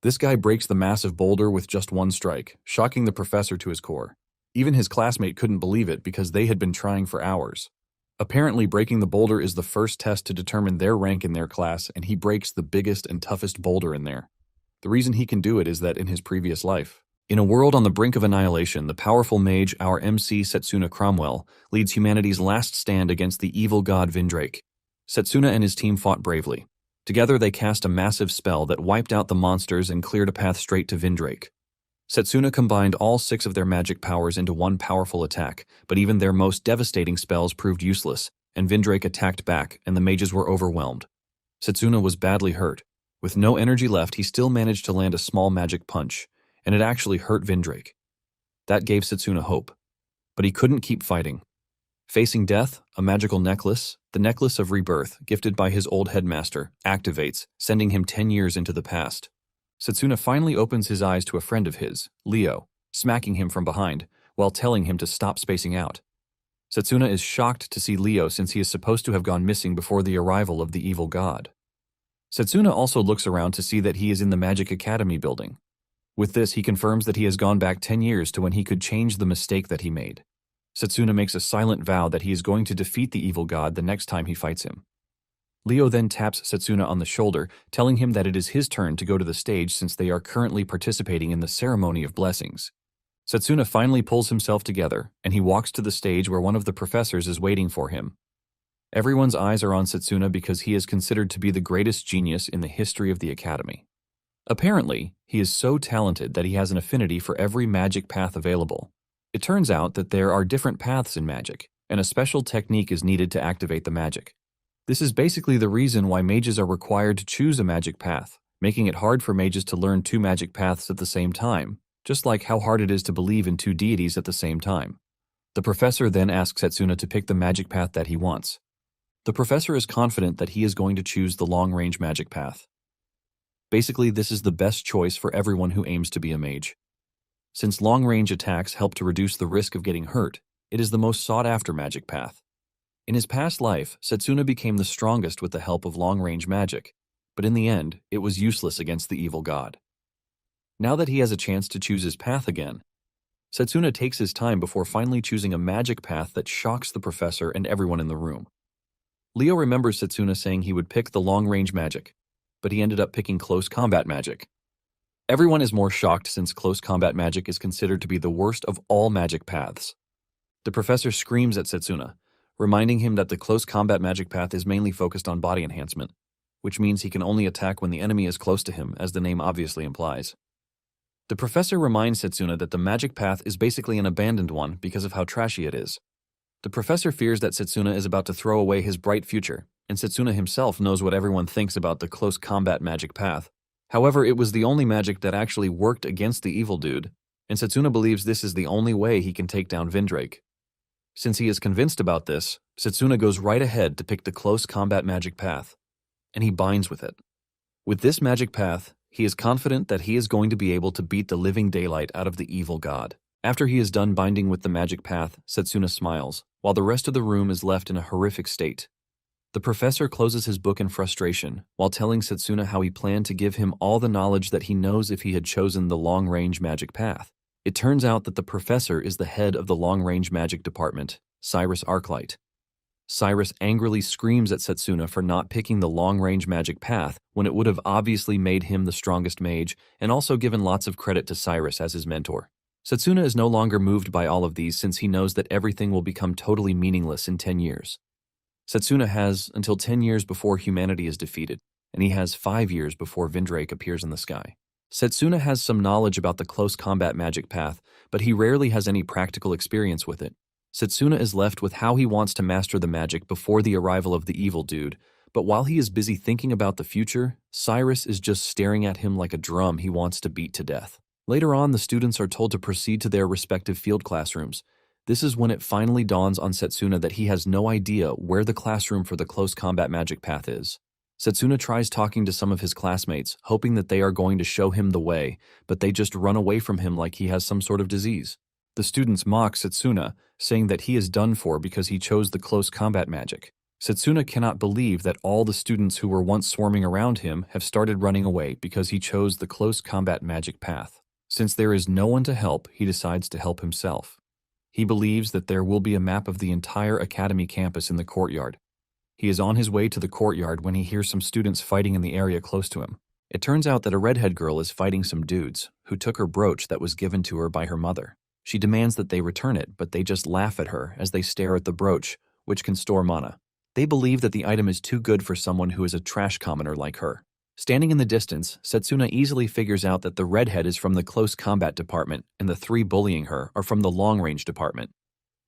This guy breaks the massive boulder with just one strike, shocking the professor to his core. Even his classmate couldn't believe it because they had been trying for hours. Apparently, breaking the boulder is the first test to determine their rank in their class, and he breaks the biggest and toughest boulder in there. The reason he can do it is that in his previous life, in a world on the brink of annihilation, the powerful mage, our MC Setsuna Cromwell, leads humanity's last stand against the evil god Vindrake. Setsuna and his team fought bravely. Together they cast a massive spell that wiped out the monsters and cleared a path straight to Vindrake. Setsuna combined all 6 of their magic powers into one powerful attack, but even their most devastating spells proved useless, and Vindrake attacked back, and the mages were overwhelmed. Setsuna was badly hurt. With no energy left, he still managed to land a small magic punch, and it actually hurt Vindrake. That gave Setsuna hope. But he couldn't keep fighting. Facing death, a magical necklace, the Necklace of Rebirth, gifted by his old headmaster, activates, sending him 10 years into the past. Setsuna finally opens his eyes to a friend of his, Leo, smacking him from behind, while telling him to stop spacing out. Setsuna is shocked to see Leo since he is supposed to have gone missing before the arrival of the evil god. Setsuna also looks around to see that he is in the Magic Academy building. With this, he confirms that he has gone back 10 years to when he could change the mistake that he made. Setsuna makes a silent vow that he is going to defeat the evil god the next time he fights him. Leo then taps Setsuna on the shoulder, telling him that it is his turn to go to the stage since they are currently participating in the ceremony of blessings. Setsuna finally pulls himself together, and he walks to the stage where one of the professors is waiting for him. Everyone's eyes are on Setsuna because he is considered to be the greatest genius in the history of the academy. Apparently, he is so talented that he has an affinity for every magic path available. It turns out that there are different paths in magic, and a special technique is needed to activate the magic. This is basically the reason why mages are required to choose a magic path, making it hard for mages to learn 2 magic paths at the same time, just like how hard it is to believe in 2 deities at the same time. The professor then asks Setsuna to pick the magic path that he wants. The professor is confident that he is going to choose the long-range magic path. Basically, this is the best choice for everyone who aims to be a mage. Since long-range attacks help to reduce the risk of getting hurt, it is the most sought-after magic path. In his past life, Setsuna became the strongest with the help of long-range magic, but in the end, it was useless against the evil god. Now that he has a chance to choose his path again, Setsuna takes his time before finally choosing a magic path that shocks the professor and everyone in the room. Leo remembers Setsuna saying he would pick the long-range magic, but he ended up picking close combat magic. Everyone is more shocked since close combat magic is considered to be the worst of all magic paths. The professor screams at Setsuna, reminding him that the close combat magic path is mainly focused on body enhancement, which means he can only attack when the enemy is close to him, as the name obviously implies. The professor reminds Setsuna that the magic path is basically an abandoned one because of how trashy it is. The professor fears that Setsuna is about to throw away his bright future, and Setsuna himself knows what everyone thinks about the close combat magic path. However, it was the only magic that actually worked against the evil dude, and Setsuna believes this is the only way he can take down Vindrake. Since he is convinced about this, Setsuna goes right ahead to pick the close combat magic path, and he binds with it. With this magic path, he is confident that he is going to be able to beat the living daylight out of the evil god. After he is done binding with the magic path, Setsuna smiles, while the rest of the room is left in a horrific state. The professor closes his book in frustration, while telling Setsuna how he planned to give him all the knowledge that he knows if he had chosen the long-range magic path. It turns out that the professor is the head of the long-range magic department, Cyrus Arclight. Cyrus angrily screams at Setsuna for not picking the long-range magic path when it would have obviously made him the strongest mage, and also given lots of credit to Cyrus as his mentor. Setsuna is no longer moved by all of these since he knows that everything will become totally meaningless in 10 years. Setsuna has until 10 years before humanity is defeated, and he has 5 years before Vindrake appears in the sky. Setsuna has some knowledge about the close combat magic path, but he rarely has any practical experience with it. Setsuna is left with how he wants to master the magic before the arrival of the evil dude, but while he is busy thinking about the future, Cyrus is just staring at him like a drum he wants to beat to death. Later on, the students are told to proceed to their respective field classrooms. This is when it finally dawns on Setsuna that he has no idea where the classroom for the close combat magic path is. Setsuna tries talking to some of his classmates, hoping that they are going to show him the way, but they just run away from him like he has some sort of disease. The students mock Setsuna, saying that he is done for because he chose the close combat magic. Setsuna cannot believe that all the students who were once swarming around him have started running away because he chose the close combat magic path. Since there is no one to help, he decides to help himself. He believes that there will be a map of the entire academy campus in the courtyard. He is on his way to the courtyard when he hears some students fighting in the area close to him. It turns out that a redhead girl is fighting some dudes who took her brooch that was given to her by her mother. She demands that they return it, but they just laugh at her as they stare at the brooch, which can store mana. They believe that the item is too good for someone who is a trash commoner like her. Standing in the distance, Setsuna easily figures out that the redhead is from the close combat department and the three bullying her are from the long-range department.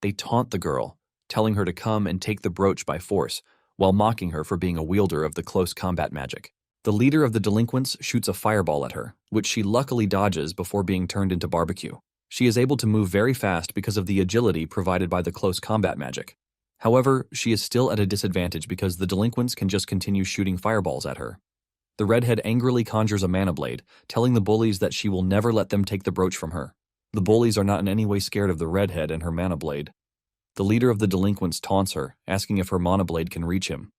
They taunt the girl, telling her to come and take the brooch by force, while mocking her for being a wielder of the close combat magic. The leader of the delinquents shoots a fireball at her, which she luckily dodges before being turned into barbecue. She is able to move very fast because of the agility provided by the close combat magic. However, she is still at a disadvantage because the delinquents can just continue shooting fireballs at her. The redhead angrily conjures a mana blade, telling the bullies that she will never let them take the brooch from her. The bullies are not in any way scared of the redhead and her mana blade. The leader of the delinquents taunts her, asking if her mana blade can reach him.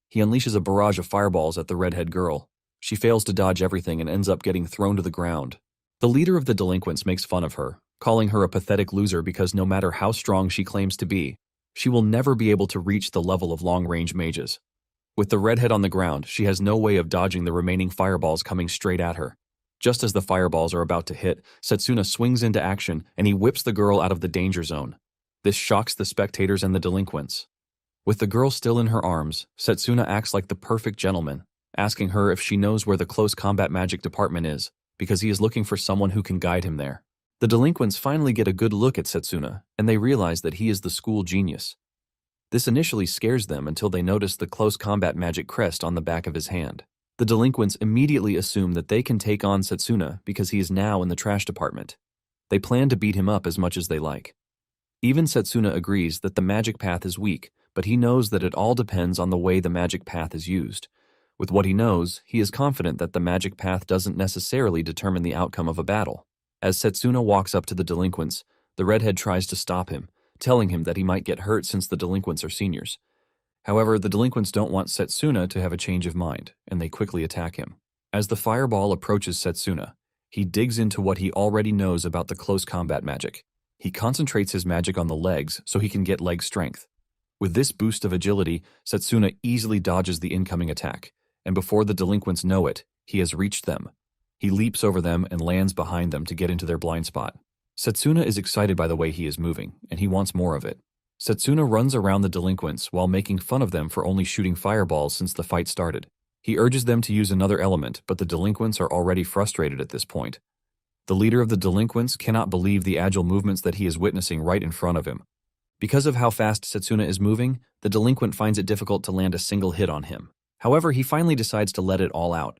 He unleashes a barrage of fireballs at the redhead girl. She fails to dodge everything and ends up getting thrown to the ground. The leader of the delinquents makes fun of her, calling her a pathetic loser because no matter how strong she claims to be, she will never be able to reach the level of long-range mages. With the redhead on the ground, she has no way of dodging the remaining fireballs coming straight at her. Just as the fireballs are about to hit, Setsuna swings into action and he whips the girl out of the danger zone. This shocks the spectators and the delinquents. With the girl still in her arms, Setsuna acts like the perfect gentleman, asking her if she knows where the close combat magic department is, because he is looking for someone who can guide him there. The delinquents finally get a good look at Setsuna, and they realize that he is the school genius. This initially scares them until they notice the close combat magic crest on the back of his hand. The delinquents immediately assume that they can take on Setsuna because he is now in the trash department. They plan to beat him up as much as they like. Even Setsuna agrees that the magic path is weak, but he knows that it all depends on the way the magic path is used. With what he knows, he is confident that the magic path doesn't necessarily determine the outcome of a battle. As Setsuna walks up to the delinquents, the redhead tries to stop him, telling him that he might get hurt since the delinquents are seniors. However, the delinquents don't want Setsuna to have a change of mind, and they quickly attack him. As the fireball approaches Setsuna, he digs into what he already knows about the close combat magic. He concentrates his magic on the legs so he can get leg strength. With this boost of agility, Setsuna easily dodges the incoming attack, and before the delinquents know it, he has reached them. He leaps over them and lands behind them to get into their blind spot. Setsuna is excited by the way he is moving, and he wants more of it. Setsuna runs around the delinquents while making fun of them for only shooting fireballs since the fight started. He urges them to use another element, but the delinquents are already frustrated at this point. The leader of the delinquents cannot believe the agile movements that he is witnessing right in front of him. Because of how fast Setsuna is moving, the delinquent finds it difficult to land a single hit on him. However, he finally decides to let it all out.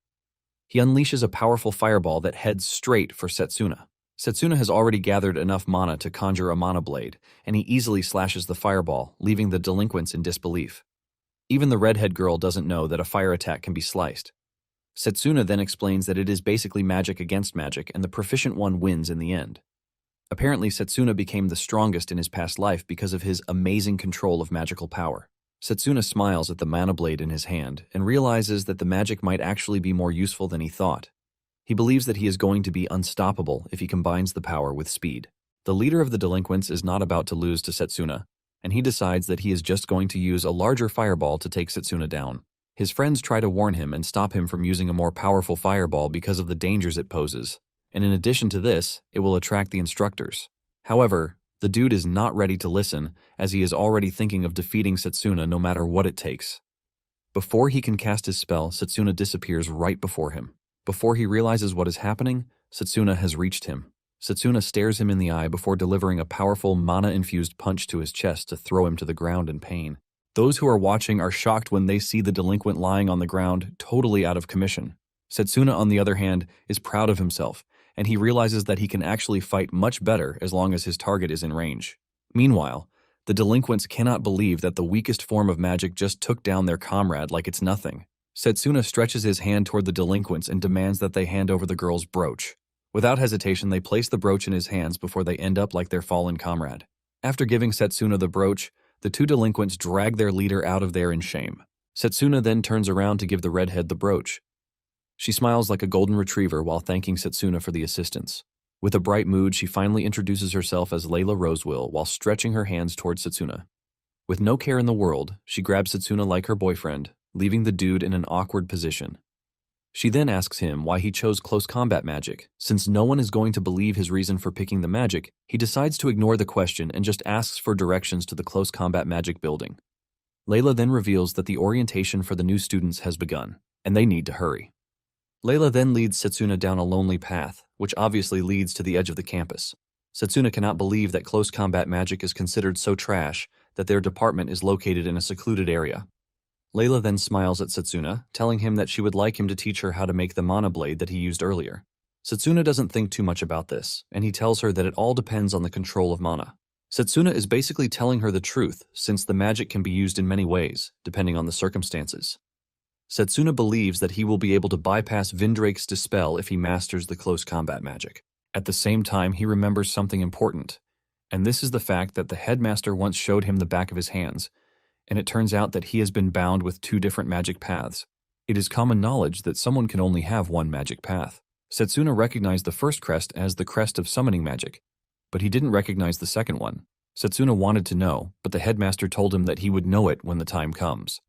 He unleashes a powerful fireball that heads straight for Setsuna. Setsuna has already gathered enough mana to conjure a mana blade, and he easily slashes the fireball, leaving the delinquents in disbelief. Even the redhead girl doesn't know that a fire attack can be sliced. Setsuna then explains that it is basically magic against magic, and the proficient one wins in the end. Apparently, Setsuna became the strongest in his past life because of his amazing control of magical power. Setsuna smiles at the mana blade in his hand and realizes that the magic might actually be more useful than he thought. He believes that he is going to be unstoppable if he combines the power with speed. The leader of the delinquents is not about to lose to Setsuna, and he decides that he is just going to use a larger fireball to take Setsuna down. His friends try to warn him and stop him from using a more powerful fireball because of the dangers it poses, and in addition to this, it will attract the instructors. However, the dude is not ready to listen, as he is already thinking of defeating Setsuna no matter what it takes. Before he can cast his spell, Setsuna disappears right before him. Before he realizes what is happening, Setsuna has reached him. Setsuna stares him in the eye before delivering a powerful mana-infused punch to his chest to throw him to the ground in pain. Those who are watching are shocked when they see the delinquent lying on the ground, totally out of commission. Setsuna, on the other hand, is proud of himself, and he realizes that he can actually fight much better as long as his target is in range. Meanwhile, the delinquents cannot believe that the weakest form of magic just took down their comrade like it's nothing. Setsuna stretches his hand toward the delinquents and demands that they hand over the girl's brooch. Without hesitation, they place the brooch in his hands before they end up like their fallen comrade. After giving Setsuna the brooch, The two delinquents drag their leader out of there in shame. Setsuna then turns around to give the redhead the brooch. She smiles like a golden retriever while thanking Setsuna for the assistance. With a bright mood, she finally introduces herself as Layla Rosewill while stretching her hands towards Setsuna. With no care in the world, she grabs Setsuna like her boyfriend, leaving the dude in an awkward position. She then asks him why he chose close combat magic. Since no one is going to believe his reason for picking the magic, he decides to ignore the question and just asks for directions to the close combat magic building. Layla then reveals that the orientation for the new students has begun, and they need to hurry. Layla then leads Setsuna down a lonely path, which obviously leads to the edge of the campus. Setsuna cannot believe that close combat magic is considered so trash that their department is located in a secluded area. Layla then smiles at Setsuna, telling him that she would like him to teach her how to make the mana blade that he used earlier. Setsuna doesn't think too much about this, and he tells her that it all depends on the control of mana. Setsuna is basically telling her the truth, since the magic can be used in many ways, depending on the circumstances. Setsuna believes that he will be able to bypass Vindrake's dispel if he masters the close combat magic. At the same time, he remembers something important, and this is the fact that the headmaster once showed him the back of his hands, and it turns out that he has been bound with two different magic paths. It is common knowledge that someone can only have one magic path. Setsuna recognized the first crest as the crest of summoning magic, but he didn't recognize the second one. Setsuna wanted to know, but the headmaster told him that he would know it when the time comes.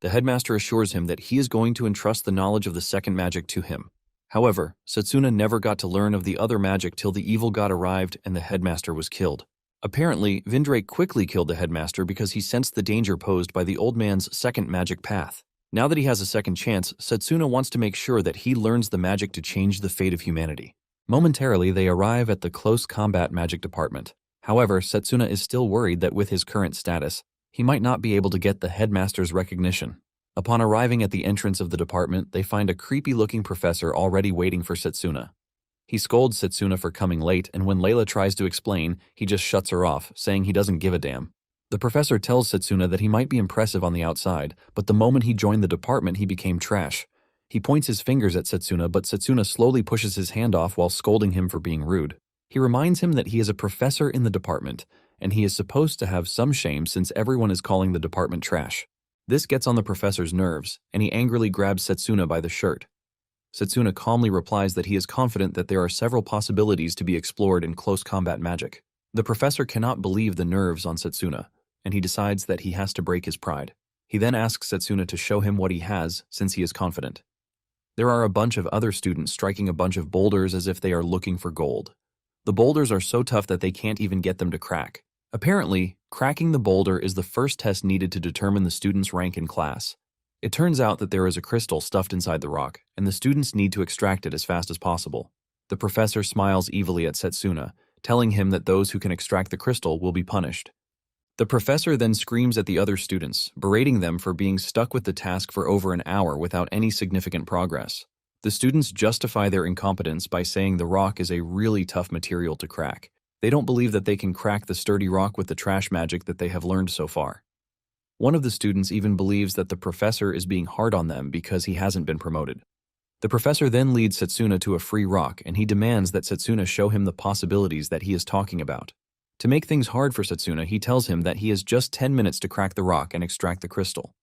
The headmaster assures him that he is going to entrust the knowledge of the second magic to him. However, Setsuna never got to learn of the other magic till the evil god arrived and the headmaster was killed. Apparently, Vindrake quickly killed the headmaster because he sensed the danger posed by the old man's second magic path. Now that he has a second chance, Setsuna wants to make sure that he learns the magic to change the fate of humanity. Momentarily, they arrive at the close combat magic department. However, Setsuna is still worried that with his current status, he might not be able to get the headmaster's recognition. Upon arriving at the entrance of the department, they find a creepy-looking professor already waiting for Setsuna. He scolds Setsuna for coming late, and when Layla tries to explain, he just shuts her off, saying he doesn't give a damn. The professor tells Setsuna that he might be impressive on the outside, but the moment he joined the department, he became trash. He points his fingers at Setsuna, but Setsuna slowly pushes his hand off while scolding him for being rude. He reminds him that he is a professor in the department, and he is supposed to have some shame since everyone is calling the department trash. This gets on the professor's nerves, and he angrily grabs Setsuna by the shirt. Setsuna calmly replies that he is confident that there are several possibilities to be explored in close combat magic. The professor cannot believe the nerves on Setsuna, and he decides that he has to break his pride. He then asks Setsuna to show him what he has, since he is confident. There are a bunch of other students striking a bunch of boulders as if they are looking for gold. The boulders are so tough that they can't even get them to crack. Apparently, cracking the boulder is the first test needed to determine the student's rank in class. It turns out that there is a crystal stuffed inside the rock, and the students need to extract it as fast as possible. The professor smiles evilly at Setsuna, telling him that those who can extract the crystal will be punished. The professor then screams at the other students, berating them for being stuck with the task for over an hour without any significant progress. The students justify their incompetence by saying the rock is a really tough material to crack. They don't believe that they can crack the sturdy rock with the trash magic that they have learned so far. One of the students even believes that the professor is being hard on them because he hasn't been promoted. The professor then leads Setsuna to a free rock, and he demands that Setsuna show him the possibilities that he is talking about. To make things hard for Setsuna, he tells him that he has just 10 minutes to crack the rock and extract the crystal.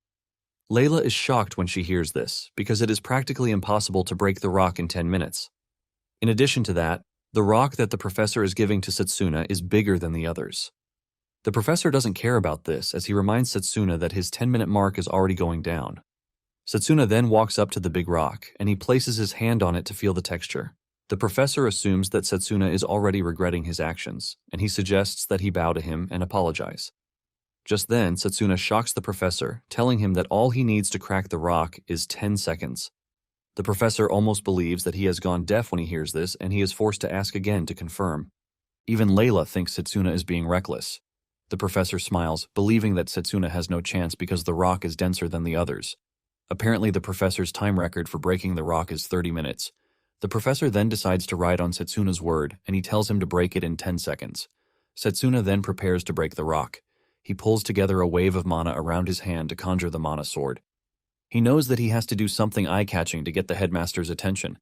Layla is shocked when she hears this, because it is practically impossible to break the rock in 10 minutes. In addition to that, the rock that the professor is giving to Setsuna is bigger than the others. The professor doesn't care about this, as he reminds Setsuna that his 10-minute mark is already going down. Setsuna then walks up to the big rock, and he places his hand on it to feel the texture. The professor assumes that Setsuna is already regretting his actions, and he suggests that he bow to him and apologize. Just then, Setsuna shocks the professor, telling him that all he needs to crack the rock is 10 seconds. The professor almost believes that he has gone deaf when he hears this, and he is forced to ask again to confirm. Even Layla thinks Setsuna is being reckless. The professor smiles, believing that Setsuna has no chance because the rock is denser than the others. Apparently, the professor's time record for breaking the rock is 30 minutes. The professor then decides to ride on Setsuna's word, and he tells him to break it in 10 seconds. Setsuna then prepares to break the rock. He pulls together a wave of mana around his hand to conjure the mana sword. He knows that he has to do something eye-catching to get the headmaster's attention.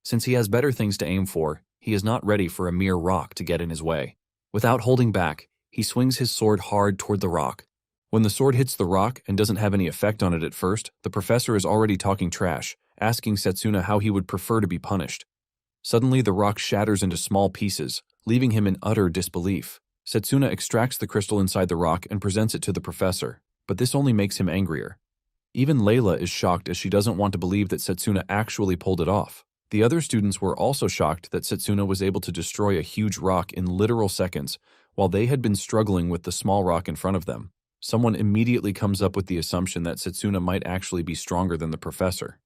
Since he has better things to aim for, he is not ready for a mere rock to get in his way. Without holding back, He swings his sword hard toward the rock. When the sword hits the rock and doesn't have any effect on it at first, the professor is already talking trash, asking Setsuna how he would prefer to be punished. Suddenly, the rock shatters into small pieces, leaving him in utter disbelief. Setsuna extracts the crystal inside the rock and presents it to the professor, but this only makes him angrier. Even Layla is shocked as she doesn't want to believe that Setsuna actually pulled it off. The other students were also shocked that Setsuna was able to destroy a huge rock in literal seconds, while they had been struggling with the small rock in front of them. Someone immediately comes up with the assumption that Setsuna might actually be stronger than the professor.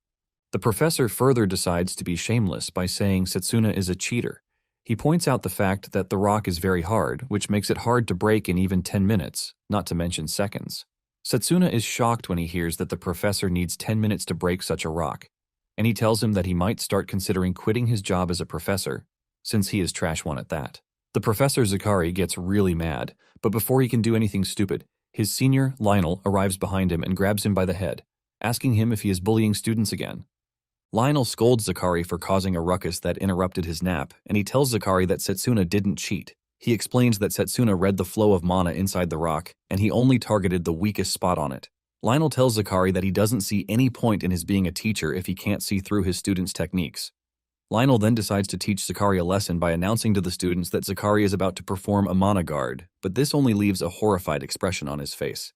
The professor further decides to be shameless by saying Setsuna is a cheater. He points out the fact that the rock is very hard, which makes it hard to break in even 10 minutes, not to mention seconds. Setsuna is shocked when he hears that the professor needs 10 minutes to break such a rock, and he tells him that he might start considering quitting his job as a professor, since he is trash one at that. The professor Zakari gets really mad, but before he can do anything stupid, his senior, Lionel, arrives behind him and grabs him by the head, asking him if he is bullying students again. Lionel scolds Zakari for causing a ruckus that interrupted his nap, and he tells Zakari that Setsuna didn't cheat. He explains that Setsuna read the flow of mana inside the rock, and he only targeted the weakest spot on it. Lionel tells Zakari that he doesn't see any point in his being a teacher if he can't see through his students' techniques. Lionel then decides to teach Zakari a lesson by announcing to the students that Zakari is about to perform a mana guard, but this only leaves a horrified expression on his face.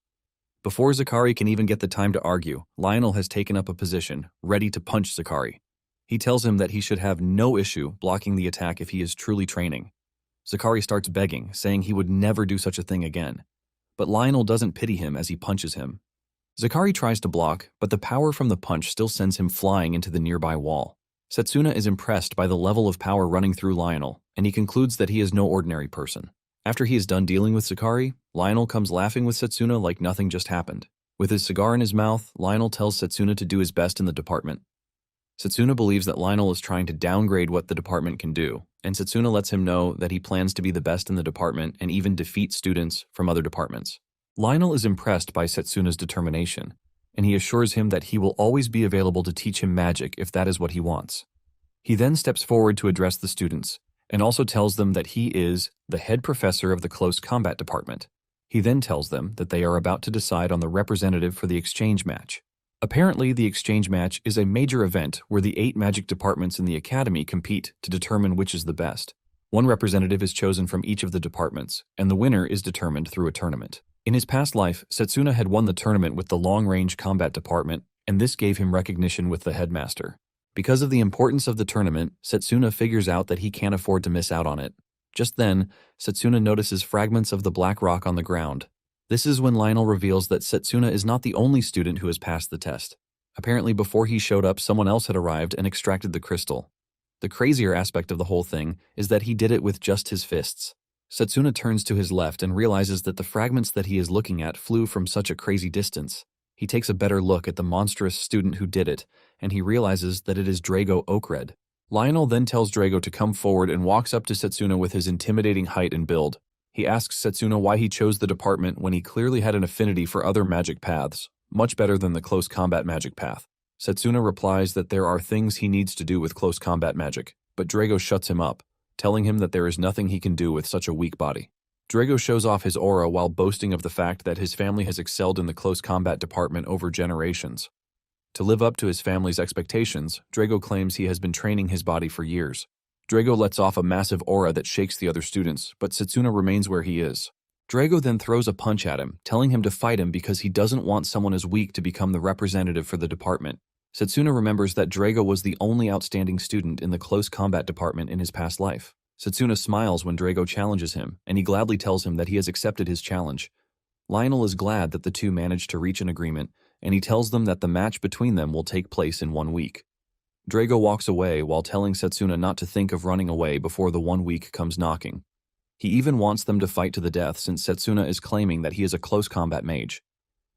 Before Zakari can even get the time to argue, Lionel has taken up a position, ready to punch Zakari. He tells him that he should have no issue blocking the attack if he is truly training. Zakari starts begging, saying he would never do such a thing again. But Lionel doesn't pity him as he punches him. Zakari tries to block, but the power from the punch still sends him flying into the nearby wall. Setsuna is impressed by the level of power running through Lionel, and he concludes that he is no ordinary person. After he is done dealing with Zakari, Lionel comes laughing with Setsuna like nothing just happened. With his cigar in his mouth, Lionel tells Setsuna to do his best in the department. Setsuna believes that Lionel is trying to downgrade what the department can do, and Setsuna lets him know that he plans to be the best in the department and even defeat students from other departments. Lionel is impressed by Setsuna's determination, and he assures him that he will always be available to teach him magic if that is what he wants. He then steps forward to address the students, and also tells them that he is the head professor of the close combat department. He then tells them that they are about to decide on the representative for the exchange match. Apparently, the exchange match is a major event where the 8 magic departments in the academy compete to determine which is the best. One representative is chosen from each of the departments, and the winner is determined through a tournament. In his past life, Setsuna had won the tournament with the long-range combat department, and this gave him recognition with the headmaster. Because of the importance of the tournament, Setsuna figures out that he can't afford to miss out on it. Just then, Setsuna notices fragments of the black rock on the ground. This is when Lionel reveals that Setsuna is not the only student who has passed the test. Apparently, before he showed up, someone else had arrived and extracted the crystal. The crazier aspect of the whole thing is that he did it with just his fists. Setsuna turns to his left and realizes that the fragments that he is looking at flew from such a crazy distance. He takes a better look at the monstrous student who did it, and he realizes that it is Drago Oakred. Lionel then tells Drago to come forward and walks up to Setsuna with his intimidating height and build. He asks Setsuna why he chose the department when he clearly had an affinity for other magic paths, much better than the close combat magic path. Setsuna replies that there are things he needs to do with close combat magic, but Drago shuts him up, telling him that there is nothing he can do with such a weak body. Drago shows off his aura while boasting of the fact that his family has excelled in the close combat department over generations. To live up to his family's expectations, Drago claims he has been training his body for years. Drago lets off a massive aura that shakes the other students, but Setsuna remains where he is. Drago then throws a punch at him, telling him to fight him because he doesn't want someone as weak to become the representative for the department. Setsuna remembers that Drago was the only outstanding student in the close combat department in his past life. Setsuna smiles when Drago challenges him, and he gladly tells him that he has accepted his challenge. Lionel is glad that the two managed to reach an agreement, and he tells them that the match between them will take place in 1 week. Drago walks away while telling Setsuna not to think of running away before the 1 week comes knocking. He even wants them to fight to the death since Setsuna is claiming that he is a close combat mage.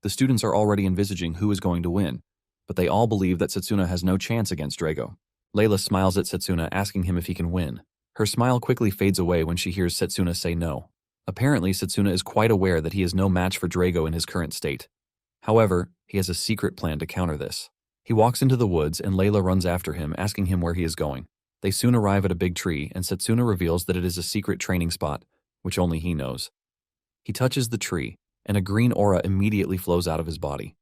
The students are already envisaging who is going to win, but they all believe that Setsuna has no chance against Drago. Layla smiles at Setsuna, asking him if he can win. Her smile quickly fades away when she hears Setsuna say no. Apparently, Setsuna is quite aware that he is no match for Drago in his current state. However, he has a secret plan to counter this. He walks into the woods and Layla runs after him, asking him where he is going. They soon arrive at a big tree, and Setsuna reveals that it is a secret training spot, which only he knows. He touches the tree, and a green aura immediately flows out of his body.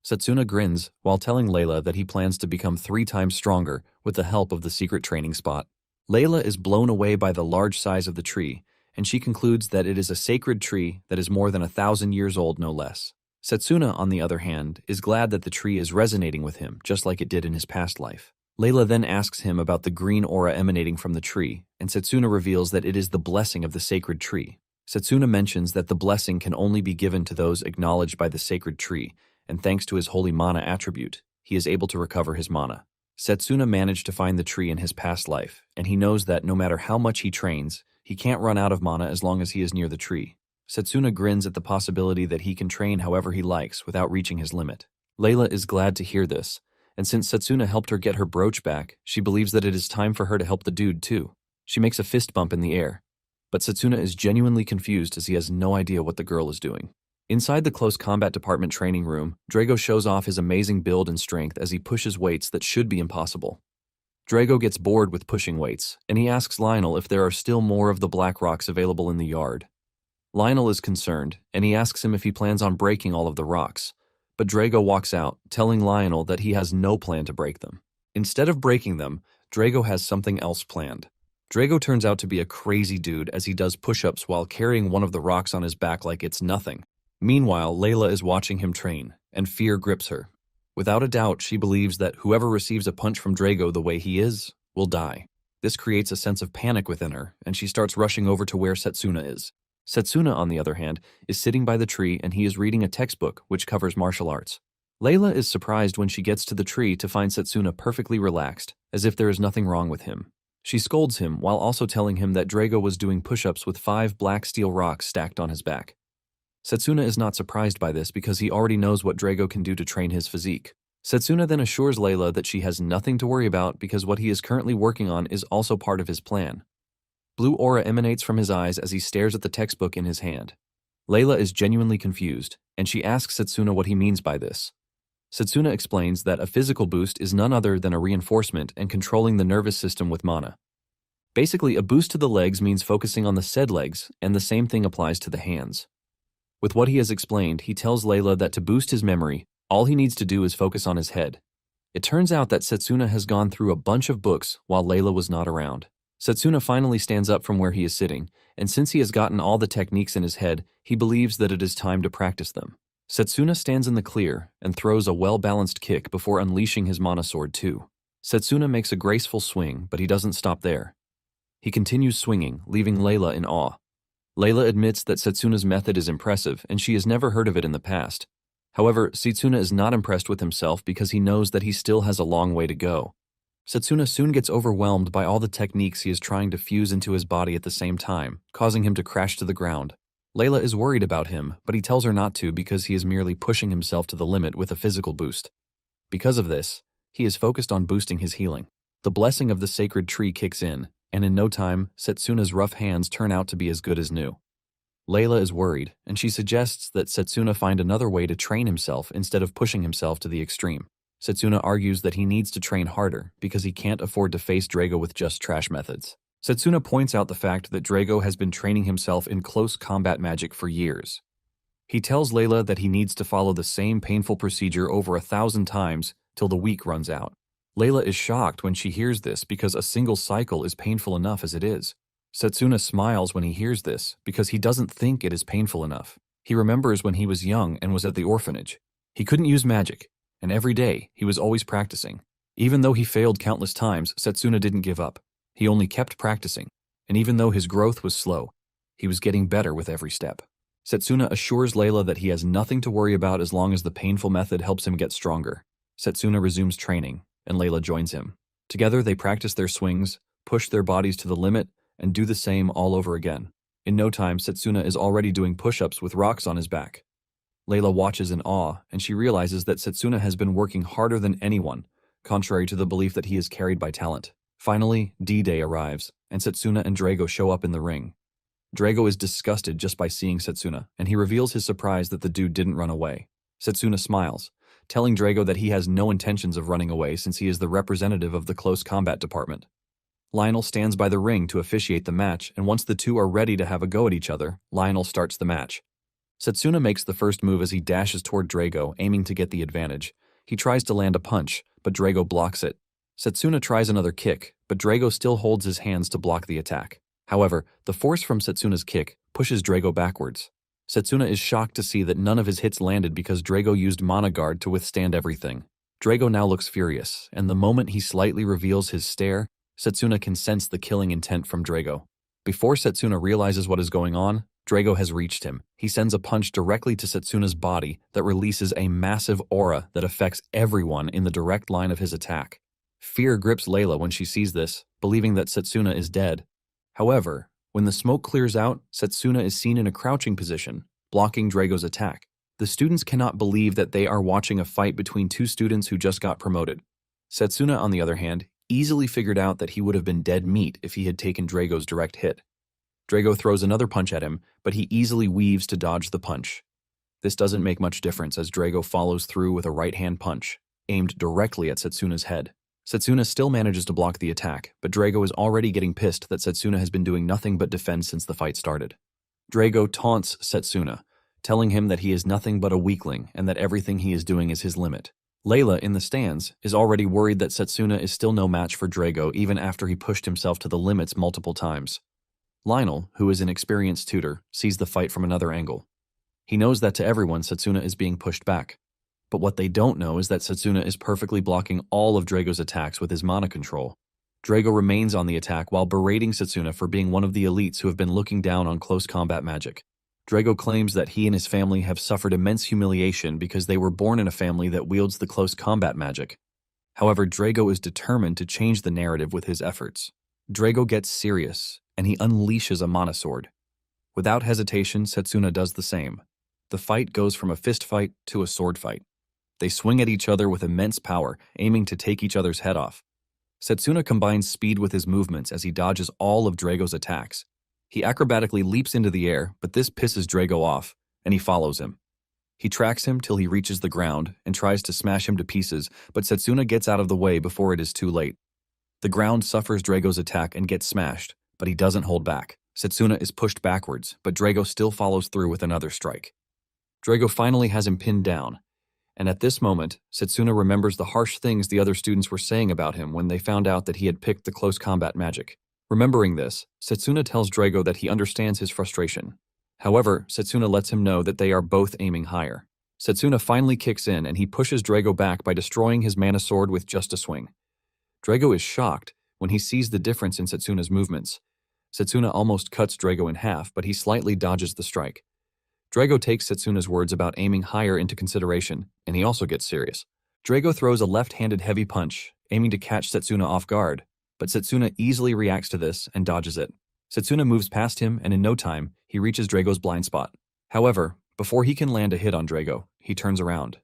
Setsuna grins while telling Layla that he plans to become 3 times stronger with the help of the secret training spot. Layla is blown away by the large size of the tree, and she concludes that it is a sacred tree that is more than 1,000 years old, no less. Setsuna, on the other hand, is glad that the tree is resonating with him, just like it did in his past life. Layla then asks him about the green aura emanating from the tree, and Setsuna reveals that it is the blessing of the sacred tree. Setsuna mentions that the blessing can only be given to those acknowledged by the sacred tree, and thanks to his holy mana attribute, he is able to recover his mana. Setsuna managed to find the tree in his past life, and he knows that no matter how much he trains, he can't run out of mana as long as he is near the tree. Setsuna grins at the possibility that he can train however he likes without reaching his limit. Layla is glad to hear this, and since Setsuna helped her get her brooch back, she believes that it is time for her to help the dude too. She makes a fist bump in the air, but Setsuna is genuinely confused as he has no idea what the girl is doing. Inside the close combat department training room, Drago shows off his amazing build and strength as he pushes weights that should be impossible. Drago gets bored with pushing weights, and he asks Lionel if there are still more of the black rocks available in the yard. Lionel is concerned, and he asks him if he plans on breaking all of the rocks, but Drago walks out, telling Lionel that he has no plan to break them. Instead of breaking them, Drago has something else planned. Drago turns out to be a crazy dude as he does push-ups while carrying one of the rocks on his back like it's nothing. Meanwhile, Layla is watching him train, and fear grips her. Without a doubt, she believes that whoever receives a punch from Drago the way he is, will die. This creates a sense of panic within her, and she starts rushing over to where Setsuna is. Setsuna, on the other hand, is sitting by the tree and he is reading a textbook which covers martial arts. Layla is surprised when she gets to the tree to find Setsuna perfectly relaxed, as if there is nothing wrong with him. She scolds him while also telling him that Drago was doing push-ups with 5 black steel rocks stacked on his back. Setsuna is not surprised by this because he already knows what Drago can do to train his physique. Setsuna then assures Layla that she has nothing to worry about because what he is currently working on is also part of his plan. Blue aura emanates from his eyes as he stares at the textbook in his hand. Layla is genuinely confused, and she asks Setsuna what he means by this. Setsuna explains that a physical boost is none other than a reinforcement and controlling the nervous system with mana. Basically, a boost to the legs means focusing on the said legs, and the same thing applies to the hands. With what he has explained, he tells Layla that to boost his memory, all he needs to do is focus on his head. It turns out that Setsuna has gone through a bunch of books while Layla was not around. Setsuna finally stands up from where he is sitting, and since he has gotten all the techniques in his head, he believes that it is time to practice them. Setsuna stands in the clear and throws a well-balanced kick before unleashing his mana sword too. Setsuna makes a graceful swing, but he doesn't stop there. He continues swinging, leaving Layla in awe. Layla admits that Setsuna's method is impressive, and she has never heard of it in the past. However, Setsuna is not impressed with himself because he knows that he still has a long way to go. Setsuna soon gets overwhelmed by all the techniques he is trying to fuse into his body at the same time, causing him to crash to the ground. Layla is worried about him, but he tells her not to because he is merely pushing himself to the limit with a physical boost. Because of this, he is focused on boosting his healing. The blessing of the sacred tree kicks in, and in no time, Setsuna's rough hands turn out to be as good as new. Layla is worried, and she suggests that Setsuna find another way to train himself instead of pushing himself to the extreme. Setsuna argues that he needs to train harder because he can't afford to face Drago with just trash methods. Setsuna points out the fact that Drago has been training himself in close combat magic for years. He tells Layla that he needs to follow the same painful procedure over 1,000 times till the week runs out. Layla is shocked when she hears this because a single cycle is painful enough as it is. Setsuna smiles when he hears this because he doesn't think it is painful enough. He remembers when he was young and was at the orphanage. He couldn't use magic, and every day he was always practicing. Even though he failed countless times, Setsuna didn't give up. He only kept practicing, and even though his growth was slow, he was getting better with every step. Setsuna assures Layla that he has nothing to worry about as long as the painful method helps him get stronger. Setsuna resumes training, and Layla joins him. Together they practice their swings, push their bodies to the limit, and do the same all over again. In no time, Setsuna is already doing push-ups with rocks on his back. Layla watches in awe, and she realizes that Setsuna has been working harder than anyone, contrary to the belief that he is carried by talent. Finally, D-Day arrives, and Setsuna and Drago show up in the ring. Drago is disgusted just by seeing Setsuna, and he reveals his surprise that the dude didn't run away. Setsuna smiles, telling Drago that he has no intentions of running away since he is the representative of the close combat department. Lionel stands by the ring to officiate the match, and once the two are ready to have a go at each other, Lionel starts the match. Setsuna makes the first move as he dashes toward Drago, aiming to get the advantage. He tries to land a punch, but Drago blocks it. Setsuna tries another kick, but Drago still holds his hands to block the attack. However, the force from Setsuna's kick pushes Drago backwards. Setsuna is shocked to see that none of his hits landed because Drago used Mana Guard to withstand everything. Drago now looks furious, and the moment he slightly reveals his stare, Setsuna can sense the killing intent from Drago. Before Setsuna realizes what is going on, Drago has reached him. He sends a punch directly to Setsuna's body that releases a massive aura that affects everyone in the direct line of his attack. Fear grips Layla when she sees this, believing that Setsuna is dead. However, when the smoke clears out, Setsuna is seen in a crouching position, blocking Drago's attack. The students cannot believe that they are watching a fight between two students who just got promoted. Setsuna, on the other hand, easily figured out that he would have been dead meat if he had taken Drago's direct hit. Drago throws another punch at him, but he easily weaves to dodge the punch. This doesn't make much difference as Drago follows through with a right-hand punch, aimed directly at Setsuna's head. Setsuna still manages to block the attack, but Drago is already getting pissed that Setsuna has been doing nothing but defend since the fight started. Drago taunts Setsuna, telling him that he is nothing but a weakling and that everything he is doing is his limit. Layla, in the stands, is already worried that Setsuna is still no match for Drago even after he pushed himself to the limits multiple times. Lionel, who is an experienced tutor, sees the fight from another angle. He knows that to everyone Setsuna is being pushed back. But what they don't know is that Setsuna is perfectly blocking all of Drago's attacks with his mana control. Drago remains on the attack while berating Setsuna for being one of the elites who have been looking down on close combat magic. Drago claims that he and his family have suffered immense humiliation because they were born in a family that wields the close combat magic. However, Drago is determined to change the narrative with his efforts. Drago gets serious, and he unleashes a mana sword. Without hesitation, Setsuna does the same. The fight goes from a fist fight to a sword fight. They swing at each other with immense power, aiming to take each other's head off. Setsuna combines speed with his movements as he dodges all of Drago's attacks. He acrobatically leaps into the air, but this pisses Drago off, and he follows him. He tracks him till he reaches the ground and tries to smash him to pieces, but Setsuna gets out of the way before it is too late. The ground suffers Drago's attack and gets smashed, but he doesn't hold back. Setsuna is pushed backwards, but Drago still follows through with another strike. Drago finally has him pinned down, and at this moment, Setsuna remembers the harsh things the other students were saying about him when they found out that he had picked the close combat magic. Remembering this, Setsuna tells Drago that he understands his frustration. However, Setsuna lets him know that they are both aiming higher. Setsuna finally kicks in and he pushes Drago back by destroying his mana sword with just a swing. Drago is shocked when he sees the difference in Setsuna's movements. Setsuna almost cuts Drago in half, but he slightly dodges the strike. Drago takes Setsuna's words about aiming higher into consideration, and he also gets serious. Drago throws a left-handed heavy punch, aiming to catch Setsuna off guard, but Setsuna easily reacts to this and dodges it. Setsuna moves past him, and in no time, he reaches Drago's blind spot. However, before he can land a hit on Drago, he turns around.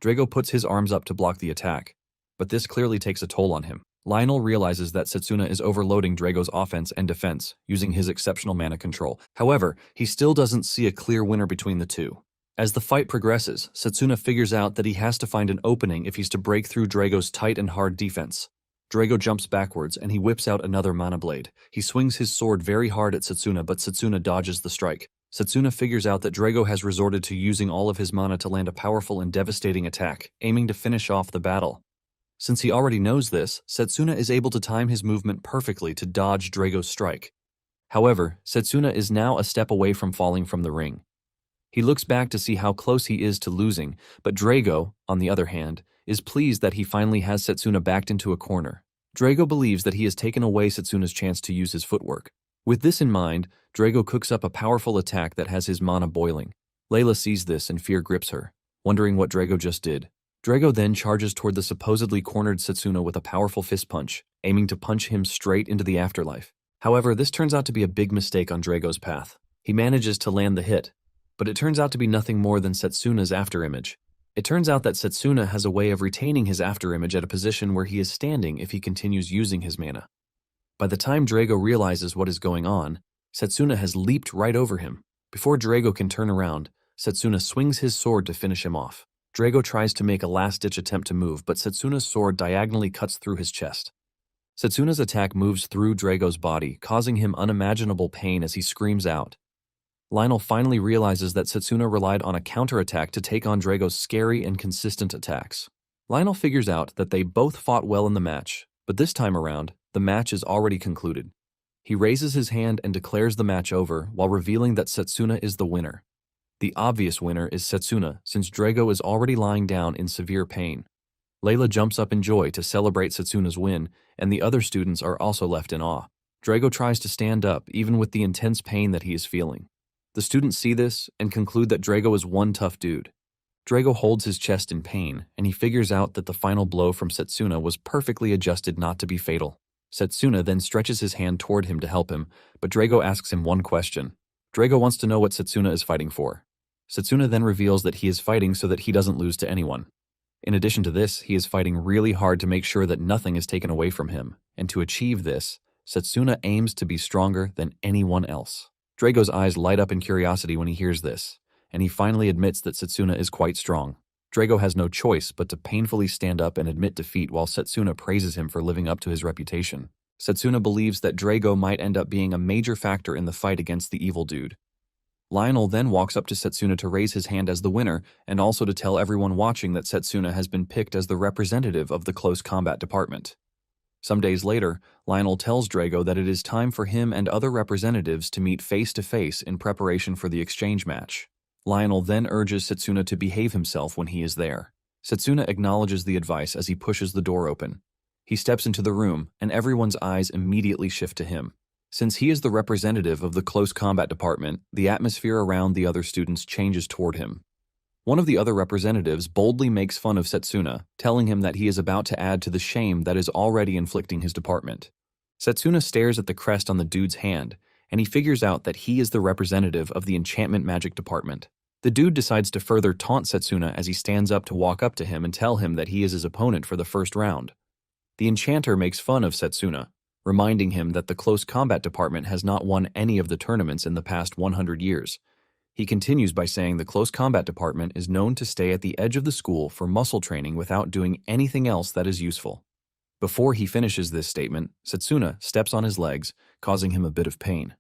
Drago puts his arms up to block the attack, but this clearly takes a toll on him. Lionel realizes that Setsuna is overloading Drago's offense and defense, using his exceptional mana control. However, he still doesn't see a clear winner between the two. As the fight progresses, Setsuna figures out that he has to find an opening if he's to break through Drago's tight and hard defense. Drago jumps backwards and he whips out another mana blade. He swings his sword very hard at Setsuna, but Setsuna dodges the strike. Setsuna figures out that Drago has resorted to using all of his mana to land a powerful and devastating attack, aiming to finish off the battle. Since he already knows this, Setsuna is able to time his movement perfectly to dodge Drago's strike. However, Setsuna is now a step away from falling from the ring. He looks back to see how close he is to losing, but Drago, on the other hand, is pleased that he finally has Setsuna backed into a corner. Drago believes that he has taken away Setsuna's chance to use his footwork. With this in mind, Drago cooks up a powerful attack that has his mana boiling. Layla sees this and fear grips her, wondering what Drago just did. Drago then charges toward the supposedly cornered Setsuna with a powerful fist punch, aiming to punch him straight into the afterlife. However, this turns out to be a big mistake on Drago's path. He manages to land the hit, but it turns out to be nothing more than Setsuna's afterimage. It turns out that Setsuna has a way of retaining his afterimage at a position where he is standing if he continues using his mana. By the time Drago realizes what is going on, Setsuna has leaped right over him. Before Drago can turn around, Setsuna swings his sword to finish him off. Drago tries to make a last-ditch attempt to move, but Setsuna's sword diagonally cuts through his chest. Setsuna's attack moves through Drago's body, causing him unimaginable pain as he screams out. Lionel finally realizes that Setsuna relied on a counterattack to take on Drago's scary and consistent attacks. Lionel figures out that they both fought well in the match, but this time around, the match is already concluded. He raises his hand and declares the match over while revealing that Setsuna is the winner. The obvious winner is Setsuna, since Drago is already lying down in severe pain. Layla jumps up in joy to celebrate Setsuna's win, and the other students are also left in awe. Drago tries to stand up, even with the intense pain that he is feeling. The students see this and conclude that Drago is one tough dude. Drago holds his chest in pain, and he figures out that the final blow from Setsuna was perfectly adjusted not to be fatal. Setsuna then stretches his hand toward him to help him, but Drago asks him one question. Drago wants to know what Setsuna is fighting for. Setsuna then reveals that he is fighting so that he doesn't lose to anyone. In addition to this, he is fighting really hard to make sure that nothing is taken away from him, and to achieve this, Setsuna aims to be stronger than anyone else. Drago's eyes light up in curiosity when he hears this, and he finally admits that Setsuna is quite strong. Drago has no choice but to painfully stand up and admit defeat while Setsuna praises him for living up to his reputation. Setsuna believes that Drago might end up being a major factor in the fight against the evil dude. Lionel then walks up to Setsuna to raise his hand as the winner and also to tell everyone watching that Setsuna has been picked as the representative of the close combat department. Some days later, Lionel tells Drago that it is time for him and other representatives to meet face-to-face in preparation for the exchange match. Lionel then urges Setsuna to behave himself when he is there. Setsuna acknowledges the advice as he pushes the door open. He steps into the room, and everyone's eyes immediately shift to him. Since he is the representative of the close combat department, the atmosphere around the other students changes toward him. One of the other representatives boldly makes fun of Setsuna, telling him that he is about to add to the shame that is already inflicting his department. Setsuna stares at the crest on the dude's hand, and he figures out that he is the representative of the enchantment magic department. The dude decides to further taunt Setsuna as he stands up to walk up to him and tell him that he is his opponent for the first round. The enchanter makes fun of Setsuna, reminding him that the close combat department has not won any of the tournaments in the past 100 years. He continues by saying the close combat department is known to stay at the edge of the school for muscle training without doing anything else that is useful. Before he finishes this statement, Setsuna steps on his legs, causing him a bit of pain.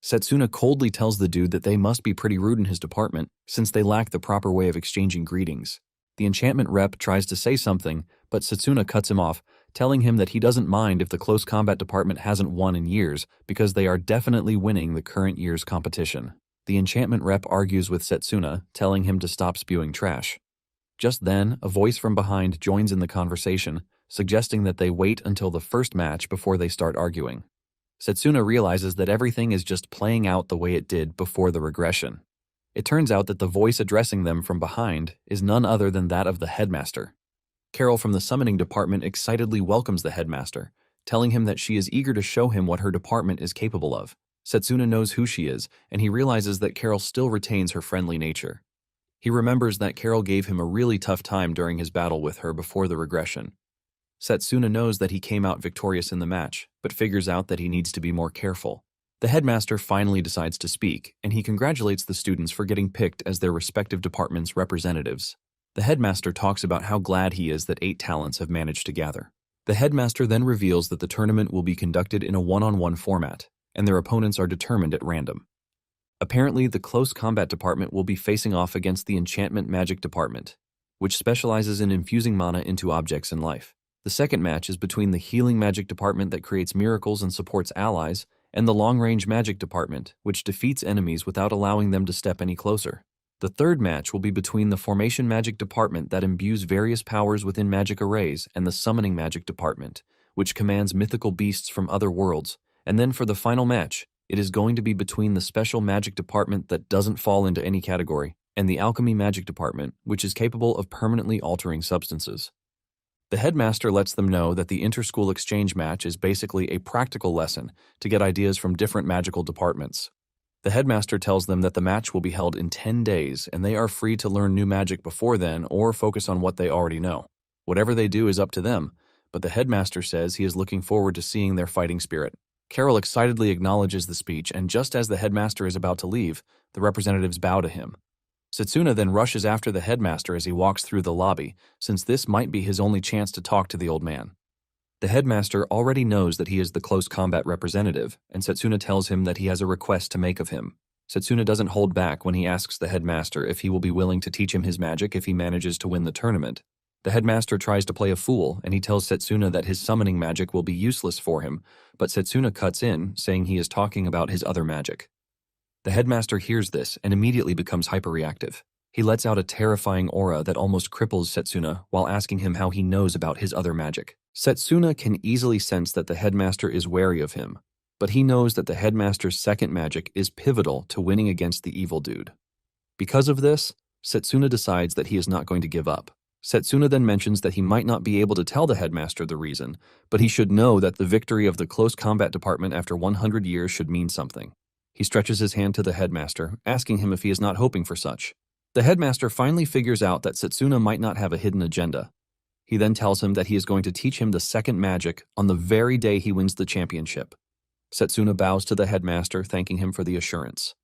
Setsuna coldly tells the dude that they must be pretty rude in his department since they lack the proper way of exchanging greetings. The enchantment rep tries to say something, but Setsuna cuts him off, telling him that he doesn't mind if the close combat department hasn't won in years because they are definitely winning the current year's competition. The enchantment rep argues with Setsuna, telling him to stop spewing trash. Just then, a voice from behind joins in the conversation, suggesting that they wait until the first match before they start arguing. Setsuna realizes that everything is just playing out the way it did before the regression. It turns out that the voice addressing them from behind is none other than that of the headmaster. Carol from the summoning department excitedly welcomes the headmaster, telling him that she is eager to show him what her department is capable of. Setsuna knows who she is, and he realizes that Carol still retains her friendly nature. He remembers that Carol gave him a really tough time during his battle with her before the regression. Setsuna knows that he came out victorious in the match, but figures out that he needs to be more careful. The headmaster finally decides to speak, and he congratulates the students for getting picked as their respective departments' representatives. The headmaster talks about how glad he is that 8 talents have managed to gather. The headmaster then reveals that the tournament will be conducted in a one-on-one format, and their opponents are determined at random. Apparently, the close combat department will be facing off against the enchantment magic department, which specializes in infusing mana into objects in life. The second match is between the healing magic department that creates miracles and supports allies, and the long-range magic department, which defeats enemies without allowing them to step any closer. The third match will be between the formation magic department that imbues various powers within magic arrays and the summoning magic department, which commands mythical beasts from other worlds. And then for the final match, it is going to be between the special magic department that doesn't fall into any category and the alchemy magic department, which is capable of permanently altering substances. The headmaster lets them know that the inter-school exchange match is basically a practical lesson to get ideas from different magical departments. The headmaster tells them that the match will be held in 10 days and they are free to learn new magic before then or focus on what they already know. Whatever they do is up to them, but the headmaster says he is looking forward to seeing their fighting spirit. Carol excitedly acknowledges the speech, and just as the headmaster is about to leave, the representatives bow to him. Setsuna then rushes after the headmaster as he walks through the lobby, since this might be his only chance to talk to the old man. The headmaster already knows that he is the close combat representative, and Setsuna tells him that he has a request to make of him. Setsuna doesn't hold back when he asks the headmaster if he will be willing to teach him his magic if he manages to win the tournament. The headmaster tries to play a fool, and he tells Setsuna that his summoning magic will be useless for him, but Setsuna cuts in, saying he is talking about his other magic. The headmaster hears this and immediately becomes hyperreactive. He lets out a terrifying aura that almost cripples Setsuna while asking him how he knows about his other magic. Setsuna can easily sense that the headmaster is wary of him, but he knows that the headmaster's second magic is pivotal to winning against the evil dude. Because of this, Setsuna decides that he is not going to give up. Setsuna then mentions that he might not be able to tell the headmaster the reason, but he should know that the victory of the close combat department after 100 years should mean something. He stretches his hand to the headmaster, asking him if he is not hoping for such. The headmaster finally figures out that Setsuna might not have a hidden agenda. He then tells him that he is going to teach him the second magic on the very day he wins the championship. Setsuna bows to the headmaster, thanking him for the assurance.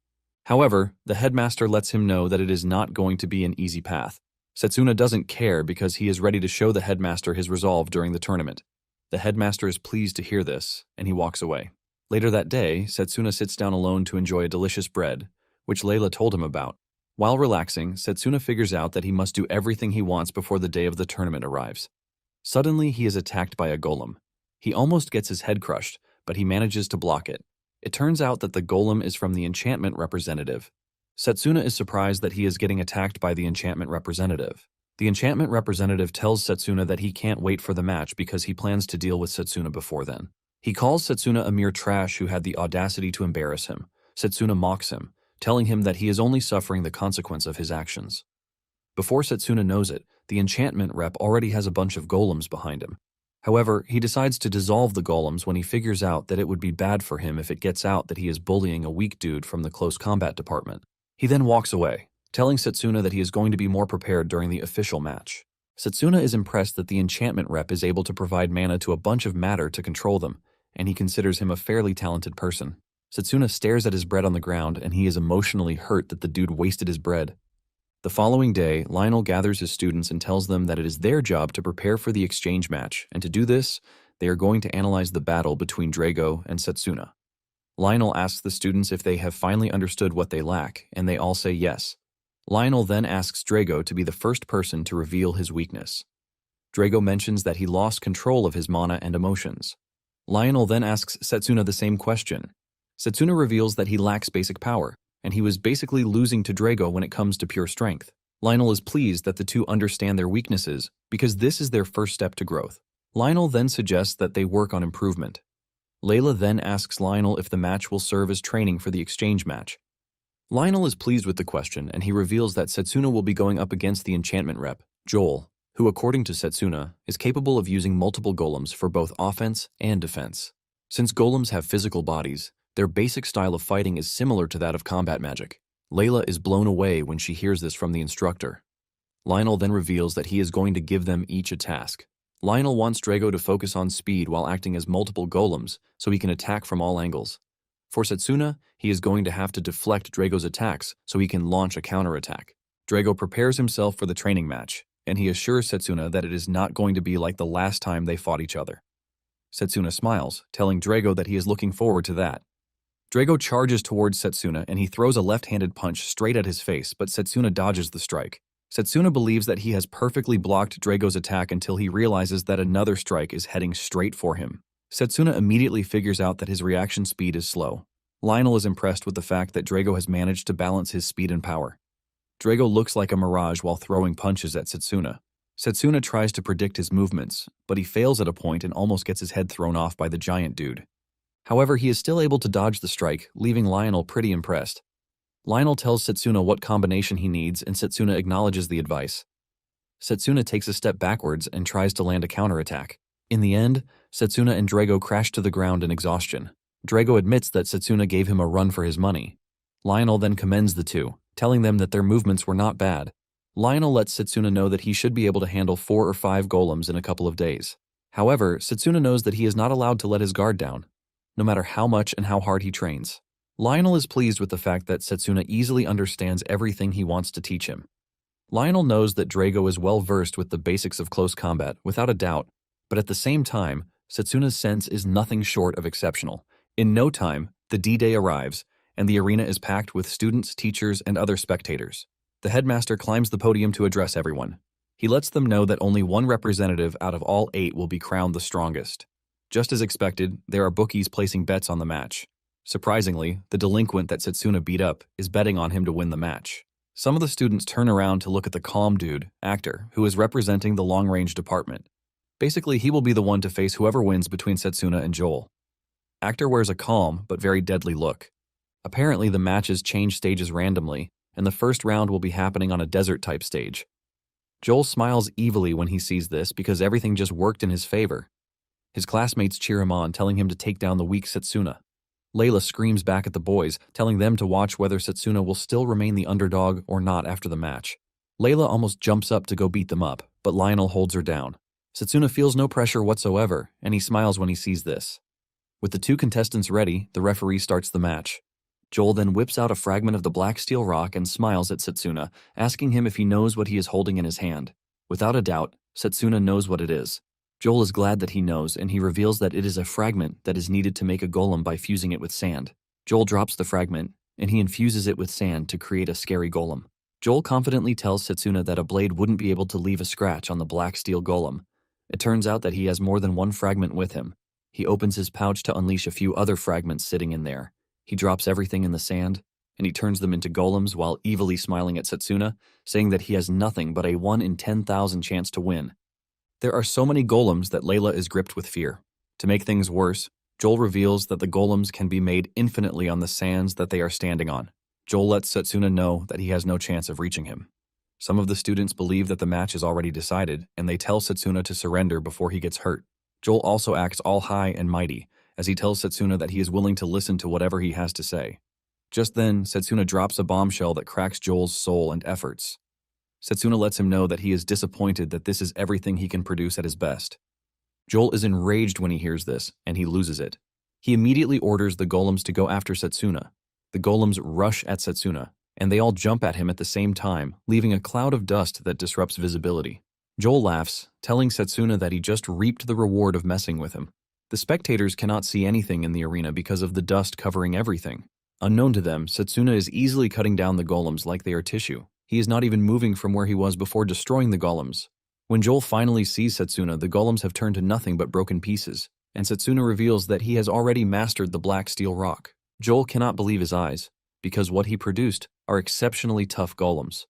However, the headmaster lets him know that it is not going to be an easy path. Setsuna doesn't care because he is ready to show the headmaster his resolve during the tournament. The headmaster is pleased to hear this, and he walks away. Later that day, Setsuna sits down alone to enjoy a delicious bread, which Layla told him about. While relaxing, Setsuna figures out that he must do everything he wants before the day of the tournament arrives. Suddenly, he is attacked by a golem. He almost gets his head crushed, but he manages to block it. It turns out that the golem is from the enchantment representative. Setsuna is surprised that he is getting attacked by the enchantment representative. The enchantment representative tells Setsuna that he can't wait for the match because he plans to deal with Setsuna before then. He calls Setsuna a mere trash who had the audacity to embarrass him. Setsuna mocks him, telling him that he is only suffering the consequence of his actions. Before Setsuna knows it, the enchantment rep already has a bunch of golems behind him. However, he decides to dissolve the golems when he figures out that it would be bad for him if it gets out that he is bullying a weak dude from the close combat department. He then walks away, telling Setsuna that he is going to be more prepared during the official match. Setsuna is impressed that the enchantment rep is able to provide mana to a bunch of matter to control them, and he considers him a fairly talented person. Setsuna stares at his bread on the ground, and he is emotionally hurt that the dude wasted his bread. The following day, Lionel gathers his students and tells them that it is their job to prepare for the exchange match, and to do this, they are going to analyze the battle between Drago and Setsuna. Lionel asks the students if they have finally understood what they lack, and they all say yes. Lionel then asks Drago to be the first person to reveal his weakness. Drago mentions that he lost control of his mana and emotions. Lionel then asks Setsuna the same question. Setsuna reveals that he lacks basic power, and he was basically losing to Drago when it comes to pure strength. Lionel is pleased that the two understand their weaknesses, because this is their first step to growth. Lionel then suggests that they work on improvement. Layla then asks Lionel if the match will serve as training for the exchange match. Lionel is pleased with the question, and he reveals that Setsuna will be going up against the enchantment rep, Joel, who, according to Setsuna, is capable of using multiple golems for both offense and defense. Since golems have physical bodies, their basic style of fighting is similar to that of combat magic. Layla is blown away when she hears this from the instructor. Lionel then reveals that he is going to give them each a task. Lionel wants Drago to focus on speed while acting as multiple golems so he can attack from all angles. For Setsuna, he is going to have to deflect Drago's attacks so he can launch a counterattack. Drago prepares himself for the training match, and he assures Setsuna that it is not going to be like the last time they fought each other. Setsuna smiles, telling Drago that he is looking forward to that. Drago charges towards Setsuna and he throws a left-handed punch straight at his face, but Setsuna dodges the strike. Setsuna believes that he has perfectly blocked Drago's attack until he realizes that another strike is heading straight for him. Setsuna immediately figures out that his reaction speed is slow. Lionel is impressed with the fact that Drago has managed to balance his speed and power. Drago looks like a mirage while throwing punches at Setsuna. Setsuna tries to predict his movements, but he fails at a point and almost gets his head thrown off by the giant dude. However, he is still able to dodge the strike, leaving Lionel pretty impressed. Lionel tells Setsuna what combination he needs, and Setsuna acknowledges the advice. Setsuna takes a step backwards and tries to land a counterattack. In the end, Setsuna and Drago crash to the ground in exhaustion. Drago admits that Setsuna gave him a run for his money. Lionel then commends the two, telling them that their movements were not bad. Lionel lets Setsuna know that he should be able to handle 4 or 5 golems in a couple of days. However, Setsuna knows that he is not allowed to let his guard down, no matter how much and how hard he trains. Lionel is pleased with the fact that Setsuna easily understands everything he wants to teach him. Lionel knows that Drago is well versed with the basics of close combat, without a doubt, but at the same time, Setsuna's sense is nothing short of exceptional. In no time, the D-Day arrives, and the arena is packed with students, teachers, and other spectators. The headmaster climbs the podium to address everyone. He lets them know that only one representative out of all 8 will be crowned the strongest. Just as expected, there are bookies placing bets on the match. Surprisingly, the delinquent that Setsuna beat up is betting on him to win the match. Some of the students turn around to look at the calm dude, Actor, who is representing the long-range department. Basically, he will be the one to face whoever wins between Setsuna and Joel. Actor wears a calm but very deadly look. Apparently, the matches change stages randomly, and the first round will be happening on a desert-type stage. Joel smiles evilly when he sees this because everything just worked in his favor. His classmates cheer him on, telling him to take down the weak Setsuna. Layla screams back at the boys, telling them to watch whether Setsuna will still remain the underdog or not after the match. Layla almost jumps up to go beat them up, but Lionel holds her down. Setsuna feels no pressure whatsoever, and he smiles when he sees this. With the 2 contestants ready, the referee starts the match. Joel then whips out a fragment of the black steel rock and smiles at Setsuna, asking him if he knows what he is holding in his hand. Without a doubt, Setsuna knows what it is. Joel is glad that he knows, and he reveals that it is a fragment that is needed to make a golem by fusing it with sand. Joel drops the fragment, and he infuses it with sand to create a scary golem. Joel confidently tells Setsuna that a blade wouldn't be able to leave a scratch on the black steel golem. It turns out that he has more than one fragment with him. He opens his pouch to unleash a few other fragments sitting in there. He drops everything in the sand, and he turns them into golems while evilly smiling at Setsuna, saying that he has nothing but a 1 in 10,000 chance to win. There are so many golems that Layla is gripped with fear. To make things worse, Joel reveals that the golems can be made infinitely on the sands that they are standing on. Joel lets Setsuna know that he has no chance of reaching him. Some of the students believe that the match is already decided, and they tell Setsuna to surrender before he gets hurt. Joel also acts all high and mighty, as he tells Setsuna that he is willing to listen to whatever he has to say. Just then, Setsuna drops a bombshell that cracks Joel's soul and efforts. Setsuna lets him know that he is disappointed that this is everything he can produce at his best. Joel is enraged when he hears this, and he loses it. He immediately orders the golems to go after Setsuna. The golems rush at Setsuna, and they all jump at him at the same time, leaving a cloud of dust that disrupts visibility. Joel laughs, telling Setsuna that he just reaped the reward of messing with him. The spectators cannot see anything in the arena because of the dust covering everything. Unknown to them, Setsuna is easily cutting down the golems like they are tissue. He is not even moving from where he was before destroying the golems. When Joel finally sees Setsuna, the golems have turned to nothing but broken pieces, and Setsuna reveals that he has already mastered the black steel rock. Joel cannot believe his eyes, because what he produced are exceptionally tough golems.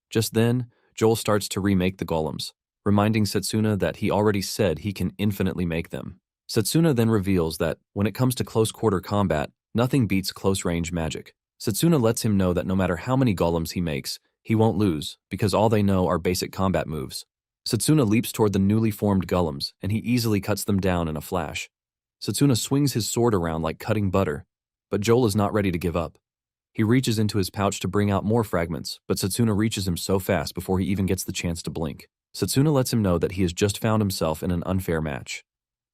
Just then, Joel starts to remake the golems, reminding Setsuna that he already said he can infinitely make them. Setsuna then reveals that, when it comes to close-quarter combat, nothing beats close-range magic. Setsuna lets him know that no matter how many golems he makes, he won't lose, because all they know are basic combat moves. Setsuna leaps toward the newly formed golems, and he easily cuts them down in a flash. Setsuna swings his sword around like cutting butter, but Joel is not ready to give up. He reaches into his pouch to bring out more fragments, but Setsuna reaches him so fast before he even gets the chance to blink. Setsuna lets him know that he has just found himself in an unfair match.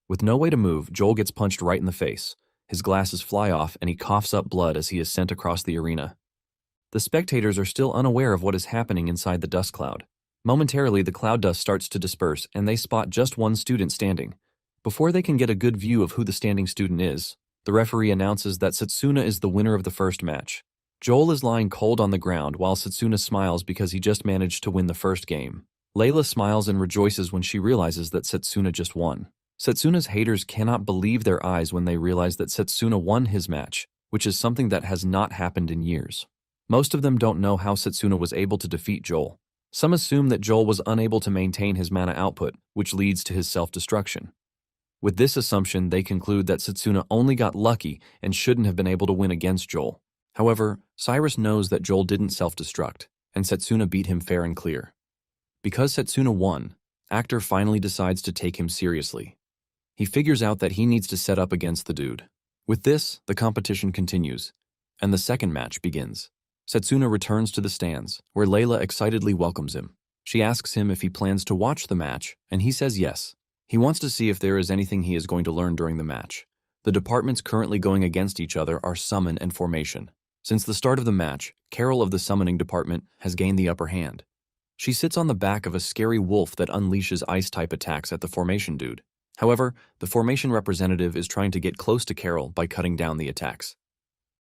With no way to move, Joel gets punched right in the face. His glasses fly off, and he coughs up blood as he is sent across the arena. The spectators are still unaware of what is happening inside the dust cloud. Momentarily, the cloud dust starts to disperse, and they spot just one student standing. Before they can get a good view of who the standing student is, the referee announces that Setsuna is the winner of the first match. Joel is lying cold on the ground while Setsuna smiles because he just managed to win the first game. Layla smiles and rejoices when she realizes that Setsuna just won. Setsuna's haters cannot believe their eyes when they realize that Setsuna won his match, which is something that has not happened in years. Most of them don't know how Setsuna was able to defeat Joel. Some assume that Joel was unable to maintain his mana output, which leads to his self-destruction. With this assumption, they conclude that Setsuna only got lucky and shouldn't have been able to win against Joel. However, Cyrus knows that Joel didn't self-destruct, and Setsuna beat him fair and clear. Because Setsuna won, Actor finally decides to take him seriously. He figures out that he needs to set up against the dude. With this, the competition continues, and the second match begins. Setsuna returns to the stands, where Layla excitedly welcomes him. She asks him if he plans to watch the match, and he says yes. He wants to see if there is anything he is going to learn during the match. The departments currently going against each other are Summon and Formation. Since the start of the match, Carol of the Summoning Department has gained the upper hand. She sits on the back of a scary wolf that unleashes ice-type attacks at the Formation dude. However, the formation representative is trying to get close to Carol by cutting down the attacks.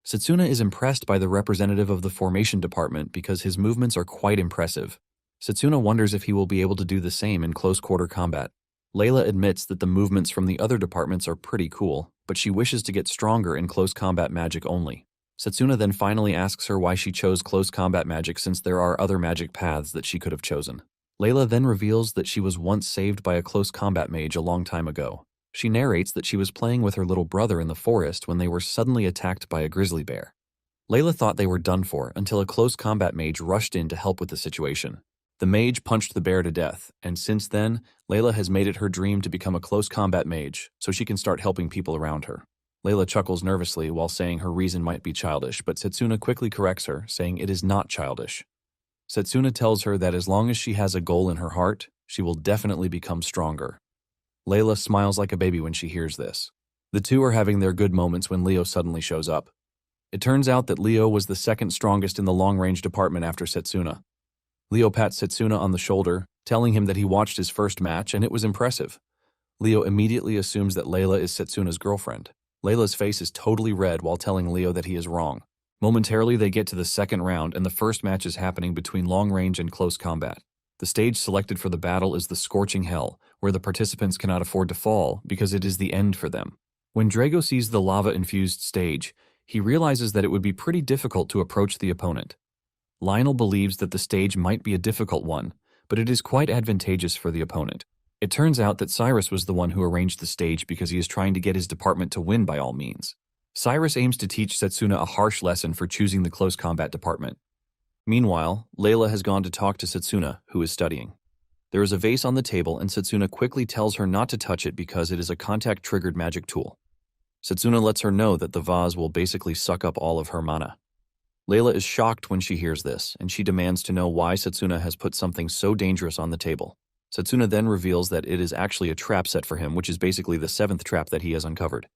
Setsuna is impressed by the representative of the formation department because his movements are quite impressive. Setsuna wonders if he will be able to do the same in close-quarter combat. Layla admits that the movements from the other departments are pretty cool, but she wishes to get stronger in close combat magic only. Setsuna then finally asks her why she chose close combat magic since there are other magic paths that she could have chosen. Layla then reveals that she was once saved by a close combat mage a long time ago. She narrates that she was playing with her little brother in the forest when they were suddenly attacked by a grizzly bear. Layla thought they were done for until a close combat mage rushed in to help with the situation. The mage punched the bear to death, and since then, Layla has made it her dream to become a close combat mage so she can start helping people around her. Layla chuckles nervously while saying her reason might be childish, but Setsuna quickly corrects her, saying it is not childish. Setsuna tells her that as long as she has a goal in her heart, she will definitely become stronger. Layla smiles like a baby when she hears this. The two are having their good moments when Leo suddenly shows up. It turns out that Leo was the second strongest in the long-range department after Setsuna. Leo pats Setsuna on the shoulder, telling him that he watched his first match and it was impressive. Leo immediately assumes that Layla is Setsuna's girlfriend. Layla's face is totally red while telling Leo that he is wrong. Momentarily, they get to the second round, and the first match is happening between long-range and close combat. The stage selected for the battle is the Scorching Hell, where the participants cannot afford to fall because it is the end for them. When Drago sees the lava-infused stage, he realizes that it would be pretty difficult to approach the opponent. Lionel believes that the stage might be a difficult one, but it is quite advantageous for the opponent. It turns out that Cyrus was the one who arranged the stage because he is trying to get his department to win by all means. Cyrus aims to teach Setsuna a harsh lesson for choosing the close combat department. Meanwhile, Layla has gone to talk to Setsuna, who is studying. There is a vase on the table and Setsuna quickly tells her not to touch it because it is a contact-triggered magic tool. Setsuna lets her know that the vase will basically suck up all of her mana. Layla is shocked when she hears this, and she demands to know why Setsuna has put something so dangerous on the table. Setsuna then reveals that it is actually a trap set for him, which is basically the 7th trap that he has uncovered.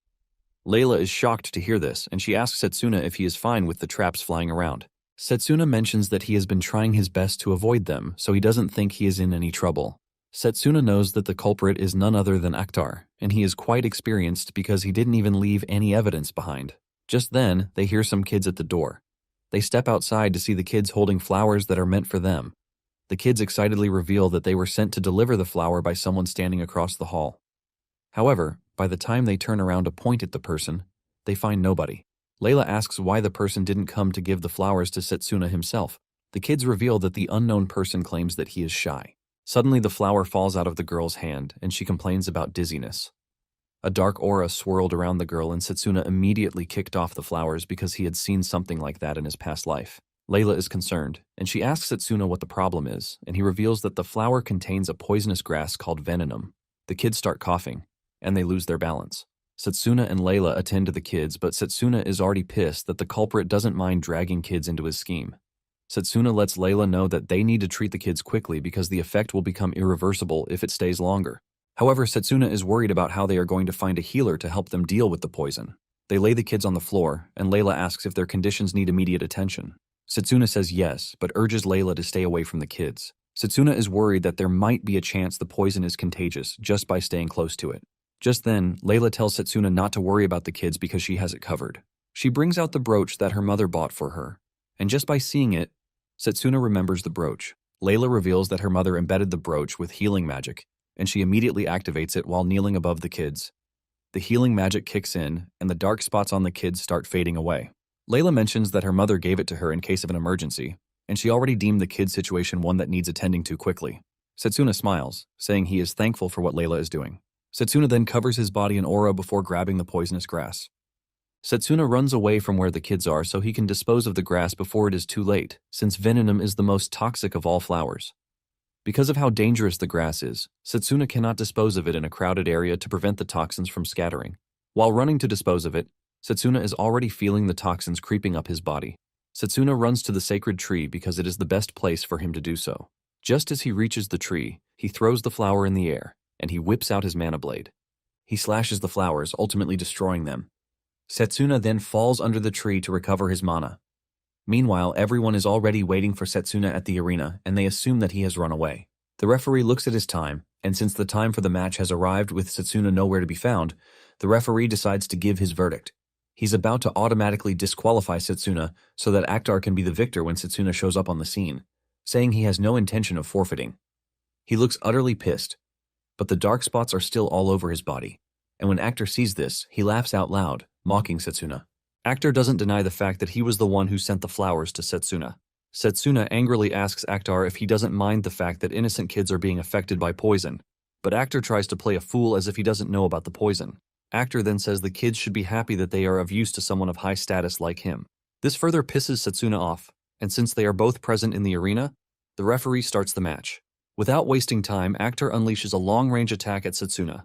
Layla is shocked to hear this, and she asks Setsuna if he is fine with the traps flying around. Setsuna mentions that he has been trying his best to avoid them, so he doesn't think he is in any trouble. Setsuna knows that the culprit is none other than Akhtar, and he is quite experienced because he didn't even leave any evidence behind. Just then, they hear some kids at the door. They step outside to see the kids holding flowers that are meant for them. The kids excitedly reveal that they were sent to deliver the flower by someone standing across the hall. However, by the time they turn around to point at the person, they find nobody. Layla asks why the person didn't come to give the flowers to Setsuna himself. The kids reveal that the unknown person claims that he is shy. Suddenly, the flower falls out of the girl's hand, and she complains about dizziness. A dark aura swirled around the girl, and Setsuna immediately kicked off the flowers because he had seen something like that in his past life. Layla is concerned, and she asks Setsuna what the problem is, and he reveals that the flower contains a poisonous grass called veninum. The kids start coughing, and they lose their balance. Setsuna and Layla attend to the kids, but Setsuna is already pissed that the culprit doesn't mind dragging kids into his scheme. Setsuna lets Layla know that they need to treat the kids quickly because the effect will become irreversible if it stays longer. However, Setsuna is worried about how they are going to find a healer to help them deal with the poison. They lay the kids on the floor, and Layla asks if their conditions need immediate attention. Setsuna says yes, but urges Layla to stay away from the kids. Setsuna is worried that there might be a chance the poison is contagious just by staying close to it. Just then, Layla tells Setsuna not to worry about the kids because she has it covered. She brings out the brooch that her mother bought for her, and just by seeing it, Setsuna remembers the brooch. Layla reveals that her mother embedded the brooch with healing magic, and she immediately activates it while kneeling above the kids. The healing magic kicks in, and the dark spots on the kids start fading away. Layla mentions that her mother gave it to her in case of an emergency, and she already deemed the kid's situation one that needs attending to quickly. Setsuna smiles, saying he is thankful for what Layla is doing. Setsuna then covers his body in aura before grabbing the poisonous grass. Setsuna runs away from where the kids are so he can dispose of the grass before it is too late, since veninum is the most toxic of all flowers. Because of how dangerous the grass is, Setsuna cannot dispose of it in a crowded area to prevent the toxins from scattering. While running to dispose of it, Setsuna is already feeling the toxins creeping up his body. Setsuna runs to the sacred tree because it is the best place for him to do so. Just as he reaches the tree, he throws the flower in the air, and he whips out his mana blade. He slashes the flowers, ultimately destroying them. Setsuna then falls under the tree to recover his mana. Meanwhile, everyone is already waiting for Setsuna at the arena, and they assume that he has run away. The referee looks at his time, And since the time for the match has arrived with Setsuna nowhere to be found, the referee decides to give his verdict. He's about to automatically disqualify Setsuna so that Actar can be the victor when Setsuna shows up on the scene, saying he has no intention of forfeiting. He looks utterly pissed, but the dark spots are still all over his body, and when Actar sees this, he laughs out loud, mocking Setsuna. Actar doesn't deny the fact that he was the one who sent the flowers to Setsuna. Setsuna angrily asks Actar if he doesn't mind the fact that innocent kids are being affected by poison, but Actar tries to play a fool as if he doesn't know about the poison. Actar then says the kids should be happy that they are of use to someone of high status like him. This further pisses Setsuna off, and since they are both present in the arena, the referee starts the match. Without wasting time, Actar unleashes a long-range attack at Setsuna.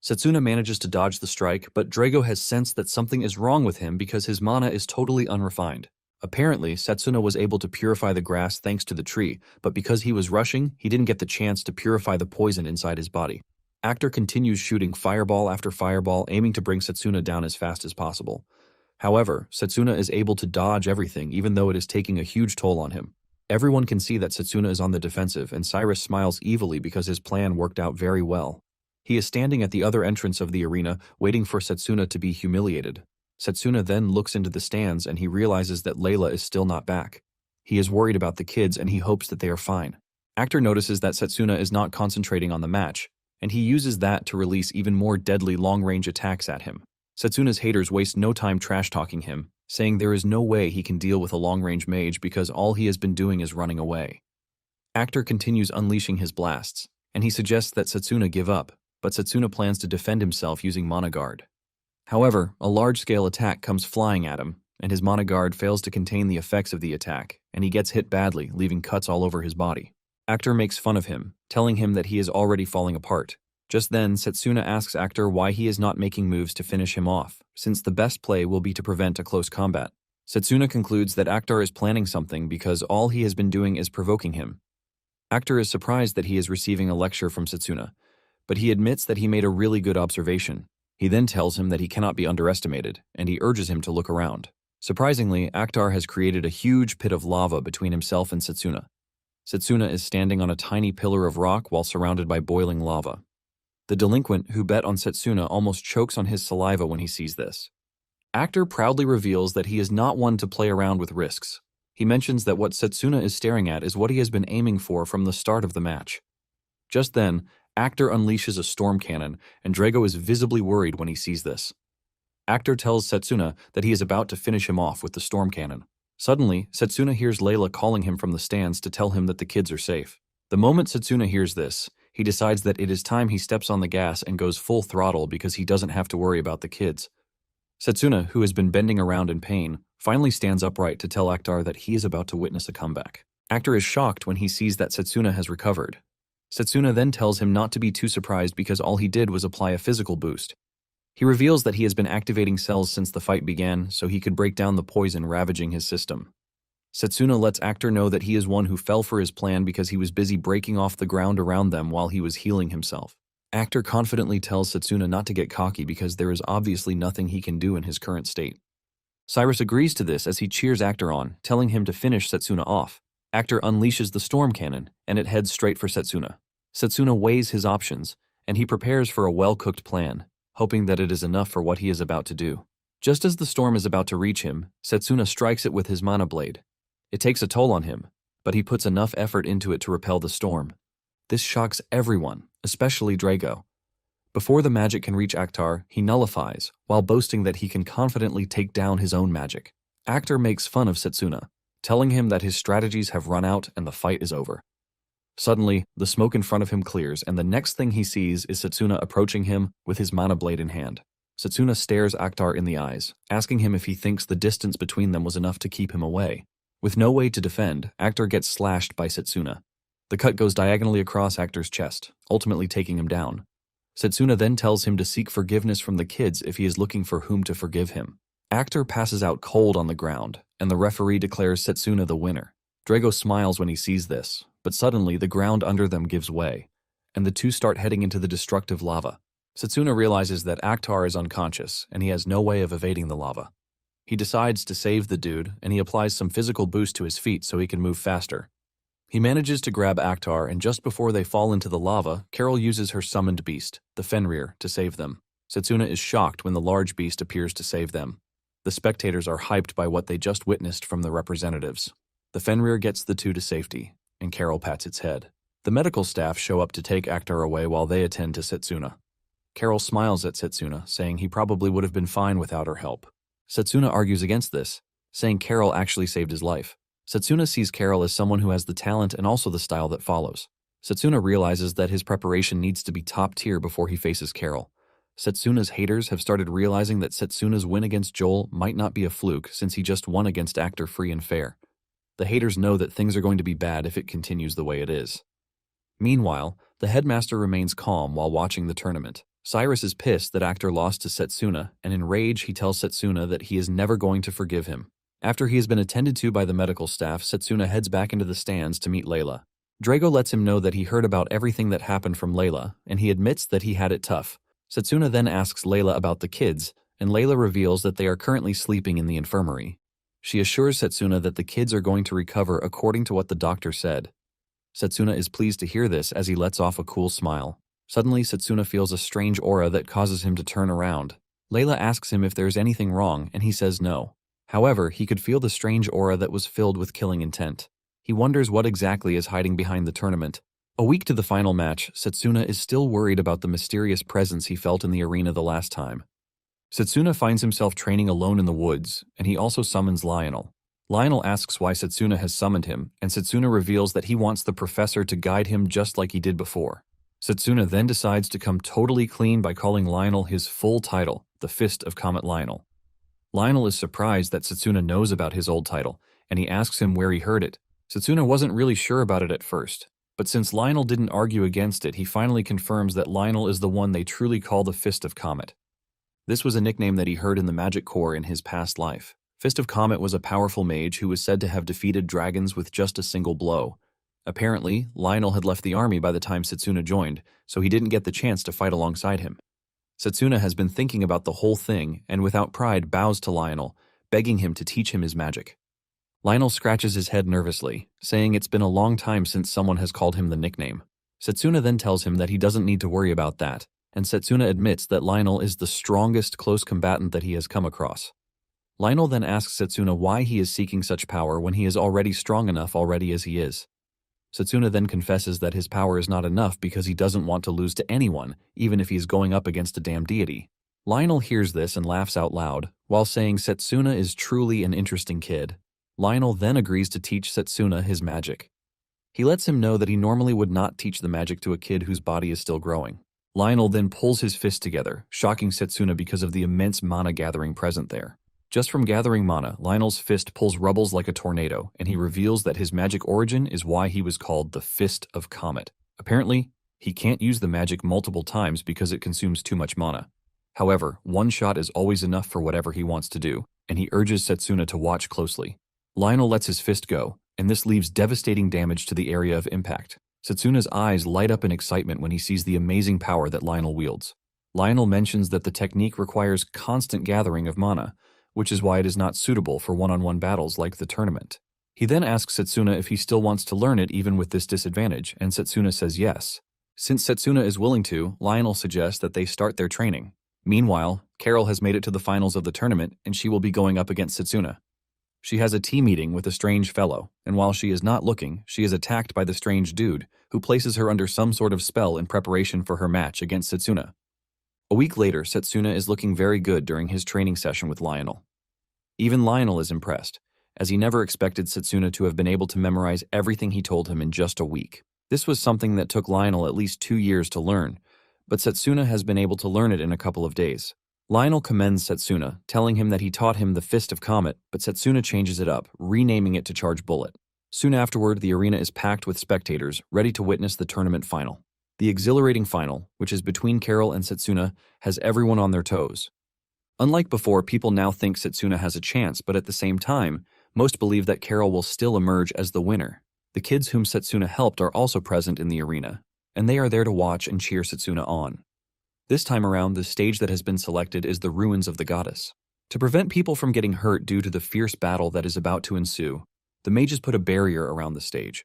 Setsuna manages to dodge the strike, but Drago has sensed that something is wrong with him because his mana is totally unrefined. Apparently, Setsuna was able to purify the grass thanks to the tree, but because he was rushing, he didn't get the chance to purify the poison inside his body. Actar continues shooting fireball after fireball, aiming to bring Setsuna down as fast as possible. However, Setsuna is able to dodge everything even though it is taking a huge toll on him. Everyone can see that Setsuna is on the defensive, and Cyrus smiles evilly because his plan worked out very well. He is standing at the other entrance of the arena, waiting for Setsuna to be humiliated. Setsuna then looks into the stands and he realizes that Layla is still not back. He is worried about the kids and he hopes that they are fine. Actar notices that Setsuna is not concentrating on the match, and he uses that to release even more deadly long-range attacks at him. Setsuna's haters waste no time trash-talking him, saying there is no way he can deal with a long-range mage because all he has been doing is running away. Actar continues unleashing his blasts, and he suggests that Setsuna give up, but Setsuna plans to defend himself using Mana Guard. However, a large-scale attack comes flying at him, and his Mana Guard fails to contain the effects of the attack, and he gets hit badly, leaving cuts all over his body. Actar makes fun of him, telling him that he is already falling apart. Just then, Setsuna asks Actar why he is not making moves to finish him off, since the best play will be to prevent a close combat. Setsuna concludes that Actar is planning something because all he has been doing is provoking him. Actar is surprised that he is receiving a lecture from Setsuna, but he admits that he made a really good observation. He then tells him that he cannot be underestimated, and he urges him to look around. Surprisingly, Actar has created a huge pit of lava between himself and Setsuna. Setsuna is standing on a tiny pillar of rock while surrounded by boiling lava. The delinquent who bet on Setsuna almost chokes on his saliva when he sees this. Actar proudly reveals that he is not one to play around with risks. He mentions that what Setsuna is staring at is what he has been aiming for from the start of the match. Just then, Actar unleashes a storm cannon, and Drago is visibly worried when he sees this. Actar tells Setsuna that he is about to finish him off with the storm cannon. Suddenly, Setsuna hears Layla calling him from the stands to tell him that the kids are safe. The moment Setsuna hears this, he decides that it is time he steps on the gas and goes full throttle because he doesn't have to worry about the kids. Setsuna, who has been bending around in pain, finally stands upright to tell Actar that he is about to witness a comeback. Actar is shocked when he sees that Setsuna has recovered. Setsuna then tells him not to be too surprised because all he did was apply a physical boost. He reveals that he has been activating cells since the fight began so he could break down the poison ravaging his system. Setsuna lets Actar know that he is one who fell for his plan because he was busy breaking off the ground around them while he was healing himself. Actar confidently tells Setsuna not to get cocky because there is obviously nothing he can do in his current state. Cyrus agrees to this as he cheers Actar on, telling him to finish Setsuna off. Actar unleashes the storm cannon, and it heads straight for Setsuna. Setsuna weighs his options, and he prepares for a well-cooked plan, hoping that it is enough for what he is about to do. Just as the storm is about to reach him, Setsuna strikes it with his mana blade. It takes a toll on him, but he puts enough effort into it to repel the storm. This shocks everyone, especially Drago. Before the magic can reach Actar, he nullifies, while boasting that he can confidently take down his own magic. Actar makes fun of Setsuna, telling him that his strategies have run out and the fight is over. Suddenly, the smoke in front of him clears, and the next thing he sees is Setsuna approaching him with his mana blade in hand. Setsuna stares Actar in the eyes, asking him if he thinks the distance between them was enough to keep him away. With no way to defend, Actar gets slashed by Setsuna. The cut goes diagonally across Actar's chest, ultimately taking him down. Setsuna then tells him to seek forgiveness from the kids if he is looking for whom to forgive him. Actar passes out cold on the ground, and the referee declares Setsuna the winner. Drago smiles when he sees this, but suddenly the ground under them gives way, and the two start heading into the destructive lava. Setsuna realizes that Actar is unconscious, and he has no way of evading the lava. He decides to save the dude, and he applies some physical boost to his feet so he can move faster. He manages to grab Akhtar, and just before they fall into the lava, Carol uses her summoned beast, the Fenrir, to save them. Setsuna is shocked when the large beast appears to save them. The spectators are hyped by what they just witnessed from the representatives. The Fenrir gets the two to safety, and Carol pats its head. The medical staff show up to take Akhtar away while they attend to Setsuna. Carol smiles at Setsuna, saying he probably would have been fine without her help. Setsuna argues against this, saying Carol actually saved his life. Setsuna sees Carol as someone who has the talent and also the style that follows. Setsuna realizes that his preparation needs to be top tier before he faces Carol. Setsuna's haters have started realizing that Setsuna's win against Joel might not be a fluke since he just won against actor free and fair. The haters know that things are going to be bad if it continues the way it is. Meanwhile, the headmaster remains calm while watching the tournament. Cyrus is pissed that actor lost to Setsuna, and in rage he tells Setsuna that he is never going to forgive him. After he has been attended to by the medical staff, Setsuna heads back into the stands to meet Layla. Drago lets him know that he heard about everything that happened from Layla, and he admits that he had it tough. Setsuna then asks Layla about the kids, and Layla reveals that they are currently sleeping in the infirmary. She assures Setsuna that the kids are going to recover according to what the doctor said. Setsuna is pleased to hear this as he lets off a cool smile. Suddenly, Setsuna feels a strange aura that causes him to turn around. Layla asks him if there's anything wrong, and he says no. However, he could feel the strange aura that was filled with killing intent. He wonders what exactly is hiding behind the tournament. A week to the final match, Setsuna is still worried about the mysterious presence he felt in the arena the last time. Setsuna finds himself training alone in the woods, and he also summons Lionel. Lionel asks why Setsuna has summoned him, and Setsuna reveals that he wants the professor to guide him just like he did before. Setsuna then decides to come totally clean by calling Lionel his full title, the Fist of Comet Lionel. Lionel is surprised that Setsuna knows about his old title, and he asks him where he heard it. Setsuna wasn't really sure about it at first, but since Lionel didn't argue against it, he finally confirms that Lionel is the one they truly call the Fist of Comet. This was a nickname that he heard in the Magic Corps in his past life. Fist of Comet was a powerful mage who was said to have defeated dragons with just a single blow. Apparently, Lionel had left the army by the time Setsuna joined, so he didn't get the chance to fight alongside him. Setsuna has been thinking about the whole thing and without pride bows to Lionel, begging him to teach him his magic. Lionel scratches his head nervously, saying it's been a long time since someone has called him the nickname. Setsuna then tells him that he doesn't need to worry about that, and Setsuna admits that Lionel is the strongest close combatant that he has come across. Lionel then asks Setsuna why he is seeking such power when he is already strong enough already as he is. Setsuna then confesses that his power is not enough because he doesn't want to lose to anyone, even if he is going up against a damn deity. Lionel hears this and laughs out loud, while saying Setsuna is truly an interesting kid. Lionel then agrees to teach Setsuna his magic. He lets him know that he normally would not teach the magic to a kid whose body is still growing. Lionel then pulls his fist together, shocking Setsuna because of the immense mana gathering present there. Just from gathering mana, Lionel's fist pulls rubbles like a tornado, and he reveals that his magic origin is why he was called the Fist of Comet. Apparently, he can't use the magic multiple times because it consumes too much mana. However, one shot is always enough for whatever he wants to do, and he urges Setsuna to watch closely. Lionel lets his fist go, and this leaves devastating damage to the area of impact. Setsuna's eyes light up in excitement when he sees the amazing power that Lionel wields. Lionel mentions that the technique requires constant gathering of mana, which is why it is not suitable for one-on-one battles like the tournament. He then asks Setsuna if he still wants to learn it even with this disadvantage, and Setsuna says yes. Since Setsuna is willing to, Lionel suggests that they start their training. Meanwhile, Carol has made it to the finals of the tournament, and she will be going up against Setsuna. She has a tea meeting with a strange fellow, and while she is not looking, she is attacked by the strange dude, who places her under some sort of spell in preparation for her match against Setsuna. A week later, Setsuna is looking very good during his training session with Lionel. Even Lionel is impressed, as he never expected Setsuna to have been able to memorize everything he told him in just a week. This was something that took Lionel at least 2 years to learn, but Setsuna has been able to learn it in a couple of days. Lionel commends Setsuna, telling him that he taught him the Fist of Comet, but Setsuna changes it up, renaming it to Charge Bullet. Soon afterward, the arena is packed with spectators, ready to witness the tournament final. The exhilarating final, which is between Carol and Setsuna, has everyone on their toes. Unlike before, people now think Setsuna has a chance, but at the same time, most believe that Carol will still emerge as the winner. The kids whom Setsuna helped are also present in the arena, and they are there to watch and cheer Setsuna on. This time around, the stage that has been selected is the Ruins of the Goddess. To prevent people from getting hurt due to the fierce battle that is about to ensue, the mages put a barrier around the stage.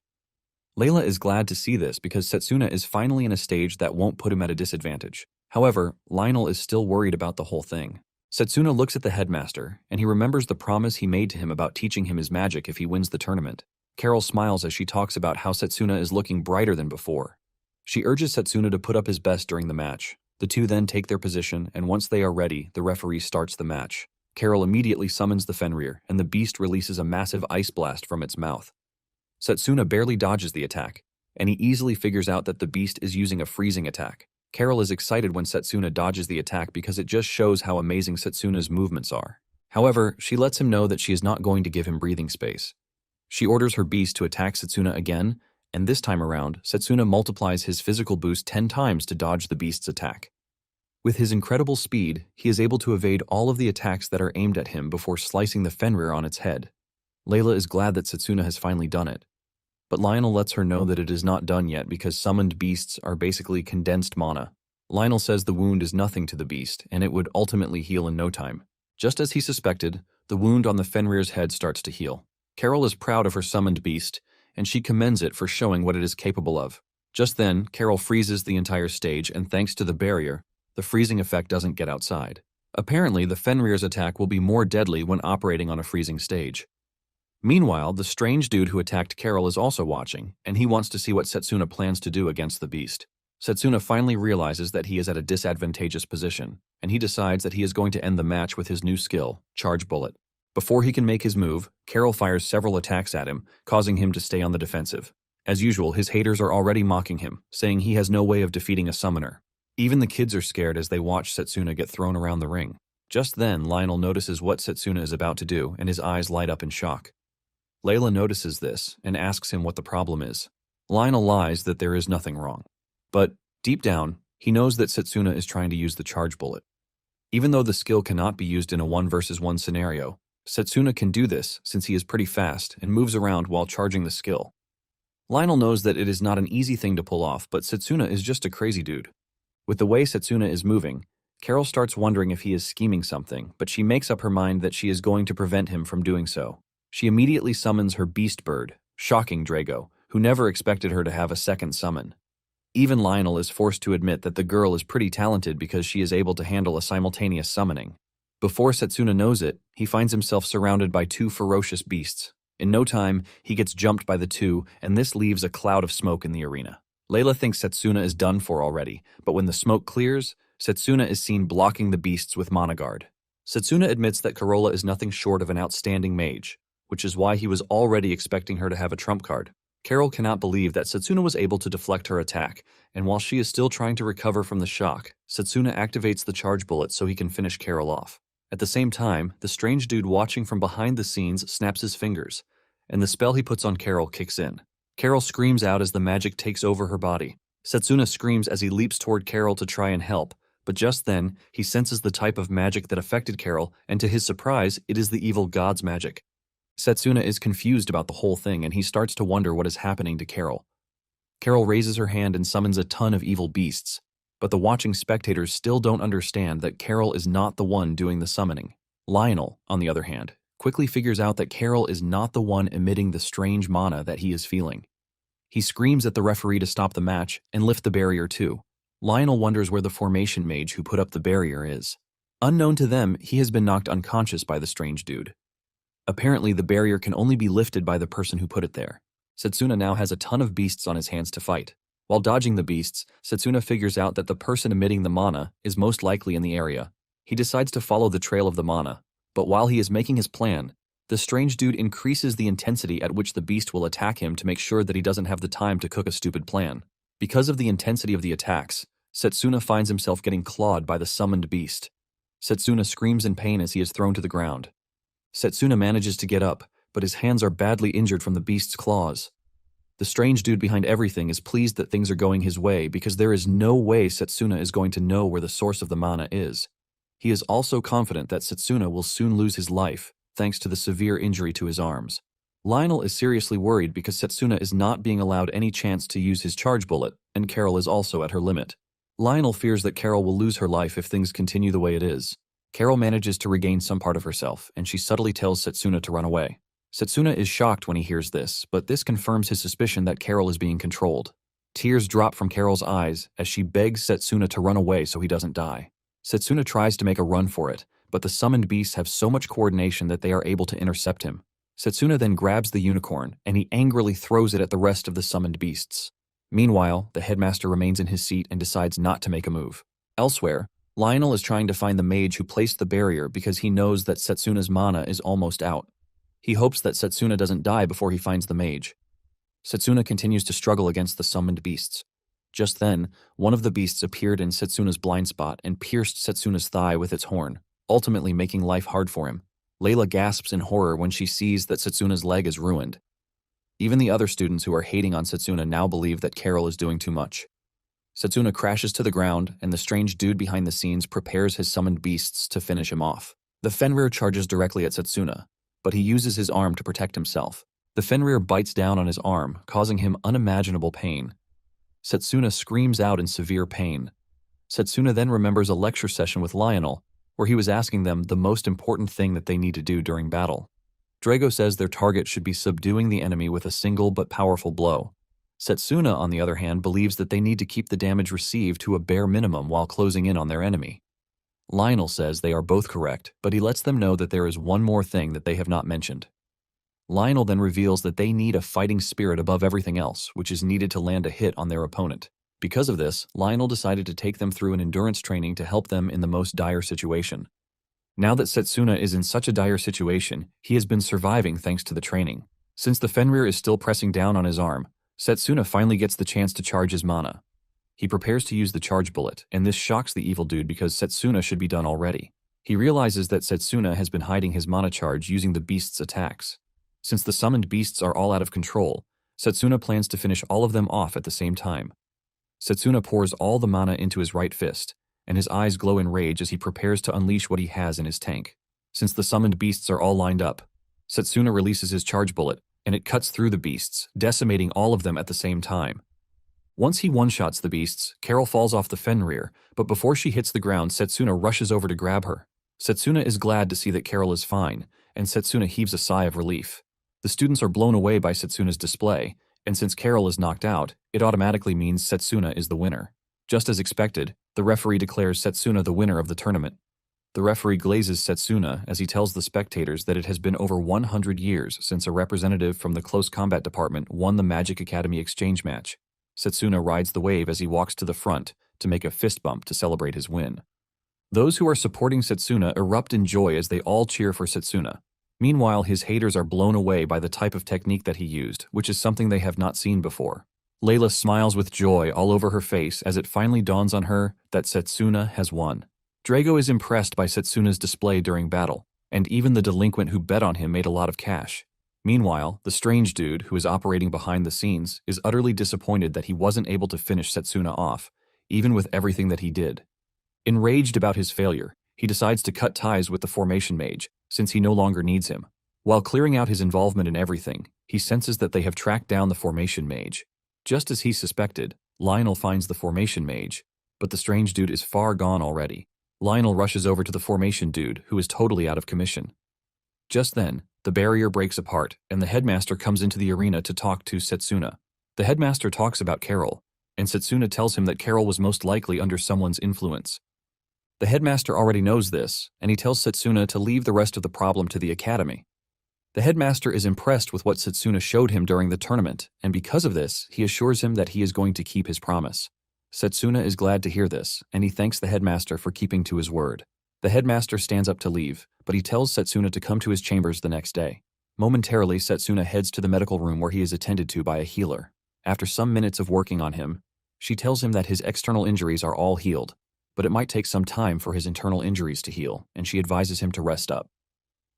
Layla is glad to see this because Setsuna is finally in a stage that won't put him at a disadvantage. However, Lionel is still worried about the whole thing. Setsuna looks at the headmaster, and he remembers the promise he made to him about teaching him his magic if he wins the tournament. Carol smiles as she talks about how Setsuna is looking brighter than before. She urges Setsuna to put up his best during the match. The two then take their position, and once they are ready, the referee starts the match. Carol immediately summons the Fenrir, and the beast releases a massive ice blast from its mouth. Setsuna barely dodges the attack, and he easily figures out that the beast is using a freezing attack. Carol is excited when Setsuna dodges the attack because it just shows how amazing Setsuna's movements are. However, she lets him know that she is not going to give him breathing space. She orders her beast to attack Setsuna again, and this time around, Setsuna multiplies his physical boost 10 times to dodge the beast's attack. With his incredible speed, he is able to evade all of the attacks that are aimed at him before slicing the Fenrir on its head. Layla is glad that Setsuna has finally done it. But Lionel lets her know that it is not done yet because summoned beasts are basically condensed mana. Lionel says the wound is nothing to the beast, and it would ultimately heal in no time. Just as he suspected, the wound on the Fenrir's head starts to heal. Carol is proud of her summoned beast, and she commends it for showing what it is capable of. Just then, Carol freezes the entire stage, and thanks to the barrier, the freezing effect doesn't get outside. Apparently, the Fenrir's attack will be more deadly when operating on a freezing stage. Meanwhile, the strange dude who attacked Carol is also watching, and he wants to see what Setsuna plans to do against the beast. Setsuna finally realizes that he is at a disadvantageous position, and he decides that he is going to end the match with his new skill, Charge Bullet. Before he can make his move, Carol fires several attacks at him, causing him to stay on the defensive. As usual, his haters are already mocking him, saying he has no way of defeating a summoner. Even the kids are scared as they watch Setsuna get thrown around the ring. Just then, Lionel notices what Setsuna is about to do, and his eyes light up in shock. Layla notices this and asks him what the problem is. Lionel lies that there is nothing wrong. But, deep down, he knows that Setsuna is trying to use the charge bullet. Even though the skill cannot be used in a 1-versus-1 scenario, Setsuna can do this since he is pretty fast and moves around while charging the skill. Lionel knows that it is not an easy thing to pull off, but Setsuna is just a crazy dude. With the way Setsuna is moving, Carol starts wondering if he is scheming something, but she makes up her mind that she is going to prevent him from doing so. She immediately summons her beast bird, shocking Drago, who never expected her to have a second summon. Even Lionel is forced to admit that the girl is pretty talented because she is able to handle a simultaneous summoning. Before Setsuna knows it, he finds himself surrounded by 2 ferocious beasts. In no time, he gets jumped by the 2, and this leaves a cloud of smoke in the arena. Layla thinks Setsuna is done for already, but when the smoke clears, Setsuna is seen blocking the beasts with Mana Guard. Setsuna admits that Corolla is nothing short of an outstanding mage, which is why he was already expecting her to have a trump card. Carol cannot believe that Setsuna was able to deflect her attack, and while she is still trying to recover from the shock, Setsuna activates the charge bullet so he can finish Carol off. At the same time, the strange dude watching from behind the scenes snaps his fingers, and the spell he puts on Carol kicks in. Carol screams out as the magic takes over her body. Setsuna screams as he leaps toward Carol to try and help, but just then, he senses the type of magic that affected Carol, and to his surprise, it is the evil god's magic. Setsuna is confused about the whole thing, and he starts to wonder what is happening to Carol. Carol raises her hand and summons a ton of evil beasts, but the watching spectators still don't understand that Carol is not the one doing the summoning. Lionel, on the other hand, quickly figures out that Carol is not the one emitting the strange mana that he is feeling. He screams at the referee to stop the match and lift the barrier too. Lionel wonders where the formation mage who put up the barrier is. Unknown to them, he has been knocked unconscious by the strange dude. Apparently, the barrier can only be lifted by the person who put it there. Setsuna now has a ton of beasts on his hands to fight. While dodging the beasts, Setsuna figures out that the person emitting the mana is most likely in the area. He decides to follow the trail of the mana, but while he is making his plan, the strange dude increases the intensity at which the beast will attack him to make sure that he doesn't have the time to cook a stupid plan. Because of the intensity of the attacks, Setsuna finds himself getting clawed by the summoned beast. Setsuna screams in pain as he is thrown to the ground. Setsuna manages to get up, but his hands are badly injured from the beast's claws. The strange dude behind everything is pleased that things are going his way because there is no way Setsuna is going to know where the source of the mana is. He is also confident that Setsuna will soon lose his life, thanks to the severe injury to his arms. Lionel is seriously worried because Setsuna is not being allowed any chance to use his charge bullet, and Carol is also at her limit. Lionel fears that Carol will lose her life if things continue the way it is. Carol manages to regain some part of herself, and she subtly tells Setsuna to run away. Setsuna is shocked when he hears this, but this confirms his suspicion that Carol is being controlled. Tears drop from Carol's eyes as she begs Setsuna to run away so he doesn't die. Setsuna tries to make a run for it, but the summoned beasts have so much coordination that they are able to intercept him. Setsuna then grabs the unicorn, and he angrily throws it at the rest of the summoned beasts. Meanwhile, the headmaster remains in his seat and decides not to make a move. Elsewhere, Lionel is trying to find the mage who placed the barrier because he knows that Setsuna's mana is almost out. He hopes that Setsuna doesn't die before he finds the mage. Setsuna continues to struggle against the summoned beasts. Just then, one of the beasts appeared in Setsuna's blind spot and pierced Setsuna's thigh with its horn, ultimately making life hard for him. Layla gasps in horror when she sees that Setsuna's leg is ruined. Even the other students who are hating on Setsuna now believe that Carol is doing too much. Setsuna crashes to the ground, and the strange dude behind the scenes prepares his summoned beasts to finish him off. The Fenrir charges directly at Setsuna, but he uses his arm to protect himself. The Fenrir bites down on his arm, causing him unimaginable pain. Setsuna screams out in severe pain. Setsuna then remembers a lecture session with Lionel, where he was asking them the most important thing that they need to do during battle. Drago says their target should be subduing the enemy with a single but powerful blow. Setsuna, on the other hand, believes that they need to keep the damage received to a bare minimum while closing in on their enemy. Lionel says they are both correct, but he lets them know that there is one more thing that they have not mentioned. Lionel then reveals that they need a fighting spirit above everything else, which is needed to land a hit on their opponent. Because of this, Lionel decided to take them through an endurance training to help them in the most dire situation. Now that Setsuna is in such a dire situation, he has been surviving thanks to the training. Since the Fenrir is still pressing down on his arm, Setsuna finally gets the chance to charge his mana. He prepares to use the charge bullet, and this shocks the evil dude because Setsuna should be done already. He realizes that Setsuna has been hiding his mana charge using the beast's attacks. Since the summoned beasts are all out of control, Setsuna plans to finish all of them off at the same time. Setsuna pours all the mana into his right fist, and his eyes glow in rage as he prepares to unleash what he has in his tank. Since the summoned beasts are all lined up, Setsuna releases his charge bullet, and it cuts through the beasts, decimating all of them at the same time. Once he one-shots the beasts, Carol falls off the Fenrir, but before she hits the ground, Setsuna rushes over to grab her. Setsuna is glad to see that Carol is fine, and Setsuna heaves a sigh of relief. The students are blown away by Setsuna's display, and since Carol is knocked out, it automatically means Setsuna is the winner. Just as expected, the referee declares Setsuna the winner of the tournament. The referee glazes Setsuna as he tells the spectators that it has been over 100 years since a representative from the Close Combat Department won the Magic Academy exchange match. Setsuna rides the wave as he walks to the front to make a fist bump to celebrate his win. Those who are supporting Setsuna erupt in joy as they all cheer for Setsuna. Meanwhile, his haters are blown away by the type of technique that he used, which is something they have not seen before. Layla smiles with joy all over her face as it finally dawns on her that Setsuna has won. Drago is impressed by Setsuna's display during battle, and even the delinquent who bet on him made a lot of cash. Meanwhile, the strange dude, who is operating behind the scenes, is utterly disappointed that he wasn't able to finish Setsuna off, even with everything that he did. Enraged about his failure, he decides to cut ties with the Formation Mage, since he no longer needs him. While clearing out his involvement in everything, he senses that they have tracked down the Formation Mage. Just as he suspected, Lionel finds the Formation Mage, but the strange dude is far gone already. Lionel rushes over to the Formation dude, who is totally out of commission. Just then, the barrier breaks apart, and the headmaster comes into the arena to talk to Setsuna. The headmaster talks about Carol, and Setsuna tells him that Carol was most likely under someone's influence. The headmaster already knows this, and he tells Setsuna to leave the rest of the problem to the academy. The headmaster is impressed with what Setsuna showed him during the tournament, and because of this, he assures him that he is going to keep his promise. Setsuna is glad to hear this, and he thanks the headmaster for keeping to his word. The headmaster stands up to leave, but he tells Setsuna to come to his chambers the next day. Momentarily, Setsuna heads to the medical room where he is attended to by a healer. After some minutes of working on him, she tells him that his external injuries are all healed, but it might take some time for his internal injuries to heal, and she advises him to rest up.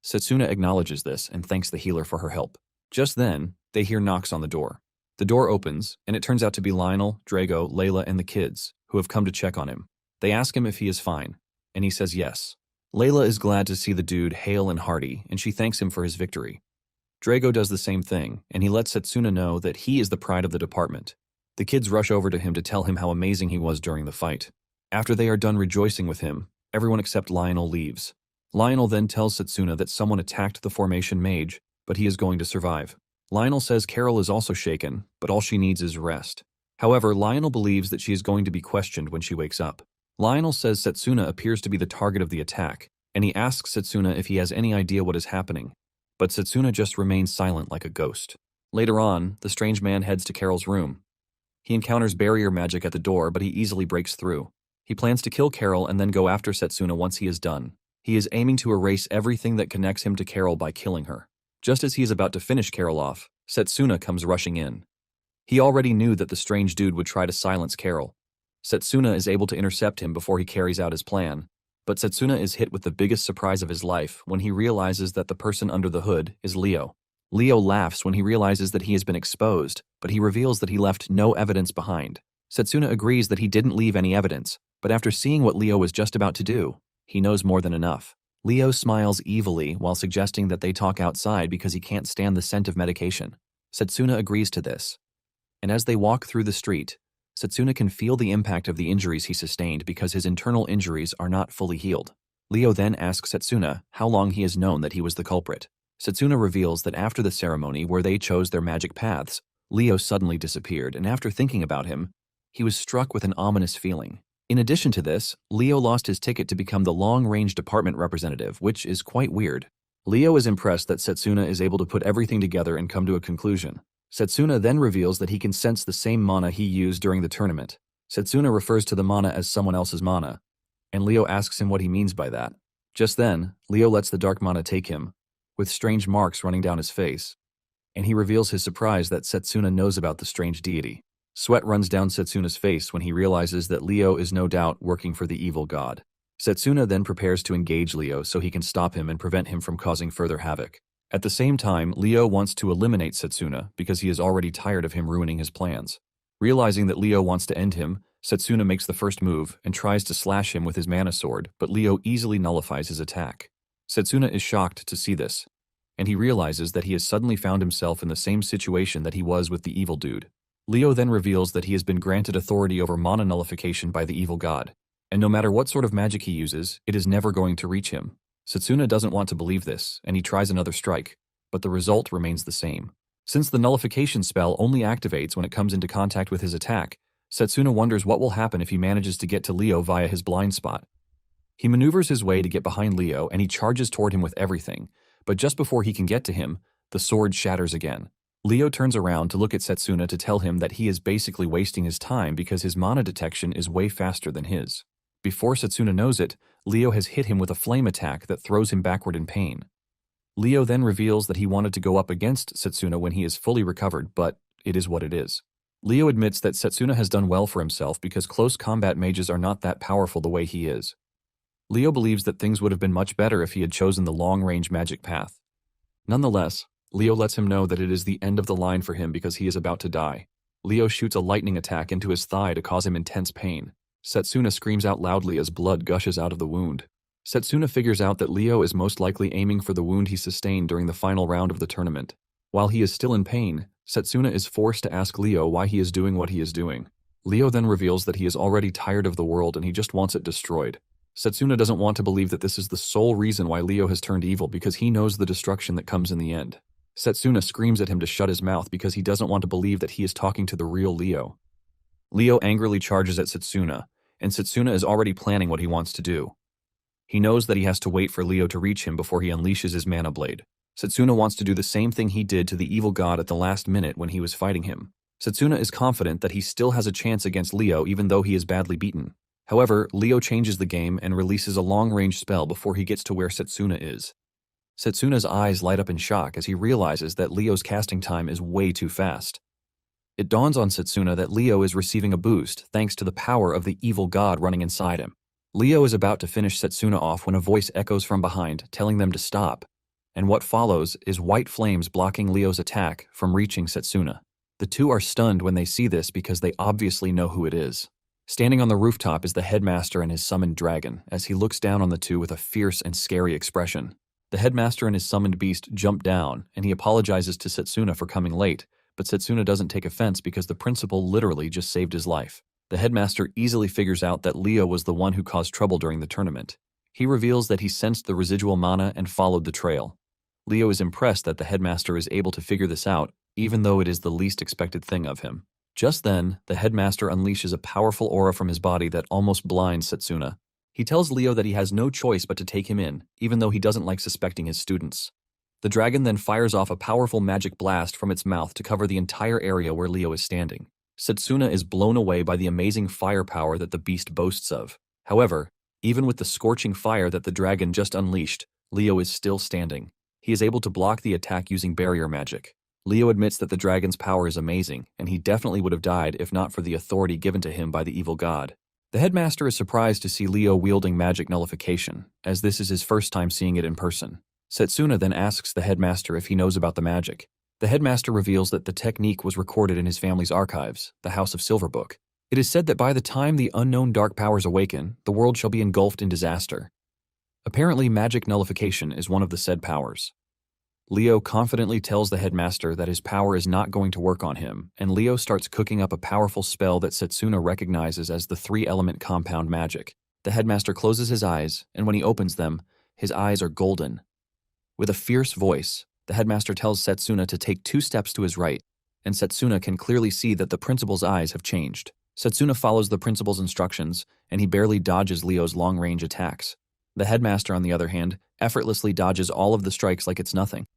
Setsuna acknowledges this and thanks the healer for her help. Just then, they hear knocks on the door. The door opens, and it turns out to be Lionel, Drago, Layla, and the kids, who have come to check on him. They ask him if he is fine, and he says yes. Layla is glad to see the dude hale and hearty, and she thanks him for his victory. Drago does the same thing, and he lets Setsuna know that he is the pride of the department. The kids rush over to him to tell him how amazing he was during the fight. After they are done rejoicing with him, everyone except Lionel leaves. Lionel then tells Setsuna that someone attacked the Formation Mage, but he is going to survive. Lionel says Carol is also shaken, but all she needs is rest. However, Lionel believes that she is going to be questioned when she wakes up. Lionel says Setsuna appears to be the target of the attack, and he asks Setsuna if he has any idea what is happening. But Setsuna just remains silent like a ghost. Later on, the strange man heads to Carol's room. He encounters barrier magic at the door, but he easily breaks through. He plans to kill Carol and then go after Setsuna once he is done. He is aiming to erase everything that connects him to Carol by killing her. Just as he is about to finish Carol off, Setsuna comes rushing in. He already knew that the strange dude would try to silence Carol. Setsuna is able to intercept him before he carries out his plan, but Setsuna is hit with the biggest surprise of his life when he realizes that the person under the hood is Leo. Leo laughs when he realizes that he has been exposed, but he reveals that he left no evidence behind. Setsuna agrees that he didn't leave any evidence, but after seeing what Leo was just about to do, he knows more than enough. Leo smiles evilly while suggesting that they talk outside because he can't stand the scent of medication. Setsuna agrees to this. And as they walk through the street, Setsuna can feel the impact of the injuries he sustained because his internal injuries are not fully healed. Leo then asks Setsuna how long he has known that he was the culprit. Setsuna reveals that after the ceremony where they chose their magic paths, Leo suddenly disappeared, and after thinking about him, he was struck with an ominous feeling. In addition to this, Leo lost his ticket to become the long-range department representative, which is quite weird. Leo is impressed that Setsuna is able to put everything together and come to a conclusion. Setsuna then reveals that he can sense the same mana he used during the tournament. Setsuna refers to the mana as someone else's mana, and Leo asks him what he means by that. Just then, Leo lets the dark mana take him, with strange marks running down his face, and he reveals his surprise that Setsuna knows about the strange deity. Sweat runs down Setsuna's face when he realizes that Leo is no doubt working for the evil god. Setsuna then prepares to engage Leo so he can stop him and prevent him from causing further havoc. At the same time, Leo wants to eliminate Setsuna because he is already tired of him ruining his plans. Realizing that Leo wants to end him, Setsuna makes the first move and tries to slash him with his mana sword, but Leo easily nullifies his attack. Setsuna is shocked to see this, and he realizes that he has suddenly found himself in the same situation that he was with the evil dude. Leo then reveals that he has been granted authority over mana nullification by the evil god, and no matter what sort of magic he uses, it is never going to reach him. Setsuna doesn't want to believe this, and he tries another strike, but the result remains the same. Since the nullification spell only activates when it comes into contact with his attack, Setsuna wonders what will happen if he manages to get to Leo via his blind spot. He maneuvers his way to get behind Leo and he charges toward him with everything, but just before he can get to him, the sword shatters again. Leo turns around to look at Setsuna to tell him that he is basically wasting his time because his mana detection is way faster than his. Before Setsuna knows it, Leo has hit him with a flame attack that throws him backward in pain. Leo then reveals that he wanted to go up against Setsuna when he is fully recovered, but it is what it is. Leo admits that Setsuna has done well for himself because close combat mages are not that powerful the way he is. Leo believes that things would have been much better if he had chosen the long-range magic path. Nonetheless, Leo lets him know that it is the end of the line for him because he is about to die. Leo shoots a lightning attack into his thigh to cause him intense pain. Setsuna screams out loudly as blood gushes out of the wound. Setsuna figures out that Leo is most likely aiming for the wound he sustained during the final round of the tournament. While he is still in pain, Setsuna is forced to ask Leo why he is doing what he is doing. Leo then reveals that he is already tired of the world and he just wants it destroyed. Setsuna doesn't want to believe that this is the sole reason why Leo has turned evil because he knows the destruction that comes in the end. Setsuna screams at him to shut his mouth because he doesn't want to believe that he is talking to the real Leo. Leo angrily charges at Setsuna, and Setsuna is already planning what he wants to do. He knows that he has to wait for Leo to reach him before he unleashes his mana blade. Setsuna wants to do the same thing he did to the evil god at the last minute when he was fighting him. Setsuna is confident that he still has a chance against Leo even though he is badly beaten. However, Leo changes the game and releases a long-range spell before he gets to where Setsuna is. Setsuna's eyes light up in shock as he realizes that Leo's casting time is way too fast. It dawns on Setsuna that Leo is receiving a boost thanks to the power of the evil god running inside him. Leo is about to finish Setsuna off when a voice echoes from behind, telling them to stop, and what follows is white flames blocking Leo's attack from reaching Setsuna. The two are stunned when they see this because they obviously know who it is. Standing on the rooftop is the headmaster and his summoned dragon, as he looks down on the two with a fierce and scary expression. The headmaster and his summoned beast jump down, and he apologizes to Setsuna for coming late, but Setsuna doesn't take offense because the principal literally just saved his life. The headmaster easily figures out that Leo was the one who caused trouble during the tournament. He reveals that he sensed the residual mana and followed the trail. Leo is impressed that the headmaster is able to figure this out, even though it is the least expected thing of him. Just then, the headmaster unleashes a powerful aura from his body that almost blinds Setsuna. He tells Leo that he has no choice but to take him in, even though he doesn't like suspecting his students. The dragon then fires off a powerful magic blast from its mouth to cover the entire area where Leo is standing. Setsuna is blown away by the amazing firepower that the beast boasts of. However, even with the scorching fire that the dragon just unleashed, Leo is still standing. He is able to block the attack using barrier magic. Leo admits that the dragon's power is amazing, and he definitely would have died if not for the authority given to him by the evil god. The headmaster is surprised to see Leo wielding magic nullification, as this is his first time seeing it in person. Setsuna then asks the headmaster if he knows about the magic. The headmaster reveals that the technique was recorded in his family's archives, the House of Silverbook. It is said that by the time the unknown dark powers awaken, the world shall be engulfed in disaster. Apparently, magic nullification is one of the said powers. Leo confidently tells the headmaster that his power is not going to work on him, and Leo starts cooking up a powerful spell that Setsuna recognizes as the three-element compound magic. The headmaster closes his eyes, and when he opens them, his eyes are golden. With a fierce voice, the headmaster tells Setsuna to take 2 steps to his right, and Setsuna can clearly see that the principal's eyes have changed. Setsuna follows the principal's instructions, and he barely dodges Leo's long-range attacks. The headmaster, on the other hand, effortlessly dodges all of the strikes like it's nothing.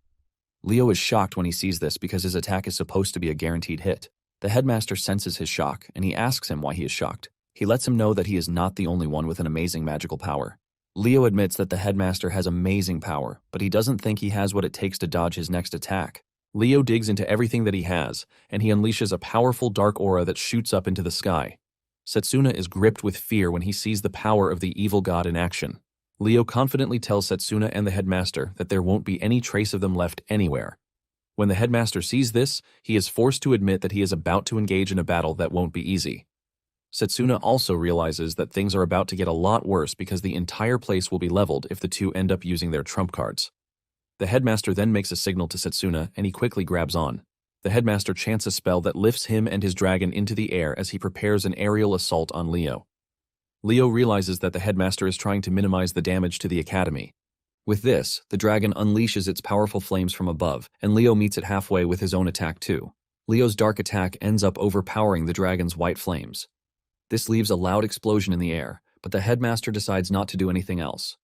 Leo is shocked when he sees this because his attack is supposed to be a guaranteed hit. The headmaster senses his shock, and he asks him why he is shocked. He lets him know that he is not the only one with an amazing magical power. Leo admits that the headmaster has amazing power, but he doesn't think he has what it takes to dodge his next attack. Leo digs into everything that he has, and he unleashes a powerful dark aura that shoots up into the sky. Setsuna is gripped with fear when he sees the power of the evil god in action. Leo confidently tells Setsuna and the headmaster that there won't be any trace of them left anywhere. When the headmaster sees this, he is forced to admit that he is about to engage in a battle that won't be easy. Setsuna also realizes that things are about to get a lot worse because the entire place will be leveled if the two end up using their trump cards. The headmaster then makes a signal to Setsuna, and he quickly grabs on. The headmaster chants a spell that lifts him and his dragon into the air as he prepares an aerial assault on Leo. Leo realizes that the headmaster is trying to minimize the damage to the academy. With this, the dragon unleashes its powerful flames from above, and Leo meets it halfway with his own attack too. Leo's dark attack ends up overpowering the dragon's white flames. This leaves a loud explosion in the air, but the headmaster decides not to do anything else.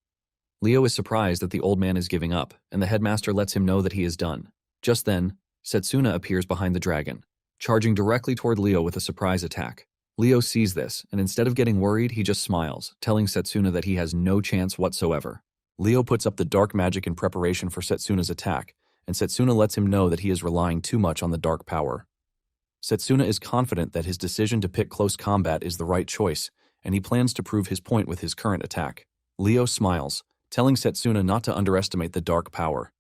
Leo is surprised that the old man is giving up, and the headmaster lets him know that he is done. Just then, Setsuna appears behind the dragon, charging directly toward Leo with a surprise attack. Leo sees this, and instead of getting worried, he just smiles, telling Setsuna that he has no chance whatsoever. Leo puts up the dark magic in preparation for Setsuna's attack, and Setsuna lets him know that he is relying too much on the dark power. Setsuna is confident that his decision to pick close combat is the right choice, and he plans to prove his point with his current attack. Leo smiles, telling Setsuna not to underestimate the dark power.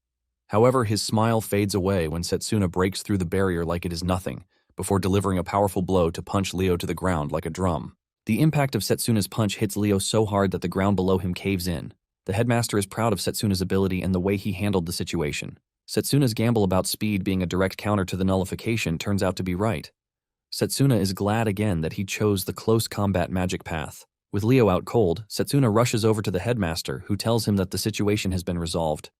However, his smile fades away when Setsuna breaks through the barrier like it is nothing, before delivering a powerful blow to punch Leo to the ground like a drum. The impact of Setsuna's punch hits Leo so hard that the ground below him caves in. The headmaster is proud of Setsuna's ability and the way he handled the situation. Setsuna's gamble about speed being a direct counter to the nullification turns out to be right. Setsuna is glad again that he chose the close combat magic path. With Leo out cold, Setsuna rushes over to the headmaster, who tells him that the situation has been resolved.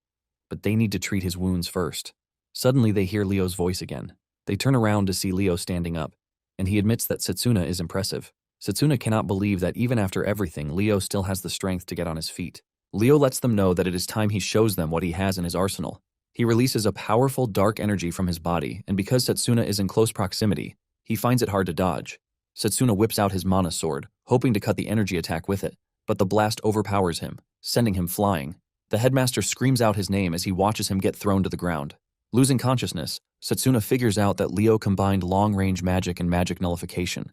But they need to treat his wounds first. Suddenly they hear Leo's voice again. They turn around to see Leo standing up, and he admits that Setsuna is impressive. Setsuna cannot believe that even after everything, Leo still has the strength to get on his feet. Leo lets them know that it is time he shows them what he has in his arsenal. He releases a powerful dark energy from his body, and because Setsuna is in close proximity, he finds it hard to dodge. Setsuna whips out his mana sword, hoping to cut the energy attack with it, but the blast overpowers him, sending him flying. The headmaster screams out his name as he watches him get thrown to the ground. Losing consciousness, Setsuna figures out that Leo combined long-range magic and magic nullification.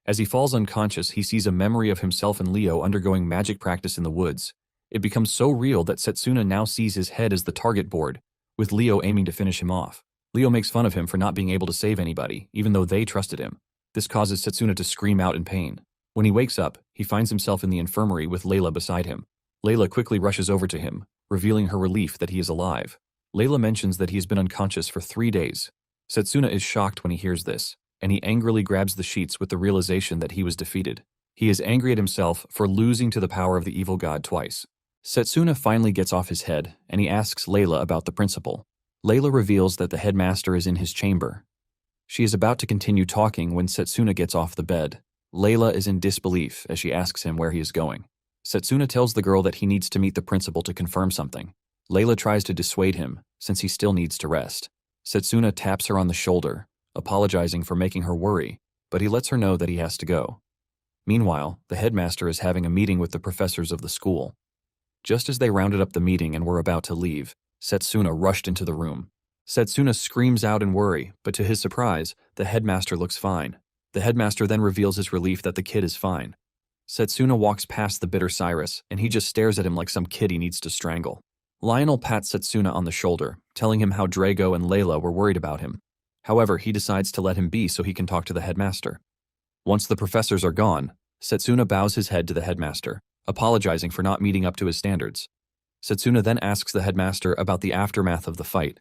As he falls unconscious, he sees a memory of himself and Leo undergoing magic practice in the woods. It becomes so real that Setsuna now sees his head as the target board, with Leo aiming to finish him off. Leo makes fun of him for not being able to save anybody, even though they trusted him. This causes Setsuna to scream out in pain. When he wakes up, he finds himself in the infirmary with Layla beside him. Layla quickly rushes over to him, revealing her relief that he is alive. Layla mentions that he has been unconscious for 3 days. Setsuna is shocked when he hears this, and he angrily grabs the sheets with the realization that he was defeated. He is angry at himself for losing to the power of the evil god twice. Setsuna finally gets off his head, and he asks Layla about the principal. Layla reveals that the headmaster is in his chamber. She is about to continue talking when Setsuna gets off the bed. Layla is in disbelief as she asks him where he is going. Setsuna tells the girl that he needs to meet the principal to confirm something. Layla tries to dissuade him, since he still needs to rest. Setsuna taps her on the shoulder, apologizing for making her worry, but he lets her know that he has to go. Meanwhile, the headmaster is having a meeting with the professors of the school. Just as they rounded up the meeting and were about to leave, Setsuna rushed into the room. Setsuna screams out in worry, but to his surprise, the headmaster looks fine. The headmaster then reveals his relief that the kid is fine. Setsuna walks past the bitter Cyrus, and he just stares at him like some kid he needs to strangle. Lionel pats Setsuna on the shoulder, telling him how Drago and Layla were worried about him. However, he decides to let him be so he can talk to the headmaster. Once the professors are gone, Setsuna bows his head to the headmaster, apologizing for not meeting up to his standards. Setsuna then asks the headmaster about the aftermath of the fight.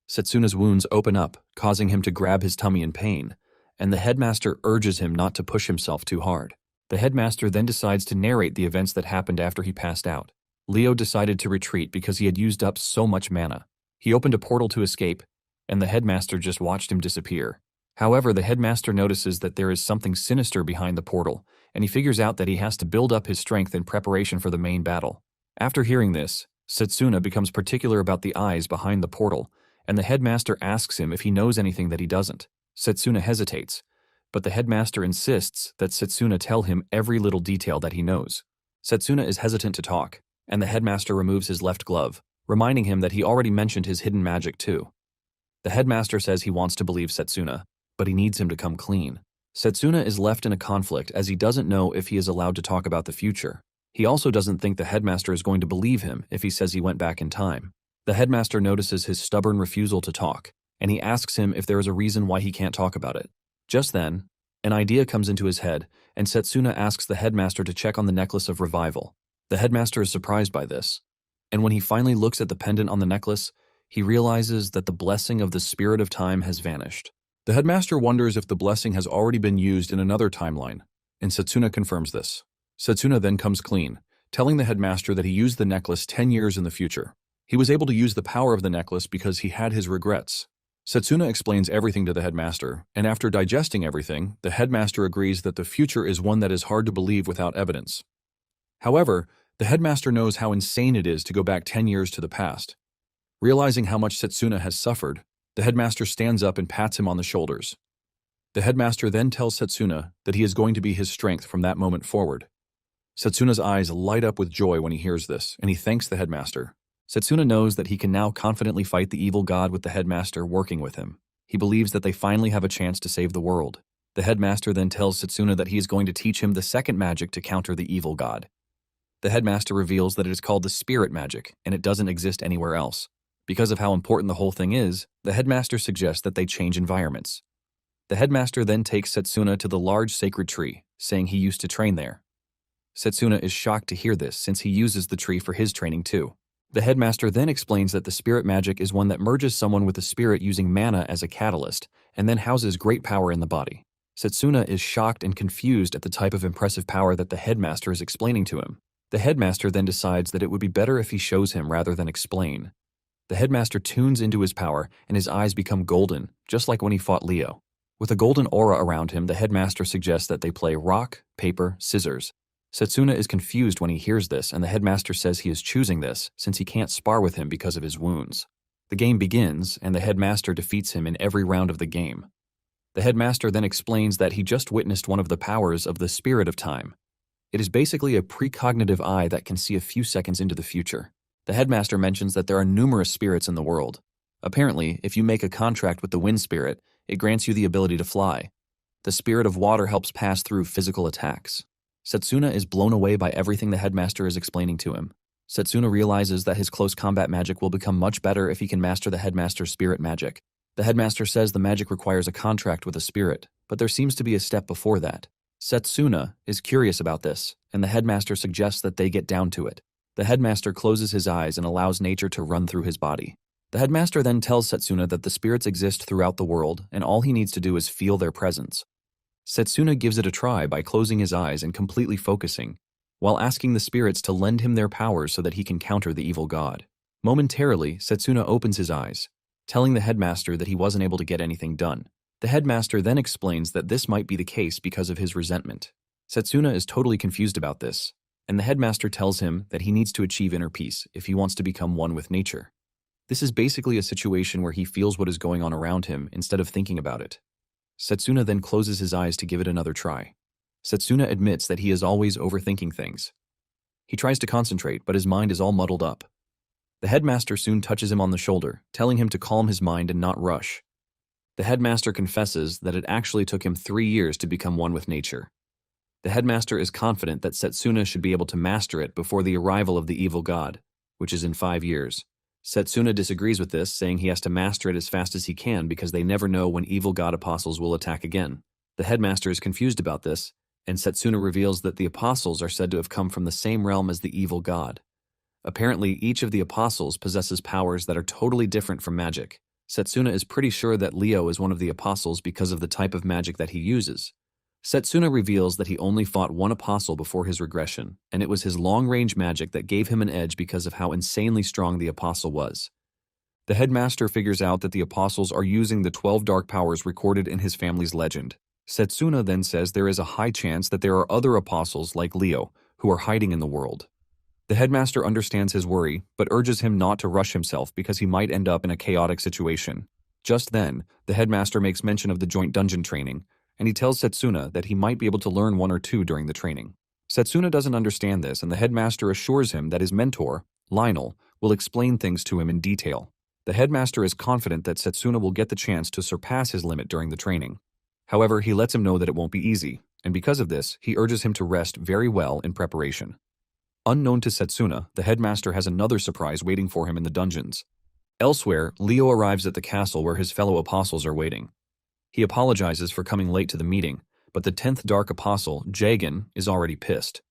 Setsuna's wounds open up, causing him to grab his tummy in pain, and the headmaster urges him not to push himself too hard. The headmaster then decides to narrate the events that happened after he passed out. Leo decided to retreat because he had used up so much mana. He opened a portal to escape, and the headmaster just watched him disappear. However, the headmaster notices that there is something sinister behind the portal, and he figures out that he has to build up his strength in preparation for the main battle. After hearing this, Setsuna becomes particular about the eyes behind the portal, and the headmaster asks him if he knows anything that he doesn't. Setsuna hesitates, but the headmaster insists that Setsuna tell him every little detail that he knows. Setsuna is hesitant to talk, and the headmaster removes his left glove, reminding him that he already mentioned his hidden magic too. The headmaster says he wants to believe Setsuna, but he needs him to come clean. Setsuna is left in a conflict as he doesn't know if he is allowed to talk about the future. He also doesn't think the headmaster is going to believe him if he says he went back in time. The headmaster notices his stubborn refusal to talk, and he asks him if there is a reason why he can't talk about it. Just then, an idea comes into his head, and Setsuna asks the headmaster to check on the necklace of revival. The headmaster is surprised by this, and when he finally looks at the pendant on the necklace, he realizes that the blessing of the spirit of time has vanished. The headmaster wonders if the blessing has already been used in another timeline, and Setsuna confirms this. Setsuna then comes clean, telling the headmaster that he used the necklace 10 years in the future. He was able to use the power of the necklace because he had his regrets. Setsuna explains everything to the headmaster, and after digesting everything, the headmaster agrees that the future is one that is hard to believe without evidence. However, the headmaster knows how insane it is to go back 10 years to the past. Realizing how much Setsuna has suffered, the headmaster stands up and pats him on the shoulders. The headmaster then tells Setsuna that he is going to be his strength from that moment forward. Setsuna's eyes light up with joy when he hears this, and he thanks the headmaster. Setsuna knows that he can now confidently fight the evil god with the headmaster working with him. He believes that they finally have a chance to save the world. The headmaster then tells Setsuna that he is going to teach him the second magic to counter the evil god. The headmaster reveals that it is called the spirit magic, and it doesn't exist anywhere else. Because of how important the whole thing is, the headmaster suggests that they change environments. The headmaster then takes Setsuna to the large sacred tree, saying he used to train there. Setsuna is shocked to hear this since he uses the tree for his training too. The headmaster then explains that the spirit magic is one that merges someone with a spirit using mana as a catalyst, and then houses great power in the body. Setsuna is shocked and confused at the type of impressive power that the headmaster is explaining to him. The headmaster then decides that it would be better if he shows him rather than explain. The headmaster tunes into his power, and his eyes become golden, just like when he fought Leo. With a golden aura around him, the headmaster suggests that they play rock, paper, scissors. Setsuna is confused when he hears this, and the headmaster says he is choosing this since he can't spar with him because of his wounds. The game begins, and the headmaster defeats him in every round of the game. The headmaster then explains that he just witnessed one of the powers of the spirit of time. It is basically a precognitive eye that can see a few seconds into the future. The headmaster mentions that there are numerous spirits in the world. Apparently, if you make a contract with the wind spirit, it grants you the ability to fly. The spirit of water helps pass through physical attacks. Setsuna is blown away by everything the headmaster is explaining to him. Setsuna realizes that his close combat magic will become much better if he can master the headmaster's spirit magic. The headmaster says the magic requires a contract with a spirit, but there seems to be a step before that. Setsuna is curious about this, and the headmaster suggests that they get down to it. The headmaster closes his eyes and allows nature to run through his body. The headmaster then tells Setsuna that the spirits exist throughout the world, and all he needs to do is feel their presence. Setsuna gives it a try by closing his eyes and completely focusing. while asking the spirits to lend him their powers so that he can counter the evil god. Momentarily, Setsuna opens his eyes, telling the headmaster that he wasn't able to get anything done. The headmaster then explains that this might be the case because of his resentment. Setsuna is totally confused about this, and the headmaster tells him that he needs to achieve inner peace if he wants to become one with nature. This is basically a situation where he feels what is going on around him instead of thinking about it. Setsuna then closes his eyes to give it another try. Setsuna admits that he is always overthinking things. He tries to concentrate, but his mind is all muddled up. The headmaster soon touches him on the shoulder, telling him to calm his mind and not rush. The headmaster confesses that it actually took him 3 years to become one with nature. The headmaster is confident that Setsuna should be able to master it before the arrival of the evil god, which is in 5 years. Setsuna disagrees with this, saying he has to master it as fast as he can because they never know when evil god apostles will attack again. The headmaster is confused about this, and Setsuna reveals that the apostles are said to have come from the same realm as the evil god. Apparently, each of the apostles possesses powers that are totally different from magic. Setsuna is pretty sure that Leo is one of the apostles because of the type of magic that he uses. Setsuna reveals that he only fought one apostle before his regression, and it was his long-range magic that gave him an edge because of how insanely strong the apostle was. The headmaster figures out that the apostles are using the 12 dark powers recorded in his family's legend. Setsuna then says there is a high chance that there are other apostles like Leo who are hiding in the world. The headmaster understands his worry, but urges him not to rush himself because he might end up in a chaotic situation. Just then, the headmaster makes mention of the joint dungeon training, and he tells Setsuna that he might be able to learn 1 or 2 during the training. Setsuna doesn't understand this, and the headmaster assures him that his mentor, Lionel, will explain things to him in detail. The headmaster is confident that Setsuna will get the chance to surpass his limit during the training. However, he lets him know that it won't be easy, and because of this, he urges him to rest very well in preparation. Unknown to Setsuna, the headmaster has another surprise waiting for him in the dungeons. Elsewhere, Leo arrives at the castle where his fellow apostles are waiting. He apologizes for coming late to the meeting, but the 10th Dark Apostle, Jagan, is already pissed.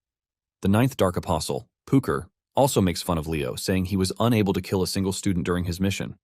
The 9th Dark Apostle, Puker, also makes fun of Leo, saying he was unable to kill a single student during his mission.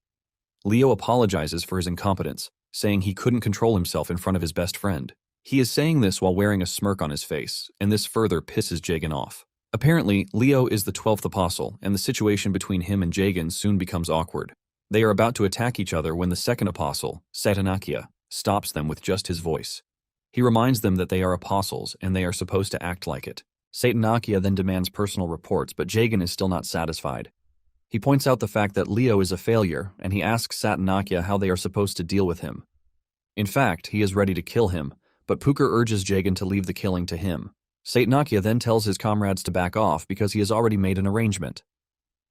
Leo apologizes for his incompetence, saying he couldn't control himself in front of his best friend. He is saying this while wearing a smirk on his face, and this further pisses Jagan off. Apparently, Leo is the 12th Apostle, and the situation between him and Jagan soon becomes awkward. They are about to attack each other when the 2nd Apostle, Satanakia, stops them with just his voice. He reminds them that they are apostles and they are supposed to act like it. Satanakia then demands personal reports, but Jagan is still not satisfied. He points out the fact that Leo is a failure, and he asks Satanakia how they are supposed to deal with him. In fact, he is ready to kill him, but Puker urges Jagan to leave the killing to him. Satanakia then tells his comrades to back off because he has already made an arrangement.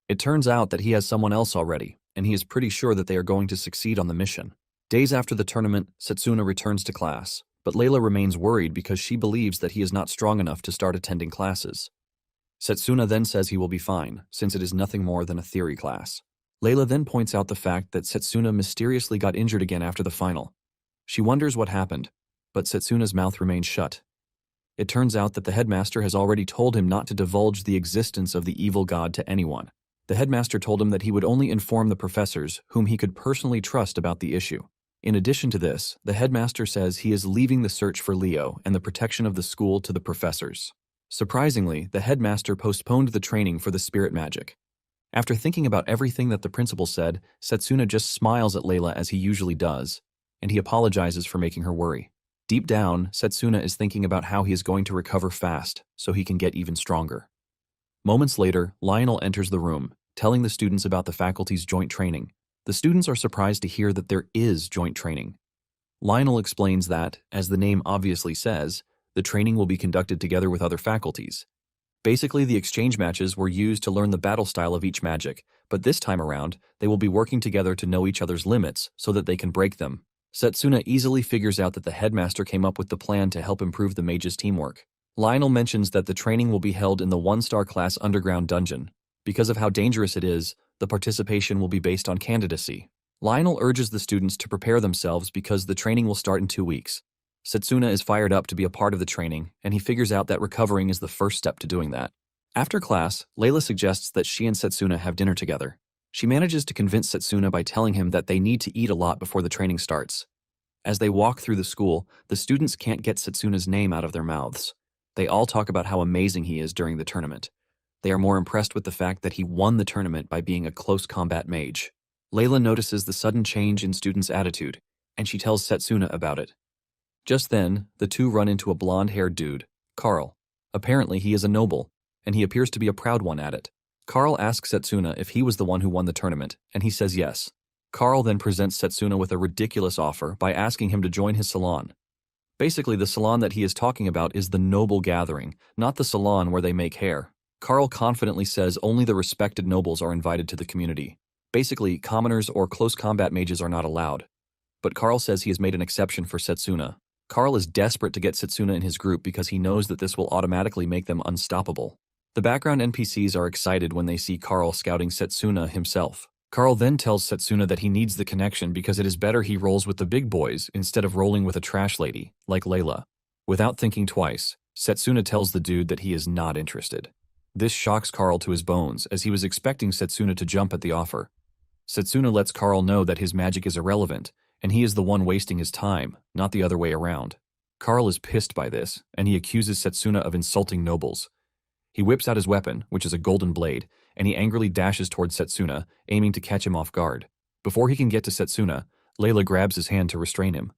It turns out that he has someone else already, and he is pretty sure that they are going to succeed on the mission. Days after the tournament, Setsuna returns to class, but Layla remains worried because she believes that he is not strong enough to start attending classes. Setsuna then says he will be fine, since it is nothing more than a theory class. Layla then points out the fact that Setsuna mysteriously got injured again after the final. She wonders what happened, but Setsuna's mouth remains shut. It turns out that the headmaster has already told him not to divulge the existence of the evil god to anyone. The headmaster told him that he would only inform the professors whom he could personally trust about the issue. In addition to this, the headmaster says he is leaving the search for Leo and the protection of the school to the professors. Surprisingly, the headmaster postponed the training for the spirit magic. After thinking about everything that the principal said, Setsuna just smiles at Layla as he usually does, and he apologizes for making her worry. Deep down, Setsuna is thinking about how he is going to recover fast so he can get even stronger. Moments later, Lionel enters the room, telling the students about the faculty's joint training. The students are surprised to hear that there is joint training. Lionel explains that, as the name obviously says, the training will be conducted together with other faculties. Basically, the exchange matches were used to learn the battle style of each magic, but this time around, they will be working together to know each other's limits so that they can break them. Setsuna easily figures out that the headmaster came up with the plan to help improve the mage's teamwork. Lionel mentions that the training will be held in the 1-star class underground dungeon. Because of how dangerous it is, the participation will be based on candidacy. Lionel urges the students to prepare themselves because the training will start in 2 weeks. Setsuna is fired up to be a part of the training, and he figures out that recovering is the first step to doing that. After class, Layla suggests that she and Setsuna have dinner together. She manages to convince Setsuna by telling him that they need to eat a lot before the training starts. As they walk through the school, the students can't get Setsuna's name out of their mouths. They all talk about how amazing he is during the tournament. They are more impressed with the fact that he won the tournament by being a close combat mage. Layla notices the sudden change in students' attitude, and she tells Setsuna about it. Just then, the two run into a blonde-haired dude, Carl. Apparently, he is a noble, and he appears to be a proud one at it. Carl asks Setsuna if he was the one who won the tournament, and he says yes. Carl then presents Setsuna with a ridiculous offer by asking him to join his salon. Basically, the salon that he is talking about is the noble gathering, not the salon where they make hair. Carl confidently says only the respected nobles are invited to the community. Basically, commoners or close combat mages are not allowed. But Carl says he has made an exception for Setsuna. Carl is desperate to get Setsuna in his group because he knows that this will automatically make them unstoppable. The background NPCs are excited when they see Carl scouting Setsuna himself. Carl then tells Setsuna that he needs the connection because it is better he rolls with the big boys instead of rolling with a trash lady, like Layla. Without thinking twice, Setsuna tells the dude that he is not interested. This shocks Carl to his bones, as he was expecting Setsuna to jump at the offer. Setsuna lets Carl know that his magic is irrelevant, and he is the one wasting his time, not the other way around. Carl is pissed by this, and he accuses Setsuna of insulting nobles. He whips out his weapon, which is a golden blade, and he angrily dashes towards Setsuna, aiming to catch him off guard. Before he can get to Setsuna, Layla grabs his hand to restrain him.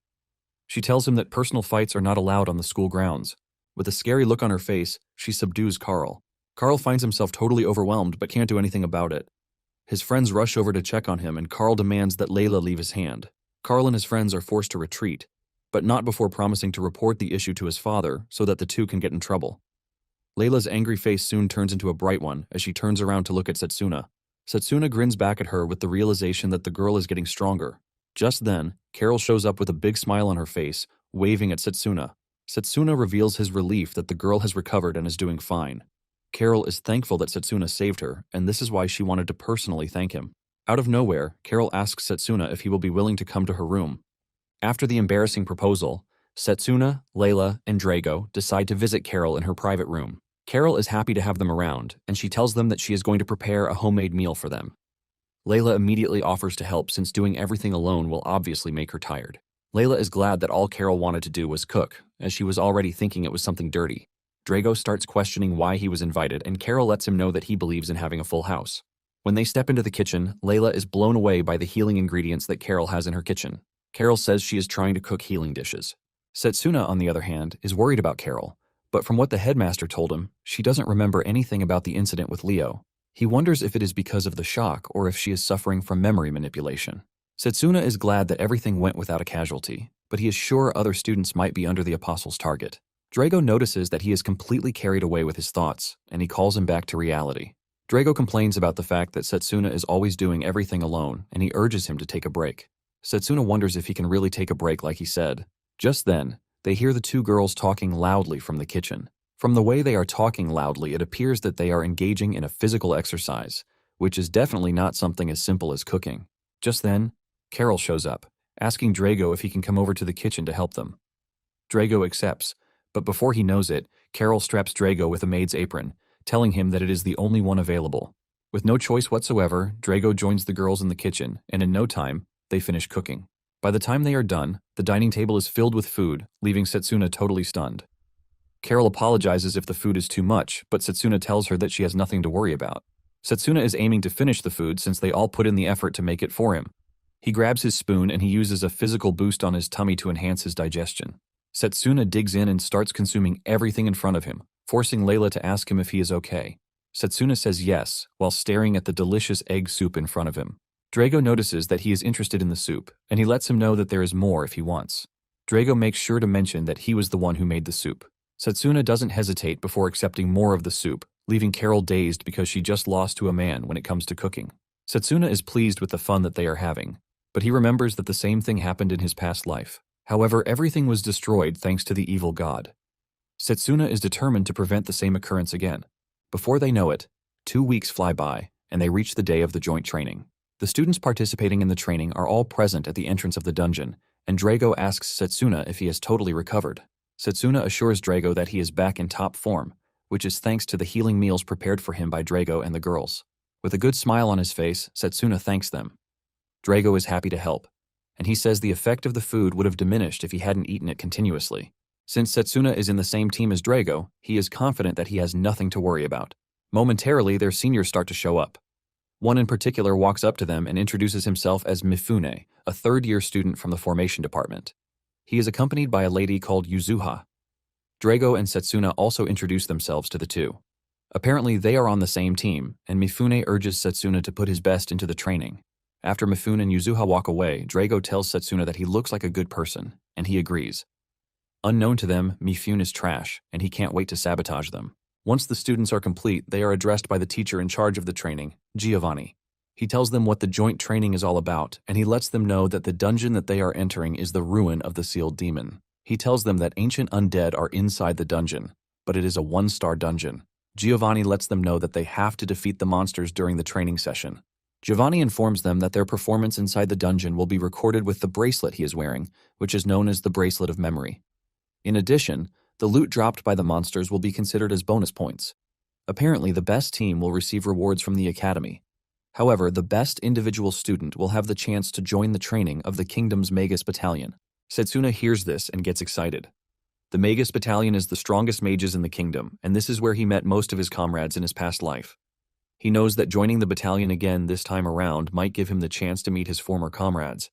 She tells him that personal fights are not allowed on the school grounds. With a scary look on her face, she subdues Carl. Carl finds himself totally overwhelmed but can't do anything about it. His friends rush over to check on him, and Carl demands that Layla leave his hand. Carl and his friends are forced to retreat, but not before promising to report the issue to his father so that the two can get in trouble. Layla's angry face soon turns into a bright one as she turns around to look at Setsuna. Setsuna grins back at her with the realization that the girl is getting stronger. Just then, Carol shows up with a big smile on her face, waving at Setsuna. Setsuna reveals his relief that the girl has recovered and is doing fine. Carol is thankful that Setsuna saved her, and this is why she wanted to personally thank him. Out of nowhere, Carol asks Setsuna if he will be willing to come to her room. After the embarrassing proposal, Setsuna, Layla, and Drago decide to visit Carol in her private room. Carol is happy to have them around, and she tells them that she is going to prepare a homemade meal for them. Layla immediately offers to help since doing everything alone will obviously make her tired. Layla is glad that all Carol wanted to do was cook, as she was already thinking it was something dirty. Drago starts questioning why he was invited, and Carol lets him know that he believes in having a full house. When they step into the kitchen, Layla is blown away by the healing ingredients that Carol has in her kitchen. Carol says she is trying to cook healing dishes. Setsuna, on the other hand, is worried about Carol, but from what the headmaster told him, she doesn't remember anything about the incident with Leo. He wonders if it is because of the shock or if she is suffering from memory manipulation. Setsuna is glad that everything went without a casualty, but he is sure other students might be under the apostle's target. Drago notices that he is completely carried away with his thoughts, and he calls him back to reality. Drago complains about the fact that Setsuna is always doing everything alone, and he urges him to take a break. Setsuna wonders if he can really take a break like he said. Just then, they hear the two girls talking loudly from the kitchen. From the way they are talking loudly, it appears that they are engaging in a physical exercise, which is definitely not something as simple as cooking. Just then, Carol shows up, asking Drago if he can come over to the kitchen to help them. Drago accepts, but before he knows it, Carol straps Drago with a maid's apron, telling him that it is the only one available. With no choice whatsoever, Drago joins the girls in the kitchen, and in no time, they finish cooking. By the time they are done, the dining table is filled with food, leaving Setsuna totally stunned. Carol apologizes if the food is too much, but Setsuna tells her that she has nothing to worry about. Setsuna is aiming to finish the food since they all put in the effort to make it for him. He grabs his spoon and he uses a physical boost on his tummy to enhance his digestion. Setsuna digs in and starts consuming everything in front of him, forcing Layla to ask him if he is okay. Setsuna says yes, while staring at the delicious egg soup in front of him. Drago notices that he is interested in the soup, and he lets him know that there is more if he wants. Drago makes sure to mention that he was the one who made the soup. Setsuna doesn't hesitate before accepting more of the soup, leaving Carol dazed because she just lost to a man when it comes to cooking. Setsuna is pleased with the fun that they are having, but he remembers that the same thing happened in his past life. However, everything was destroyed thanks to the evil god. Setsuna is determined to prevent the same occurrence again. Before they know it, 2 weeks fly by, and they reach the day of the joint training. The students participating in the training are all present at the entrance of the dungeon, and Drago asks Setsuna if he has totally recovered. Setsuna assures Drago that he is back in top form, which is thanks to the healing meals prepared for him by Drago and the girls. With a good smile on his face, Setsuna thanks them. Drago is happy to help, and he says the effect of the food would have diminished if he hadn't eaten it continuously. Since Setsuna is in the same team as Drago, he is confident that he has nothing to worry about. Momentarily, their seniors start to show up. One in particular walks up to them and introduces himself as Mifune, a third-year student from the formation department. He is accompanied by a lady called Yuzuha. Drago and Setsuna also introduce themselves to the two. Apparently, they are on the same team, and Mifune urges Setsuna to put his best into the training. After Mifune and Yuzuha walk away, Drago tells Setsuna that he looks like a good person, and he agrees. Unknown to them, Mifune is trash, and he can't wait to sabotage them. Once the students are complete, they are addressed by the teacher in charge of the training, Giovanni. He tells them what the joint training is all about, and he lets them know that the dungeon that they are entering is the ruin of the sealed demon. He tells them that ancient undead are inside the dungeon, but it is a 1-star dungeon. Giovanni lets them know that they have to defeat the monsters during the training session. Giovanni informs them that their performance inside the dungeon will be recorded with the bracelet he is wearing, which is known as the Bracelet of Memory. In addition, the loot dropped by the monsters will be considered as bonus points. Apparently, the best team will receive rewards from the academy. However, the best individual student will have the chance to join the training of the kingdom's Magus battalion. Setsuna hears this and gets excited. The Magus battalion is the strongest mages in the kingdom, and this is where he met most of his comrades in his past life. He knows that joining the battalion again this time around might give him the chance to meet his former comrades.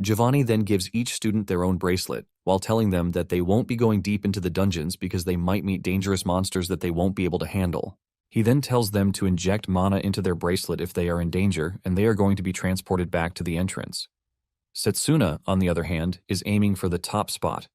Giovanni then gives each student their own bracelet, while telling them that they won't be going deep into the dungeons because they might meet dangerous monsters that they won't be able to handle. He then tells them to inject mana into their bracelet if they are in danger, and they are going to be transported back to the entrance. Setsuna, on the other hand, is aiming for the top spot,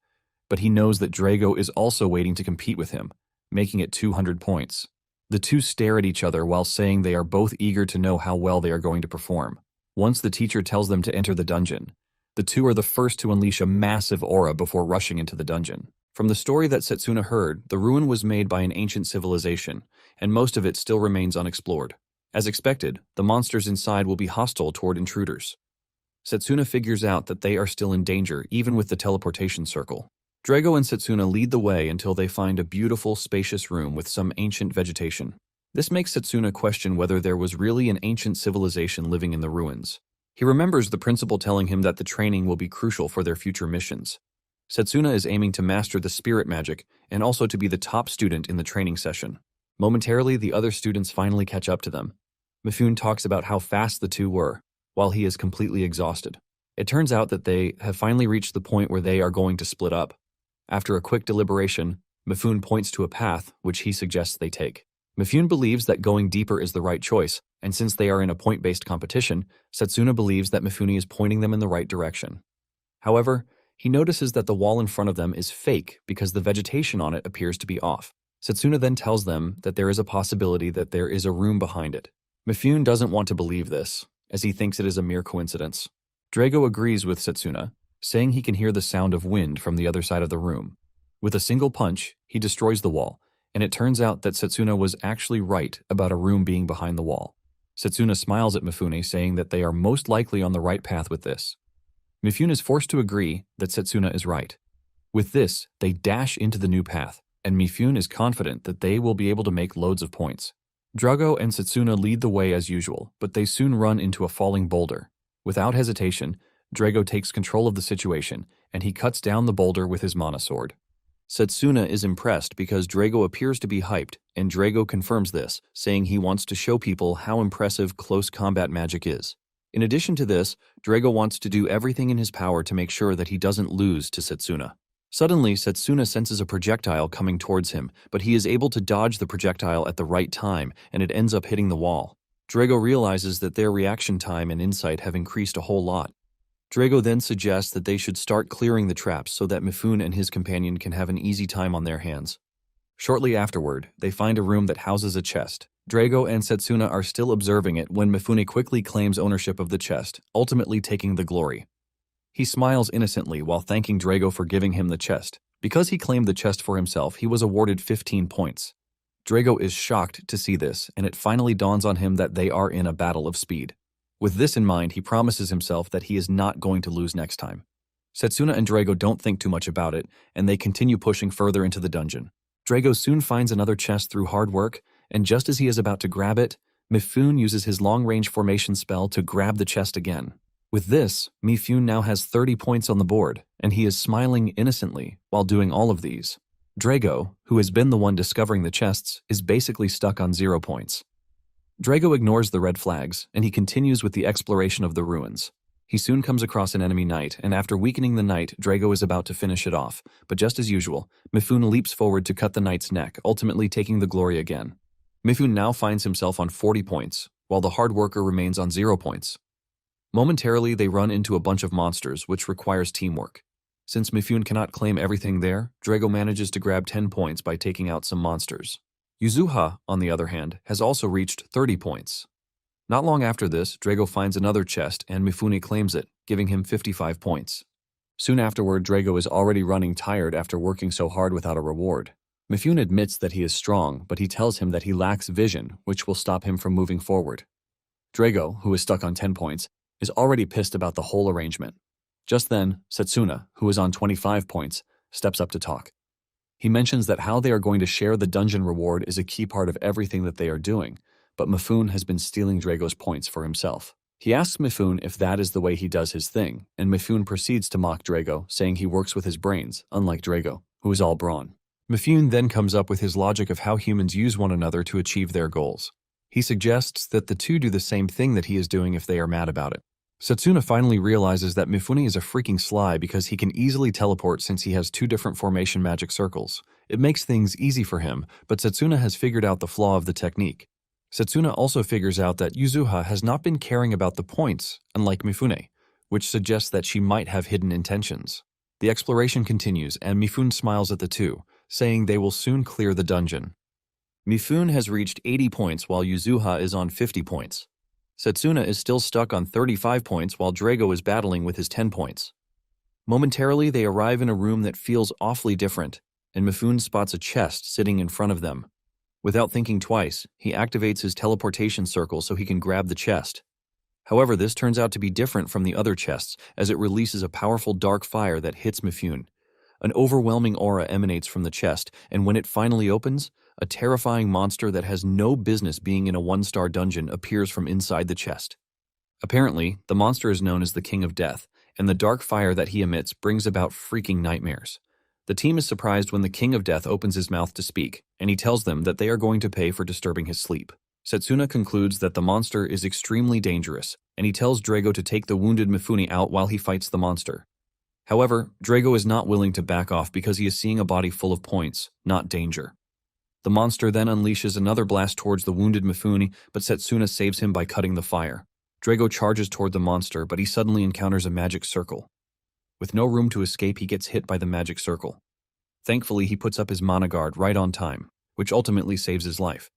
but he knows that Drago is also waiting to compete with him, making it 200 points. The two stare at each other while saying they are both eager to know how well they are going to perform. Once the teacher tells them to enter the dungeon, the two are the first to unleash a massive aura before rushing into the dungeon. From the story that Setsuna heard, the ruin was made by an ancient civilization, and most of it still remains unexplored. As expected, the monsters inside will be hostile toward intruders. Setsuna figures out that they are still in danger, even with the teleportation circle. Drago and Setsuna lead the way until they find a beautiful, spacious room with some ancient vegetation. This makes Setsuna question whether there was really an ancient civilization living in the ruins. He remembers the principal telling him that the training will be crucial for their future missions. Setsuna is aiming to master the spirit magic and also to be the top student in the training session. Momentarily, the other students finally catch up to them. Mifune talks about how fast the two were, while he is completely exhausted. It turns out that they have finally reached the point where they are going to split up. After a quick deliberation, Mifune points to a path which he suggests they take. Mifune believes that going deeper is the right choice, and since they are in a point-based competition, Setsuna believes that Mifune is pointing them in the right direction. However, he notices that the wall in front of them is fake because the vegetation on it appears to be off. Setsuna then tells them that there is a possibility that there is a room behind it. Mifune doesn't want to believe this, as he thinks it is a mere coincidence. Drago agrees with Setsuna, saying he can hear the sound of wind from the other side of the room. With a single punch, he destroys the wall, and it turns out that Setsuna was actually right about a room being behind the wall. Setsuna smiles at Mifune, saying that they are most likely on the right path with this. Mifune is forced to agree that Setsuna is right. With this, they dash into the new path, and Mifune is confident that they will be able to make loads of points. Drago and Setsuna lead the way as usual, but they soon run into a falling boulder. Without hesitation, Drago takes control of the situation, and he cuts down the boulder with his mana sword. Setsuna is impressed because Drago appears to be hyped, and Drago confirms this, saying he wants to show people how impressive close combat magic is. In addition to this, Drago wants to do everything in his power to make sure that he doesn't lose to Setsuna. Suddenly, Setsuna senses a projectile coming towards him, but he is able to dodge the projectile at the right time, and it ends up hitting the wall. Drago realizes that their reaction time and insight have increased a whole lot. Drago then suggests that they should start clearing the traps so that Mifune and his companion can have an easy time on their hands. Shortly afterward, they find a room that houses a chest. Drago and Setsuna are still observing it when Mifune quickly claims ownership of the chest, ultimately taking the glory. He smiles innocently while thanking Drago for giving him the chest. Because he claimed the chest for himself, he was awarded 15 points. Drago is shocked to see this, and it finally dawns on him that they are in a battle of speed. With this in mind, he promises himself that he is not going to lose next time. Setsuna and Drago don't think too much about it, and they continue pushing further into the dungeon. Drago soon finds another chest through hard work, and just as he is about to grab it, Mifune uses his long-range formation spell to grab the chest again. With this, Mifune now has 30 points on the board, and he is smiling innocently while doing all of these. Drago, who has been the one discovering the chests, is basically stuck on 0 points. Drago ignores the red flags, and he continues with the exploration of the ruins. He soon comes across an enemy knight, and after weakening the knight, Drago is about to finish it off. But just as usual, Mifune leaps forward to cut the knight's neck, ultimately taking the glory again. Mifune now finds himself on 40 points, while the hard worker remains on 0 points. Momentarily, they run into a bunch of monsters, which requires teamwork. Since Mifune cannot claim everything there, Drago manages to grab 10 points by taking out some monsters. Yuzuha, on the other hand, has also reached 30 points. Not long after this, Drago finds another chest and Mifune claims it, giving him 55 points. Soon afterward, Drago is already running tired after working so hard without a reward. Mifune admits that he is strong, but he tells him that he lacks vision, which will stop him from moving forward. Drago, who is stuck on 10 points, is already pissed about the whole arrangement. Just then, Setsuna, who is on 25 points, steps up to talk. He mentions that how they are going to share the dungeon reward is a key part of everything that they are doing, but Mifune has been stealing Drago's points for himself. He asks Mifune if that is the way he does his thing, and Mifune proceeds to mock Drago, saying he works with his brains, unlike Drago, who is all brawn. Mifune then comes up with his logic of how humans use one another to achieve their goals. He suggests that the two do the same thing that he is doing if they are mad about it. Setsuna finally realizes that Mifune is a freaking sly because he can easily teleport since he has 2 different formation magic circles. It makes things easy for him, but Setsuna has figured out the flaw of the technique. Setsuna also figures out that Yuzuha has not been caring about the points, unlike Mifune, which suggests that she might have hidden intentions. The exploration continues, and Mifune smiles at the two, saying they will soon clear the dungeon. Mifune has reached 80 points while Yuzuha is on 50 points. Setsuna is still stuck on 35 points while Drago is battling with his 10 points. Momentarily, they arrive in a room that feels awfully different, and Mifune spots a chest sitting in front of them. Without thinking twice, he activates his teleportation circle so he can grab the chest. However, this turns out to be different from the other chests, as it releases a powerful dark fire that hits Mifune. An overwhelming aura emanates from the chest, and when it finally opens, a terrifying monster that has no business being in a 1-star dungeon appears from inside the chest. Apparently, the monster is known as the King of Death, and the dark fire that he emits brings about freaking nightmares. The team is surprised when the King of Death opens his mouth to speak, and he tells them that they are going to pay for disturbing his sleep. Setsuna concludes that the monster is extremely dangerous, and he tells Drago to take the wounded Mifune out while he fights the monster. However, Drago is not willing to back off because he is seeing a body full of points, not danger. The monster then unleashes another blast towards the wounded Mifune, but Setsuna saves him by cutting the fire. Drago charges toward the monster, but he suddenly encounters a magic circle. With no room to escape, he gets hit by the magic circle. Thankfully, he puts up his mana guard right on time, which ultimately saves his life.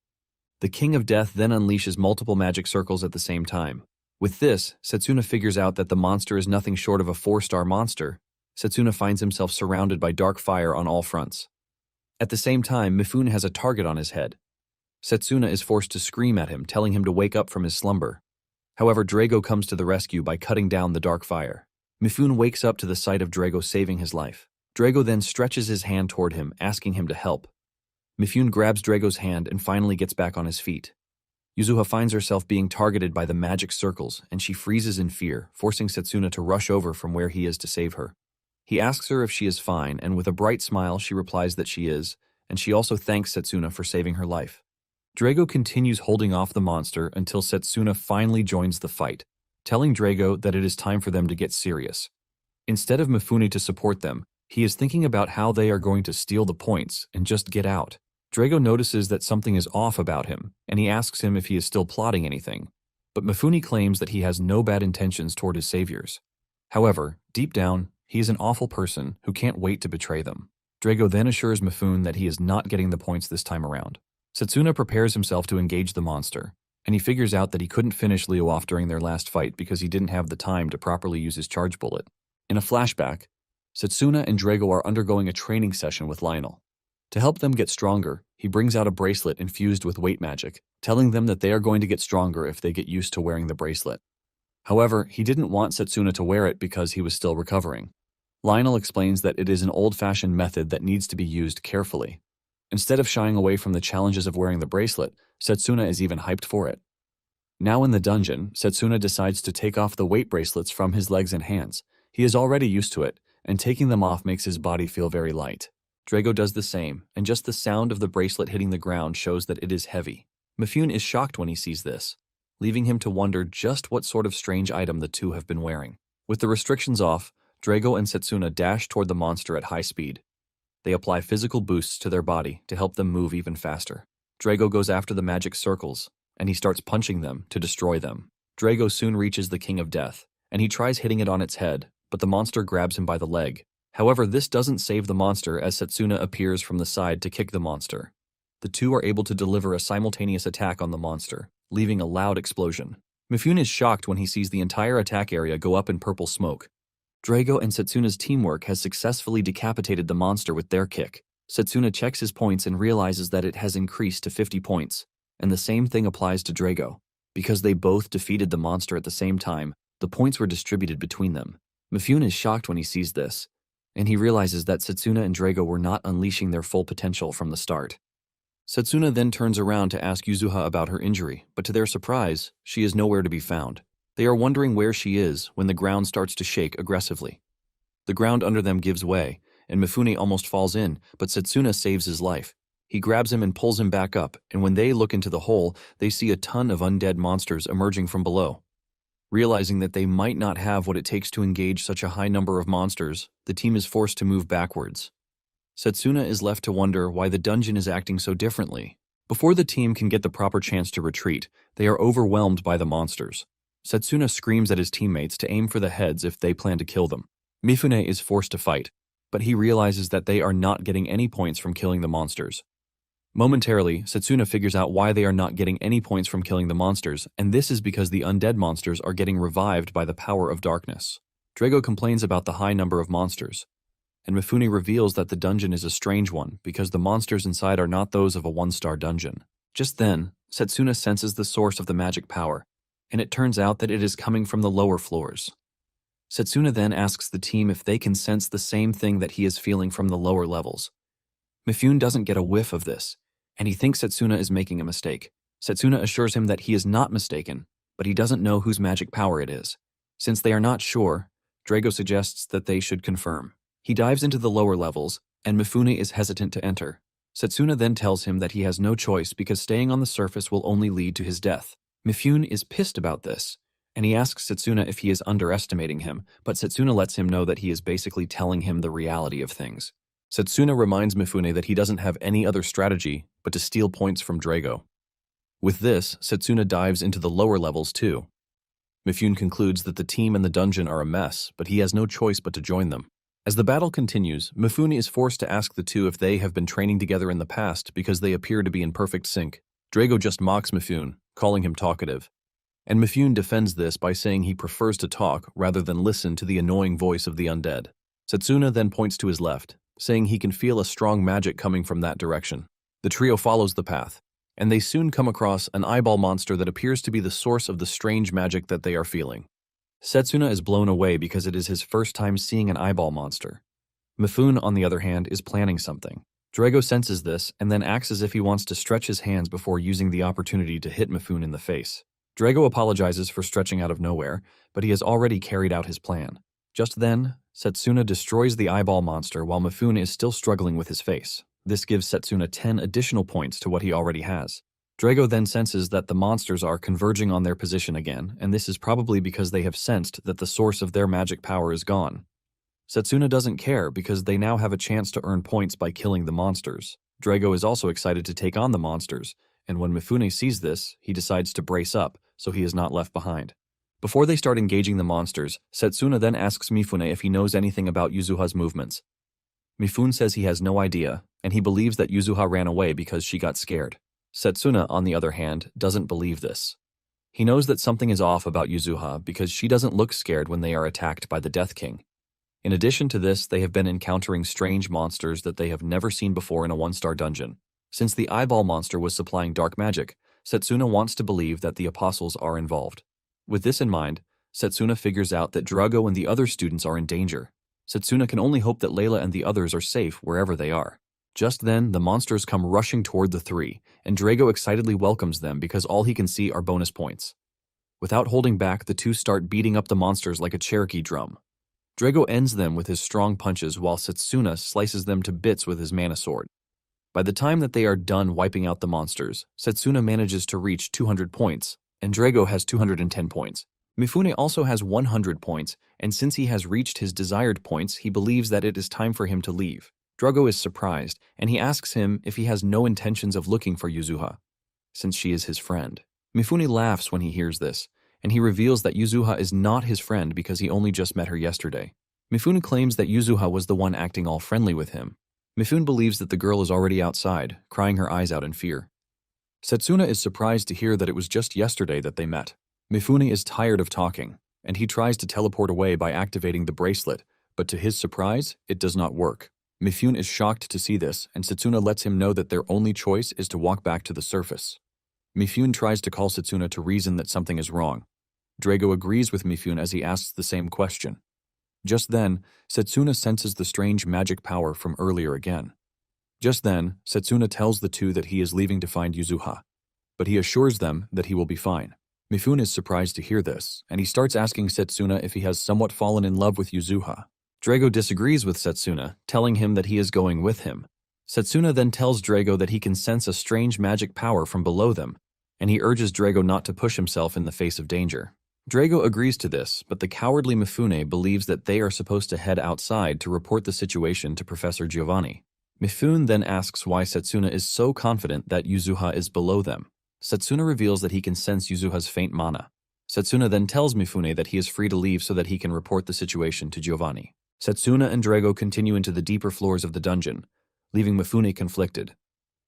The King of Death then unleashes multiple magic circles at the same time. With this, Setsuna figures out that the monster is nothing short of a 4-star monster. Setsuna finds himself surrounded by dark fire on all fronts. At the same time, Mifune has a target on his head. Setsuna is forced to scream at him, telling him to wake up from his slumber. However, Drago comes to the rescue by cutting down the dark fire. Mifune wakes up to the sight of Drago saving his life. Drago then stretches his hand toward him, asking him to help. Mifune grabs Drago's hand and finally gets back on his feet. Yuzuha finds herself being targeted by the magic circles, and she freezes in fear, forcing Setsuna to rush over from where he is to save her. He asks her if she is fine, and with a bright smile, she replies that she is, and she also thanks Setsuna for saving her life. Drago continues holding off the monster until Setsuna finally joins the fight, telling Drago that it is time for them to get serious. Instead of Mifune to support them, he is thinking about how they are going to steal the points and just get out. Drago notices that something is off about him, and he asks him if he is still plotting anything. But Mifune claims that he has no bad intentions toward his saviors. However, deep down, he is an awful person who can't wait to betray them. Drago then assures Mifune that he is not getting the points this time around. Setsuna prepares himself to engage the monster, and he figures out that he couldn't finish Leo off during their last fight because he didn't have the time to properly use his charge bullet. In a flashback, Setsuna and Drago are undergoing a training session with Lionel. To help them get stronger, he brings out a bracelet infused with weight magic, telling them that they are going to get stronger if they get used to wearing the bracelet. However, he didn't want Setsuna to wear it because he was still recovering. Lionel explains that it is an old-fashioned method that needs to be used carefully. Instead of shying away from the challenges of wearing the bracelet, Setsuna is even hyped for it. Now in the dungeon, Setsuna decides to take off the weight bracelets from his legs and hands. He is already used to it, and taking them off makes his body feel very light. Drago does the same, and just the sound of the bracelet hitting the ground shows that it is heavy. Mifune is shocked when he sees this, leaving him to wonder just what sort of strange item the two have been wearing. With the restrictions off, Drago and Setsuna dash toward the monster at high speed. They apply physical boosts to their body to help them move even faster. Drago goes after the magic circles, and he starts punching them to destroy them. Drago soon reaches the King of Death, and he tries hitting it on its head, but the monster grabs him by the leg. However, this doesn't save the monster as Setsuna appears from the side to kick the monster. The two are able to deliver a simultaneous attack on the monster, leaving a loud explosion. Mifune is shocked when he sees the entire attack area go up in purple smoke. Drago and Setsuna's teamwork has successfully decapitated the monster with their kick. Setsuna checks his points and realizes that it has increased to 50 points, and the same thing applies to Drago. Because they both defeated the monster at the same time, the points were distributed between them. Mifune is shocked when he sees this, and he realizes that Setsuna and Drago were not unleashing their full potential from the start. Setsuna then turns around to ask Yuzuha about her injury, but to their surprise, she is nowhere to be found. They are wondering where she is when the ground starts to shake aggressively. The ground under them gives way, and Mifune almost falls in, but Setsuna saves his life. He grabs him and pulls him back up, and when they look into the hole, they see a ton of undead monsters emerging from below. Realizing that they might not have what it takes to engage such a high number of monsters, the team is forced to move backwards. Setsuna is left to wonder why the dungeon is acting so differently. Before the team can get the proper chance to retreat, they are overwhelmed by the monsters. Setsuna screams at his teammates to aim for the heads if they plan to kill them. Mifune is forced to fight, but he realizes that they are not getting any points from killing the monsters. Momentarily, Setsuna figures out why they are not getting any points from killing the monsters, and this is because the undead monsters are getting revived by the power of darkness. Drago complains about the high number of monsters, and Mifune reveals that the dungeon is a strange one because the monsters inside are not those of a one-star dungeon. Just then, Setsuna senses the source of the magic power, and it turns out that it is coming from the lower floors. Setsuna then asks the team if they can sense the same thing that he is feeling from the lower levels. Mifune doesn't get a whiff of this, and he thinks Setsuna is making a mistake. Setsuna assures him that he is not mistaken, but he doesn't know whose magic power it is. Since they are not sure, Drago suggests that they should confirm. He dives into the lower levels, and Mifune is hesitant to enter. Setsuna then tells him that he has no choice because staying on the surface will only lead to his death. Mifune is pissed about this, and he asks Setsuna if he is underestimating him, but Setsuna lets him know that he is basically telling him the reality of things. Setsuna reminds Mifune that he doesn't have any other strategy but to steal points from Drago. With this, Setsuna dives into the lower levels too. Mifune concludes that the team and the dungeon are a mess, but he has no choice but to join them. As the battle continues, Mifune is forced to ask the two if they have been training together in the past because they appear to be in perfect sync. Drago just mocks Mifune, calling him talkative. And Mifune defends this by saying he prefers to talk rather than listen to the annoying voice of the undead. Setsuna then points to his left, saying he can feel a strong magic coming from that direction. The trio follows the path, and they soon come across an eyeball monster that appears to be the source of the strange magic that they are feeling. Setsuna is blown away because it is his first time seeing an eyeball monster. Mifune, on the other hand, is planning something. Drago senses this and then acts as if he wants to stretch his hands before using the opportunity to hit Mifune in the face. Drago apologizes for stretching out of nowhere, but he has already carried out his plan. Just then, Setsuna destroys the eyeball monster while Mifune is still struggling with his face. This gives Setsuna 10 additional points to what he already has. Drago then senses that the monsters are converging on their position again, and this is probably because they have sensed that the source of their magic power is gone. Setsuna doesn't care because they now have a chance to earn points by killing the monsters. Drago is also excited to take on the monsters, and when Mifune sees this, he decides to brace up so he is not left behind. Before they start engaging the monsters, Setsuna then asks Mifune if he knows anything about Yuzuha's movements. Mifune says he has no idea, and he believes that Yuzuha ran away because she got scared. Setsuna, on the other hand, doesn't believe this. He knows that something is off about Yuzuha because she doesn't look scared when they are attacked by the Death King. In addition to this, they have been encountering strange monsters that they have never seen before in a one-star dungeon. Since the eyeball monster was supplying dark magic, Setsuna wants to believe that the apostles are involved. With this in mind, Setsuna figures out that Drago and the other students are in danger. Setsuna can only hope that Layla and the others are safe wherever they are. Just then, the monsters come rushing toward the three, and Drago excitedly welcomes them because all he can see are bonus points. Without holding back, the two start beating up the monsters like a Cherokee drum. Drago ends them with his strong punches while Setsuna slices them to bits with his mana sword. By the time that they are done wiping out the monsters, Setsuna manages to reach 200 points, and Drago has 210 points. Mifune also has 100 points, and since he has reached his desired points, he believes that it is time for him to leave. Drago is surprised, and he asks him if he has no intentions of looking for Yuzuha, since she is his friend. Mifune laughs when he hears this, and he reveals that Yuzuha is not his friend because he only just met her yesterday. Mifune claims that Yuzuha was the one acting all friendly with him. Mifune believes that the girl is already outside, crying her eyes out in fear. Setsuna is surprised to hear that it was just yesterday that they met. Mifune is tired of talking, and he tries to teleport away by activating the bracelet, but to his surprise, it does not work. Mifune is shocked to see this, and Setsuna lets him know that their only choice is to walk back to the surface. Mifune tries to call Setsuna to reason that something is wrong. Drago agrees with Mifune as he asks the same question. Just then, Setsuna senses the strange magic power from earlier again. Just then, Setsuna tells the two that he is leaving to find Yuzuha, but he assures them that he will be fine. Mifune is surprised to hear this, and he starts asking Setsuna if he has somewhat fallen in love with Yuzuha. Drago disagrees with Setsuna, telling him that he is going with him. Setsuna then tells Drago that he can sense a strange magic power from below them, and he urges Drago not to push himself in the face of danger. Drago agrees to this, but the cowardly Mifune believes that they are supposed to head outside to report the situation to Professor Giovanni. Mifune then asks why Setsuna is so confident that Yuzuha is below them. Setsuna reveals that he can sense Yuzuha's faint mana. Setsuna then tells Mifune that he is free to leave so that he can report the situation to Giovanni. Setsuna and Drago continue into the deeper floors of the dungeon, leaving Mifune conflicted.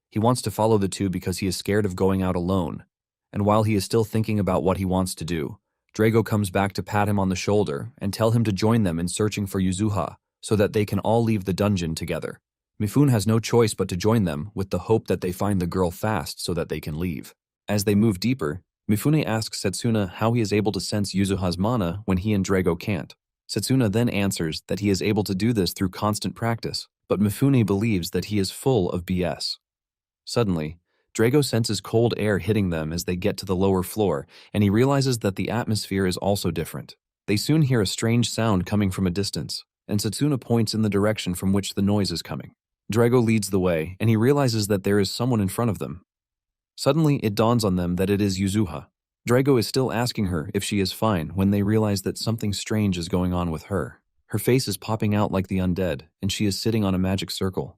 He wants to follow the two because he is scared of going out alone, and while he is still thinking about what he wants to do, Drago comes back to pat him on the shoulder and tell him to join them in searching for Yuzuha so that they can all leave the dungeon together. Mifune has no choice but to join them with the hope that they find the girl fast so that they can leave. As they move deeper, Mifune asks Setsuna how he is able to sense Yuzuha's mana when he and Drago can't. Setsuna then answers that he is able to do this through constant practice, but Mifune believes that he is full of BS. Suddenly, Drago senses cold air hitting them as they get to the lower floor, and he realizes that the atmosphere is also different. They soon hear a strange sound coming from a distance, and Setsuna points in the direction from which the noise is coming. Drago leads the way, and he realizes that there is someone in front of them. Suddenly, it dawns on them that it is Yuzuha. Drago is still asking her if she is fine when they realize that something strange is going on with her. Her face is popping out like the undead, and she is sitting on a magic circle.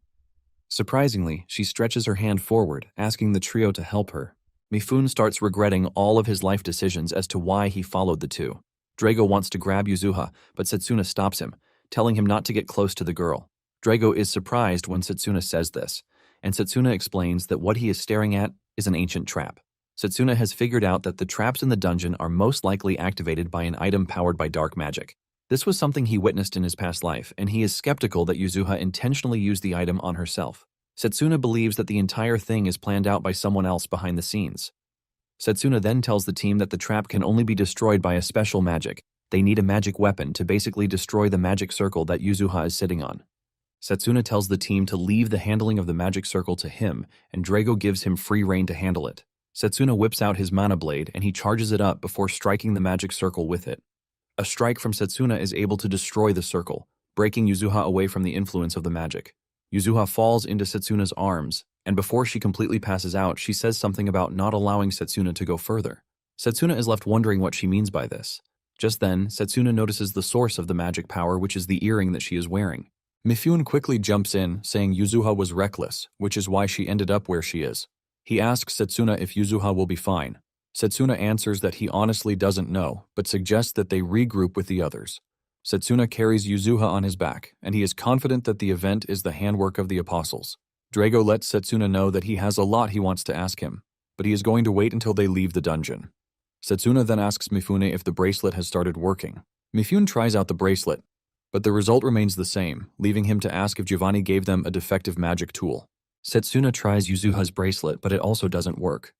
Surprisingly, she stretches her hand forward, asking the trio to help her. Mifune starts regretting all of his life decisions as to why he followed the two. Drago wants to grab Yuzuha, but Setsuna stops him, telling him not to get close to the girl. Drago is surprised when Setsuna says this, and Setsuna explains that what he is staring at is an ancient trap. Setsuna has figured out that the traps in the dungeon are most likely activated by an item powered by dark magic. This was something he witnessed in his past life, and he is skeptical that Yuzuha intentionally used the item on herself. Setsuna believes that the entire thing is planned out by someone else behind the scenes. Setsuna then tells the team that the trap can only be destroyed by a special magic. They need a magic weapon to basically destroy the magic circle that Yuzuha is sitting on. Setsuna tells the team to leave the handling of the magic circle to him, and Drago gives him free rein to handle it. Setsuna whips out his mana blade, and he charges it up before striking the magic circle with it. A strike from Setsuna is able to destroy the circle, breaking Yuzuha away from the influence of the magic. Yuzuha falls into Setsuna's arms, and before she completely passes out, she says something about not allowing Setsuna to go further. Setsuna is left wondering what she means by this. Just then, Setsuna notices the source of the magic power, which is the earring that she is wearing. Mifune quickly jumps in, saying Yuzuha was reckless, which is why she ended up where she is. He asks Setsuna if Yuzuha will be fine. Setsuna answers that he honestly doesn't know, but suggests that they regroup with the others. Setsuna carries Yuzuha on his back, and he is confident that the event is the handwork of the apostles. Drago lets Setsuna know that he has a lot he wants to ask him, but he is going to wait until they leave the dungeon. Setsuna then asks Mifune if the bracelet has started working. Mifune tries out the bracelet, but the result remains the same, leaving him to ask if Giovanni gave them a defective magic tool. Setsuna tries Yuzuha's bracelet, but it also doesn't work.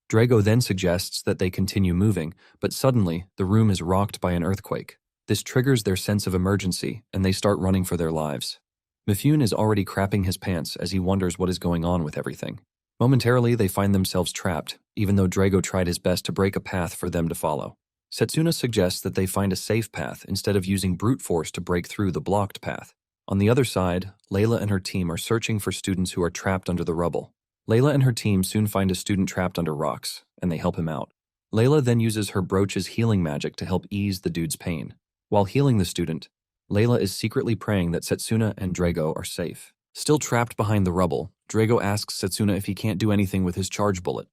Drago then suggests that they continue moving, but suddenly, the room is rocked by an earthquake. This triggers their sense of emergency, and they start running for their lives. Mifune is already crapping his pants as he wonders what is going on with everything. Momentarily, they find themselves trapped, even though Drago tried his best to break a path for them to follow. Setsuna suggests that they find a safe path instead of using brute force to break through the blocked path. On the other side, Layla and her team are searching for students who are trapped under the rubble. Layla and her team soon find a student trapped under rocks, and they help him out. Layla then uses her brooch's healing magic to help ease the dude's pain. While healing the student, Layla is secretly praying that Setsuna and Drago are safe. Still trapped behind the rubble, Drago asks Setsuna if he can't do anything with his charge bullet.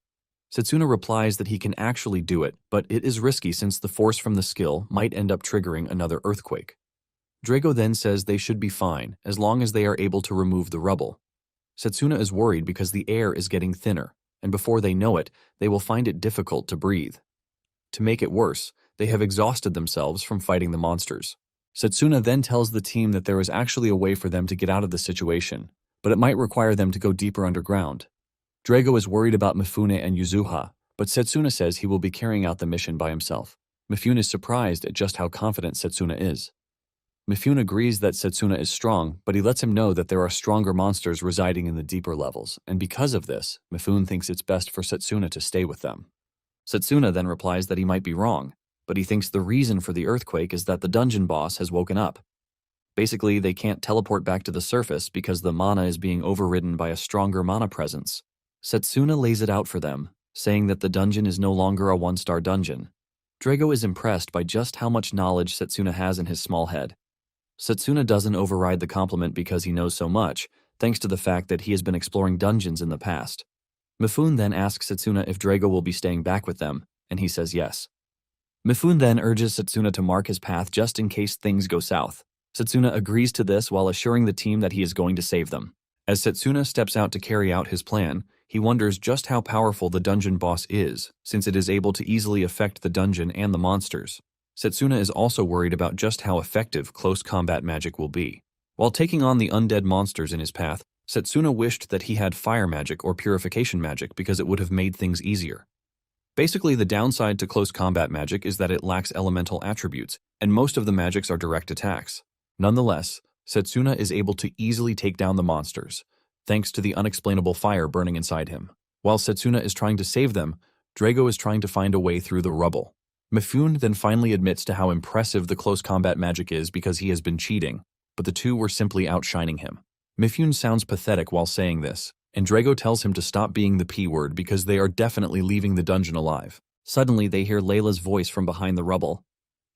Setsuna replies that he can actually do it, but it is risky since the force from the skill might end up triggering another earthquake. Drago then says they should be fine as long as they are able to remove the rubble. Setsuna is worried because the air is getting thinner, and before they know it, they will find it difficult to breathe. To make it worse, they have exhausted themselves from fighting the monsters. Setsuna then tells the team that there is actually a way for them to get out of the situation, but it might require them to go deeper underground. Drago is worried about Mifune and Yuzuha, but Setsuna says he will be carrying out the mission by himself. Mifune is surprised at just how confident Setsuna is. Mifune agrees that Setsuna is strong, but he lets him know that there are stronger monsters residing in the deeper levels, and because of this, Mifune thinks it's best for Setsuna to stay with them. Setsuna then replies that he might be wrong, but he thinks the reason for the earthquake is that the dungeon boss has woken up. Basically, they can't teleport back to the surface because the mana is being overridden by a stronger mana presence. Setsuna lays it out for them, saying that the dungeon is no longer a one-star dungeon. Drago is impressed by just how much knowledge Setsuna has in his small head. Setsuna doesn't override the compliment because he knows so much, thanks to the fact that he has been exploring dungeons in the past. Mifune then asks Setsuna if Drago will be staying back with them, and he says yes. Mifune then urges Setsuna to mark his path just in case things go south. Setsuna agrees to this while assuring the team that he is going to save them. As Setsuna steps out to carry out his plan, he wonders just how powerful the dungeon boss is, since it is able to easily affect the dungeon and the monsters. Setsuna is also worried about just how effective close combat magic will be. While taking on the undead monsters in his path, Setsuna wished that he had fire magic or purification magic because it would have made things easier. Basically, the downside to close combat magic is that it lacks elemental attributes, and most of the magics are direct attacks. Nonetheless, Setsuna is able to easily take down the monsters, thanks to the unexplainable fire burning inside him. While Setsuna is trying to save them, Drago is trying to find a way through the rubble. Mifune then finally admits to how impressive the close combat magic is because he has been cheating, but the two were simply outshining him. Mifune sounds pathetic while saying this, and Drago tells him to stop being the P-word because they are definitely leaving the dungeon alive. Suddenly, they hear Layla's voice from behind the rubble.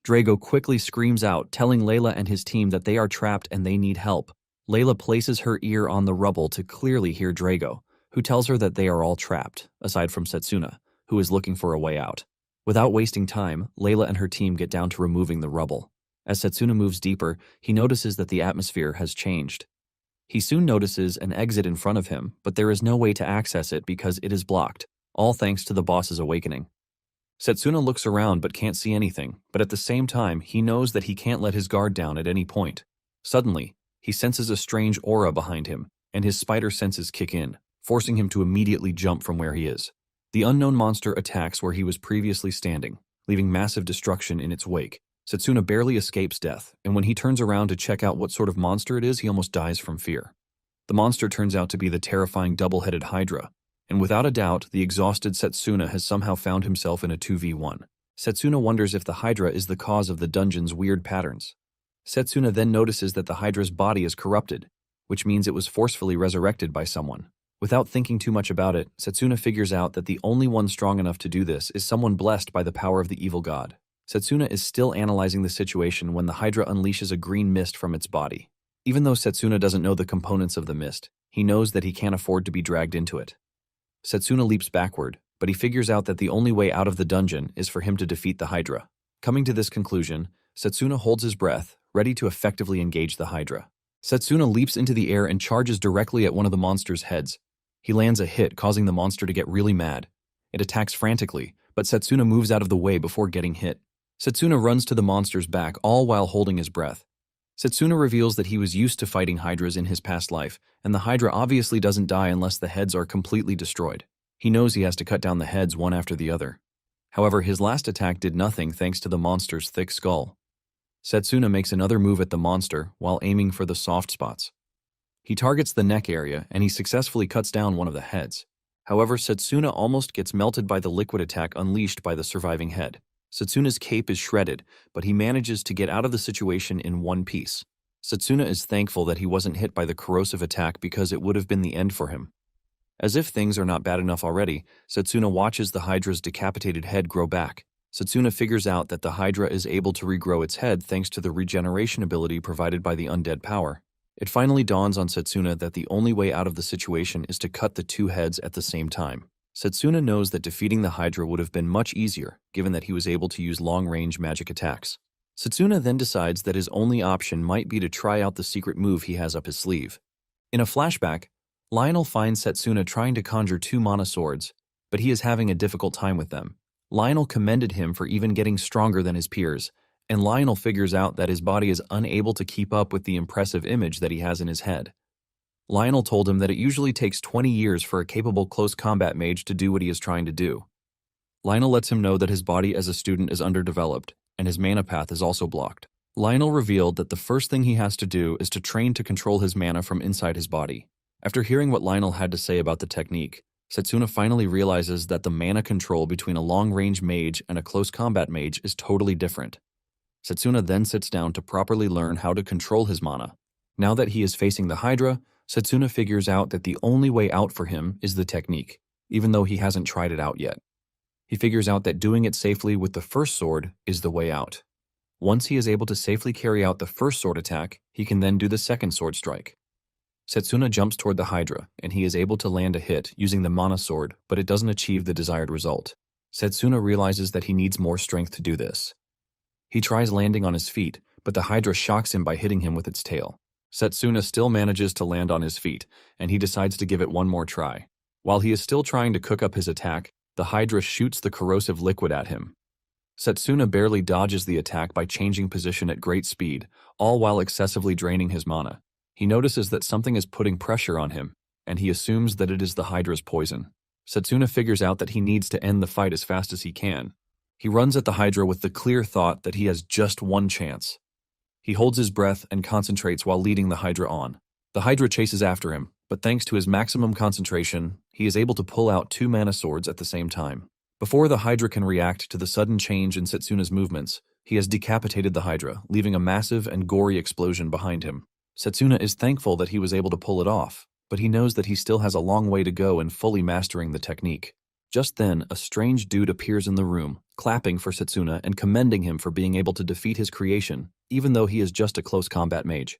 Drago quickly screams out, telling Layla and his team that they are trapped and they need help. Layla places her ear on the rubble to clearly hear Drago, who tells her that they are all trapped, aside from Setsuna, who is looking for a way out. Without wasting time, Layla and her team get down to removing the rubble. As Setsuna moves deeper, he notices that the atmosphere has changed. He soon notices an exit in front of him, but there is no way to access it because it is blocked, all thanks to the boss's awakening. Setsuna looks around but can't see anything, but at the same time, he knows that he can't let his guard down at any point. Suddenly, he senses a strange aura behind him, and his spider senses kick in, forcing him to immediately jump from where he is. The unknown monster attacks where he was previously standing, leaving massive destruction in its wake. Setsuna barely escapes death, and when he turns around to check out what sort of monster it is, he almost dies from fear. The monster turns out to be the terrifying double-headed Hydra, and without a doubt, the exhausted Setsuna has somehow found himself in a 2v1. Setsuna wonders if the Hydra is the cause of the dungeon's weird patterns. Setsuna then notices that the Hydra's body is corrupted, which means it was forcefully resurrected by someone. Without thinking too much about it, Setsuna figures out that the only one strong enough to do this is someone blessed by the power of the evil god. Setsuna is still analyzing the situation when the Hydra unleashes a green mist from its body. Even though Setsuna doesn't know the components of the mist, he knows that he can't afford to be dragged into it. Setsuna leaps backward, but he figures out that the only way out of the dungeon is for him to defeat the Hydra. Coming to this conclusion, Setsuna holds his breath, ready to effectively engage the Hydra. Setsuna leaps into the air and charges directly at one of the monster's heads. He lands a hit, causing the monster to get really mad. It attacks frantically, but Setsuna moves out of the way before getting hit. Setsuna runs to the monster's back, all while holding his breath. Setsuna reveals that he was used to fighting Hydras in his past life, and the Hydra obviously doesn't die unless the heads are completely destroyed. He knows he has to cut down the heads one after the other. However, his last attack did nothing thanks to the monster's thick skull. Setsuna makes another move at the monster while aiming for the soft spots. He targets the neck area, and he successfully cuts down one of the heads. However, Setsuna almost gets melted by the liquid attack unleashed by the surviving head. Setsuna's cape is shredded, but he manages to get out of the situation in one piece. Setsuna is thankful that he wasn't hit by the corrosive attack because it would have been the end for him. As if things are not bad enough already, Setsuna watches the Hydra's decapitated head grow back. Setsuna figures out that the Hydra is able to regrow its head thanks to the regeneration ability provided by the undead power. It finally dawns on Setsuna that the only way out of the situation is to cut the two heads at the same time. Setsuna knows that defeating the Hydra would have been much easier, given that he was able to use long-range magic attacks. Setsuna then decides that his only option might be to try out the secret move he has up his sleeve. In a flashback, Lionel finds Setsuna trying to conjure two mana swords, but he is having a difficult time with them. Lionel commended him for even getting stronger than his peers, and Lionel figures out that his body is unable to keep up with the impressive image that he has in his head. Lionel told him that it usually takes 20 years for a capable close combat mage to do what he is trying to do. Lionel lets him know that his body as a student is underdeveloped, and his mana path is also blocked. Lionel revealed that the first thing he has to do is to train to control his mana from inside his body. After hearing what Lionel had to say about the technique, Setsuna finally realizes that the mana control between a long-range mage and a close combat mage is totally different. Setsuna then sits down to properly learn how to control his mana. Now that he is facing the Hydra, Setsuna figures out that the only way out for him is the technique, even though he hasn't tried it out yet. He figures out that doing it safely with the first sword is the way out. Once he is able to safely carry out the first sword attack, he can then do the second sword strike. Setsuna jumps toward the Hydra, and he is able to land a hit using the mana sword, but it doesn't achieve the desired result. Setsuna realizes that he needs more strength to do this. He tries landing on his feet, but the Hydra shocks him by hitting him with its tail. Setsuna still manages to land on his feet, and he decides to give it one more try. While he is still trying to cook up his attack, the Hydra shoots the corrosive liquid at him. Setsuna barely dodges the attack by changing position at great speed, all while excessively draining his mana. He notices that something is putting pressure on him, and he assumes that it is the Hydra's poison. Setsuna figures out that he needs to end the fight as fast as he can. He runs at the Hydra with the clear thought that he has just one chance. He holds his breath and concentrates while leading the Hydra on. The Hydra chases after him, but thanks to his maximum concentration, he is able to pull out two mana swords at the same time. Before the Hydra can react to the sudden change in Setsuna's movements, he has decapitated the Hydra, leaving a massive and gory explosion behind him. Setsuna is thankful that he was able to pull it off, but he knows that he still has a long way to go in fully mastering the technique. Just then, a strange dude appears in the room, clapping for Setsuna and commending him for being able to defeat his creation, even though he is just a close combat mage.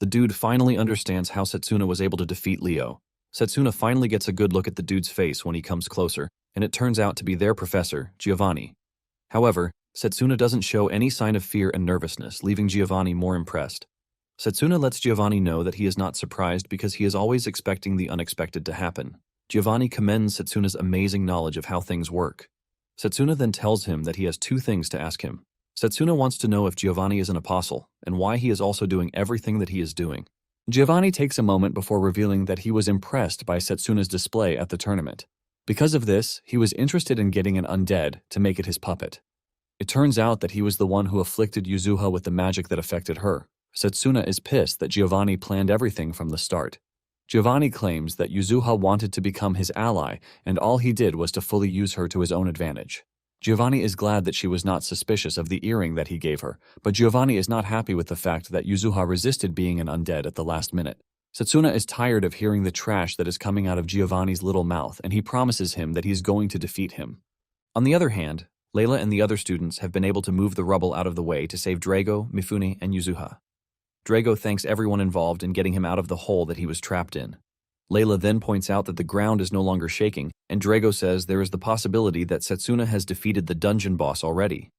The dude finally understands how Setsuna was able to defeat Leo. Setsuna finally gets a good look at the dude's face when he comes closer, and it turns out to be their professor, Giovanni. However, Setsuna doesn't show any sign of fear and nervousness, leaving Giovanni more impressed. Setsuna lets Giovanni know that he is not surprised because he is always expecting the unexpected to happen. Giovanni commends Setsuna's amazing knowledge of how things work. Setsuna then tells him that he has two things to ask him. Setsuna wants to know if Giovanni is an apostle, and why he is also doing everything that he is doing. Giovanni takes a moment before revealing that he was impressed by Setsuna's display at the tournament. Because of this, he was interested in getting an undead to make it his puppet. It turns out that he was the one who afflicted Yuzuha with the magic that affected her. Setsuna is pissed that Giovanni planned everything from the start. Giovanni claims that Yuzuha wanted to become his ally, and all he did was to fully use her to his own advantage. Giovanni is glad that she was not suspicious of the earring that he gave her, but Giovanni is not happy with the fact that Yuzuha resisted being an undead at the last minute. Setsuna is tired of hearing the trash that is coming out of Giovanni's little mouth, and he promises him that he is going to defeat him. On the other hand, Layla and the other students have been able to move the rubble out of the way to save Drago, Mifune, and Yuzuha. Drago thanks everyone involved in getting him out of the hole that he was trapped in. Layla then points out that the ground is no longer shaking, and Drago says there is the possibility that Setsuna has defeated the dungeon boss already.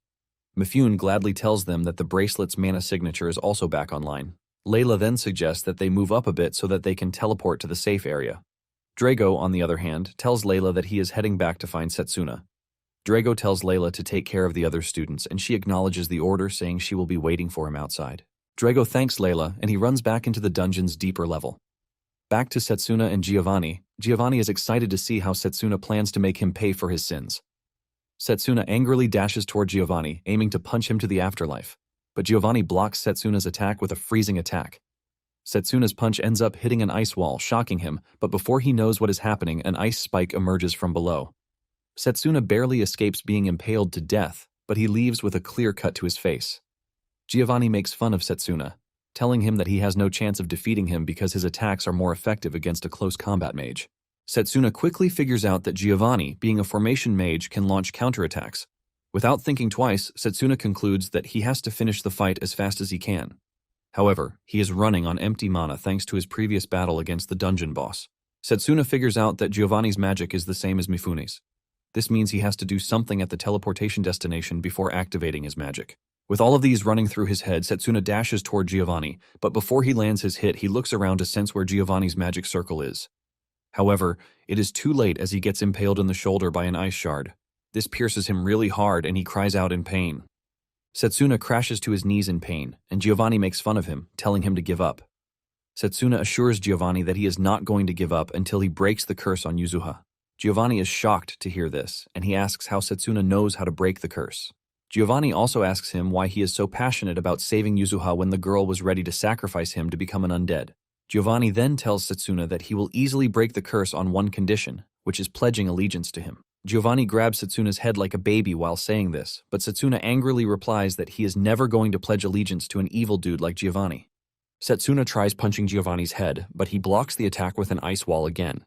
Mifune gladly tells them that the bracelet's mana signature is also back online. Layla then suggests that they move up a bit so that they can teleport to the safe area. Drago, on the other hand, tells Layla that he is heading back to find Setsuna. Drago tells Layla to take care of the other students, and she acknowledges the order, saying she will be waiting for him outside. Drago thanks Layla, and he runs back into the dungeon's deeper level. Back to Setsuna and Giovanni. Giovanni is excited to see how Setsuna plans to make him pay for his sins. Setsuna angrily dashes toward Giovanni, aiming to punch him to the afterlife. But Giovanni blocks Setsuna's attack with a freezing attack. Setsuna's punch ends up hitting an ice wall, shocking him, but before he knows what is happening, an ice spike emerges from below. Setsuna barely escapes being impaled to death, but he leaves with a clear cut to his face. Giovanni makes fun of Setsuna, telling him that he has no chance of defeating him because his attacks are more effective against a close combat mage. Setsuna quickly figures out that Giovanni, being a formation mage, can launch counterattacks. Without thinking twice, Setsuna concludes that he has to finish the fight as fast as he can. However, he is running on empty mana thanks to his previous battle against the dungeon boss. Setsuna figures out that Giovanni's magic is the same as Mifune's. This means he has to do something at the teleportation destination before activating his magic. With all of these running through his head, Setsuna dashes toward Giovanni, but before he lands his hit, he looks around to sense where Giovanni's magic circle is. However, it is too late as he gets impaled in the shoulder by an ice shard. This pierces him really hard and he cries out in pain. Setsuna crashes to his knees in pain, and Giovanni makes fun of him, telling him to give up. Setsuna assures Giovanni that he is not going to give up until he breaks the curse on Yuzuha. Giovanni is shocked to hear this, and he asks how Setsuna knows how to break the curse. Giovanni also asks him why he is so passionate about saving Yuzuha when the girl was ready to sacrifice him to become an undead. Giovanni then tells Setsuna that he will easily break the curse on one condition, which is pledging allegiance to him. Giovanni grabs Setsuna's head like a baby while saying this, but Setsuna angrily replies that he is never going to pledge allegiance to an evil dude like Giovanni. Setsuna tries punching Giovanni's head, but he blocks the attack with an ice wall again.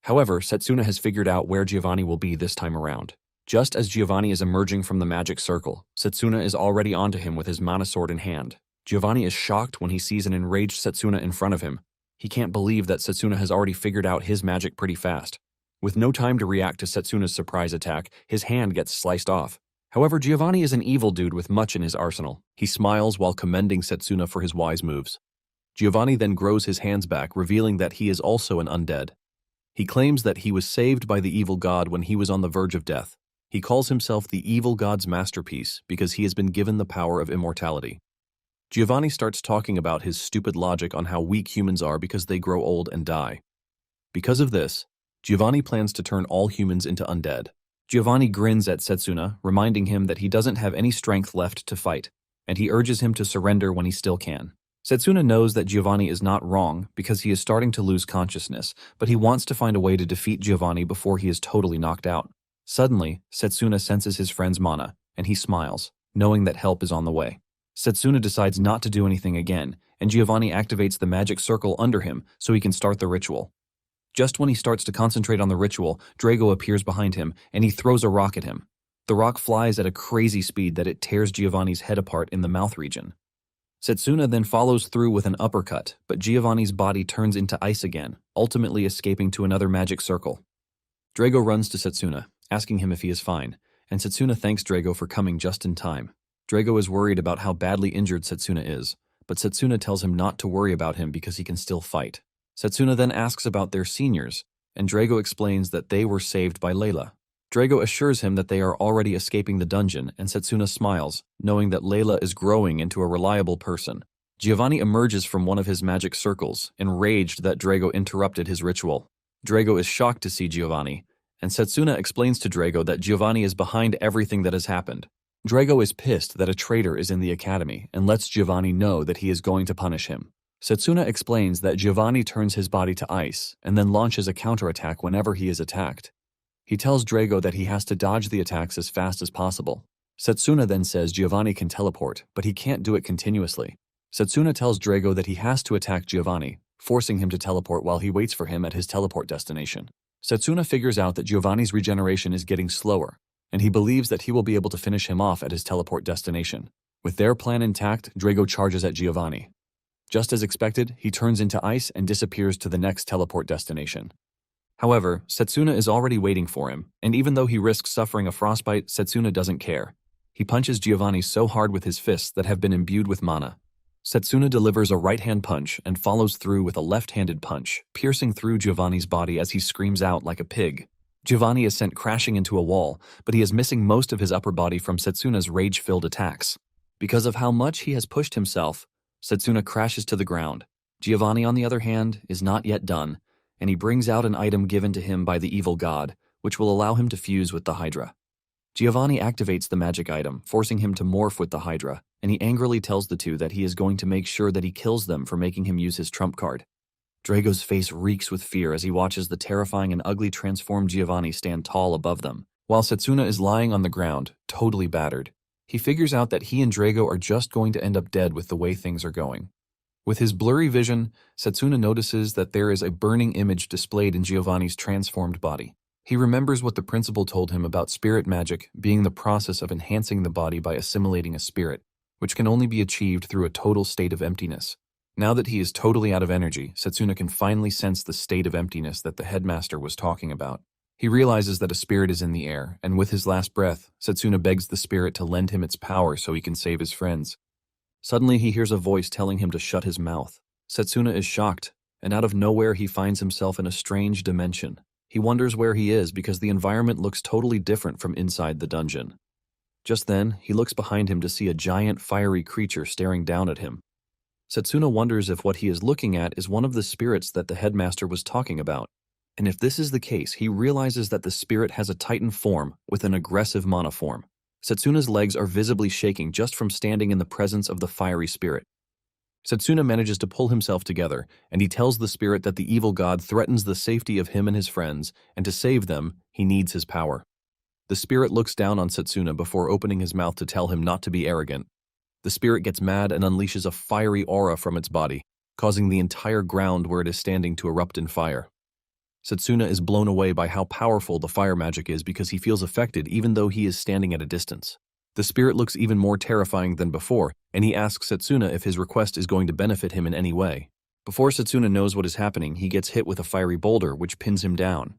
However, Setsuna has figured out where Giovanni will be this time around. Just as Giovanni is emerging from the magic circle, Setsuna is already onto him with his mana sword in hand. Giovanni is shocked when he sees an enraged Setsuna in front of him. He can't believe that Setsuna has already figured out his magic pretty fast. With no time to react to Setsuna's surprise attack, his hand gets sliced off. However, Giovanni is an evil dude with much in his arsenal. He smiles while commending Setsuna for his wise moves. Giovanni then grows his hands back, revealing that he is also an undead. He claims that he was saved by the evil god when he was on the verge of death. He calls himself the evil god's masterpiece because he has been given the power of immortality. Giovanni starts talking about his stupid logic on how weak humans are because they grow old and die. Because of this, Giovanni plans to turn all humans into undead. Giovanni grins at Setsuna, reminding him that he doesn't have any strength left to fight, and he urges him to surrender when he still can. Setsuna knows that Giovanni is not wrong because he is starting to lose consciousness, but he wants to find a way to defeat Giovanni before he is totally knocked out. Suddenly, Setsuna senses his friend's mana, and he smiles, knowing that help is on the way. Setsuna decides not to do anything again, and Giovanni activates the magic circle under him so he can start the ritual. Just when he starts to concentrate on the ritual, Drago appears behind him, and he throws a rock at him. The rock flies at a crazy speed that it tears Giovanni's head apart in the mouth region. Setsuna then follows through with an uppercut, but Giovanni's body turns into ice again, ultimately escaping to another magic circle. Drago runs to Setsuna, asking him if he is fine, and Setsuna thanks Drago for coming just in time. Drago is worried about how badly injured Setsuna is, but Setsuna tells him not to worry about him because he can still fight. Setsuna then asks about their seniors, and Drago explains that they were saved by Layla. Drago assures him that they are already escaping the dungeon, and Setsuna smiles, knowing that Layla is growing into a reliable person. Giovanni emerges from one of his magic circles, enraged that Drago interrupted his ritual. Drago is shocked to see Giovanni, and Setsuna explains to Drago that Giovanni is behind everything that has happened. Drago is pissed that a traitor is in the academy and lets Giovanni know that he is going to punish him. Setsuna explains that Giovanni turns his body to ice and then launches a counterattack whenever he is attacked. He tells Drago that he has to dodge the attacks as fast as possible. Setsuna then says Giovanni can teleport, but he can't do it continuously. Setsuna tells Drago that he has to attack Giovanni, forcing him to teleport while he waits for him at his teleport destination. Setsuna figures out that Giovanni's regeneration is getting slower, and he believes that he will be able to finish him off at his teleport destination. With their plan intact, Drago charges at Giovanni. Just as expected, he turns into ice and disappears to the next teleport destination. However, Setsuna is already waiting for him, and even though he risks suffering a frostbite, Setsuna doesn't care. He punches Giovanni so hard with his fists that have been imbued with mana. Setsuna delivers a right-hand punch and follows through with a left-handed punch, piercing through Giovanni's body as he screams out like a pig. Giovanni is sent crashing into a wall, but he is missing most of his upper body from Setsuna's rage-filled attacks. Because of how much he has pushed himself, Setsuna crashes to the ground. Giovanni, on the other hand, is not yet done, and he brings out an item given to him by the evil god, which will allow him to fuse with the Hydra. Giovanni activates the magic item, forcing him to morph with the Hydra, and he angrily tells the two that he is going to make sure that he kills them for making him use his trump card. Drago's face reeks with fear as he watches the terrifying and ugly transformed Giovanni stand tall above them, while Setsuna is lying on the ground, totally battered. He figures out that he and Drago are just going to end up dead with the way things are going. With his blurry vision, Setsuna notices that there is a burning image displayed in Giovanni's transformed body. He remembers what the principal told him about spirit magic being the process of enhancing the body by assimilating a spirit, which can only be achieved through a total state of emptiness. Now that he is totally out of energy, Setsuna can finally sense the state of emptiness that the headmaster was talking about. He realizes that a spirit is in the air, and with his last breath, Setsuna begs the spirit to lend him its power so he can save his friends. Suddenly he hears a voice telling him to shut his mouth. Setsuna is shocked, and out of nowhere he finds himself in a strange dimension. He wonders where he is because the environment looks totally different from inside the dungeon. Just then, he looks behind him to see a giant fiery creature staring down at him. Setsuna wonders if what he is looking at is one of the spirits that the headmaster was talking about. And if this is the case, he realizes that the spirit has a titan form with an aggressive mana form. Setsuna's legs are visibly shaking just from standing in the presence of the fiery spirit. Setsuna manages to pull himself together, and he tells the spirit that the evil god threatens the safety of him and his friends, and to save them, he needs his power. The spirit looks down on Setsuna before opening his mouth to tell him not to be arrogant. The spirit gets mad and unleashes a fiery aura from its body, causing the entire ground where it is standing to erupt in fire. Setsuna is blown away by how powerful the fire magic is because he feels affected even though he is standing at a distance. The spirit looks even more terrifying than before, and he asks Setsuna if his request is going to benefit him in any way. Before Setsuna knows what is happening, he gets hit with a fiery boulder, which pins him down.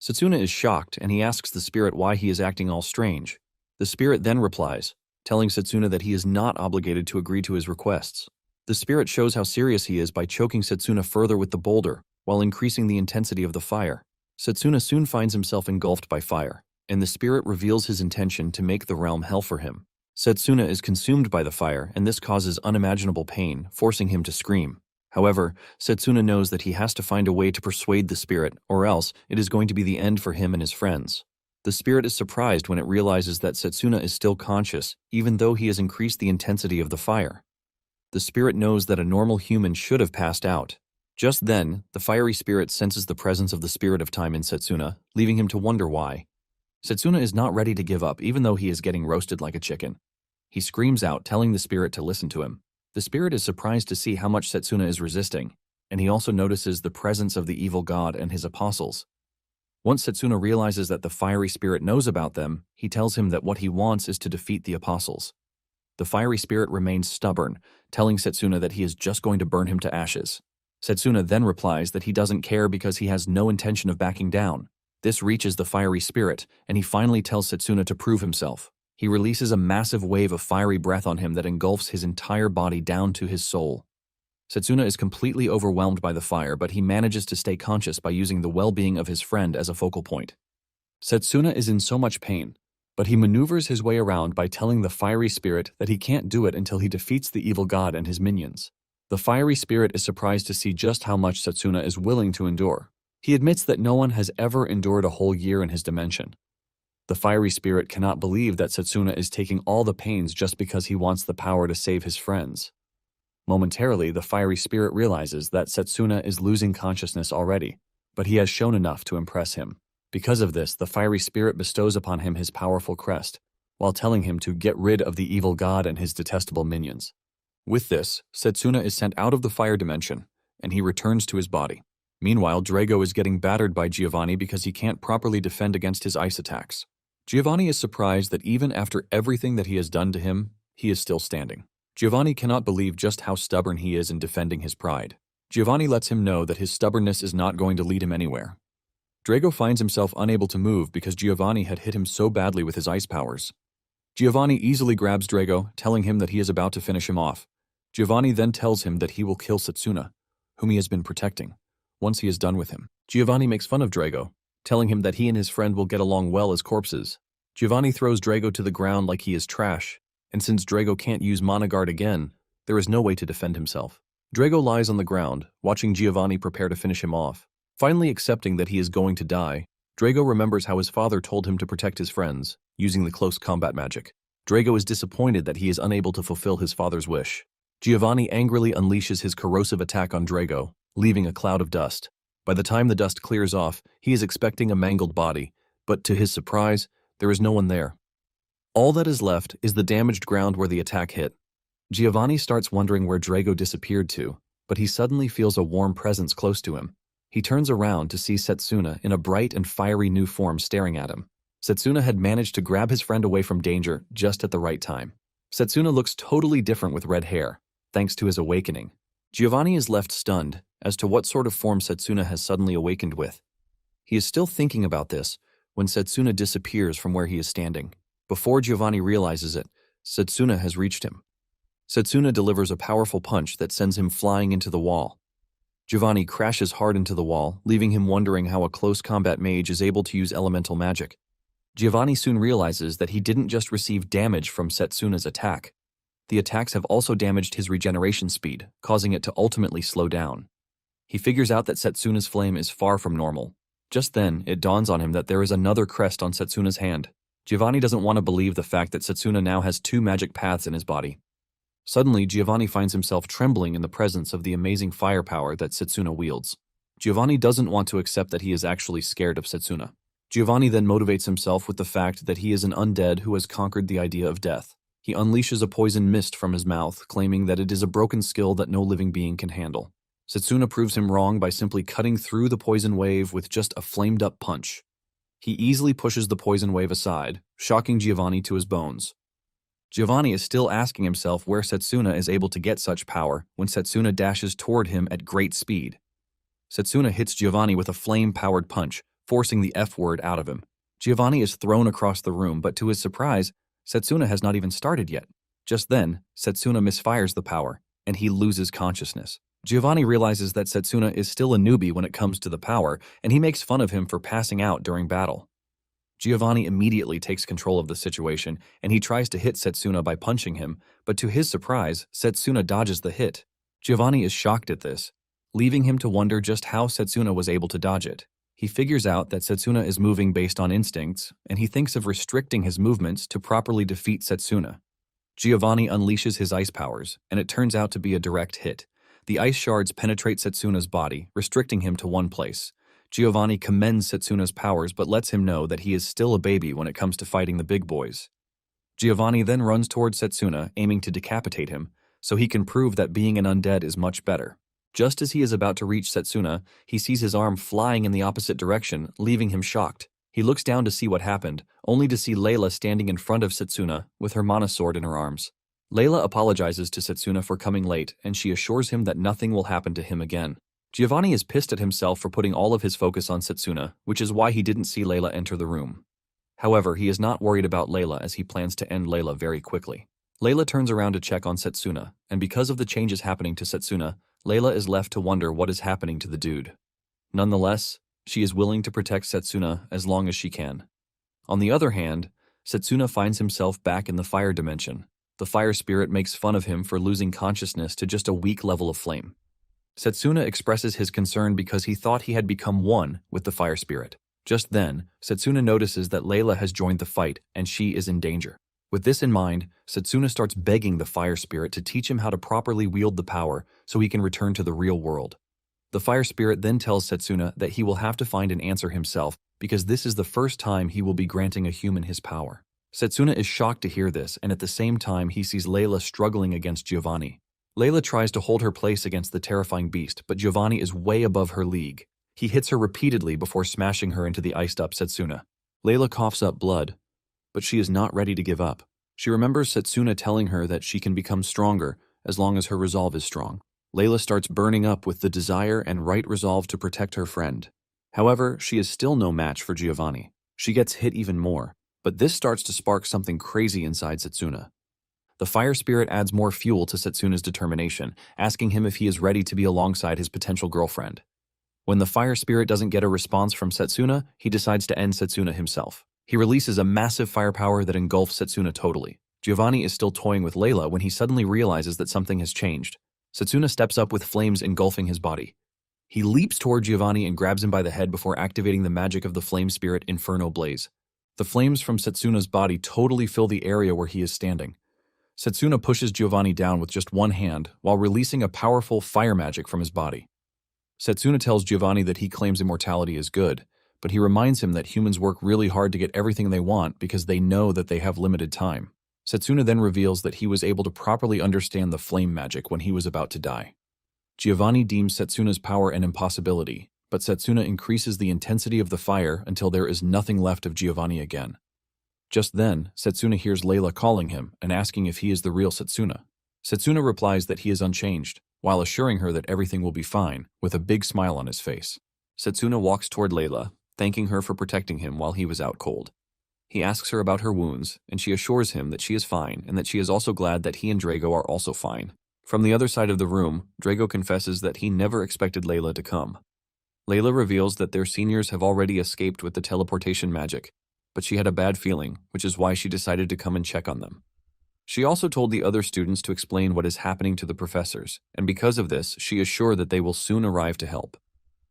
Setsuna is shocked, and he asks the spirit why he is acting all strange. The spirit then replies, telling Setsuna that he is not obligated to agree to his requests. The spirit shows how serious he is by choking Setsuna further with the boulder, while increasing the intensity of the fire. Setsuna soon finds himself engulfed by fire, and the spirit reveals his intention to make the realm hell for him. Setsuna is consumed by the fire, and this causes unimaginable pain, forcing him to scream. However, Setsuna knows that he has to find a way to persuade the spirit, or else it is going to be the end for him and his friends. The spirit is surprised when it realizes that Setsuna is still conscious, even though he has increased the intensity of the fire. The spirit knows that a normal human should have passed out. Just then, the fiery spirit senses the presence of the spirit of time in Setsuna, leaving him to wonder why. Setsuna is not ready to give up even though he is getting roasted like a chicken. He screams out, telling the spirit to listen to him. The spirit is surprised to see how much Setsuna is resisting, and he also notices the presence of the evil god and his apostles. Once Setsuna realizes that the fiery spirit knows about them, he tells him that what he wants is to defeat the apostles. The fiery spirit remains stubborn, telling Setsuna that he is just going to burn him to ashes. Setsuna then replies that he doesn't care because he has no intention of backing down. This reaches the fiery spirit, and he finally tells Setsuna to prove himself. He releases a massive wave of fiery breath on him that engulfs his entire body down to his soul. Setsuna is completely overwhelmed by the fire, but he manages to stay conscious by using the well-being of his friend as a focal point. Setsuna is in so much pain, but he maneuvers his way around by telling the fiery spirit that he can't do it until he defeats the evil god and his minions. The fiery spirit is surprised to see just how much Setsuna is willing to endure. He admits that no one has ever endured a whole year in his dimension. The fiery spirit cannot believe that Setsuna is taking all the pains just because he wants the power to save his friends. Momentarily, the fiery spirit realizes that Setsuna is losing consciousness already, but he has shown enough to impress him. Because of this, the fiery spirit bestows upon him his powerful crest, while telling him to get rid of the evil god and his detestable minions. With this, Setsuna is sent out of the fire dimension, and he returns to his body. Meanwhile, Drago is getting battered by Giovanni because he can't properly defend against his ice attacks. Giovanni is surprised that even after everything that he has done to him, he is still standing. Giovanni cannot believe just how stubborn he is in defending his pride. Giovanni lets him know that his stubbornness is not going to lead him anywhere. Drago finds himself unable to move because Giovanni had hit him so badly with his ice powers. Giovanni easily grabs Drago, telling him that he is about to finish him off. Giovanni then tells him that he will kill Setsuna, whom he has been protecting, once he is done with him. Giovanni makes fun of Drago, telling him that he and his friend will get along well as corpses. Giovanni throws Drago to the ground like he is trash, and since Drago can't use Mana Guard again, there is no way to defend himself. Drago lies on the ground, watching Giovanni prepare to finish him off. Finally accepting that he is going to die, Drago remembers how his father told him to protect his friends, using the close combat magic. Drago is disappointed that he is unable to fulfill his father's wish. Giovanni angrily unleashes his corrosive attack on Drago, leaving a cloud of dust. By the time the dust clears off, he is expecting a mangled body, but to his surprise, there is no one there. All that is left is the damaged ground where the attack hit. Giovanni starts wondering where Drago disappeared to, but he suddenly feels a warm presence close to him. He turns around to see Setsuna in a bright and fiery new form staring at him. Setsuna had managed to grab his friend away from danger just at the right time. Setsuna looks totally different with red hair, thanks to his awakening. Giovanni is left stunned as to what sort of form Setsuna has suddenly awakened with. He is still thinking about this when Setsuna disappears from where he is standing. Before Giovanni realizes it, Setsuna has reached him. Setsuna delivers a powerful punch that sends him flying into the wall. Giovanni crashes hard into the wall, leaving him wondering how a close combat mage is able to use elemental magic. Giovanni soon realizes that he didn't just receive damage from Setsuna's attack. The attacks have also damaged his regeneration speed, causing it to ultimately slow down. He figures out that Setsuna's flame is far from normal. Just then, it dawns on him that there is another crest on Setsuna's hand. Giovanni doesn't want to believe the fact that Setsuna now has 2 magic paths in his body. Suddenly, Giovanni finds himself trembling in the presence of the amazing firepower that Setsuna wields. Giovanni doesn't want to accept that he is actually scared of Setsuna. Giovanni then motivates himself with the fact that he is an undead who has conquered the idea of death. He unleashes a poison mist from his mouth, claiming that it is a broken skill that no living being can handle. Setsuna proves him wrong by simply cutting through the poison wave with just a flamed-up punch. He easily pushes the poison wave aside, shocking Giovanni to his bones. Giovanni is still asking himself where Setsuna is able to get such power when Setsuna dashes toward him at great speed. Setsuna hits Giovanni with a flame-powered punch, forcing the F word out of him. Giovanni is thrown across the room, but to his surprise, Setsuna has not even started yet. Just then, Setsuna misfires the power, and he loses consciousness. Giovanni realizes that Setsuna is still a newbie when it comes to the power, and he makes fun of him for passing out during battle. Giovanni immediately takes control of the situation, and he tries to hit Setsuna by punching him, but to his surprise, Setsuna dodges the hit. Giovanni is shocked at this, leaving him to wonder just how Setsuna was able to dodge it. He figures out that Setsuna is moving based on instincts, and he thinks of restricting his movements to properly defeat Setsuna. Giovanni unleashes his ice powers, and it turns out to be a direct hit. The ice shards penetrate Setsuna's body, restricting him to one place. Giovanni commends Setsuna's powers but lets him know that he is still a baby when it comes to fighting the big boys. Giovanni then runs towards Setsuna, aiming to decapitate him, so he can prove that being an undead is much better. Just as he is about to reach Setsuna, he sees his arm flying in the opposite direction, leaving him shocked. He looks down to see what happened, only to see Layla standing in front of Setsuna with her mana sword in her arms. Layla apologizes to Setsuna for coming late, and she assures him that nothing will happen to him again. Giovanni is pissed at himself for putting all of his focus on Setsuna, which is why he didn't see Layla enter the room. However, he is not worried about Layla as he plans to end Layla very quickly. Layla turns around to check on Setsuna, and because of the changes happening to Setsuna, Layla is left to wonder what is happening to the dude. Nonetheless, she is willing to protect Setsuna as long as she can. On the other hand, Setsuna finds himself back in the fire dimension. The fire spirit makes fun of him for losing consciousness to just a weak level of flame. Setsuna expresses his concern because he thought he had become one with the fire spirit. Just then, Setsuna notices that Layla has joined the fight and she is in danger. With this in mind, Setsuna starts begging the fire spirit to teach him how to properly wield the power so he can return to the real world. The fire spirit then tells Setsuna that he will have to find an answer himself because this is the first time he will be granting a human his power. Setsuna is shocked to hear this, and at the same time he sees Layla struggling against Giovanni. Layla tries to hold her place against the terrifying beast, but Giovanni is way above her league. He hits her repeatedly before smashing her into the iced-up Setsuna. Layla coughs up blood, but she is not ready to give up. She remembers Setsuna telling her that she can become stronger as long as her resolve is strong. Layla starts burning up with the desire and right resolve to protect her friend. However, she is still no match for Giovanni. She gets hit even more, but this starts to spark something crazy inside Setsuna. The fire spirit adds more fuel to Setsuna's determination, asking him if he is ready to be alongside his potential girlfriend. When the fire spirit doesn't get a response from Setsuna, he decides to end Setsuna himself. He releases a massive firepower that engulfs Setsuna totally. Giovanni is still toying with Layla when he suddenly realizes that something has changed. Setsuna steps up with flames engulfing his body. He leaps toward Giovanni and grabs him by the head before activating the magic of the flame spirit Inferno Blaze. The flames from Setsuna's body totally fill the area where he is standing. Setsuna pushes Giovanni down with just one hand while releasing a powerful fire magic from his body. Setsuna tells Giovanni that he claims immortality is good, but he reminds him that humans work really hard to get everything they want because they know that they have limited time. Setsuna then reveals that he was able to properly understand the flame magic when he was about to die. Giovanni deems Setsuna's power an impossibility, but Setsuna increases the intensity of the fire until there is nothing left of Giovanni again. Just then, Setsuna hears Layla calling him and asking if he is the real Setsuna. Setsuna replies that he is unchanged, while assuring her that everything will be fine, with a big smile on his face. Setsuna walks toward Layla, thanking her for protecting him while he was out cold. He asks her about her wounds, and she assures him that she is fine and that she is also glad that he and Drago are also fine. From the other side of the room, Drago confesses that he never expected Layla to come. Layla reveals that their seniors have already escaped with the teleportation magic, but she had a bad feeling, which is why she decided to come and check on them. She also told the other students to explain what is happening to the professors, and because of this, she is sure that they will soon arrive to help.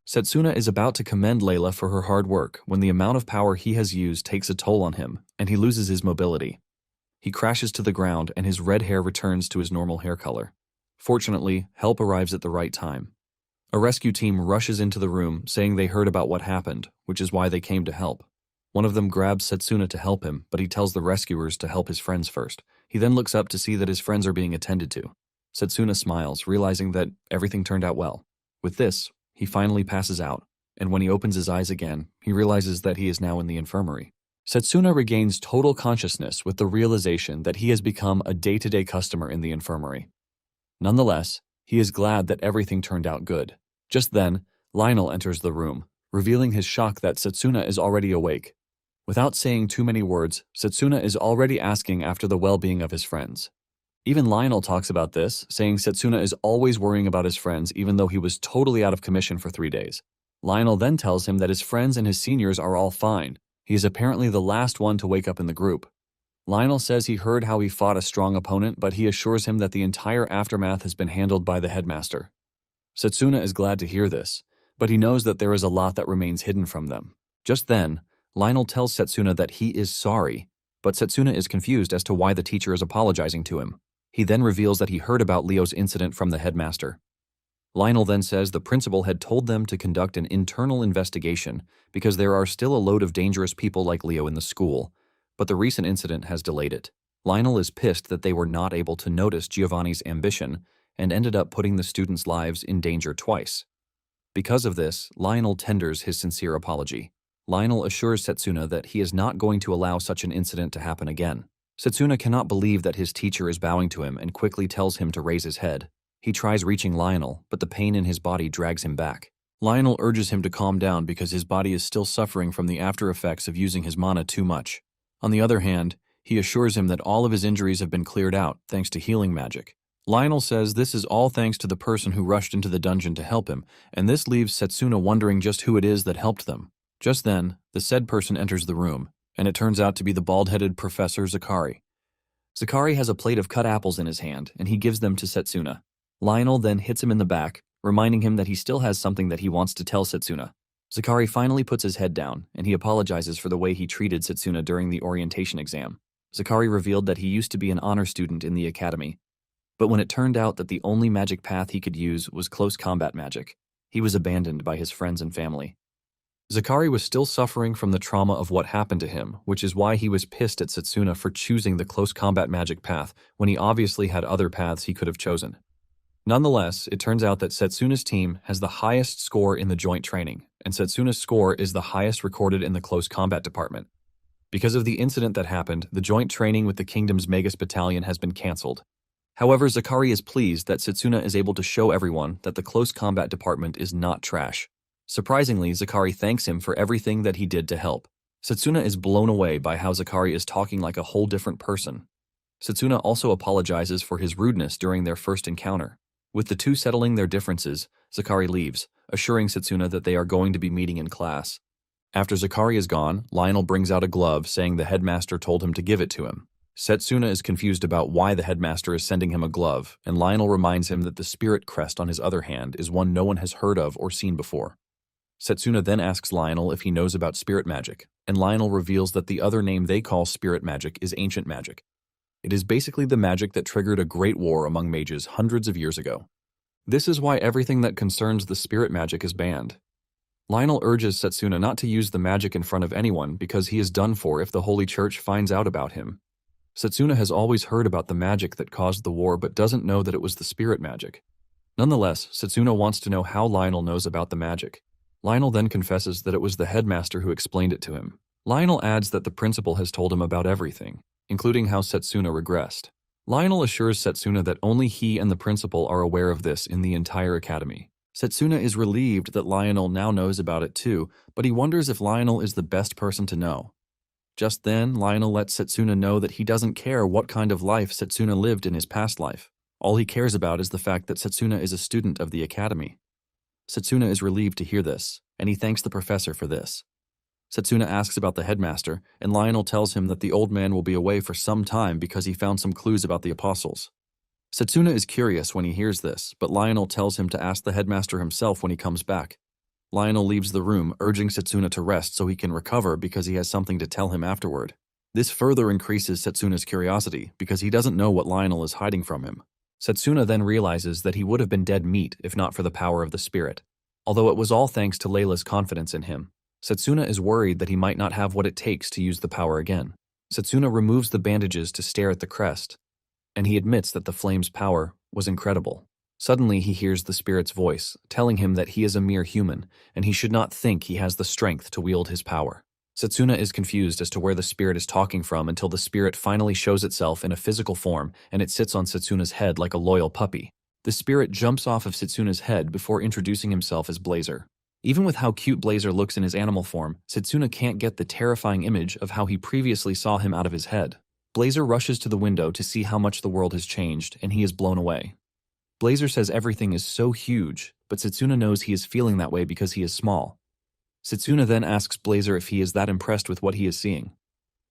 Setsuna is about to commend Layla for her hard work when the amount of power he has used takes a toll on him, and he loses his mobility. He crashes to the ground and his red hair returns to his normal hair color. Fortunately, help arrives at the right time. A rescue team rushes into the room saying they heard about what happened, which is why they came to help. One of them grabs Setsuna to help him, but he tells the rescuers to help his friends first. He then looks up to see that his friends are being attended to. Setsuna smiles, realizing that everything turned out well. With this, he finally passes out, and when he opens his eyes again, he realizes that he is now in the infirmary. Setsuna regains total consciousness with the realization that he has become a day-to-day customer in the infirmary. Nonetheless, he is glad that everything turned out good. Just then, Lionel enters the room, revealing his shock that Setsuna is already awake. Without saying too many words, Setsuna is already asking after the well-being of his friends. Even Lionel talks about this, saying Setsuna is always worrying about his friends even though he was totally out of commission for 3 days. Lionel then tells him that his friends and his seniors are all fine. He is apparently the last one to wake up in the group. Lionel says he heard how he fought a strong opponent, but he assures him that the entire aftermath has been handled by the headmaster. Setsuna is glad to hear this, but he knows that there is a lot that remains hidden from them. Just then, Lionel tells Setsuna that he is sorry, but Setsuna is confused as to why the teacher is apologizing to him. He then reveals that he heard about Leo's incident from the headmaster. Lionel then says the principal had told them to conduct an internal investigation because there are still a load of dangerous people like Leo in the school, but the recent incident has delayed it. Lionel is pissed that they were not able to notice Giovanni's ambition and ended up putting the students' lives in danger twice. Because of this, Lionel tenders his sincere apology. Lionel assures Setsuna that he is not going to allow such an incident to happen again. Setsuna cannot believe that his teacher is bowing to him and quickly tells him to raise his head. He tries reaching Lionel, but the pain in his body drags him back. Lionel urges him to calm down because his body is still suffering from the after effects of using his mana too much. On the other hand, he assures him that all of his injuries have been cleared out thanks to healing magic. Lionel says this is all thanks to the person who rushed into the dungeon to help him, and this leaves Setsuna wondering just who it is that helped them. Just then, the said person enters the room, and it turns out to be the bald-headed Professor Zakari. Zakari has a plate of cut apples in his hand, and he gives them to Setsuna. Lionel then hits him in the back, reminding him that he still has something that he wants to tell Setsuna. Zakari finally puts his head down, and he apologizes for the way he treated Setsuna during the orientation exam. Zakari revealed that he used to be an honor student in the academy, but when it turned out that the only magic path he could use was close combat magic, he was abandoned by his friends and family. Zakari was still suffering from the trauma of what happened to him, which is why he was pissed at Setsuna for choosing the close combat magic path when he obviously had other paths he could have chosen. Nonetheless, it turns out that Setsuna's team has the highest score in the joint training, and Setsuna's score is the highest recorded in the close combat department. Because of the incident that happened, the joint training with the kingdom's Magus battalion has been cancelled. However, Zakari is pleased that Setsuna is able to show everyone that the close combat department is not trash. Surprisingly, Zakari thanks him for everything that he did to help. Setsuna is blown away by how Zakari is talking like a whole different person. Setsuna also apologizes for his rudeness during their first encounter. With the two settling their differences, Zakari leaves, assuring Setsuna that they are going to be meeting in class. After Zakari is gone, Lionel brings out a glove saying the headmaster told him to give it to him. Setsuna is confused about why the headmaster is sending him a glove, and Lionel reminds him that the spirit crest on his other hand is one no one has heard of or seen before. Setsuna then asks Lionel if he knows about spirit magic, and Lionel reveals that the other name they call spirit magic is ancient magic. It is basically the magic that triggered a great war among mages hundreds of years ago. This is why everything that concerns the spirit magic is banned. Lionel urges Setsuna not to use the magic in front of anyone because he is done for if the Holy Church finds out about him. Setsuna has always heard about the magic that caused the war but doesn't know that it was the spirit magic. Nonetheless, Setsuna wants to know how Lionel knows about the magic. Lionel then confesses that it was the headmaster who explained it to him. Lionel adds that the principal has told him about everything, including how Setsuna regressed. Lionel assures Setsuna that only he and the principal are aware of this in the entire academy. Setsuna is relieved that Lionel now knows about it too, but he wonders if Lionel is the best person to know. Just then, Lionel lets Setsuna know that he doesn't care what kind of life Setsuna lived in his past life. All he cares about is the fact that Setsuna is a student of the academy. Setsuna is relieved to hear this, and he thanks the professor for this. Setsuna asks about the headmaster, and Lionel tells him that the old man will be away for some time because he found some clues about the apostles. Setsuna is curious when he hears this, but Lionel tells him to ask the headmaster himself when he comes back. Lionel leaves the room, urging Setsuna to rest so he can recover because he has something to tell him afterward. This further increases Setsuna's curiosity because he doesn't know what Lionel is hiding from him. Setsuna then realizes that he would have been dead meat if not for the power of the spirit. Although it was all thanks to Layla's confidence in him, Setsuna is worried that he might not have what it takes to use the power again. Setsuna removes the bandages to stare at the crest, and he admits that the flame's power was incredible. Suddenly he hears the spirit's voice, telling him that he is a mere human, and he should not think he has the strength to wield his power. Setsuna is confused as to where the spirit is talking from until the spirit finally shows itself in a physical form, and it sits on Setsuna's head like a loyal puppy. The spirit jumps off of Setsuna's head before introducing himself as Blazer. Even with how cute Blazer looks in his animal form, Setsuna can't get the terrifying image of how he previously saw him out of his head. Blazer rushes to the window to see how much the world has changed, and he is blown away. Blazer says everything is so huge, but Setsuna knows he is feeling that way because he is small. Setsuna then asks Blazer if he is that impressed with what he is seeing.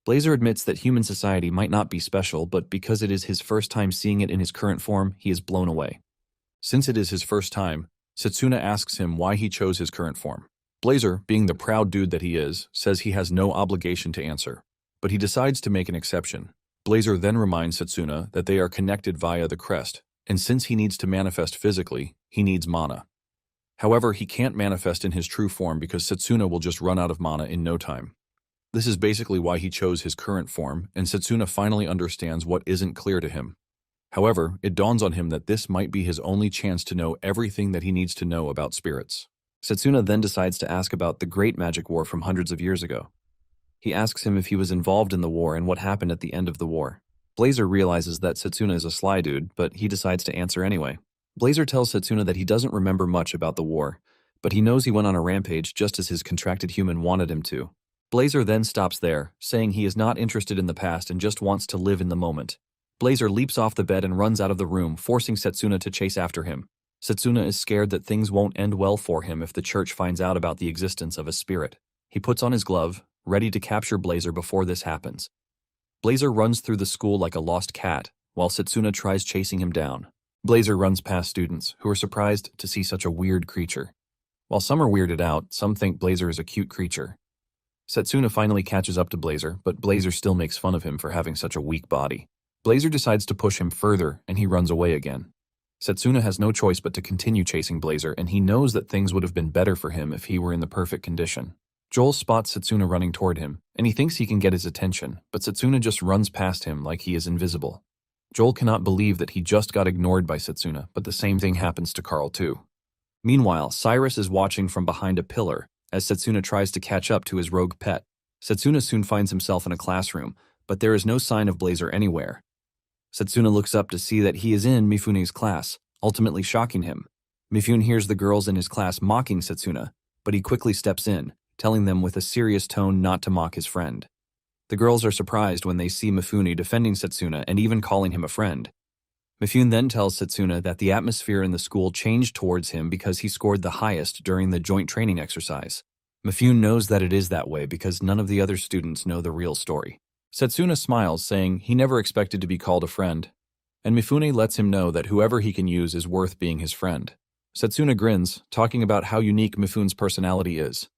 Blazer admits that human society might not be special, but because it is his first time seeing it in his current form, he is blown away. Since it is his first time, Setsuna asks him why he chose his current form. Blazer, being the proud dude that he is, says he has no obligation to answer, but he decides to make an exception. Blazer then reminds Setsuna that they are connected via the crest, and since he needs to manifest physically, he needs mana. However, he can't manifest in his true form because Setsuna will just run out of mana in no time. This is basically why he chose his current form, and Setsuna finally understands what isn't clear to him. However, it dawns on him that this might be his only chance to know everything that he needs to know about spirits. Setsuna then decides to ask about the Great Magic War from hundreds of years ago. He asks him if he was involved in the war and what happened at the end of the war. Blazer realizes that Setsuna is a sly dude, but he decides to answer anyway. Blazer tells Setsuna that he doesn't remember much about the war, but he knows he went on a rampage just as his contracted human wanted him to. Blazer then stops there, saying he is not interested in the past and just wants to live in the moment. Blazer leaps off the bed and runs out of the room, forcing Setsuna to chase after him. Setsuna is scared that things won't end well for him if the church finds out about the existence of a spirit. He puts on his glove, ready to capture Blazer before this happens. Blazer runs through the school like a lost cat, while Setsuna tries chasing him down. Blazer runs past students, who are surprised to see such a weird creature. While some are weirded out, some think Blazer is a cute creature. Setsuna finally catches up to Blazer, but Blazer still makes fun of him for having such a weak body. Blazer decides to push him further, and he runs away again. Setsuna has no choice but to continue chasing Blazer, and he knows that things would have been better for him if he were in the perfect condition. Joel spots Setsuna running toward him, and he thinks he can get his attention, but Setsuna just runs past him like he is invisible. Joel cannot believe that he just got ignored by Setsuna, but the same thing happens to Carl too. Meanwhile, Cyrus is watching from behind a pillar as Setsuna tries to catch up to his rogue pet. Setsuna soon finds himself in a classroom, but there is no sign of Blazer anywhere. Setsuna looks up to see that he is in Mifune's class, ultimately shocking him. Mifune hears the girls in his class mocking Setsuna, but he quickly steps in, telling them with a serious tone not to mock his friend. The girls are surprised when they see Mifune defending Setsuna and even calling him a friend. Mifune then tells Setsuna that the atmosphere in the school changed towards him because he scored the highest during the joint training exercise. Mifune knows that it is that way because none of the other students know the real story. Setsuna smiles, saying he never expected to be called a friend, and Mifune lets him know that whoever he can use is worth being his friend. Setsuna grins, talking about how unique Mifune's personality is.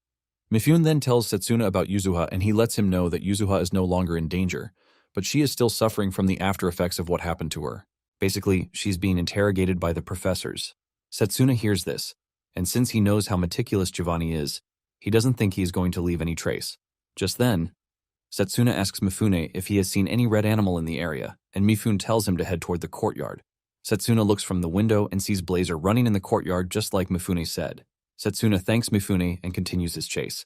Mifune then tells Setsuna about Yuzuha, and he lets him know that Yuzuha is no longer in danger, but she is still suffering from the after effects of what happened to her. Basically, she's being interrogated by the professors. Setsuna hears this, and since he knows how meticulous Giovanni is, he doesn't think he is going to leave any trace. Just then, Setsuna asks Mifune if he has seen any red animal in the area, and Mifune tells him to head toward the courtyard. Setsuna looks from the window and sees Blazer running in the courtyard just like Mifune said. Setsuna thanks Mifune and continues his chase.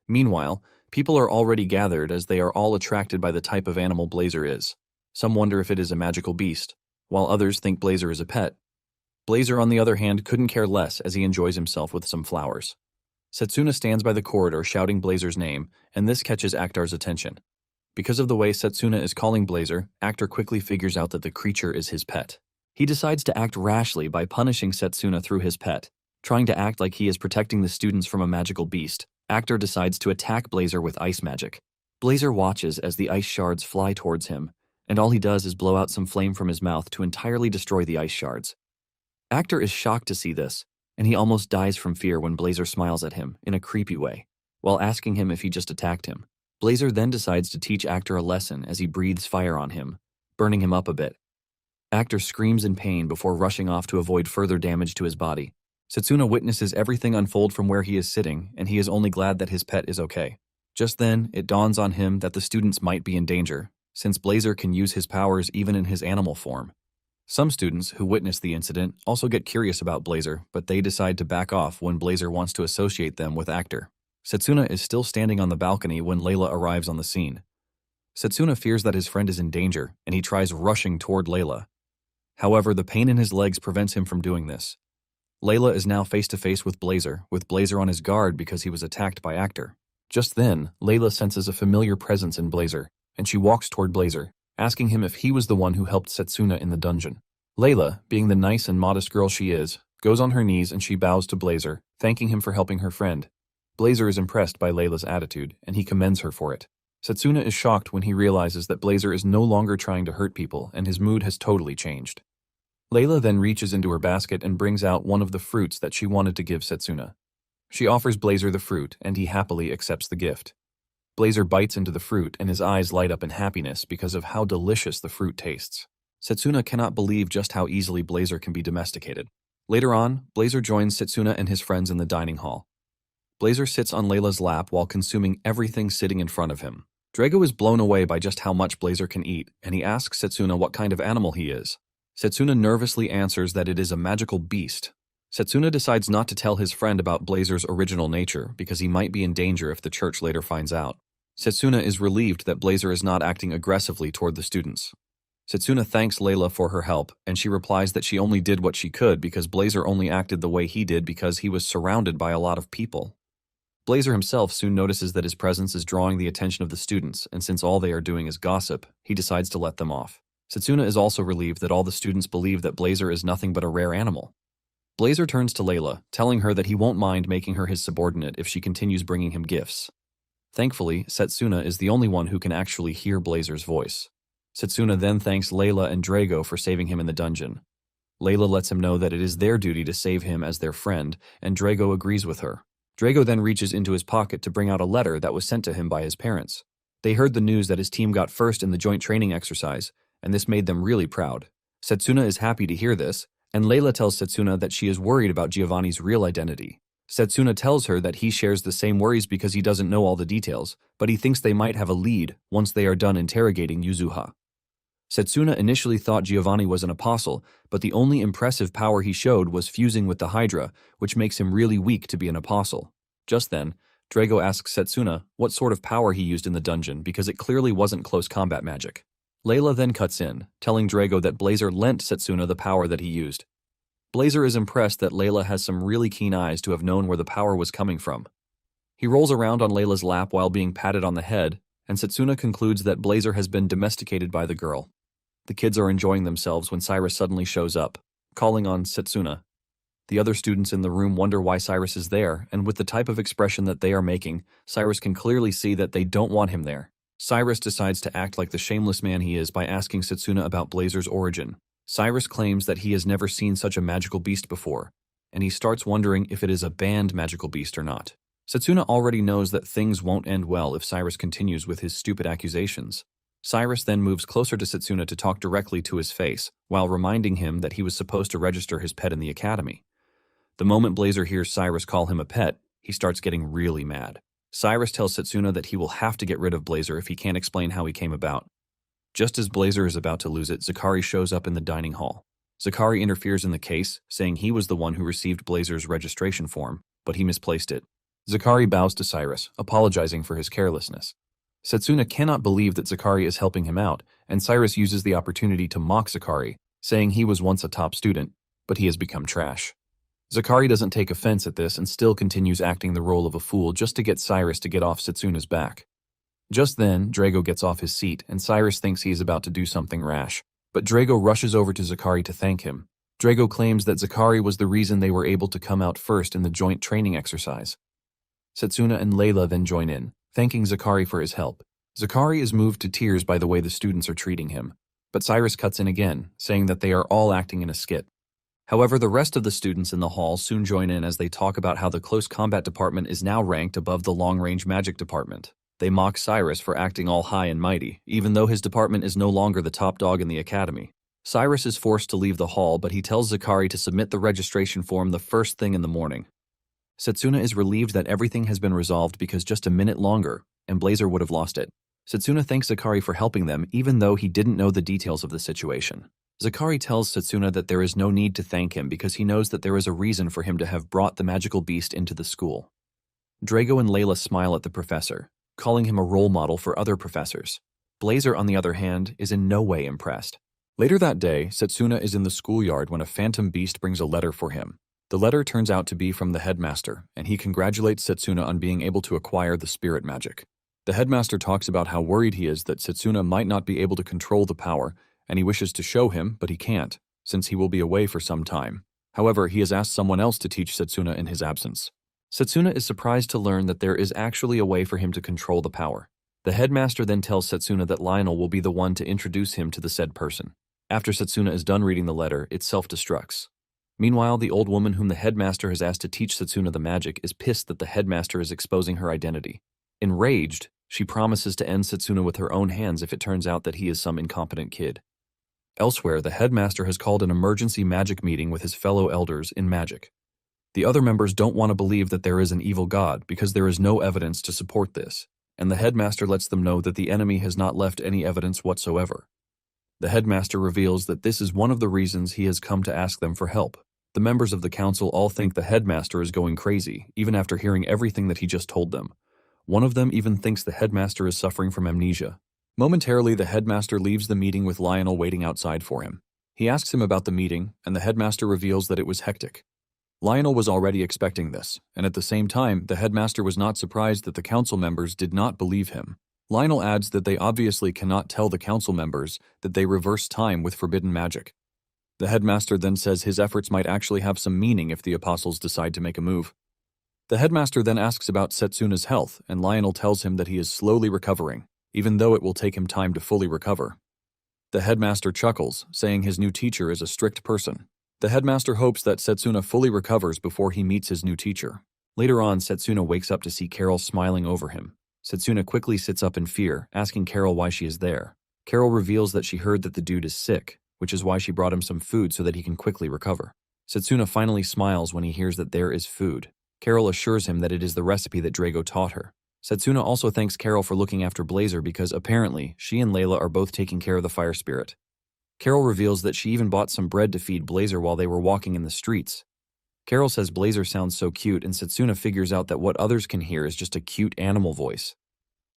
Meanwhile, people are already gathered as they are all attracted by the type of animal Blazer is. Some wonder if it is a magical beast, while others think Blazer is a pet. Blazer, on the other hand, couldn't care less as he enjoys himself with some flowers. Setsuna stands by the corridor shouting Blazer's name, and this catches Actar's attention. Because of the way Setsuna is calling Blazer, Actar quickly figures out that the creature is his pet. He decides to act rashly by punishing Setsuna through his pet. Trying to act like he is protecting the students from a magical beast, Actar decides to attack Blazer with ice magic. Blazer watches as the ice shards fly towards him, and all he does is blow out some flame from his mouth to entirely destroy the ice shards. Actar is shocked to see this, and he almost dies from fear when Blazer smiles at him in a creepy way, while asking him if he just attacked him. Blazer then decides to teach Actar a lesson as he breathes fire on him, burning him up a bit. Actar screams in pain before rushing off to avoid further damage to his body. Setsuna witnesses everything unfold from where he is sitting, and he is only glad that his pet is okay. Just then, it dawns on him that the students might be in danger, since Blazer can use his powers even in his animal form. Some students who witness the incident also get curious about Blazer, but they decide to back off when Blazer wants to associate them with Actar. Setsuna is still standing on the balcony when Layla arrives on the scene. Setsuna fears that his friend is in danger, and he tries rushing toward Layla. However, the pain in his legs prevents him from doing this. Layla is now face-to-face with Blazer on his guard because he was attacked by Actar. Just then, Layla senses a familiar presence in Blazer, and she walks toward Blazer, asking him if he was the one who helped Setsuna in the dungeon. Layla, being the nice and modest girl she is, goes on her knees and she bows to Blazer, thanking him for helping her friend. Blazer is impressed by Layla's attitude, and he commends her for it. Setsuna is shocked when he realizes that Blazer is no longer trying to hurt people, and his mood has totally changed. Layla then reaches into her basket and brings out one of the fruits that she wanted to give Setsuna. She offers Blazer the fruit, and he happily accepts the gift. Blazer bites into the fruit, and his eyes light up in happiness because of how delicious the fruit tastes. Setsuna cannot believe just how easily Blazer can be domesticated. Later on, Blazer joins Setsuna and his friends in the dining hall. Blazer sits on Layla's lap while consuming everything sitting in front of him. Drago is blown away by just how much Blazer can eat, and he asks Setsuna what kind of animal he is. Setsuna nervously answers that it is a magical beast. Setsuna decides not to tell his friend about Blazer's original nature because he might be in danger if the church later finds out. Setsuna is relieved that Blazer is not acting aggressively toward the students. Setsuna thanks Layla for her help, and she replies that she only did what she could because Blazer only acted the way he did because he was surrounded by a lot of people. Blazer himself soon notices that his presence is drawing the attention of the students, and since all they are doing is gossip, he decides to let them off. Setsuna is also relieved that all the students believe that Blazer is nothing but a rare animal. Blazer turns to Layla, telling her that he won't mind making her his subordinate if she continues bringing him gifts. Thankfully, Setsuna is the only one who can actually hear Blazer's voice. Setsuna then thanks Layla and Drago for saving him in the dungeon. Layla lets him know that it is their duty to save him as their friend, and Drago agrees with her. Drago then reaches into his pocket to bring out a letter that was sent to him by his parents. They heard the news that his team got first in the joint training exercise, and this made them really proud. Setsuna is happy to hear this, and Layla tells Setsuna that she is worried about Giovanni's real identity. Setsuna tells her that he shares the same worries because he doesn't know all the details, but he thinks they might have a lead once they are done interrogating Yuzuha. Setsuna initially thought Giovanni was an apostle, but the only impressive power he showed was fusing with the Hydra, which makes him really weak to be an apostle. Just then, Drago asks Setsuna what sort of power he used in the dungeon because it clearly wasn't close combat magic. Layla then cuts in, telling Drago that Blazer lent Setsuna the power that he used. Blazer is impressed that Layla has some really keen eyes to have known where the power was coming from. He rolls around on Layla's lap while being patted on the head, and Setsuna concludes that Blazer has been domesticated by the girl. The kids are enjoying themselves when Cyrus suddenly shows up, calling on Setsuna. The other students in the room wonder why Cyrus is there, and with the type of expression that they are making, Cyrus can clearly see that they don't want him there. Cyrus decides to act like the shameless man he is by asking Setsuna about Blazer's origin. Cyrus claims that he has never seen such a magical beast before, and he starts wondering if it is a banned magical beast or not. Setsuna already knows that things won't end well if Cyrus continues with his stupid accusations. Cyrus then moves closer to Setsuna to talk directly to his face, while reminding him that he was supposed to register his pet in the academy. The moment Blazer hears Cyrus call him a pet, he starts getting really mad. Cyrus tells Setsuna that he will have to get rid of Blazer if he can't explain how he came about. Just as Blazer is about to lose it, Zakari shows up in the dining hall. Zakari interferes in the case, saying he was the one who received Blazer's registration form, but he misplaced it. Zakari bows to Cyrus, apologizing for his carelessness. Setsuna cannot believe that Zakari is helping him out, and Cyrus uses the opportunity to mock Zakari, saying he was once a top student, but he has become trash. Zakari doesn't take offense at this and still continues acting the role of a fool just to get Cyrus to get off Setsuna's back. Just then, Drago gets off his seat, and Cyrus thinks he is about to do something rash, but Drago rushes over to Zakari to thank him. Drago claims that Zakari was the reason they were able to come out first in the joint training exercise. Setsuna and Layla then join in, thanking Zakari for his help. Zakari is moved to tears by the way the students are treating him, but Cyrus cuts in again, saying that they are all acting in a skit. However, the rest of the students in the hall soon join in as they talk about how the close combat department is now ranked above the long-range magic department. They mock Cyrus for acting all high and mighty, even though his department is no longer the top dog in the academy. Cyrus is forced to leave the hall, but he tells Zakari to submit the registration form the first thing in the morning. Setsuna is relieved that everything has been resolved because just a minute longer, and Blazer would have lost it. Setsuna thanks Zakari for helping them, even though he didn't know the details of the situation. Zakari tells Setsuna that there is no need to thank him because he knows that there is a reason for him to have brought the magical beast into the school. Drago and Layla smile at the professor, calling him a role model for other professors. Blazer, on the other hand, is in no way impressed. Later that day, Setsuna is in the schoolyard when a phantom beast brings a letter for him. The letter turns out to be from the headmaster, and he congratulates Setsuna on being able to acquire the spirit magic. The headmaster talks about how worried he is that Setsuna might not be able to control the power, and he wishes to show him, but he can't, since he will be away for some time. However, he has asked someone else to teach Setsuna in his absence. Setsuna is surprised to learn that there is actually a way for him to control the power. The headmaster then tells Setsuna that Lionel will be the one to introduce him to the said person. After Setsuna is done reading the letter, it self-destructs. Meanwhile, the old woman whom the headmaster has asked to teach Setsuna the magic is pissed that the headmaster is exposing her identity. Enraged, she promises to end Setsuna with her own hands if it turns out that he is some incompetent kid. Elsewhere, the headmaster has called an emergency magic meeting with his fellow elders in magic. The other members don't want to believe that there is an evil god because there is no evidence to support this, and the headmaster lets them know that the enemy has not left any evidence whatsoever. The headmaster reveals that this is one of the reasons he has come to ask them for help. The members of the council all think the headmaster is going crazy, even after hearing everything that he just told them. One of them even thinks the headmaster is suffering from amnesia. Momentarily, the headmaster leaves the meeting with Lionel waiting outside for him. He asks him about the meeting, and the headmaster reveals that it was hectic. Lionel was already expecting this, and at the same time, the headmaster was not surprised that the council members did not believe him. Lionel adds that they obviously cannot tell the council members that they reverse time with forbidden magic. The headmaster then says his efforts might actually have some meaning if the apostles decide to make a move. The headmaster then asks about Setsuna's health, and Lionel tells him that he is slowly recovering, even though it will take him time to fully recover. The headmaster chuckles, saying his new teacher is a strict person. The headmaster hopes that Setsuna fully recovers before he meets his new teacher. Later on, Setsuna wakes up to see Carol smiling over him. Setsuna quickly sits up in fear, asking Carol why she is there. Carol reveals that she heard that the dude is sick, which is why she brought him some food so that he can quickly recover. Setsuna finally smiles when he hears that there is food. Carol assures him that it is the recipe that Drago taught her. Setsuna also thanks Carol for looking after Blazer because apparently she and Layla are both taking care of the fire spirit. Carol reveals that she even bought some bread to feed Blazer while they were walking in the streets. Carol says Blazer sounds so cute, and Setsuna figures out that what others can hear is just a cute animal voice.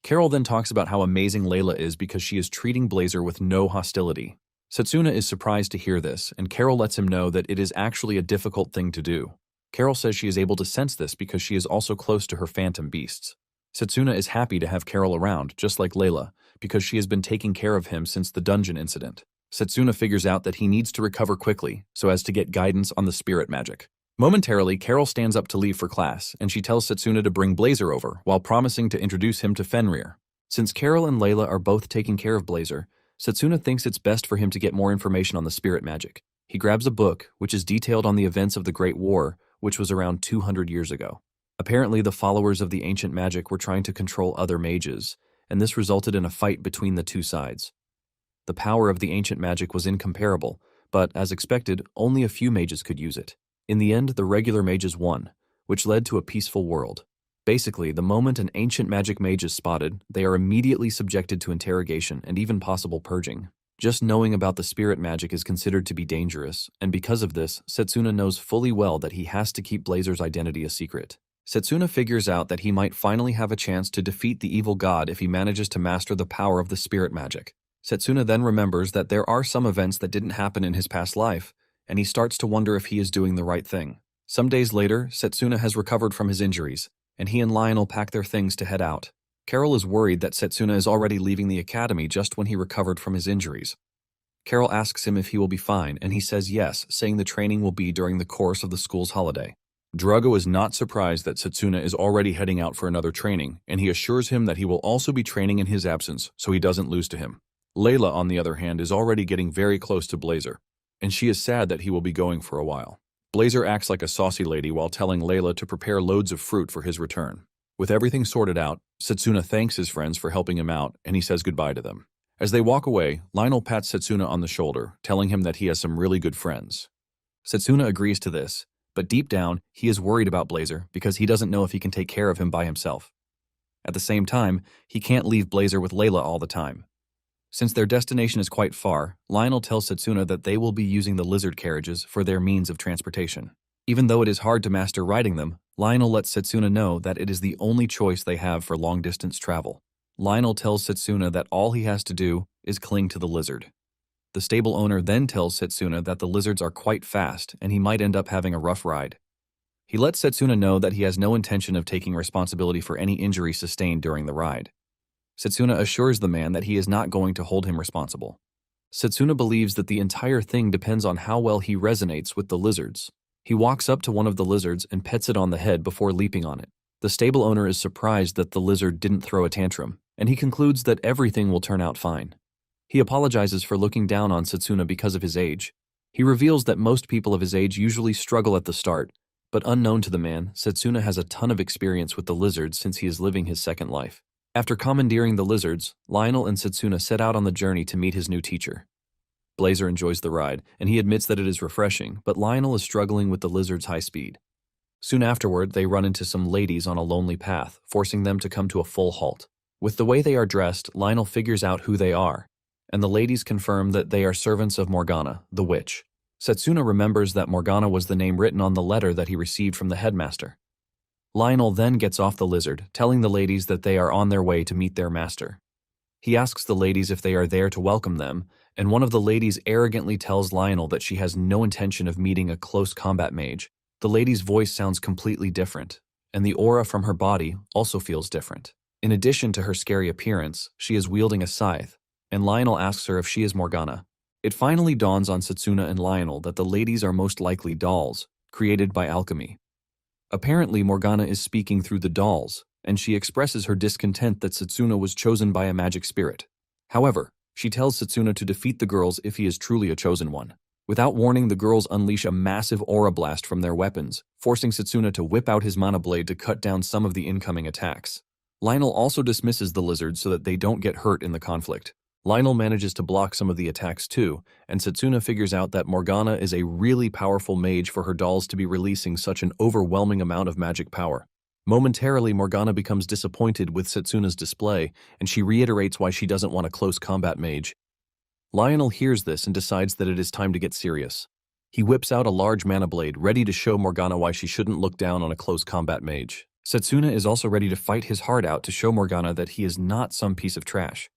Carol then talks about how amazing Layla is because she is treating Blazer with no hostility. Setsuna is surprised to hear this, and Carol lets him know that it is actually a difficult thing to do. Carol says she is able to sense this because she is also close to her phantom beasts. Setsuna is happy to have Carol around, just like Layla, because she has been taking care of him since the dungeon incident. Setsuna figures out that he needs to recover quickly so as to get guidance on the spirit magic. Momentarily, Carol stands up to leave for class, and she tells Setsuna to bring Blazer over while promising to introduce him to Fenrir. Since Carol and Layla are both taking care of Blazer, Setsuna thinks it's best for him to get more information on the spirit magic. He grabs a book, which is detailed on the events of the Great War, which was around 200 years ago. Apparently, the followers of the ancient magic were trying to control other mages, and this resulted in a fight between the two sides. The power of the ancient magic was incomparable, but, as expected, only a few mages could use it. In the end, the regular mages won, which led to a peaceful world. Basically, the moment an ancient magic mage is spotted, they are immediately subjected to interrogation and even possible purging. Just knowing about the spirit magic is considered to be dangerous, and because of this, Setsuna knows fully well that he has to keep Blazer's identity a secret. Setsuna figures out that he might finally have a chance to defeat the evil god if he manages to master the power of the spirit magic. Setsuna then remembers that there are some events that didn't happen in his past life, and he starts to wonder if he is doing the right thing. Some days later, Setsuna has recovered from his injuries, and he and Lionel pack their things to head out. Carol is worried that Setsuna is already leaving the academy just when he recovered from his injuries. Carol asks him if he will be fine, and he says yes, saying the training will be during the course of the school's holiday. Drago is not surprised that Setsuna is already heading out for another training, and he assures him that he will also be training in his absence, so he doesn't lose to him. Layla, on the other hand, is already getting very close to Blazer, and she is sad that he will be going for a while. Blazer acts like a saucy lady while telling Layla to prepare loads of fruit for his return. With everything sorted out, Setsuna thanks his friends for helping him out, and he says goodbye to them. As they walk away, Lionel pats Setsuna on the shoulder, telling him that he has some really good friends. Setsuna agrees to this, but deep down, he is worried about Blazer because he doesn't know if he can take care of him by himself. At the same time, he can't leave Blazer with Layla all the time. Since their destination is quite far, Lionel tells Setsuna that they will be using the lizard carriages for their means of transportation. Even though it is hard to master riding them, Lionel lets Setsuna know that it is the only choice they have for long-distance travel. Lionel tells Setsuna that all he has to do is cling to the lizard. The stable owner then tells Setsuna that the lizards are quite fast and he might end up having a rough ride. He lets Setsuna know that he has no intention of taking responsibility for any injury sustained during the ride. Setsuna assures the man that he is not going to hold him responsible. Setsuna believes that the entire thing depends on how well he resonates with the lizards. He walks up to one of the lizards and pets it on the head before leaping on it. The stable owner is surprised that the lizard didn't throw a tantrum, and he concludes that everything will turn out fine. He apologizes for looking down on Setsuna because of his age. He reveals that most people of his age usually struggle at the start, but unknown to the man, Setsuna has a ton of experience with the lizards since he is living his second life. After commandeering the lizards, Lionel and Setsuna set out on the journey to meet his new teacher. Blazer enjoys the ride, and he admits that it is refreshing, but Lionel is struggling with the lizard's high speed. Soon afterward, they run into some ladies on a lonely path, forcing them to come to a full halt. With the way they are dressed, Lionel figures out who they are, and the ladies confirm that they are servants of Morgana, the witch. Setsuna remembers that Morgana was the name written on the letter that he received from the headmaster. Lionel then gets off the lizard, telling the ladies that they are on their way to meet their master. He asks the ladies if they are there to welcome them, and one of the ladies arrogantly tells Lionel that she has no intention of meeting a close combat mage. The lady's voice sounds completely different, and the aura from her body also feels different. In addition to her scary appearance, she is wielding a scythe, and Lionel asks her if she is Morgana. It finally dawns on Setsuna and Lionel that the ladies are most likely dolls, created by alchemy. Apparently, Morgana is speaking through the dolls, and she expresses her discontent that Setsuna was chosen by a magic spirit. However, she tells Setsuna to defeat the girls if he is truly a chosen one. Without warning, the girls unleash a massive aura blast from their weapons, forcing Setsuna to whip out his mana blade to cut down some of the incoming attacks. Lionel also dismisses the lizards so that they don't get hurt in the conflict. Lionel manages to block some of the attacks too, and Setsuna figures out that Morgana is a really powerful mage for her dolls to be releasing such an overwhelming amount of magic power. Momentarily, Morgana becomes disappointed with Setsuna's display, and she reiterates why she doesn't want a close combat mage. Lionel hears this and decides that it is time to get serious. He whips out a large mana blade, ready to show Morgana why she shouldn't look down on a close combat mage. Setsuna is also ready to fight his heart out to show Morgana that he is not some piece of trash.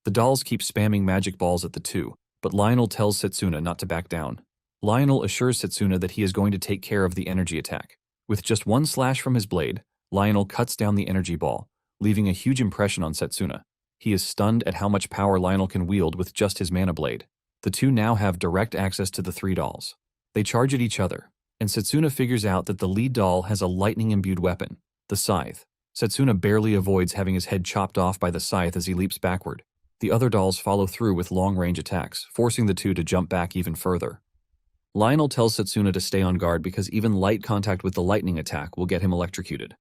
The dolls keep spamming magic balls at the two, but Lionel tells Setsuna not to back down. Lionel assures Setsuna that he is going to take care of the energy attack. With just one slash from his blade, Lionel cuts down the energy ball, leaving a huge impression on Setsuna. He is stunned at how much power Lionel can wield with just his mana blade. The two now have direct access to the three dolls. They charge at each other, and Setsuna figures out that the lead doll has a lightning-imbued weapon, the scythe. Setsuna barely avoids having his head chopped off by the scythe as he leaps backward. The other dolls follow through with long-range attacks, forcing the two to jump back even further. Lionel tells Setsuna to stay on guard because even light contact with the lightning attack will get him electrocuted.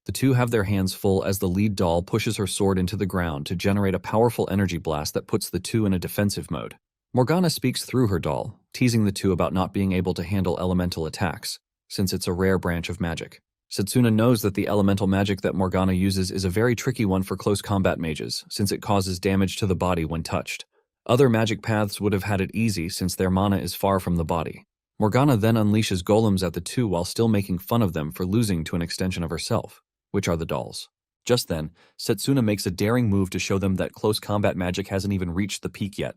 The two have their hands full as the lead doll pushes her sword into the ground to generate a powerful energy blast that puts the two in a defensive mode. Morgana speaks through her doll, teasing the two about not being able to handle elemental attacks, since it's a rare branch of magic. Setsuna knows that the elemental magic that Morgana uses is a very tricky one for close combat mages, since it causes damage to the body when touched. Other magic paths would have had it easy since their mana is far from the body. Morgana then unleashes golems at the two while still making fun of them for losing to an extension of herself, which are the dolls. Just then, Setsuna makes a daring move to show them that close combat magic hasn't even reached the peak yet.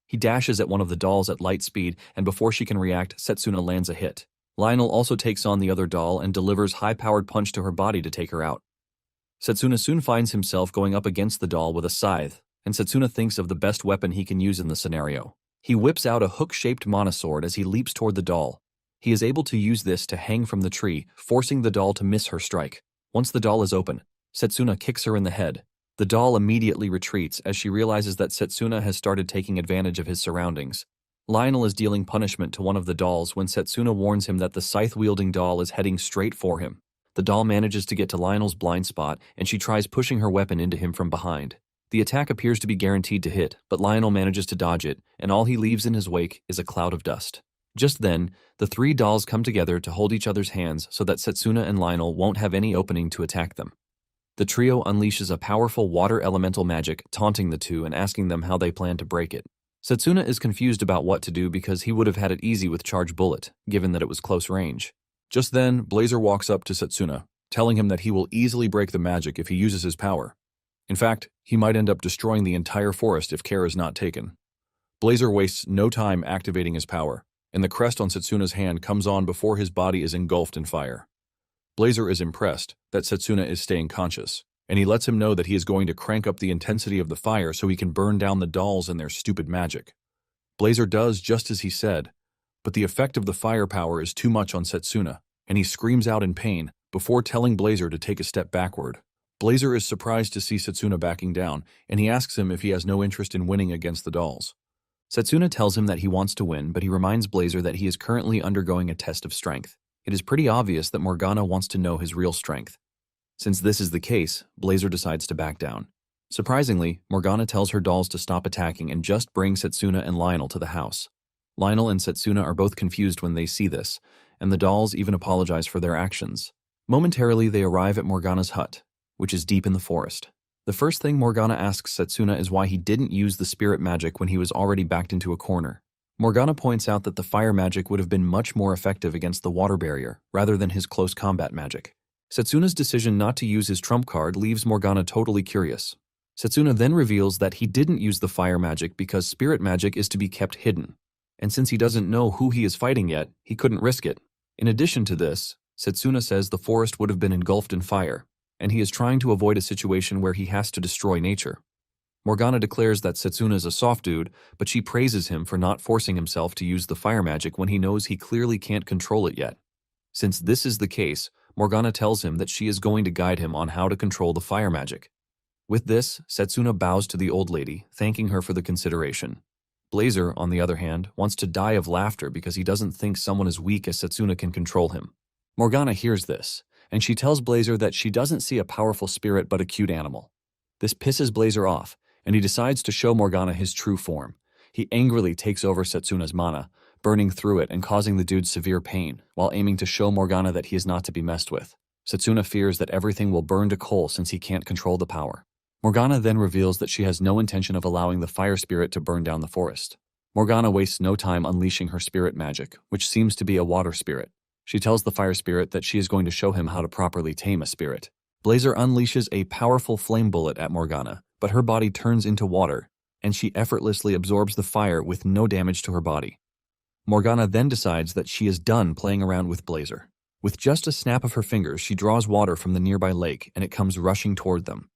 He dashes at one of the dolls at light speed, and before she can react, Setsuna lands a hit. Lionel also takes on the other doll and delivers high-powered punch to her body to take her out. Setsuna soon finds himself going up against the doll with a scythe, and Setsuna thinks of the best weapon he can use in the scenario. He whips out a hook-shaped mana sword as he leaps toward the doll. He is able to use this to hang from the tree, forcing the doll to miss her strike. Once the doll is open, Setsuna kicks her in the head. The doll immediately retreats as she realizes that Setsuna has started taking advantage of his surroundings. Lionel is dealing punishment to one of the dolls when Setsuna warns him that the scythe-wielding doll is heading straight for him. The doll manages to get to Lionel's blind spot, and she tries pushing her weapon into him from behind. The attack appears to be guaranteed to hit, but Lionel manages to dodge it, and all he leaves in his wake is a cloud of dust. Just then, the three dolls come together to hold each other's hands so that Setsuna and Lionel won't have any opening to attack them. The trio unleashes a powerful water elemental magic, taunting the two and asking them how they plan to break it. Setsuna is confused about what to do because he would have had it easy with Charge Bullet, given that it was close range. Just then, Blazer walks up to Setsuna, telling him that he will easily break the magic if he uses his power. In fact, he might end up destroying the entire forest if care is not taken. Blazer wastes no time activating his power, and the crest on Setsuna's hand comes on before his body is engulfed in fire. Blazer is impressed that Setsuna is staying conscious, and he lets him know that he is going to crank up the intensity of the fire so he can burn down the dolls and their stupid magic. Blazer does just as he said, but the effect of the fire power is too much on Setsuna, and he screams out in pain before telling Blazer to take a step backward. Blazer is surprised to see Setsuna backing down, and he asks him if he has no interest in winning against the dolls. Setsuna tells him that he wants to win, but he reminds Blazer that he is currently undergoing a test of strength. It is pretty obvious that Morgana wants to know his real strength. Since this is the case, Blazer decides to back down. Surprisingly, Morgana tells her dolls to stop attacking and just bring Setsuna and Lionel to the house. Lionel and Setsuna are both confused when they see this, and the dolls even apologize for their actions. Momentarily, they arrive at Morgana's hut, which is deep in the forest. The first thing Morgana asks Setsuna is why he didn't use the spirit magic when he was already backed into a corner. Morgana points out that the fire magic would have been much more effective against the water barrier, rather than his close combat magic. Setsuna's decision not to use his trump card leaves Morgana totally curious. Setsuna then reveals that he didn't use the fire magic because spirit magic is to be kept hidden, and since he doesn't know who he is fighting yet, he couldn't risk it. In addition to this, Setsuna says the forest would have been engulfed in fire, and he is trying to avoid a situation where he has to destroy nature. Morgana declares that Setsuna is a soft dude, but she praises him for not forcing himself to use the fire magic when he knows he clearly can't control it yet. Since this is the case, Morgana tells him that she is going to guide him on how to control the fire magic. With this, Setsuna bows to the old lady, thanking her for the consideration. Blazer, on the other hand, wants to die of laughter because he doesn't think someone as weak as Setsuna can control him. Morgana hears this, and she tells Blazer that she doesn't see a powerful spirit but a cute animal. This pisses Blazer off, and he decides to show Morgana his true form. He angrily takes over Setsuna's mana, burning through it and causing the dude severe pain, while aiming to show Morgana that he is not to be messed with. Setsuna fears that everything will burn to coal since he can't control the power. Morgana then reveals that she has no intention of allowing the fire spirit to burn down the forest. Morgana wastes no time unleashing her spirit magic, which seems to be a water spirit. She tells the fire spirit that she is going to show him how to properly tame a spirit. Blazer unleashes a powerful flame bullet at Morgana, but her body turns into water, and she effortlessly absorbs the fire with no damage to her body. Morgana then decides that she is done playing around with Blazer. With just a snap of her fingers, she draws water from the nearby lake, and it comes rushing toward them.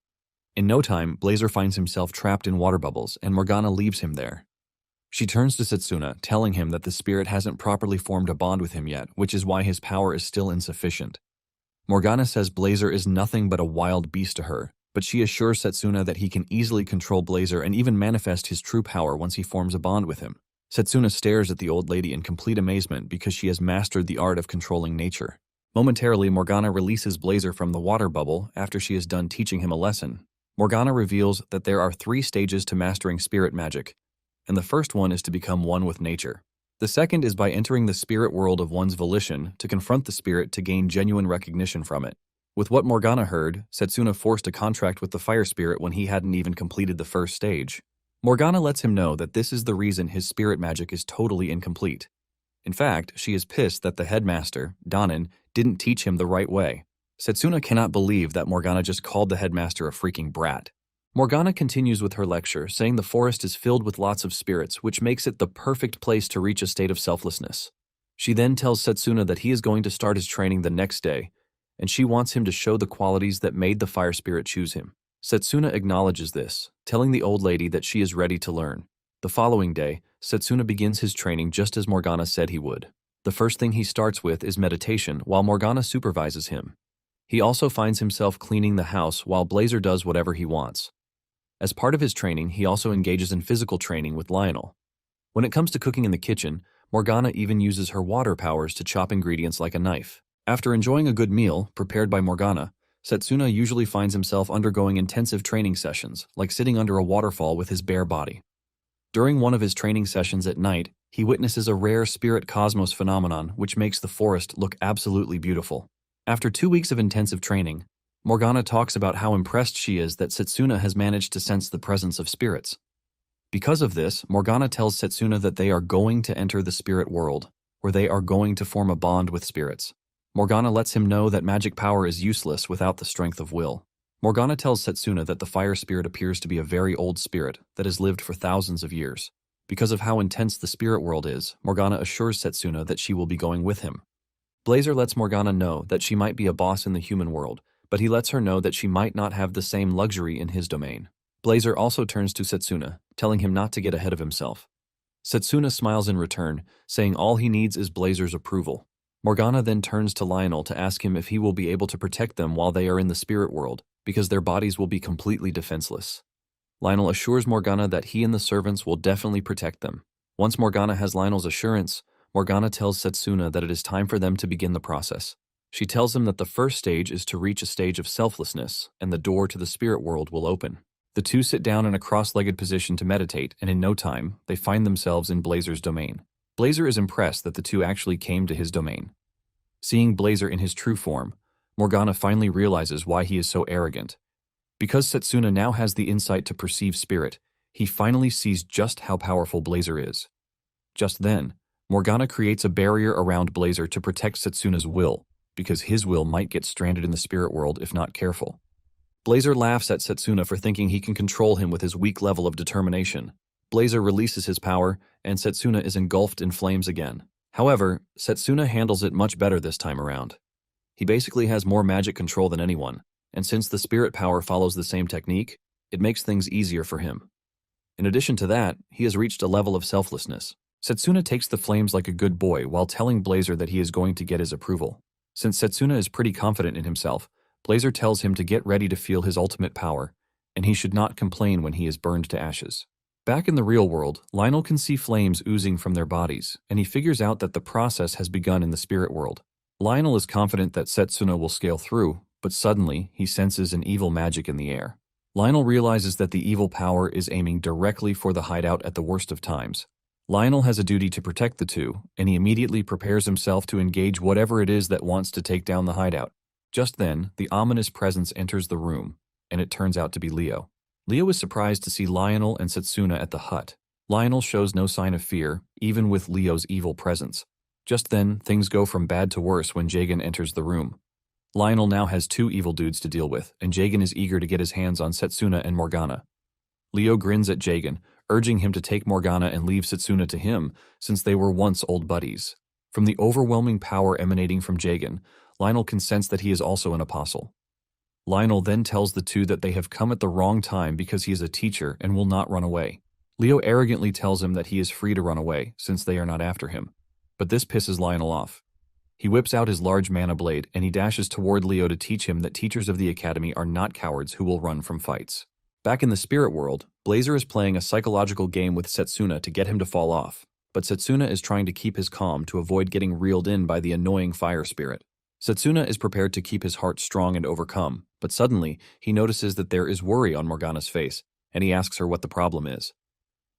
In no time, Blazer finds himself trapped in water bubbles, and Morgana leaves him there. She turns to Setsuna, telling him that the spirit hasn't properly formed a bond with him yet, which is why his power is still insufficient. Morgana says Blazer is nothing but a wild beast to her, but she assures Setsuna that he can easily control Blazer and even manifest his true power once he forms a bond with him. Setsuna stares at the old lady in complete amazement because she has mastered the art of controlling nature. Momentarily, Morgana releases Blazer from the water bubble after she is done teaching him a lesson. Morgana reveals that there are 3 stages to mastering spirit magic, and the first one is to become one with nature. The second is by entering the spirit world of one's volition to confront the spirit to gain genuine recognition from it. With what Morgana heard, Setsuna forced a contract with the fire spirit when he hadn't even completed the first stage. Morgana lets him know that this is the reason his spirit magic is totally incomplete. In fact, she is pissed that the headmaster, Danin, didn't teach him the right way. Setsuna cannot believe that Morgana just called the headmaster a freaking brat. Morgana continues with her lecture, saying the forest is filled with lots of spirits, which makes it the perfect place to reach a state of selflessness. She then tells Setsuna that he is going to start his training the next day, and she wants him to show the qualities that made the fire spirit choose him. Setsuna acknowledges this, telling the old lady that she is ready to learn. The following day, Setsuna begins his training just as Morgana said he would. The first thing he starts with is meditation while Morgana supervises him. He also finds himself cleaning the house while Blazer does whatever he wants. As part of his training, he also engages in physical training with Lionel. When it comes to cooking in the kitchen, Morgana even uses her water powers to chop ingredients like a knife. After enjoying a good meal, prepared by Morgana, Setsuna usually finds himself undergoing intensive training sessions, like sitting under a waterfall with his bare body. During one of his training sessions at night, he witnesses a rare spirit cosmos phenomenon which makes the forest look absolutely beautiful. After 2 weeks of intensive training, Morgana talks about how impressed she is that Setsuna has managed to sense the presence of spirits. Because of this, Morgana tells Setsuna that they are going to enter the spirit world, where they are going to form a bond with spirits. Morgana lets him know that magic power is useless without the strength of will. Morgana tells Setsuna that the fire spirit appears to be a very old spirit that has lived for thousands of years. Because of how intense the spirit world is, Morgana assures Setsuna that she will be going with him. Blazer lets Morgana know that she might be a boss in the human world, but he lets her know that she might not have the same luxury in his domain. Blazer also turns to Setsuna, telling him not to get ahead of himself. Setsuna smiles in return, saying all he needs is Blazer's approval. Morgana then turns to Lionel to ask him if he will be able to protect them while they are in the spirit world, because their bodies will be completely defenseless. Lionel assures Morgana that he and the servants will definitely protect them. Once Morgana has Lionel's assurance, Morgana tells Setsuna that it is time for them to begin the process. She tells him that the first stage is to reach a stage of selflessness, and the door to the spirit world will open. The two sit down in a cross-legged position to meditate, and in no time, they find themselves in Blazer's domain. Blazer is impressed that the two actually came to his domain. Seeing Blazer in his true form, Morgana finally realizes why he is so arrogant. Because Setsuna now has the insight to perceive spirit, he finally sees just how powerful Blazer is. Just then, Morgana creates a barrier around Blazer to protect Setsuna's will, because his will might get stranded in the spirit world if not careful. Blazer laughs at Setsuna for thinking he can control him with his weak level of determination. Blazer releases his power, and Setsuna is engulfed in flames again. However, Setsuna handles it much better this time around. He basically has more magic control than anyone, and since the spirit power follows the same technique, it makes things easier for him. In addition to that, he has reached a level of selflessness. Setsuna takes the flames like a good boy while telling Blazer that he is going to get his approval. Since Setsuna is pretty confident in himself, Blazer tells him to get ready to feel his ultimate power, and he should not complain when he is burned to ashes. Back in the real world, Lionel can see flames oozing from their bodies, and he figures out that the process has begun in the spirit world. Lionel is confident that Setsuna will scale through, but suddenly he senses an evil magic in the air. Lionel realizes that the evil power is aiming directly for the hideout at the worst of times. Lionel has a duty to protect the two, and he immediately prepares himself to engage whatever it is that wants to take down the hideout. Just then, the ominous presence enters the room, and it turns out to be Leo. Leo is surprised to see Lionel and Setsuna at the hut. Lionel shows no sign of fear, even with Leo's evil presence. Just then, things go from bad to worse when Jagan enters the room. Lionel now has two evil dudes to deal with, and Jagan is eager to get his hands on Setsuna and Morgana. Leo grins at Jagan, urging him to take Morgana and leave Setsuna to him, since they were once old buddies. From the overwhelming power emanating from Jagan, Lionel can sense that he is also an apostle. Lionel then tells the two that they have come at the wrong time because he is a teacher and will not run away. Leo arrogantly tells him that he is free to run away, since they are not after him. But this pisses Lionel off. He whips out his large mana blade and he dashes toward Leo to teach him that teachers of the academy are not cowards who will run from fights. Back in the spirit world, Blazer is playing a psychological game with Setsuna to get him to fall off, but Setsuna is trying to keep his calm to avoid getting reeled in by the annoying fire spirit. Setsuna is prepared to keep his heart strong and overcome, but suddenly he notices that there is worry on Morgana's face, and he asks her what the problem is.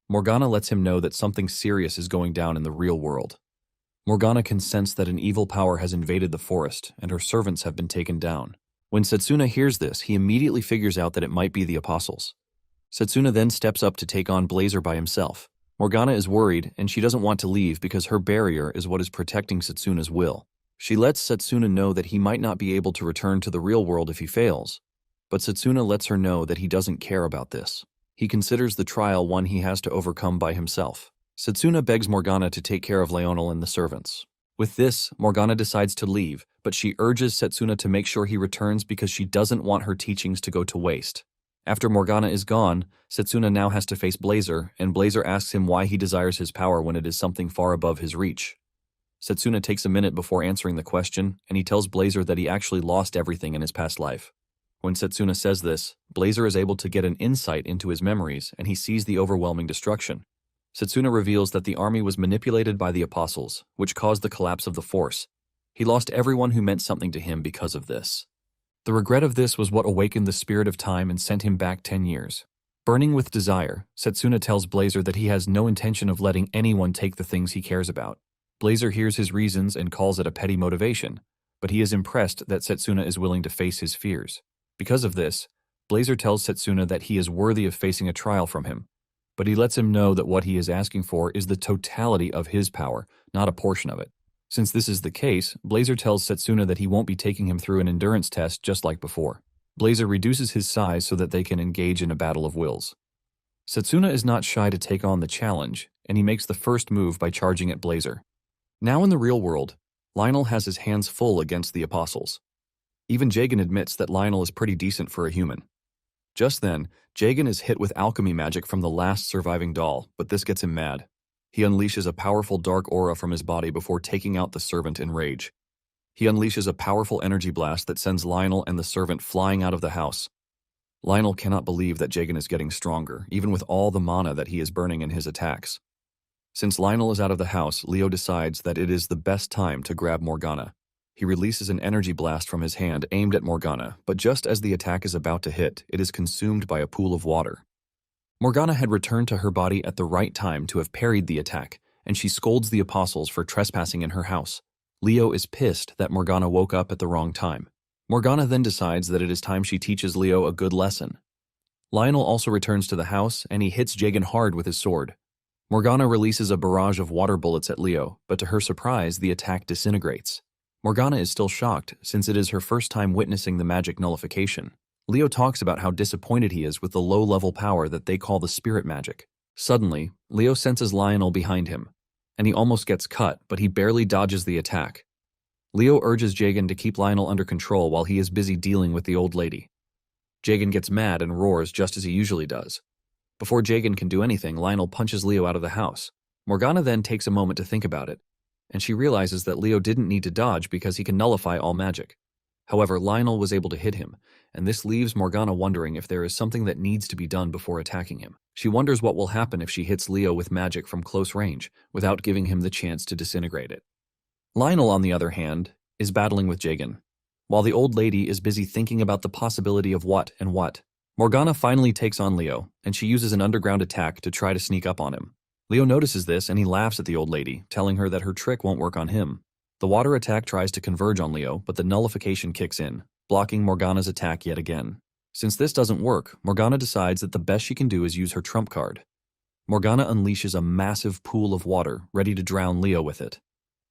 Morgana lets him know that something serious is going down in the real world. Morgana can sense that an evil power has invaded the forest, and her servants have been taken down. When Setsuna hears this, he immediately figures out that it might be the apostles. Setsuna then steps up to take on Blazer by himself. Morgana is worried, and she doesn't want to leave because her barrier is what is protecting Setsuna's will. She lets Setsuna know that he might not be able to return to the real world if he fails, but Setsuna lets her know that he doesn't care about this. He considers the trial one he has to overcome by himself. Setsuna begs Morgana to take care of Leonel and the servants. With this, Morgana decides to leave, but she urges Setsuna to make sure he returns because she doesn't want her teachings to go to waste. After Morgana is gone, Setsuna now has to face Blazer, and Blazer asks him why he desires his power when it is something far above his reach. Setsuna takes a minute before answering the question, and he tells Blazer that he actually lost everything in his past life. When Setsuna says this, Blazer is able to get an insight into his memories, and he sees the overwhelming destruction. Setsuna reveals that the army was manipulated by the apostles, which caused the collapse of the force. He lost everyone who meant something to him because of this. The regret of this was what awakened the spirit of time and sent him back 10 years. Burning with desire, Setsuna tells Blazer that he has no intention of letting anyone take the things he cares about. Blazer hears his reasons and calls it a petty motivation, but he is impressed that Setsuna is willing to face his fears. Because of this, Blazer tells Setsuna that he is worthy of facing a trial from him, but he lets him know that what he is asking for is the totality of his power, not a portion of it. Since this is the case, Blazer tells Setsuna that he won't be taking him through an endurance test just like before. Blazer reduces his size so that they can engage in a battle of wills. Setsuna is not shy to take on the challenge, and he makes the first move by charging at Blazer. Now in the real world, Lionel has his hands full against the apostles. Even Jagan admits that Lionel is pretty decent for a human. Just then, Jagan is hit with alchemy magic from the last surviving doll, but this gets him mad. He unleashes a powerful dark aura from his body before taking out the servant in rage. He unleashes a powerful energy blast that sends Lionel and the servant flying out of the house. Lionel cannot believe that Jagan is getting stronger, even with all the mana that he is burning in his attacks. Since Lionel is out of the house, Leo decides that it is the best time to grab Morgana. He releases an energy blast from his hand aimed at Morgana, but just as the attack is about to hit, it is consumed by a pool of water. Morgana had returned to her body at the right time to have parried the attack, and she scolds the apostles for trespassing in her house. Leo is pissed that Morgana woke up at the wrong time. Morgana then decides that it is time she teaches Leo a good lesson. Lionel also returns to the house, and he hits Jagan hard with his sword. Morgana releases a barrage of water bullets at Leo, but to her surprise, the attack disintegrates. Morgana is still shocked, since it is her first time witnessing the magic nullification. Leo talks about how disappointed he is with the low-level power that they call the spirit magic. Suddenly, Leo senses Lionel behind him, and he almost gets cut, but he barely dodges the attack. Leo urges Jagan to keep Lionel under control while he is busy dealing with the old lady. Jagan gets mad and roars just as he usually does. Before Jagan can do anything, Lionel punches Leo out of the house. Morgana then takes a moment to think about it, and she realizes that Leo didn't need to dodge because he can nullify all magic. However, Lionel was able to hit him, and this leaves Morgana wondering if there is something that needs to be done before attacking him. She wonders what will happen if she hits Leo with magic from close range, without giving him the chance to disintegrate it. Lionel, on the other hand, is battling with Jagan, while the old lady is busy thinking about the possibility of what and what. Morgana finally takes on Leo, and she uses an underground attack to try to sneak up on him. Leo notices this and he laughs at the old lady, telling her that her trick won't work on him. The water attack tries to converge on Leo, but the nullification kicks in, blocking Morgana's attack yet again. Since this doesn't work, Morgana decides that the best she can do is use her trump card. Morgana unleashes a massive pool of water, ready to drown Leo with it.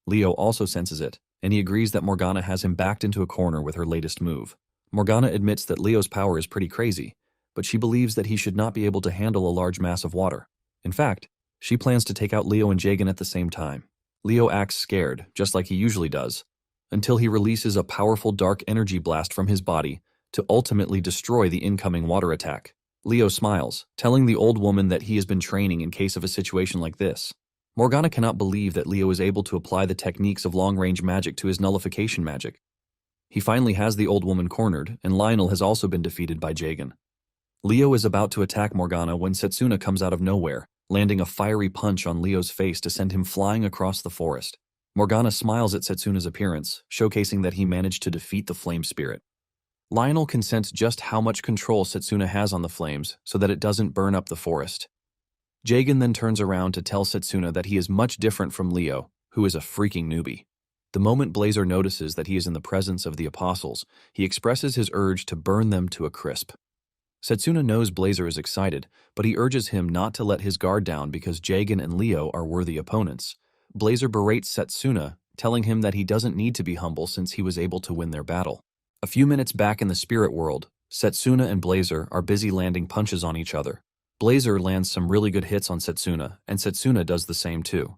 Leo also senses it, and he agrees that Morgana has him backed into a corner with her latest move. Morgana admits that Leo's power is pretty crazy, but she believes that he should not be able to handle a large mass of water. In fact, she plans to take out Leo and Jagan at the same time. Leo acts scared, just like he usually does, until he releases a powerful dark energy blast from his body to ultimately destroy the incoming water attack. Leo smiles, telling the old woman that he has been training in case of a situation like this. Morgana cannot believe that Leo is able to apply the techniques of long-range magic to his nullification magic. He finally has the old woman cornered, and Lionel has also been defeated by Jagan. Leo is about to attack Morgana when Setsuna comes out of nowhere, landing a fiery punch on Leo's face to send him flying across the forest. Morgana smiles at Setsuna's appearance, showcasing that he managed to defeat the flame spirit. Lionel can sense just how much control Setsuna has on the flames so that it doesn't burn up the forest. Jagan then turns around to tell Setsuna that he is much different from Leo, who is a freaking newbie. The moment Blazer notices that he is in the presence of the apostles, he expresses his urge to burn them to a crisp. Setsuna knows Blazer is excited, but he urges him not to let his guard down because Jagan and Leo are worthy opponents. Blazer berates Setsuna, telling him that he doesn't need to be humble since he was able to win their battle. A few minutes back in the spirit world, Setsuna and Blazer are busy landing punches on each other. Blazer lands some really good hits on Setsuna, and Setsuna does the same too.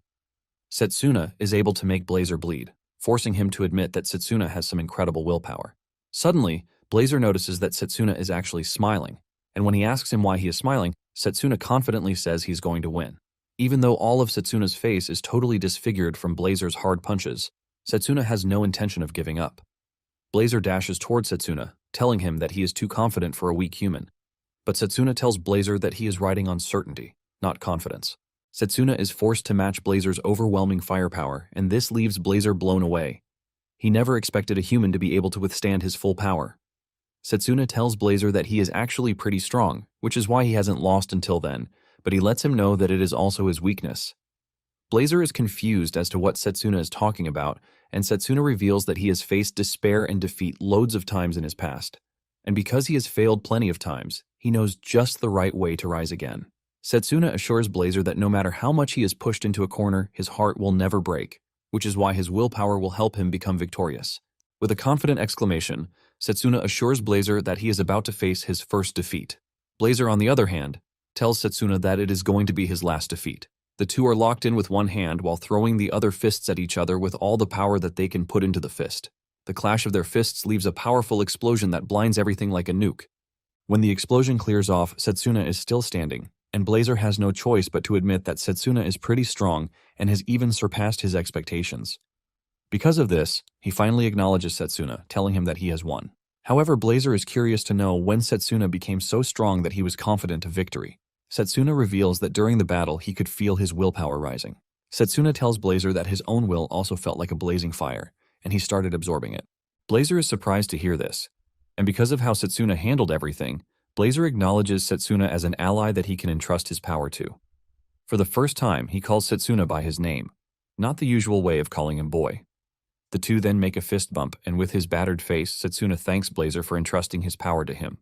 Setsuna is able to make Blazer bleed, forcing him to admit that Setsuna has some incredible willpower. Suddenly, Blazer notices that Setsuna is actually smiling, and when he asks him why he is smiling, Setsuna confidently says he's going to win. Even though all of Setsuna's face is totally disfigured from Blazer's hard punches, Setsuna has no intention of giving up. Blazer dashes toward Setsuna, telling him that he is too confident for a weak human. But Setsuna tells Blazer that he is riding on certainty, not confidence. Setsuna is forced to match Blazer's overwhelming firepower, and this leaves Blazer blown away. He never expected a human to be able to withstand his full power. Setsuna tells Blazer that he is actually pretty strong, which is why he hasn't lost until then, but he lets him know that it is also his weakness. Blazer is confused as to what Setsuna is talking about, and Setsuna reveals that he has faced despair and defeat loads of times in his past. And because he has failed plenty of times, he knows just the right way to rise again. Setsuna assures Blazer that no matter how much he is pushed into a corner, his heart will never break, which is why his willpower will help him become victorious. With a confident exclamation, Setsuna assures Blazer that he is about to face his first defeat. Blazer, on the other hand, tells Setsuna that it is going to be his last defeat. The two are locked in with one hand while throwing the other fists at each other with all the power that they can put into the fist. The clash of their fists leaves a powerful explosion that blinds everything like a nuke. When the explosion clears off, Setsuna is still standing, and Blazer has no choice but to admit that Setsuna is pretty strong and has even surpassed his expectations. Because of this, he finally acknowledges Setsuna, telling him that he has won. However, Blazer is curious to know when Setsuna became so strong that he was confident of victory. Setsuna reveals that during the battle he could feel his willpower rising. Setsuna tells Blazer that his own will also felt like a blazing fire, and he started absorbing it. Blazer is surprised to hear this, and because of how Setsuna handled everything, Blazer acknowledges Setsuna as an ally that he can entrust his power to. For the first time, he calls Setsuna by his name, not the usual way of calling him boy. The two then make a fist bump, and with his battered face, Setsuna thanks Blazer for entrusting his power to him.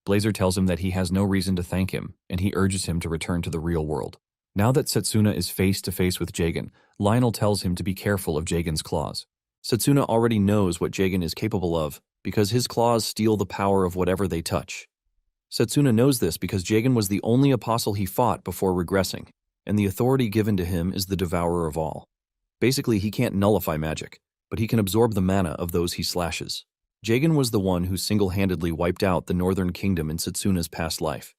Blazer tells him that he has no reason to thank him, and he urges him to return to the real world. Now that Setsuna is face to face with Jagan, Lionel tells him to be careful of Jagan's claws. Setsuna already knows what Jagan is capable of, because his claws steal the power of whatever they touch. Setsuna knows this because Jagan was the only apostle he fought before regressing, and the authority given to him is the devourer of all. Basically, he can't nullify magic, but he can absorb the mana of those he slashes. Jagan was the one who single-handedly wiped out the Northern Kingdom in Setsuna's past life.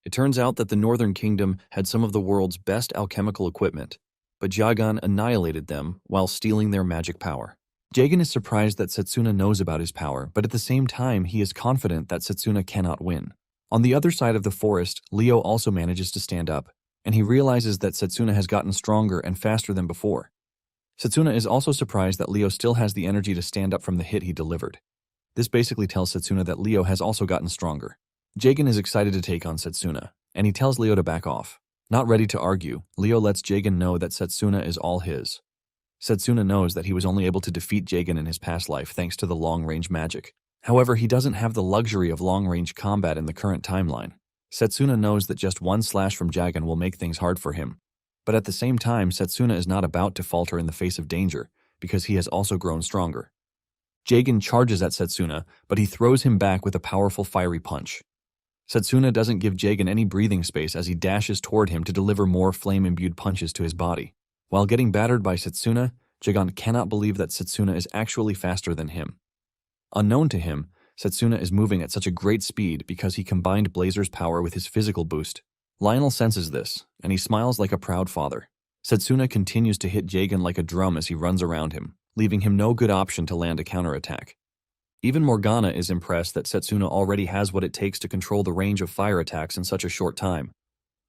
It turns out that the Northern Kingdom had some of the world's best alchemical equipment, but Jagan annihilated them while stealing their magic power. Jagan is surprised that Setsuna knows about his power, but at the same time he is confident that Setsuna cannot win. On the other side of the forest, Leo also manages to stand up, and he realizes that Setsuna has gotten stronger and faster than before. Setsuna is also surprised that Leo still has the energy to stand up from the hit he delivered. This basically tells Setsuna that Leo has also gotten stronger. Jagan is excited to take on Setsuna, and he tells Leo to back off. Not ready to argue, Leo lets Jagan know that Setsuna is all his. Setsuna knows that he was only able to defeat Jagan in his past life thanks to the long-range magic. However, he doesn't have the luxury of long-range combat in the current timeline. Setsuna knows that just one slash from Jagan will make things hard for him. But at the same time, Setsuna is not about to falter in the face of danger, because he has also grown stronger. Jagan charges at Setsuna, but he throws him back with a powerful fiery punch. Setsuna doesn't give Jagan any breathing space as he dashes toward him to deliver more flame-imbued punches to his body. While getting battered by Setsuna, Jagan cannot believe that Setsuna is actually faster than him. Unknown to him, Setsuna is moving at such a great speed because he combined Blazer's power with his physical boost. Lionel senses this, and he smiles like a proud father. Setsuna continues to hit Jagen like a drum as he runs around him, leaving him no good option to land a counterattack. Even Morgana is impressed that Setsuna already has what it takes to control the range of fire attacks in such a short time.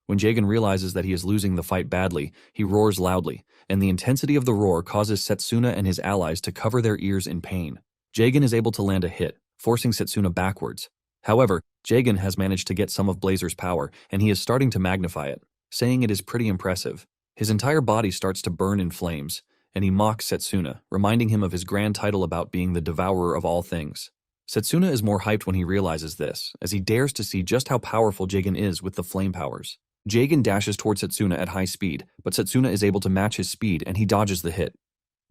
When Jagen realizes that he is losing the fight badly, he roars loudly, and the intensity of the roar causes Setsuna and his allies to cover their ears in pain. Jagen is able to land a hit, forcing Setsuna backwards. However, Jagen has managed to get some of Blazer's power, and he is starting to magnify it, saying it is pretty impressive. His entire body starts to burn in flames, and he mocks Setsuna, reminding him of his grand title about being the devourer of all things. Setsuna is more hyped when he realizes this, as he dares to see just how powerful Jagen is with the flame powers. Jagen dashes towards Setsuna at high speed, but Setsuna is able to match his speed and he dodges the hit.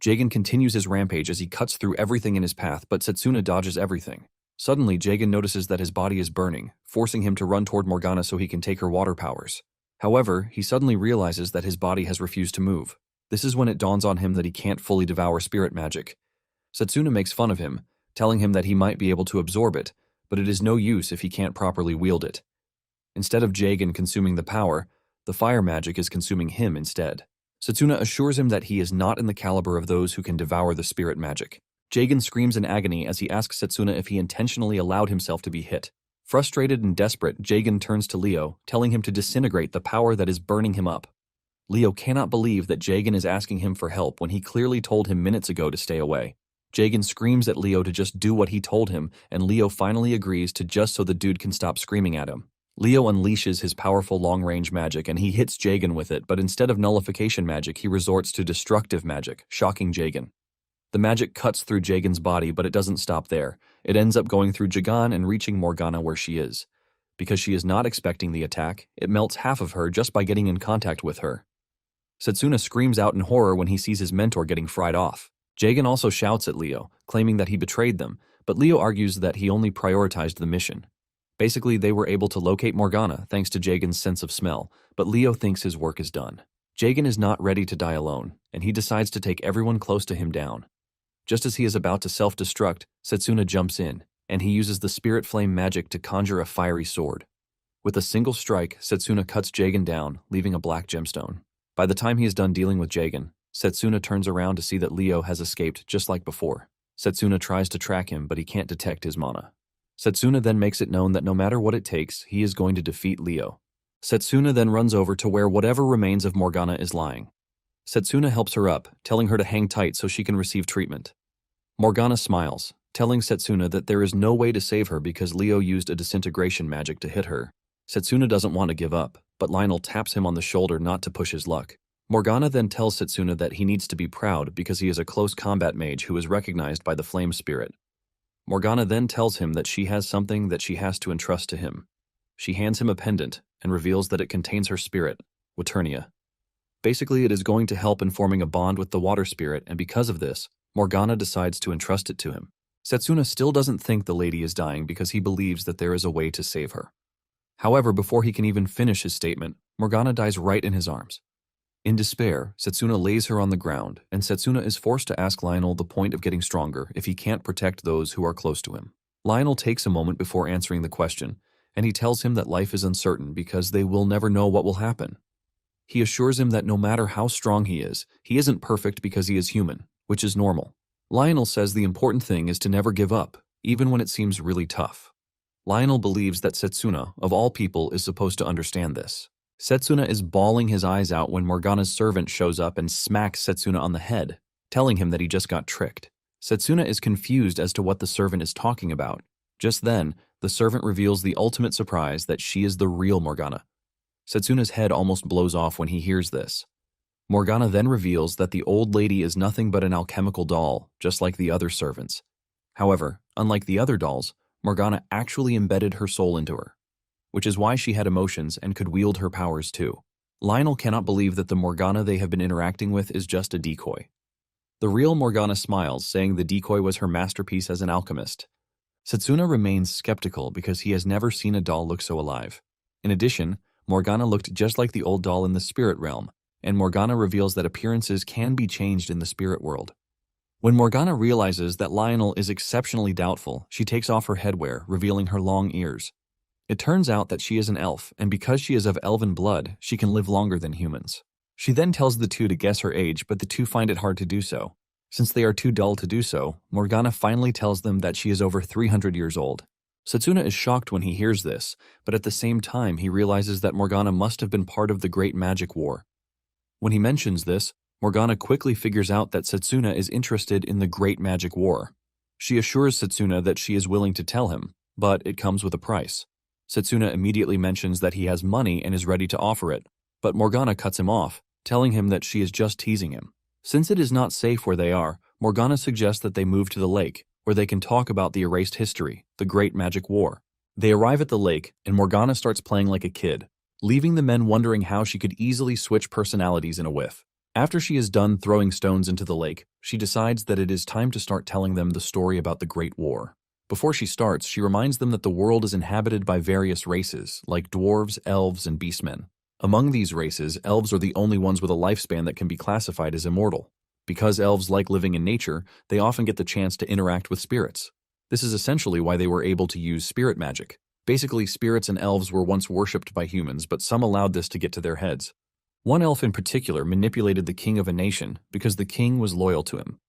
Jagen continues his rampage as he cuts through everything in his path, but Setsuna dodges everything. Suddenly, Jagen notices that his body is burning, forcing him to run toward Morgana so he can take her water powers. However, he suddenly realizes that his body has refused to move. This is when it dawns on him that he can't fully devour spirit magic. Setsuna makes fun of him, telling him that he might be able to absorb it, but it is no use if he can't properly wield it. Instead of Jagen consuming the power, the fire magic is consuming him instead. Setsuna assures him that he is not in the caliber of those who can devour the spirit magic. Jagen screams in agony as he asks Setsuna if he intentionally allowed himself to be hit. Frustrated and desperate, Jagen turns to Leo, telling him to disintegrate the power that is burning him up. Leo cannot believe that Jagen is asking him for help when he clearly told him minutes ago to stay away. Jagen screams at Leo to just do what he told him, and Leo finally agrees to just so the dude can stop screaming at him. Leo unleashes his powerful long-range magic and he hits Jagen with it, but instead of nullification magic, he resorts to destructive magic, shocking Jagen. The magic cuts through Jagen's body, but it doesn't stop there. It ends up going through Jagan and reaching Morgana where she is. Because she is not expecting the attack, it melts half of her just by getting in contact with her. Setsuna screams out in horror when he sees his mentor getting fried off. Jagen also shouts at Leo, claiming that he betrayed them, but Leo argues that he only prioritized the mission. Basically, they were able to locate Morgana thanks to Jagen's sense of smell, but Leo thinks his work is done. Jagen is not ready to die alone, and he decides to take everyone close to him down. Just as he is about to self-destruct, Setsuna jumps in, and he uses the spirit flame magic to conjure a fiery sword. With a single strike, Setsuna cuts Jagen down, leaving a black gemstone. By the time he is done dealing with Jagen, Setsuna turns around to see that Leo has escaped just like before. Setsuna tries to track him, but he can't detect his mana. Setsuna then makes it known that no matter what it takes, he is going to defeat Leo. Setsuna then runs over to where whatever remains of Morgana is lying. Setsuna helps her up, telling her to hang tight so she can receive treatment. Morgana smiles, telling Setsuna that there is no way to save her because Leo used a disintegration magic to hit her. Setsuna doesn't want to give up, but Lionel taps him on the shoulder not to push his luck. Morgana then tells Setsuna that he needs to be proud because he is a close combat mage who is recognized by the flame spirit. Morgana then tells him that she has something that she has to entrust to him. She hands him a pendant and reveals that it contains her spirit, Waternia. Basically, it is going to help in forming a bond with the water spirit, and because of this, Morgana decides to entrust it to him. Setsuna still doesn't think the lady is dying because he believes that there is a way to save her. However, before he can even finish his statement, Morgana dies right in his arms. In despair, Setsuna lays her on the ground, and Setsuna is forced to ask Lionel the point of getting stronger if he can't protect those who are close to him. Lionel takes a moment before answering the question, and he tells him that life is uncertain because they will never know what will happen. He assures him that no matter how strong he isn't perfect because he is human, which is normal. Lionel says the important thing is to never give up, even when it seems really tough. Lionel believes that Setsuna, of all people, is supposed to understand this. Setsuna is bawling his eyes out when Morgana's servant shows up and smacks Setsuna on the head, telling him that he just got tricked. Setsuna is confused as to what the servant is talking about. Just then, the servant reveals the ultimate surprise that she is the real Morgana. Setsuna's head almost blows off when he hears this. Morgana then reveals that the old lady is nothing but an alchemical doll, just like the other servants. However, unlike the other dolls, Morgana actually embedded her soul into her, which is why she had emotions and could wield her powers too. Lionel cannot believe that the Morgana they have been interacting with is just a decoy. The real Morgana smiles, saying the decoy was her masterpiece as an alchemist. Setsuna remains skeptical because he has never seen a doll look so alive. In addition, Morgana looked just like the old doll in the spirit realm, and Morgana reveals that appearances can be changed in the spirit world. When Morgana realizes that Lionel is exceptionally doubtful, she takes off her headwear, revealing her long ears. It turns out that she is an elf, and because she is of elven blood, she can live longer than humans. She then tells the two to guess her age, but the two find it hard to do so. Since they are too dull to do so, Morgana finally tells them that she is over 300 years old. Setsuna is shocked when he hears this, but at the same time he realizes that Morgana must have been part of the Great Magic War. When he mentions this, Morgana quickly figures out that Setsuna is interested in the Great Magic War. She assures Setsuna that she is willing to tell him, but it comes with a price. Setsuna immediately mentions that he has money and is ready to offer it, but Morgana cuts him off, telling him that she is just teasing him. Since it is not safe where they are, Morgana suggests that they move to the lake, where they can talk about the erased history, the Great Magic War. They arrive at the lake, and Morgana starts playing like a kid, leaving the men wondering how she could easily switch personalities in a whiff. After she is done throwing stones into the lake, she decides that it is time to start telling them the story about the Great War. Before she starts, she reminds them that the world is inhabited by various races, like dwarves, elves, and beastmen. Among these races, elves are the only ones with a lifespan that can be classified as immortal. Because elves like living in nature, they often get the chance to interact with spirits. This is essentially why they were able to use spirit magic. Basically, spirits and elves were once worshipped by humans, but some allowed this to get to their heads. One elf in particular manipulated the king of a nation because the king was loyal to him.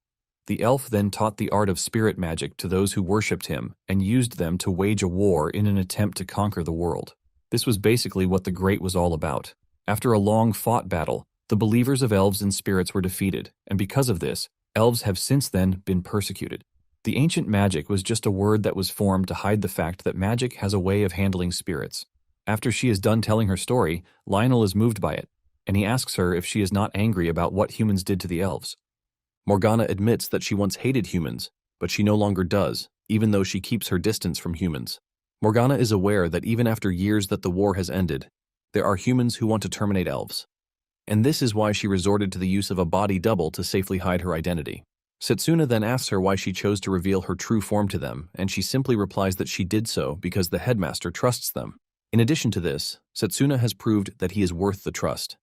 The elf then taught the art of spirit magic to those who worshipped him and used them to wage a war in an attempt to conquer the world. This was basically what the Great was all about. After a long-fought battle, the believers of elves and spirits were defeated, and because of this, elves have since then been persecuted. The ancient magic was just a word that was formed to hide the fact that magic has a way of handling spirits. After she is done telling her story, Lionel is moved by it, and he asks her if she is not angry about what humans did to the elves. Morgana admits that she once hated humans, but she no longer does, even though she keeps her distance from humans. Morgana is aware that even after years that the war has ended, there are humans who want to terminate elves. And this is why she resorted to the use of a body double to safely hide her identity. Setsuna then asks her why she chose to reveal her true form to them, and she simply replies that she did so because the headmaster trusts them. In addition to this, Setsuna has proved that he is worth the trust.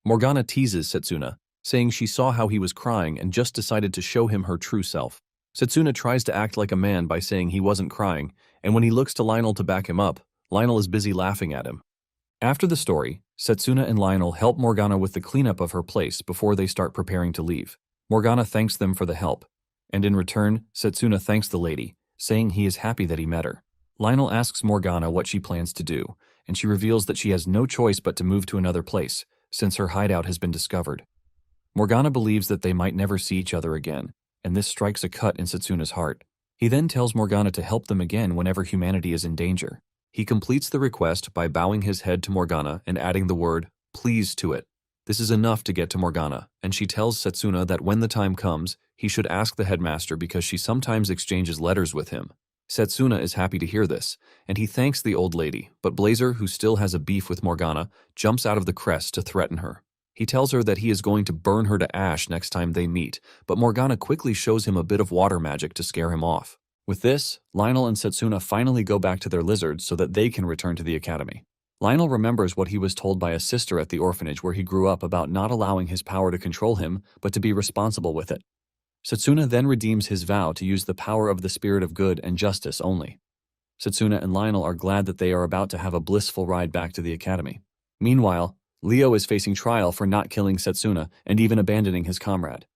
Morgana teases Setsuna, saying she saw how he was crying and just decided to show him her true self. Setsuna tries to act like a man by saying he wasn't crying, and when he looks to Lionel to back him up, Lionel is busy laughing at him. After the story, Setsuna and Lionel help Morgana with the cleanup of her place before they start preparing to leave. Morgana thanks them for the help, and in return, Setsuna thanks the lady, saying he is happy that he met her. Lionel asks Morgana what she plans to do, and she reveals that she has no choice but to move to another place, since her hideout has been discovered. Morgana believes that they might never see each other again, and this strikes a cut in Setsuna's heart. He then tells Morgana to help them again whenever humanity is in danger. He completes the request by bowing his head to Morgana and adding the word, "please" to it. This is enough to get to Morgana, and she tells Setsuna that when the time comes, he should ask the headmaster because she sometimes exchanges letters with him. Setsuna is happy to hear this, and he thanks the old lady, but Blazer, who still has a beef with Morgana, jumps out of the crest to threaten her. He tells her that he is going to burn her to ash next time they meet, but Morgana quickly shows him a bit of water magic to scare him off. With this, Lionel and Setsuna finally go back to their lizards so that they can return to the academy. Lionel remembers what he was told by a sister at the orphanage where he grew up about not allowing his power to control him, but to be responsible with it. Setsuna then redeems his vow to use the power of the spirit of good and justice only. Setsuna and Lionel are glad that they are about to have a blissful ride back to the academy. Meanwhile, Leo is facing trial for not killing Setsuna and even abandoning his comrade.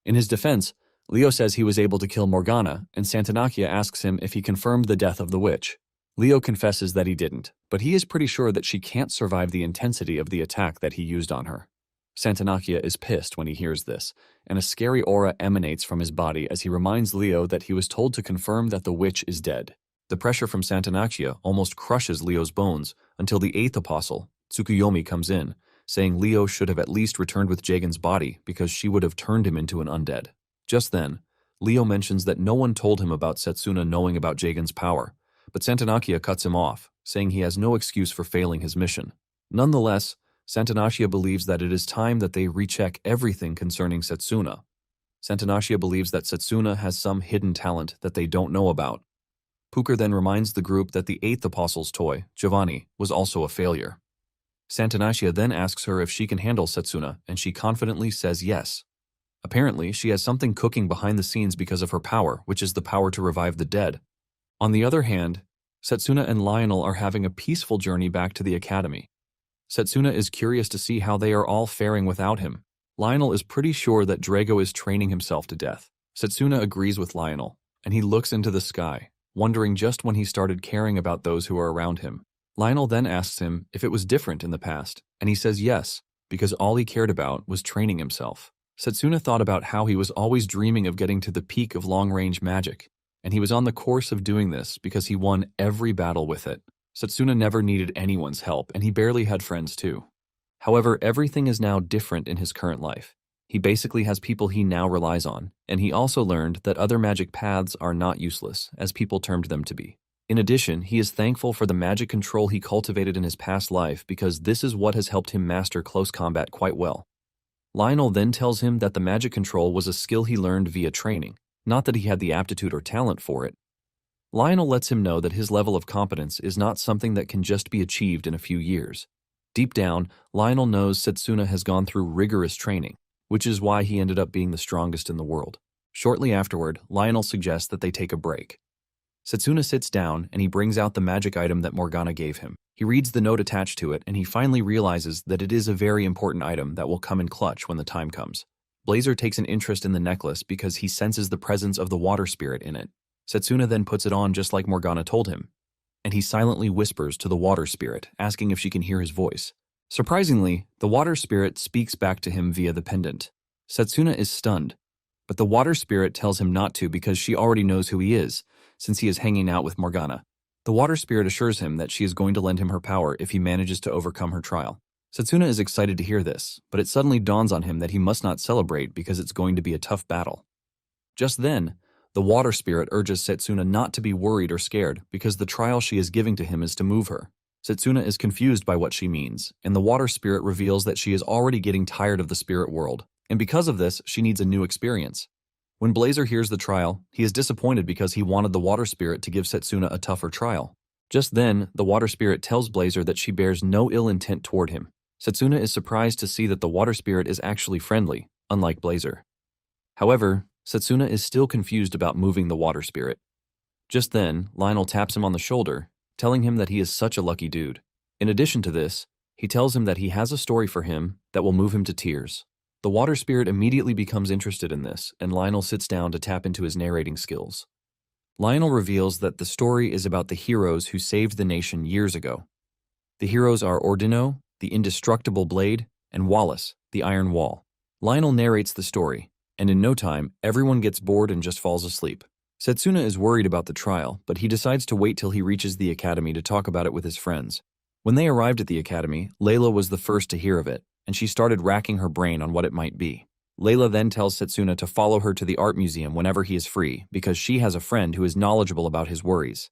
In his defense, Leo says he was able to kill Morgana, and Santanakia asks him if he confirmed the death of the witch. Leo confesses that he didn't, but he is pretty sure that she can't survive the intensity of the attack that he used on her. Santanakia is pissed when he hears this, and a scary aura emanates from his body as he reminds Leo that he was told to confirm that the witch is dead. The pressure from Santanakia almost crushes Leo's bones until the 8th apostle, Tsukuyomi, comes in, saying Leo should have at least returned with Jagen's body because she would have turned him into an undead. Just then, Leo mentions that no one told him about Setsuna knowing about Jagen's power, but Santanakia cuts him off, saying he has no excuse for failing his mission. Nonetheless, Santanakia believes that it is time that they recheck everything concerning Setsuna. Santanakia believes that Setsuna has some hidden talent that they don't know about. Puker then reminds the group that the 8th apostle's toy, Giovanni, was also a failure. Santanakia then asks her if she can handle Setsuna, and she confidently says yes. Apparently, she has something cooking behind the scenes because of her power, which is the power to revive the dead. On the other hand, Setsuna and Lionel are having a peaceful journey back to the academy. Setsuna is curious to see how they are all faring without him. Lionel is pretty sure that Drago is training himself to death. Setsuna agrees with Lionel, and he looks into the sky, wondering just when he started caring about those who are around him. Lionel then asks him if it was different in the past, and he says yes, because all he cared about was training himself. Setsuna thought about how he was always dreaming of getting to the peak of long-range magic, and he was on the course of doing this because he won every battle with it. Setsuna never needed anyone's help, and he barely had friends too. However, everything is now different in his current life. He basically has people he now relies on, and he also learned that other magic paths are not useless, as people termed them to be. In addition, he is thankful for the magic control he cultivated in his past life because this is what has helped him master close combat quite well. Lionel then tells him that the magic control was a skill he learned via training, not that he had the aptitude or talent for it. Lionel lets him know that his level of competence is not something that can just be achieved in a few years. Deep down, Lionel knows Setsuna has gone through rigorous training, which is why he ended up being the strongest in the world. Shortly afterward, Lionel suggests that they take a break. Setsuna sits down and he brings out the magic item that Morgana gave him. He reads the note attached to it and he finally realizes that it is a very important item that will come in clutch when the time comes. Blazer takes an interest in the necklace because he senses the presence of the water spirit in it. Setsuna then puts it on just like Morgana told him, and he silently whispers to the water spirit, asking if she can hear his voice. Surprisingly, the water spirit speaks back to him via the pendant. Setsuna is stunned, but the water spirit tells him not to because she already knows who he is, since he is hanging out with Morgana. The water spirit assures him that she is going to lend him her power if he manages to overcome her trial. Setsuna is excited to hear this, but it suddenly dawns on him that he must not celebrate because it's going to be a tough battle. Just then, the water spirit urges Setsuna not to be worried or scared because the trial she is giving to him is to move her. Setsuna is confused by what she means, and the water spirit reveals that she is already getting tired of the spirit world, and because of this, she needs a new experience. When Blazer hears the trial, he is disappointed because he wanted the water spirit to give Setsuna a tougher trial. Just then, the water spirit tells Blazer that she bears no ill intent toward him. Setsuna is surprised to see that the water spirit is actually friendly, unlike Blazer. However, Setsuna is still confused about moving the water spirit. Just then, Lionel taps him on the shoulder, telling him that he is such a lucky dude. In addition to this, he tells him that he has a story for him that will move him to tears. The water spirit immediately becomes interested in this, and Lionel sits down to tap into his narrating skills. Lionel reveals that the story is about the heroes who saved the nation years ago. The heroes are Ordino, the indestructible blade, and Wallace, the iron wall. Lionel narrates the story, and in no time, everyone gets bored and just falls asleep. Setsuna is worried about the trial, but he decides to wait till he reaches the academy to talk about it with his friends. When they arrived at the academy, Layla was the first to hear of it, and she started racking her brain on what it might be. Layla then tells Setsuna to follow her to the art museum whenever he is free, because she has a friend who is knowledgeable about his worries.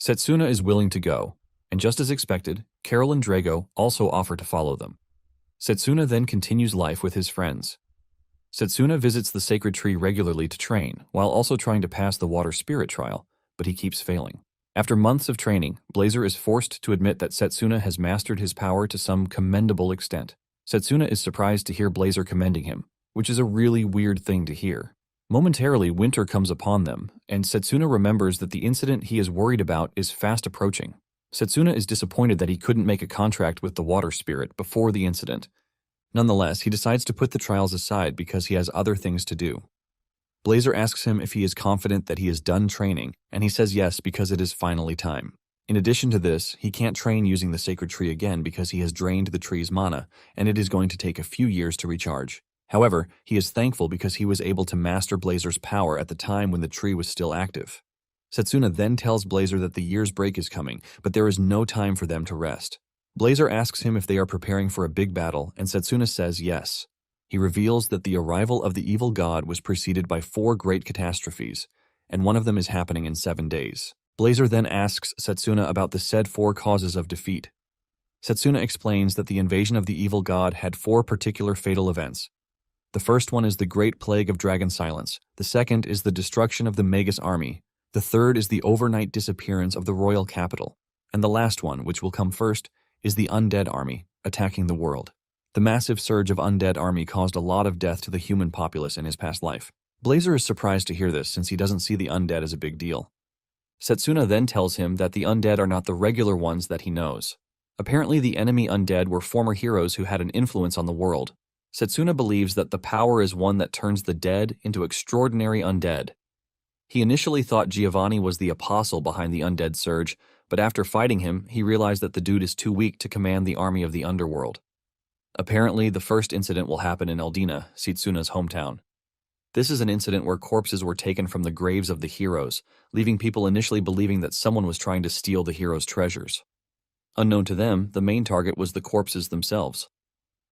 Setsuna is willing to go, and just as expected, Carol and Drago also offer to follow them. Setsuna then continues life with his friends. Setsuna visits the sacred tree regularly to train, while also trying to pass the water spirit trial, but he keeps failing. After months of training, Blazer is forced to admit that Setsuna has mastered his power to some commendable extent. Setsuna is surprised to hear Blazer commending him, which is a really weird thing to hear. Momentarily, winter comes upon them, and Setsuna remembers that the incident he is worried about is fast approaching. Setsuna is disappointed that he couldn't make a contract with the water spirit before the incident. Nonetheless, he decides to put the trials aside because he has other things to do. Blazer asks him if he is confident that he is done training, and he says yes because it is finally time. In addition to this, he can't train using the sacred tree again because he has drained the tree's mana, and it is going to take a few years to recharge. However, he is thankful because he was able to master Blazer's power at the time when the tree was still active. Setsuna then tells Blazer that the year's break is coming, but there is no time for them to rest. Blazer asks him if they are preparing for a big battle, and Setsuna says yes. He reveals that the arrival of the evil god was preceded by 4 great catastrophes, and one of them is happening in 7 days. Blazer then asks Setsuna about the said 4 causes of defeat. Setsuna explains that the invasion of the evil god had 4 particular fatal events. The first one is the Great Plague of Dragon Silence. The second is the destruction of the Magus army. The third is the overnight disappearance of the royal capital. And the last one, which will come first, is the undead army, attacking the world. The massive surge of undead army caused a lot of death to the human populace in his past life. Blazer is surprised to hear this since he doesn't see the undead as a big deal. Setsuna then tells him that the undead are not the regular ones that he knows. Apparently, the enemy undead were former heroes who had an influence on the world. Setsuna believes that the power is one that turns the dead into extraordinary undead. He initially thought Giovanni was the apostle behind the undead surge, but after fighting him, he realized that the dude is too weak to command the army of the underworld. Apparently, the first incident will happen in Eldina, Setsuna's hometown. This is an incident where corpses were taken from the graves of the heroes, leaving people initially believing that someone was trying to steal the heroes' treasures. Unknown to them, the main target was the corpses themselves.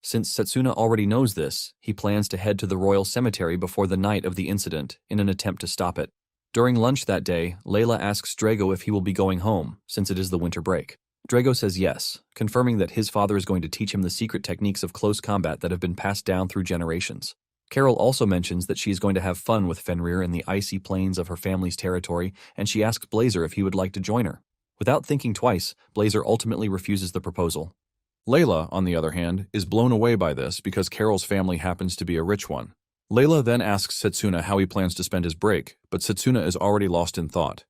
Since Setsuna already knows this, he plans to head to the royal cemetery before the night of the incident in an attempt to stop it. During lunch that day, Layla asks Drago if he will be going home, since it is the winter break. Drago says yes, confirming that his father is going to teach him the secret techniques of close combat that have been passed down through generations. Carol also mentions that she is going to have fun with Fenrir in the icy plains of her family's territory, and she asks Blazer if he would like to join her. Without thinking twice, Blazer ultimately refuses the proposal. Layla, on the other hand, is blown away by this because Carol's family happens to be a rich one. Layla then asks Setsuna how he plans to spend his break, but Setsuna is already lost in thought.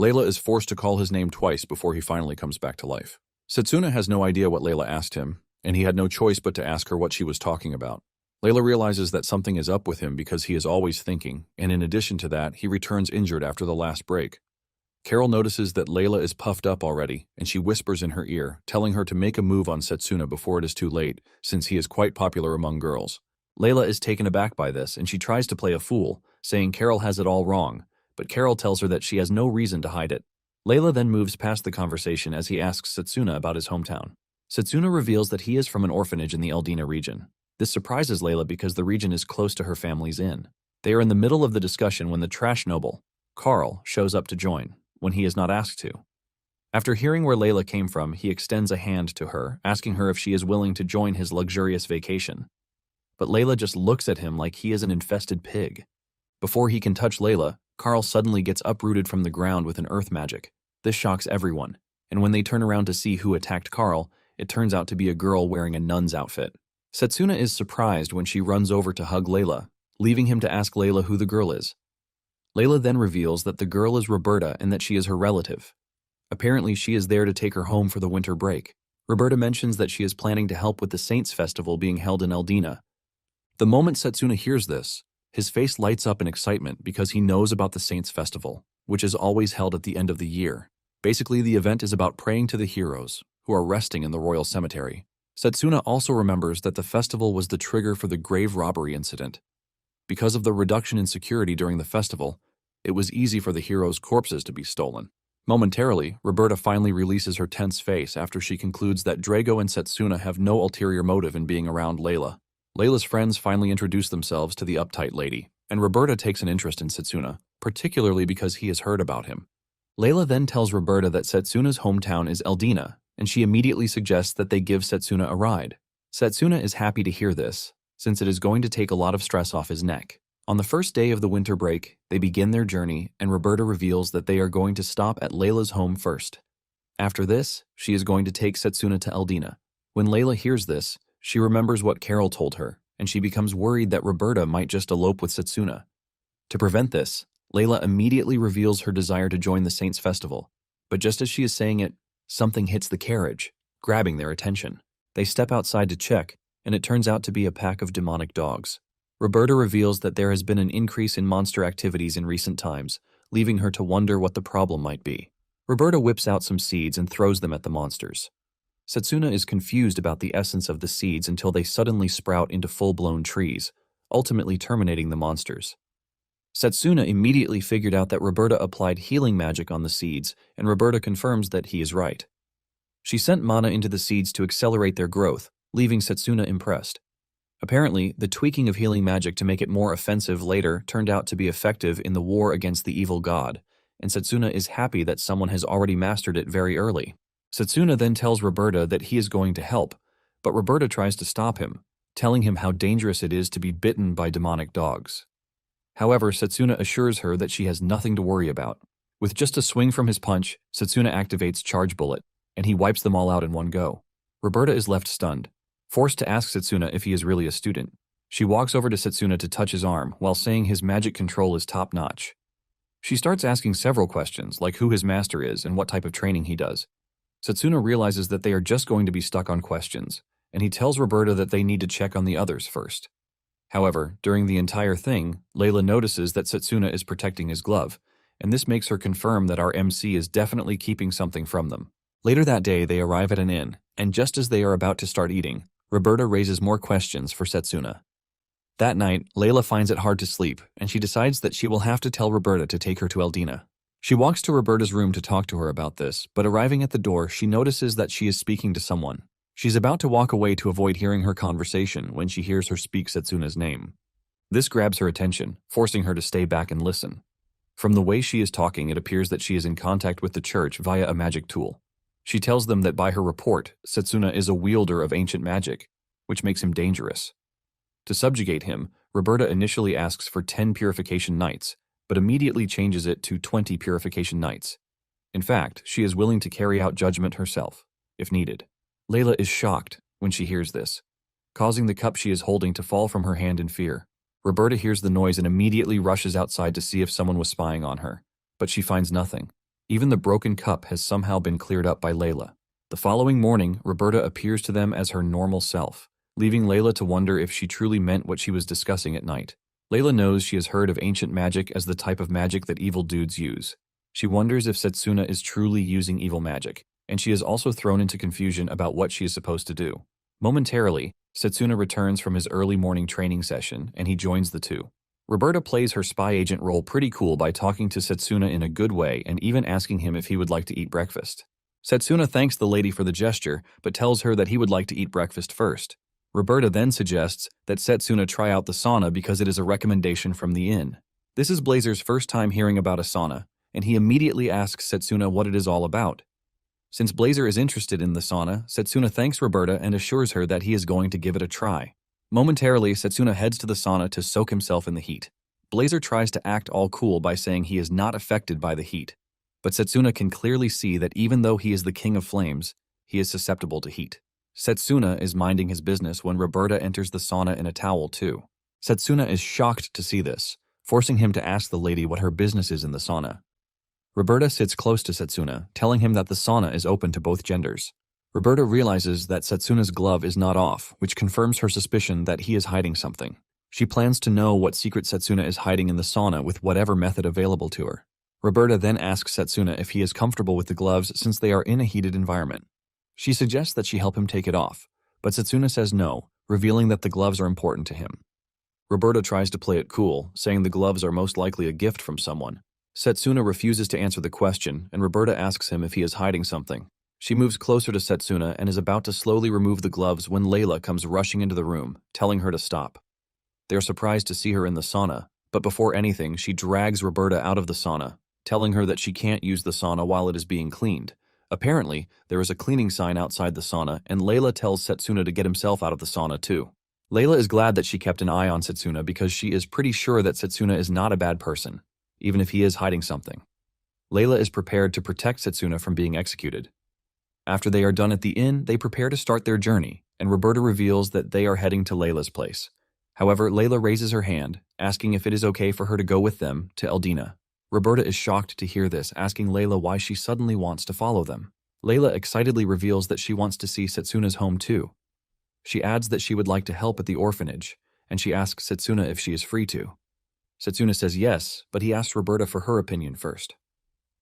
Layla is forced to call his name twice before he finally comes back to life. Setsuna has no idea what Layla asked him, and he had no choice but to ask her what she was talking about. Layla realizes that something is up with him because he is always thinking, and in addition to that, he returns injured after the last break. Carol notices that Layla is puffed up already, and she whispers in her ear, telling her to make a move on Setsuna before it is too late, since he is quite popular among girls. Layla is taken aback by this, and she tries to play a fool, saying Carol has it all wrong, but Carol tells her that she has no reason to hide it. Layla then moves past the conversation as he asks Setsuna about his hometown. Setsuna reveals that he is from an orphanage in the Eldina region. This surprises Layla because the region is close to her family's inn. They are in the middle of the discussion when the trash noble, Carl, shows up to join, when he is not asked to. After hearing where Layla came from, he extends a hand to her, asking her if she is willing to join his luxurious vacation. But Layla just looks at him like he is an infested pig. Before he can touch Layla, Carl suddenly gets uprooted from the ground with an earth magic. This shocks everyone, and when they turn around to see who attacked Carl, it turns out to be a girl wearing a nun's outfit. Setsuna is surprised when she runs over to hug Layla, leaving him to ask Layla who the girl is. Layla then reveals that the girl is Roberta and that she is her relative. Apparently, she is there to take her home for the winter break. Roberta mentions that she is planning to help with the Saints Festival being held in Eldina. The moment Setsuna hears this, his face lights up in excitement because he knows about the Saints Festival, which is always held at the end of the year. Basically, the event is about praying to the heroes, who are resting in the royal cemetery. Setsuna also remembers that the festival was the trigger for the grave robbery incident. Because of the reduction in security during the festival, it was easy for the heroes' corpses to be stolen. Momentarily, Roberta finally releases her tense face after she concludes that Drago and Setsuna have no ulterior motive in being around Layla. Layla's friends finally introduce themselves to the uptight lady, and Roberta takes an interest in Setsuna, particularly because he has heard about him. Layla then tells Roberta that Setsuna's hometown is Eldina, and she immediately suggests that they give Setsuna a ride. Setsuna is happy to hear this, since it is going to take a lot of stress off his neck. On the first day of the winter break, they begin their journey, and Roberta reveals that they are going to stop at Layla's home first. After this, she is going to take Setsuna to Eldina. When Layla hears this, she remembers what Carol told her, and she becomes worried that Roberta might just elope with Setsuna. To prevent this, Layla immediately reveals her desire to join the Saints Festival, but just as she is saying it, something hits the carriage, grabbing their attention. They step outside to check, and it turns out to be a pack of demonic dogs. Roberta reveals that there has been an increase in monster activities in recent times, leaving her to wonder what the problem might be. Roberta whips out some seeds and throws them at the monsters. Setsuna is confused about the essence of the seeds until they suddenly sprout into full-blown trees, ultimately terminating the monsters. Setsuna immediately figured out that Roberta applied healing magic on the seeds, and Roberta confirms that he is right. She sent mana into the seeds to accelerate their growth, leaving Setsuna impressed. Apparently, the tweaking of healing magic to make it more offensive later turned out to be effective in the war against the evil god, and Setsuna is happy that someone has already mastered it very early. Setsuna then tells Roberta that he is going to help, but Roberta tries to stop him, telling him how dangerous it is to be bitten by demonic dogs. However, Setsuna assures her that she has nothing to worry about. With just a swing from his punch, Setsuna activates Charge Bullet, and he wipes them all out in one go. Roberta is left stunned, forced to ask Setsuna if he is really a student. She walks over to Setsuna to touch his arm while saying his magic control is top-notch. She starts asking several questions, like who his master is and what type of training he does. Setsuna realizes that they are just going to be stuck on questions, and he tells Roberta that they need to check on the others first. However, during the entire thing, Layla notices that Setsuna is protecting his glove, and this makes her confirm that our MC is definitely keeping something from them. Later that day, they arrive at an inn, and just as they are about to start eating, Roberta raises more questions for Setsuna. That night, Layla finds it hard to sleep, and she decides that she will have to tell Roberta to take her to Eldina. She walks to Roberta's room to talk to her about this, but arriving at the door, she notices that she is speaking to someone. She's about to walk away to avoid hearing her conversation when she hears her speak Setsuna's name. This grabs her attention, forcing her to stay back and listen. From the way she is talking, it appears that she is in contact with the church via a magic tool. She tells them that by her report, Setsuna is a wielder of ancient magic, which makes him dangerous. To subjugate him, Roberta initially asks for 10 purification nights, but immediately changes it to 20 purification nights. In fact, she is willing to carry out judgment herself, if needed. Layla is shocked when she hears this, causing the cup she is holding to fall from her hand in fear. Roberta hears the noise and immediately rushes outside to see if someone was spying on her, but she finds nothing. Even the broken cup has somehow been cleared up by Layla. The following morning, Roberta appears to them as her normal self, leaving Layla to wonder if she truly meant what she was discussing at night. Layla knows she has heard of ancient magic as the type of magic that evil dudes use. She wonders if Setsuna is truly using evil magic, and she is also thrown into confusion about what she is supposed to do. Momentarily, Setsuna returns from his early morning training session, and he joins the two. Roberta plays her spy agent role pretty cool by talking to Setsuna in a good way and even asking him if he would like to eat breakfast. Setsuna thanks the lady for the gesture, but tells her that he would like to eat breakfast first. Roberta then suggests that Setsuna try out the sauna because it is a recommendation from the inn. This is Blazer's first time hearing about a sauna, and he immediately asks Setsuna what it is all about. Since Blazer is interested in the sauna, Setsuna thanks Roberta and assures her that he is going to give it a try. Momentarily, Setsuna heads to the sauna to soak himself in the heat. Blazer tries to act all cool by saying he is not affected by the heat, but Setsuna can clearly see that even though he is the king of flames, he is susceptible to heat. Setsuna is minding his business when Roberta enters the sauna in a towel too. Setsuna is shocked to see this, forcing him to ask the lady what her business is in the sauna. Roberta sits close to Setsuna, telling him that the sauna is open to both genders. Roberta realizes that Setsuna's glove is not off, which confirms her suspicion that he is hiding something. She plans to know what secret Setsuna is hiding in the sauna with whatever method available to her. Roberta then asks Setsuna if he is comfortable with the gloves since they are in a heated environment. She suggests that she help him take it off, but Setsuna says no, revealing that the gloves are important to him. Roberta tries to play it cool, saying the gloves are most likely a gift from someone. Setsuna refuses to answer the question, and Roberta asks him if he is hiding something. She moves closer to Setsuna and is about to slowly remove the gloves when Layla comes rushing into the room, telling her to stop. They are surprised to see her in the sauna, but before anything, she drags Roberta out of the sauna, telling her that she can't use the sauna while it is being cleaned. Apparently, there is a cleaning sign outside the sauna, and Layla tells Setsuna to get himself out of the sauna too. Layla is glad that she kept an eye on Setsuna because she is pretty sure that Setsuna is not a bad person, even if he is hiding something. Layla is prepared to protect Setsuna from being executed. After they are done at the inn, they prepare to start their journey, and Roberta reveals that they are heading to Layla's place. However, Layla raises her hand, asking if it is okay for her to go with them to Eldina. Roberta is shocked to hear this, asking Layla why she suddenly wants to follow them. Layla excitedly reveals that she wants to see Setsuna's home too. She adds that she would like to help at the orphanage, and she asks Setsuna if she is free to. Setsuna says yes, but he asks Roberta for her opinion first.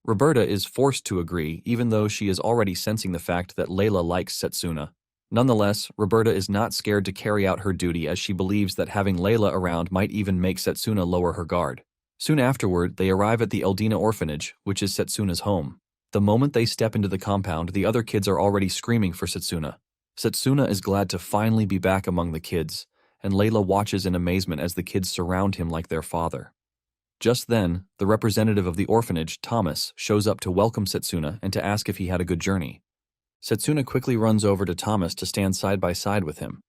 Roberta is forced to agree, even though she is already sensing the fact that Layla likes Setsuna. Nonetheless, Roberta is not scared to carry out her duty as she believes that having Layla around might even make Setsuna lower her guard. Soon afterward, they arrive at the Eldina orphanage, which is Setsuna's home. The moment they step into the compound, the other kids are already screaming for Setsuna. Setsuna is glad to finally be back among the kids, and Layla watches in amazement as the kids surround him like their father. Just then, the representative of the orphanage, Thomas, shows up to welcome Setsuna and to ask if he had a good journey. Setsuna quickly runs over to Thomas to stand side by side with him.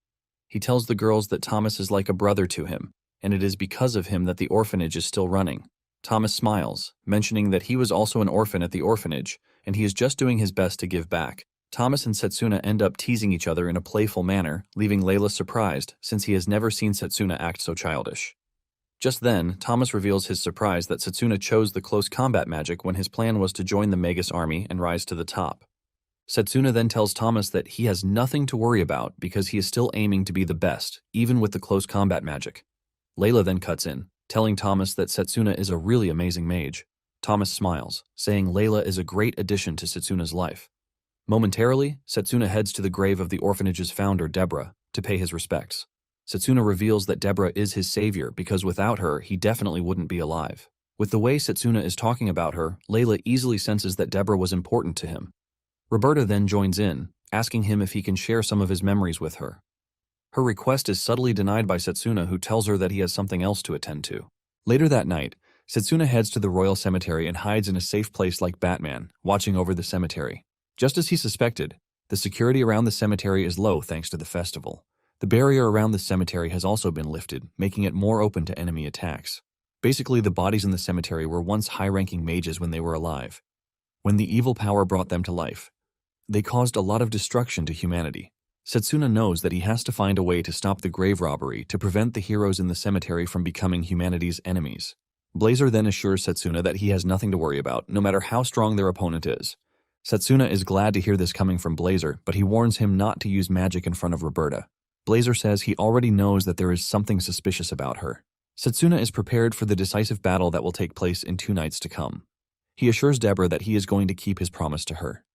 He tells the girls that Thomas is like a brother to him, and it is because of him that the orphanage is still running. Thomas smiles, mentioning that he was also an orphan at the orphanage, and he is just doing his best to give back. Thomas and Setsuna end up teasing each other in a playful manner, leaving Layla surprised since he has never seen Setsuna act so childish. Just then, Thomas reveals his surprise that Setsuna chose the close combat magic when his plan was to join the Magus army and rise to the top. Setsuna then tells Thomas that he has nothing to worry about because he is still aiming to be the best, even with the close combat magic. Layla then cuts in, telling Thomas that Setsuna is a really amazing mage. Thomas smiles, saying Layla is a great addition to Setsuna's life. Momentarily, Setsuna heads to the grave of the orphanage's founder, Deborah, to pay his respects. Setsuna reveals that Deborah is his savior because without her, he definitely wouldn't be alive. With the way Setsuna is talking about her, Layla easily senses that Deborah was important to him. Roberta then joins in, asking him if he can share some of his memories with her. Her request is subtly denied by Setsuna, who tells her that he has something else to attend to. Later that night, Setsuna heads to the royal cemetery and hides in a safe place like Batman, watching over the cemetery. Just as he suspected, the security around the cemetery is low thanks to the festival. The barrier around the cemetery has also been lifted, making it more open to enemy attacks. Basically, the bodies in the cemetery were once high-ranking mages when they were alive. When the evil power brought them to life, they caused a lot of destruction to humanity. Setsuna knows that he has to find a way to stop the grave robbery to prevent the heroes in the cemetery from becoming humanity's enemies. Blazer then assures Setsuna that he has nothing to worry about, no matter how strong their opponent is. Setsuna is glad to hear this coming from Blazer, but he warns him not to use magic in front of Roberta. Blazer says he already knows that there is something suspicious about her. Setsuna is prepared for the decisive battle that will take place in 2 nights to come. He assures Deborah that he is going to keep his promise to her.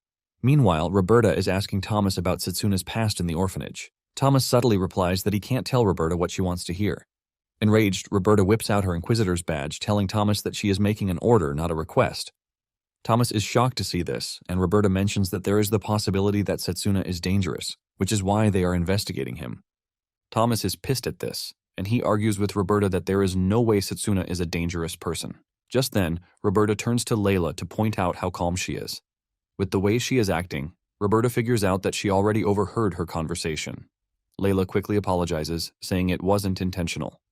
Meanwhile, Roberta is asking Thomas about Setsuna's past in the orphanage. Thomas subtly replies that he can't tell Roberta what she wants to hear. Enraged, Roberta whips out her Inquisitor's badge, telling Thomas that she is making an order, not a request. Thomas is shocked to see this, and Roberta mentions that there is the possibility that Setsuna is dangerous, which is why they are investigating him. Thomas is pissed at this, and he argues with Roberta that there is no way Setsuna is a dangerous person. Just then, Roberta turns to Layla to point out how calm she is. With the way she is acting, Roberta figures out that she already overheard her conversation. Layla quickly apologizes, saying it wasn't intentional.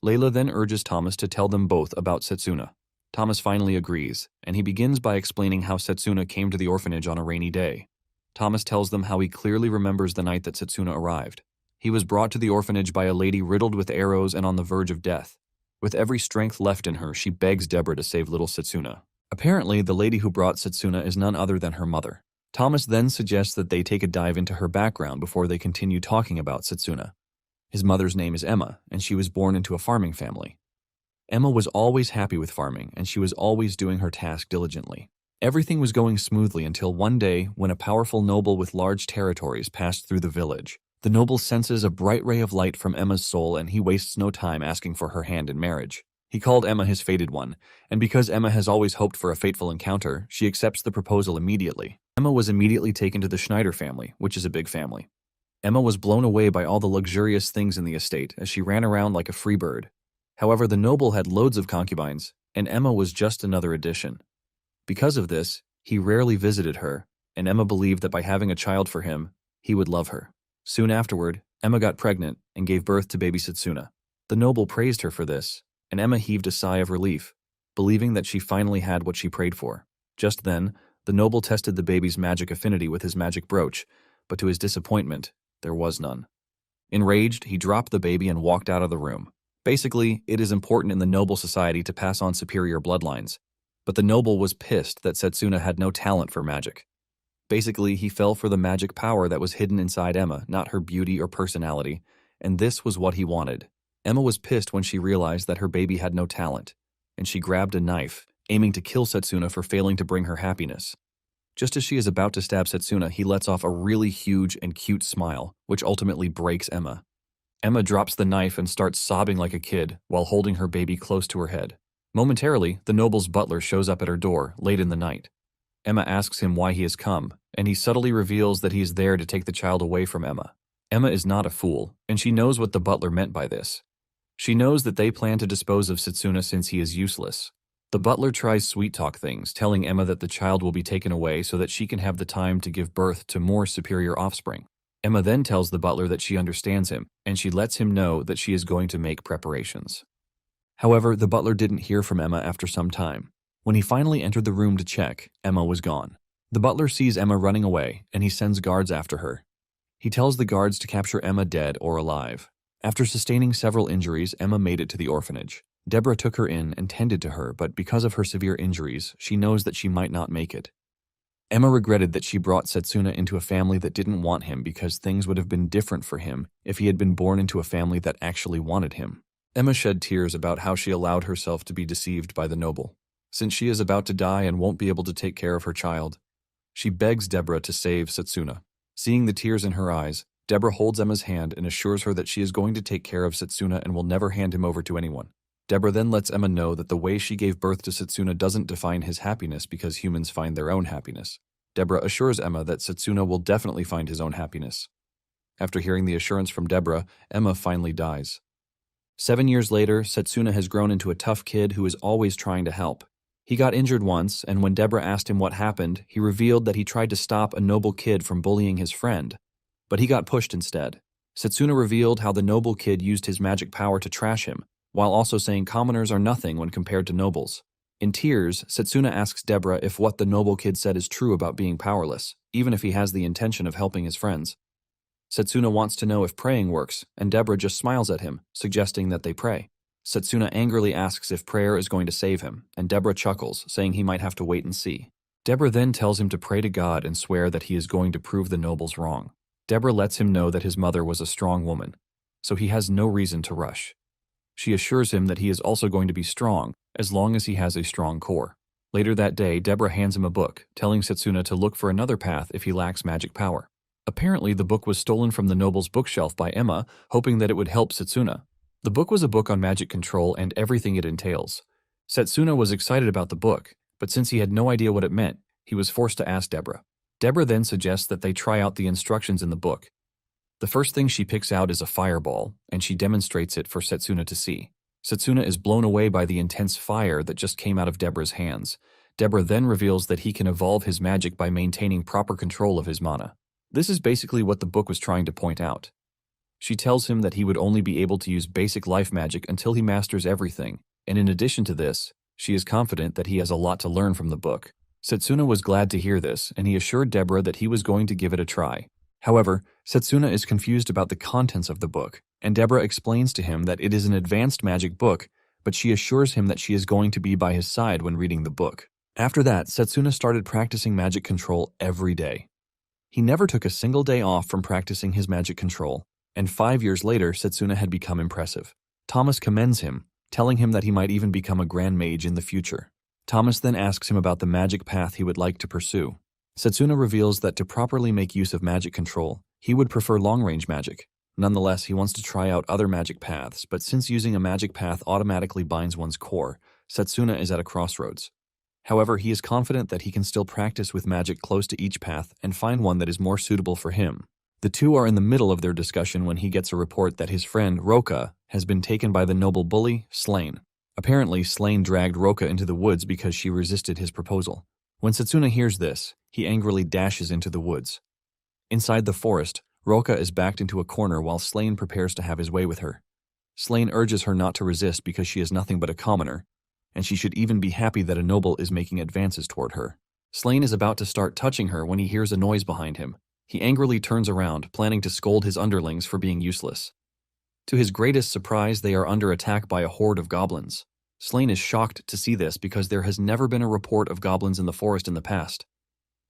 Layla then urges Thomas to tell them both about Setsuna. Thomas finally agrees, and he begins by explaining how Setsuna came to the orphanage on a rainy day. Thomas tells them how he clearly remembers the night that Setsuna arrived. He was brought to the orphanage by a lady riddled with arrows and on the verge of death. With every strength left in her, she begs Deborah to save little Setsuna. Apparently, the lady who brought Setsuna is none other than her mother. Thomas then suggests that they take a dive into her background before they continue talking about Setsuna. His mother's name is Emma, and she was born into a farming family. Emma was always happy with farming, and she was always doing her task diligently. Everything was going smoothly until one day when a powerful noble with large territories passed through the village. The noble senses a bright ray of light from Emma's soul, and he wastes no time asking for her hand in marriage. He called Emma his fated one, and because Emma has always hoped for a fateful encounter, she accepts the proposal immediately. Emma was immediately taken to the Schneider family, which is a big family. Emma was blown away by all the luxurious things in the estate as she ran around like a free bird. However, the noble had loads of concubines, and Emma was just another addition. Because of this, he rarely visited her, and Emma believed that by having a child for him, he would love her. Soon afterward, Emma got pregnant and gave birth to baby Setsuna. The noble praised her for this, and Emma heaved a sigh of relief, believing that she finally had what she prayed for. Just then, the noble tested the baby's magic affinity with his magic brooch, but to his disappointment, there was none. Enraged, he dropped the baby and walked out of the room. Basically, it is important in the noble society to pass on superior bloodlines, but the noble was pissed that Setsuna had no talent for magic. Basically, he fell for the magic power that was hidden inside Emma, not her beauty or personality, and this was what he wanted. Emma was pissed when she realized that her baby had no talent, and she grabbed a knife, aiming to kill Setsuna for failing to bring her happiness. Just as she is about to stab Setsuna, he lets off a really huge and cute smile, which ultimately breaks Emma. Emma drops the knife and starts sobbing like a kid while holding her baby close to her head. Momentarily, the noble's butler shows up at her door late in the night. Emma asks him why he has come, and he subtly reveals that he is there to take the child away from Emma. Emma is not a fool, and she knows what the butler meant by this. She knows that they plan to dispose of Setsuna since he is useless. The butler tries sweet-talk things, telling Emma that the child will be taken away so that she can have the time to give birth to more superior offspring. Emma then tells the butler that she understands him, and she lets him know that she is going to make preparations. However, the butler didn't hear from Emma after some time. When he finally entered the room to check, Emma was gone. The butler sees Emma running away, and he sends guards after her. He tells the guards to capture Emma dead or alive. After sustaining several injuries, Emma made it to the orphanage. Deborah took her in and tended to her, but because of her severe injuries, she knows that she might not make it. Emma regretted that she brought Setsuna into a family that didn't want him because things would have been different for him if he had been born into a family that actually wanted him. Emma shed tears about how she allowed herself to be deceived by the noble. Since she is about to die and won't be able to take care of her child, she begs Deborah to save Setsuna. Seeing the tears in her eyes, Deborah holds Emma's hand and assures her that she is going to take care of Setsuna and will never hand him over to anyone. Deborah then lets Emma know that the way she gave birth to Setsuna doesn't define his happiness because humans find their own happiness. Deborah assures Emma that Setsuna will definitely find his own happiness. After hearing the assurance from Deborah, Emma finally dies. 7 years later, Setsuna has grown into a tough kid who is always trying to help. He got injured once, and when Deborah asked him what happened, he revealed that he tried to stop a noble kid from bullying his friend, but he got pushed instead. Setsuna revealed how the noble kid used his magic power to trash him, while also saying commoners are nothing when compared to nobles. In tears, Setsuna asks Deborah if what the noble kid said is true about being powerless, even if he has the intention of helping his friends. Setsuna wants to know if praying works, and Deborah just smiles at him, suggesting that they pray. Setsuna angrily asks if prayer is going to save him, and Deborah chuckles, saying he might have to wait and see. Deborah then tells him to pray to God and swear that he is going to prove the nobles wrong. Deborah lets him know that his mother was a strong woman, so he has no reason to rush. She assures him that he is also going to be strong, as long as he has a strong core. Later that day, Deborah hands him a book, telling Setsuna to look for another path if he lacks magic power. Apparently, the book was stolen from the noble's bookshelf by Emma, hoping that it would help Setsuna. The book was a book on magic control and everything it entails. Setsuna was excited about the book, but since he had no idea what it meant, he was forced to ask Deborah. Deborah then suggests that they try out the instructions in the book. The first thing she picks out is a fireball, and she demonstrates it for Setsuna to see. Setsuna is blown away by the intense fire that just came out of Deborah's hands. Deborah then reveals that he can evolve his magic by maintaining proper control of his mana. This is basically what the book was trying to point out. She tells him that he would only be able to use basic life magic until he masters everything, and in addition to this, she is confident that he has a lot to learn from the book. Setsuna was glad to hear this, and he assured Deborah that he was going to give it a try. However, Setsuna is confused about the contents of the book, and Deborah explains to him that it is an advanced magic book, but she assures him that she is going to be by his side when reading the book. After that, Setsuna started practicing magic control every day. He never took a single day off from practicing his magic control, and 5 years later, Setsuna had become impressive. Thomas commends him, telling him that he might even become a grand mage in the future. Thomas then asks him about the magic path he would like to pursue. Setsuna reveals that to properly make use of magic control, he would prefer long-range magic. Nonetheless, he wants to try out other magic paths, but since using a magic path automatically binds one's core, Setsuna is at a crossroads. However, he is confident that he can still practice with magic close to each path and find one that is more suitable for him. The two are in the middle of their discussion when he gets a report that his friend, Roka, has been taken by the noble bully, Slain. Apparently, Slain dragged Roka into the woods because she resisted his proposal. When Setsuna hears this, he angrily dashes into the woods. Inside the forest, Roka is backed into a corner while Slain prepares to have his way with her. Slain urges her not to resist because she is nothing but a commoner, and she should even be happy that a noble is making advances toward her. Slain is about to start touching her when he hears a noise behind him. He angrily turns around, planning to scold his underlings for being useless. To his greatest surprise, they are under attack by a horde of goblins. Slain is shocked to see this because there has never been a report of goblins in the forest in the past.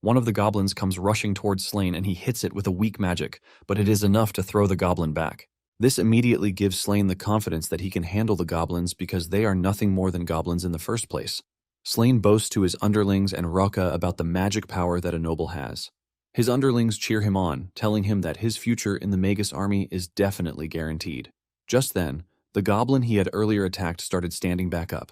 One of the goblins comes rushing towards Slain and he hits it with a weak magic, but it is enough to throw the goblin back. This immediately gives Slain the confidence that he can handle the goblins because they are nothing more than goblins in the first place. Slain boasts to his underlings and Roka about the magic power that a noble has. His underlings cheer him on, telling him that his future in the Magus army is definitely guaranteed. Just then, the goblin he had earlier attacked started standing back up.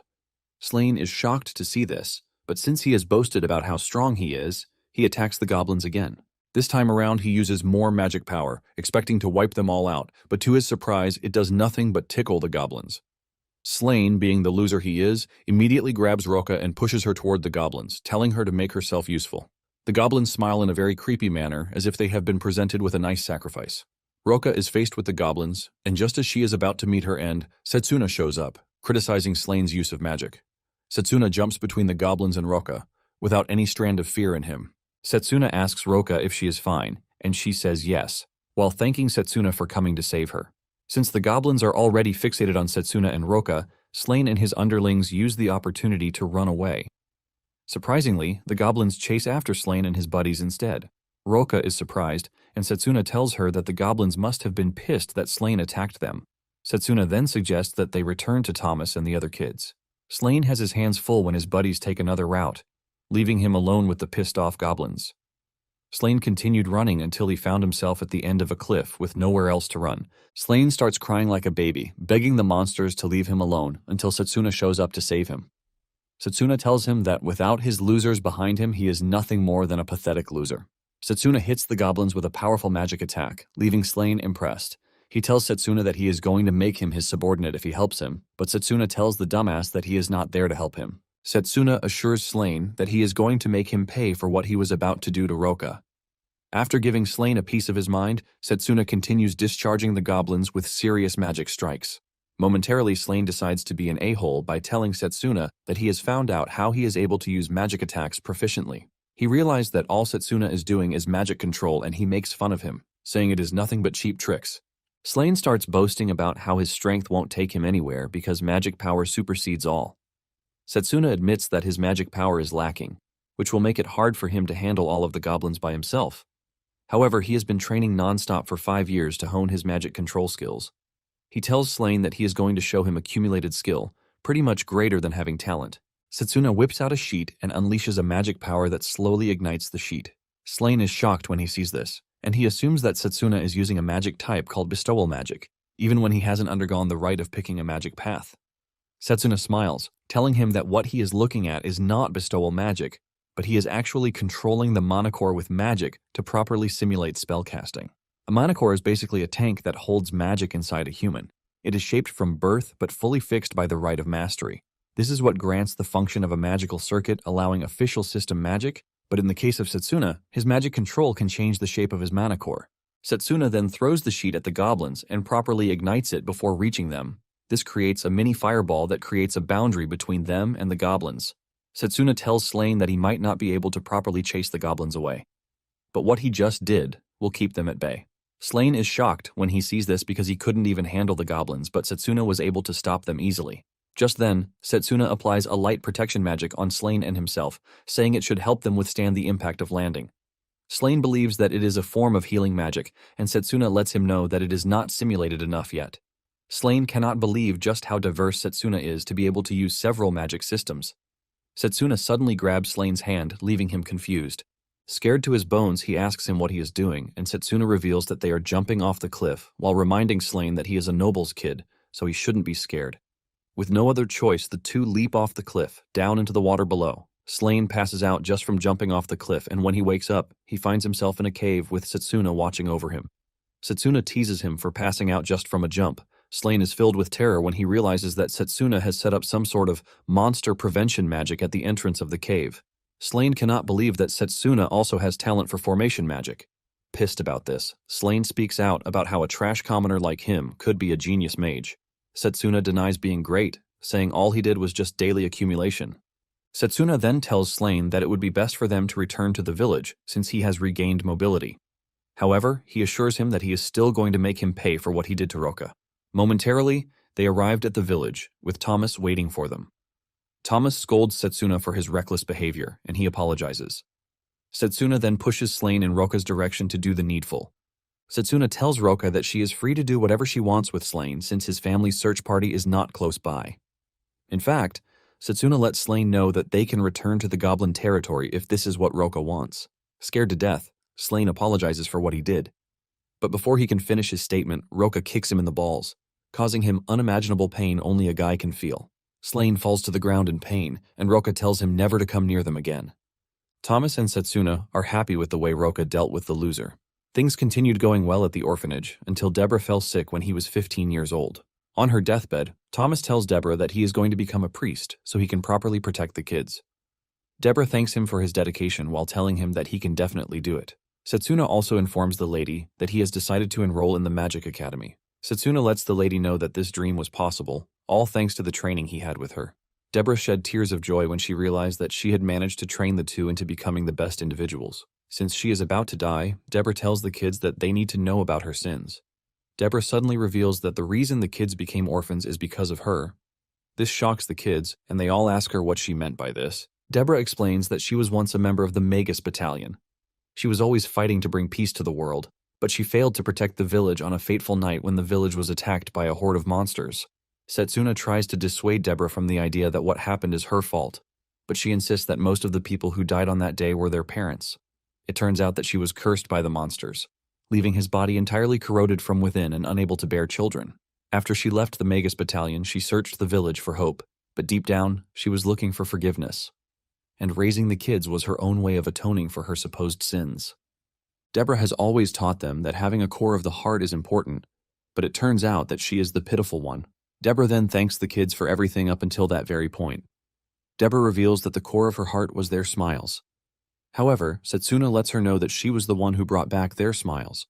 Slain is shocked to see this, but since he has boasted about how strong he is, he attacks the goblins again. This time around, he uses more magic power, expecting to wipe them all out, but to his surprise, it does nothing but tickle the goblins. Slain, being the loser he is, immediately grabs Roka and pushes her toward the goblins, telling her to make herself useful. The goblins smile in a very creepy manner, as if they have been presented with a nice sacrifice. Roka is faced with the goblins, and just as she is about to meet her end, Setsuna shows up, criticizing Slain's use of magic. Setsuna jumps between the goblins and Roka, without any strand of fear in him. Setsuna asks Roka if she is fine, and she says yes, while thanking Setsuna for coming to save her. Since the goblins are already fixated on Setsuna and Roka, Slain and his underlings use the opportunity to run away. Surprisingly, the goblins chase after Slain and his buddies instead. Roka is surprised, and Setsuna tells her that the goblins must have been pissed that Slain attacked them. Setsuna then suggests that they return to Thomas and the other kids. Slain has his hands full when his buddies take another route, leaving him alone with the pissed-off goblins. Slain continued running until he found himself at the end of a cliff with nowhere else to run. Slain starts crying like a baby, begging the monsters to leave him alone until Setsuna shows up to save him. Setsuna tells him that without his losers behind him, he is nothing more than a pathetic loser. Setsuna hits the goblins with a powerful magic attack, leaving Slain impressed. He tells Setsuna that he is going to make him his subordinate if he helps him, but Setsuna tells the dumbass that he is not there to help him. Setsuna assures Slain that he is going to make him pay for what he was about to do to Roka. After giving Slain a piece of his mind, Setsuna continues discharging the goblins with serious magic strikes. Momentarily, Slain decides to be an a-hole by telling Setsuna that he has found out how he is able to use magic attacks proficiently. He realized that all Setsuna is doing is magic control, and he makes fun of him, saying it is nothing but cheap tricks. Slain starts boasting about how his strength won't take him anywhere because magic power supersedes all. Setsuna admits that his magic power is lacking, which will make it hard for him to handle all of the goblins by himself. However, he has been training non-stop for 5 years to hone his magic control skills. He tells Slain that he is going to show him accumulated skill, pretty much greater than having talent. Setsuna whips out a sheet and unleashes a magic power that slowly ignites the sheet. Slain is shocked when he sees this, and he assumes that Setsuna is using a magic type called bestowal magic, even when he hasn't undergone the rite of picking a magic path. Setsuna smiles, telling him that what he is looking at is not bestowal magic, but he is actually controlling the manacore with magic to properly simulate spellcasting. A manacore is basically a tank that holds magic inside a human. It is shaped from birth but fully fixed by the rite of mastery. This is what grants the function of a magical circuit, allowing official system magic, but in the case of Setsuna, his magic control can change the shape of his manacore. Setsuna then throws the sheet at the goblins and properly ignites it before reaching them. This creates a mini fireball that creates a boundary between them and the goblins. Setsuna tells Slain that he might not be able to properly chase the goblins away. But what he just did will keep them at bay. Slain is shocked when he sees this because he couldn't even handle the goblins, but Setsuna was able to stop them easily. Just then, Setsuna applies a light protection magic on Slain and himself, saying it should help them withstand the impact of landing. Slain believes that it is a form of healing magic, and Setsuna lets him know that it is not simulated enough yet. Slain cannot believe just how diverse Setsuna is to be able to use several magic systems. Setsuna suddenly grabs Slain's hand, leaving him confused. Scared to his bones, he asks him what he is doing, and Setsuna reveals that they are jumping off the cliff, while reminding Slain that he is a noble's kid, so he shouldn't be scared. With no other choice, the two leap off the cliff, down into the water below. Slain passes out just from jumping off the cliff, and when he wakes up, he finds himself in a cave with Setsuna watching over him. Setsuna teases him for passing out just from a jump. Slain is filled with terror when he realizes that Setsuna has set up some sort of monster prevention magic at the entrance of the cave. Slain cannot believe that Setsuna also has talent for formation magic. Pissed about this, Slain speaks out about how a trash commoner like him could be a genius mage. Setsuna denies being great, saying all he did was just daily accumulation. Setsuna then tells Slain that it would be best for them to return to the village since he has regained mobility. However, he assures him that he is still going to make him pay for what he did to Roka. Momentarily, they arrived at the village, with Thomas waiting for them. Thomas scolds Setsuna for his reckless behavior, and he apologizes. Setsuna then pushes Slain in Roka's direction to do the needful. Setsuna tells Roka that she is free to do whatever she wants with Slain since his family's search party is not close by. In fact, Setsuna lets Slain know that they can return to the goblin territory if this is what Roka wants. Scared to death, Slain apologizes for what he did. But before he can finish his statement, Roka kicks him in the balls, causing him unimaginable pain only a guy can feel. Slain falls to the ground in pain, and Roka tells him never to come near them again. Thomas and Setsuna are happy with the way Roka dealt with the loser. Things continued going well at the orphanage until Deborah fell sick when he was 15 years old. On her deathbed, Thomas tells Deborah that he is going to become a priest so he can properly protect the kids. Deborah thanks him for his dedication while telling him that he can definitely do it. Setsuna also informs the lady that he has decided to enroll in the Magic Academy. Setsuna lets the lady know that this dream was possible, all thanks to the training he had with her. Deborah shed tears of joy when she realized that she had managed to train the two into becoming the best individuals. Since she is about to die, Deborah tells the kids that they need to know about her sins. Deborah suddenly reveals that the reason the kids became orphans is because of her. This shocks the kids, and they all ask her what she meant by this. Deborah explains that she was once a member of the Magus battalion. She was always fighting to bring peace to the world, but she failed to protect the village on a fateful night when the village was attacked by a horde of monsters. Setsuna tries to dissuade Deborah from the idea that what happened is her fault, but she insists that most of the people who died on that day were their parents. It turns out that she was cursed by the monsters, leaving his body entirely corroded from within and unable to bear children. After she left the Magus battalion, she searched the village for hope, but deep down, she was looking for forgiveness. And raising the kids was her own way of atoning for her supposed sins. Deborah has always taught them that having a core of the heart is important, but it turns out that she is the pitiful one. Deborah then thanks the kids for everything up until that very point. Deborah reveals that the core of her heart was their smiles. However, Setsuna lets her know that she was the one who brought back their smiles.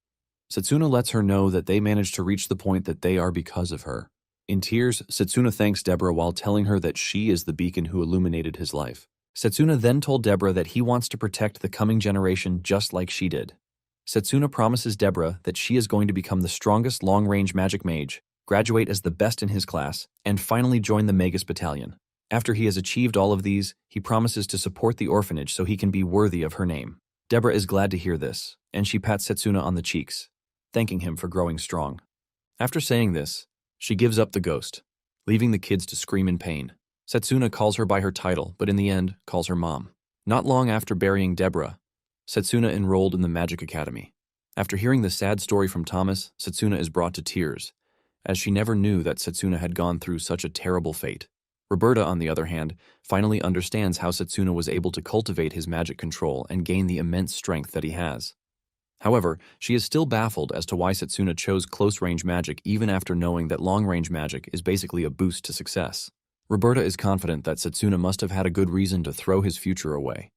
Setsuna lets her know that they managed to reach the point that they are because of her. In tears, Setsuna thanks Deborah while telling her that she is the beacon who illuminated his life. Setsuna then told Deborah that he wants to protect the coming generation just like she did. Setsuna promises Deborah that she is going to become the strongest long-range magic mage, graduate as the best in his class, and finally join the Magus battalion. After he has achieved all of these, he promises to support the orphanage so he can be worthy of her name. Deborah is glad to hear this, and she pats Setsuna on the cheeks, thanking him for growing strong. After saying this, she gives up the ghost, leaving the kids to scream in pain. Setsuna calls her by her title, but in the end, calls her mom. Not long after burying Deborah, Setsuna enrolled in the Magic Academy. After hearing the sad story from Thomas, Setsuna is brought to tears, as she never knew that Setsuna had gone through such a terrible fate. Roberta, on the other hand, finally understands how Setsuna was able to cultivate his magic control and gain the immense strength that he has. However, she is still baffled as to why Setsuna chose close-range magic even after knowing that long-range magic is basically a boost to success. Roberta is confident that Setsuna must have had a good reason to throw his future away.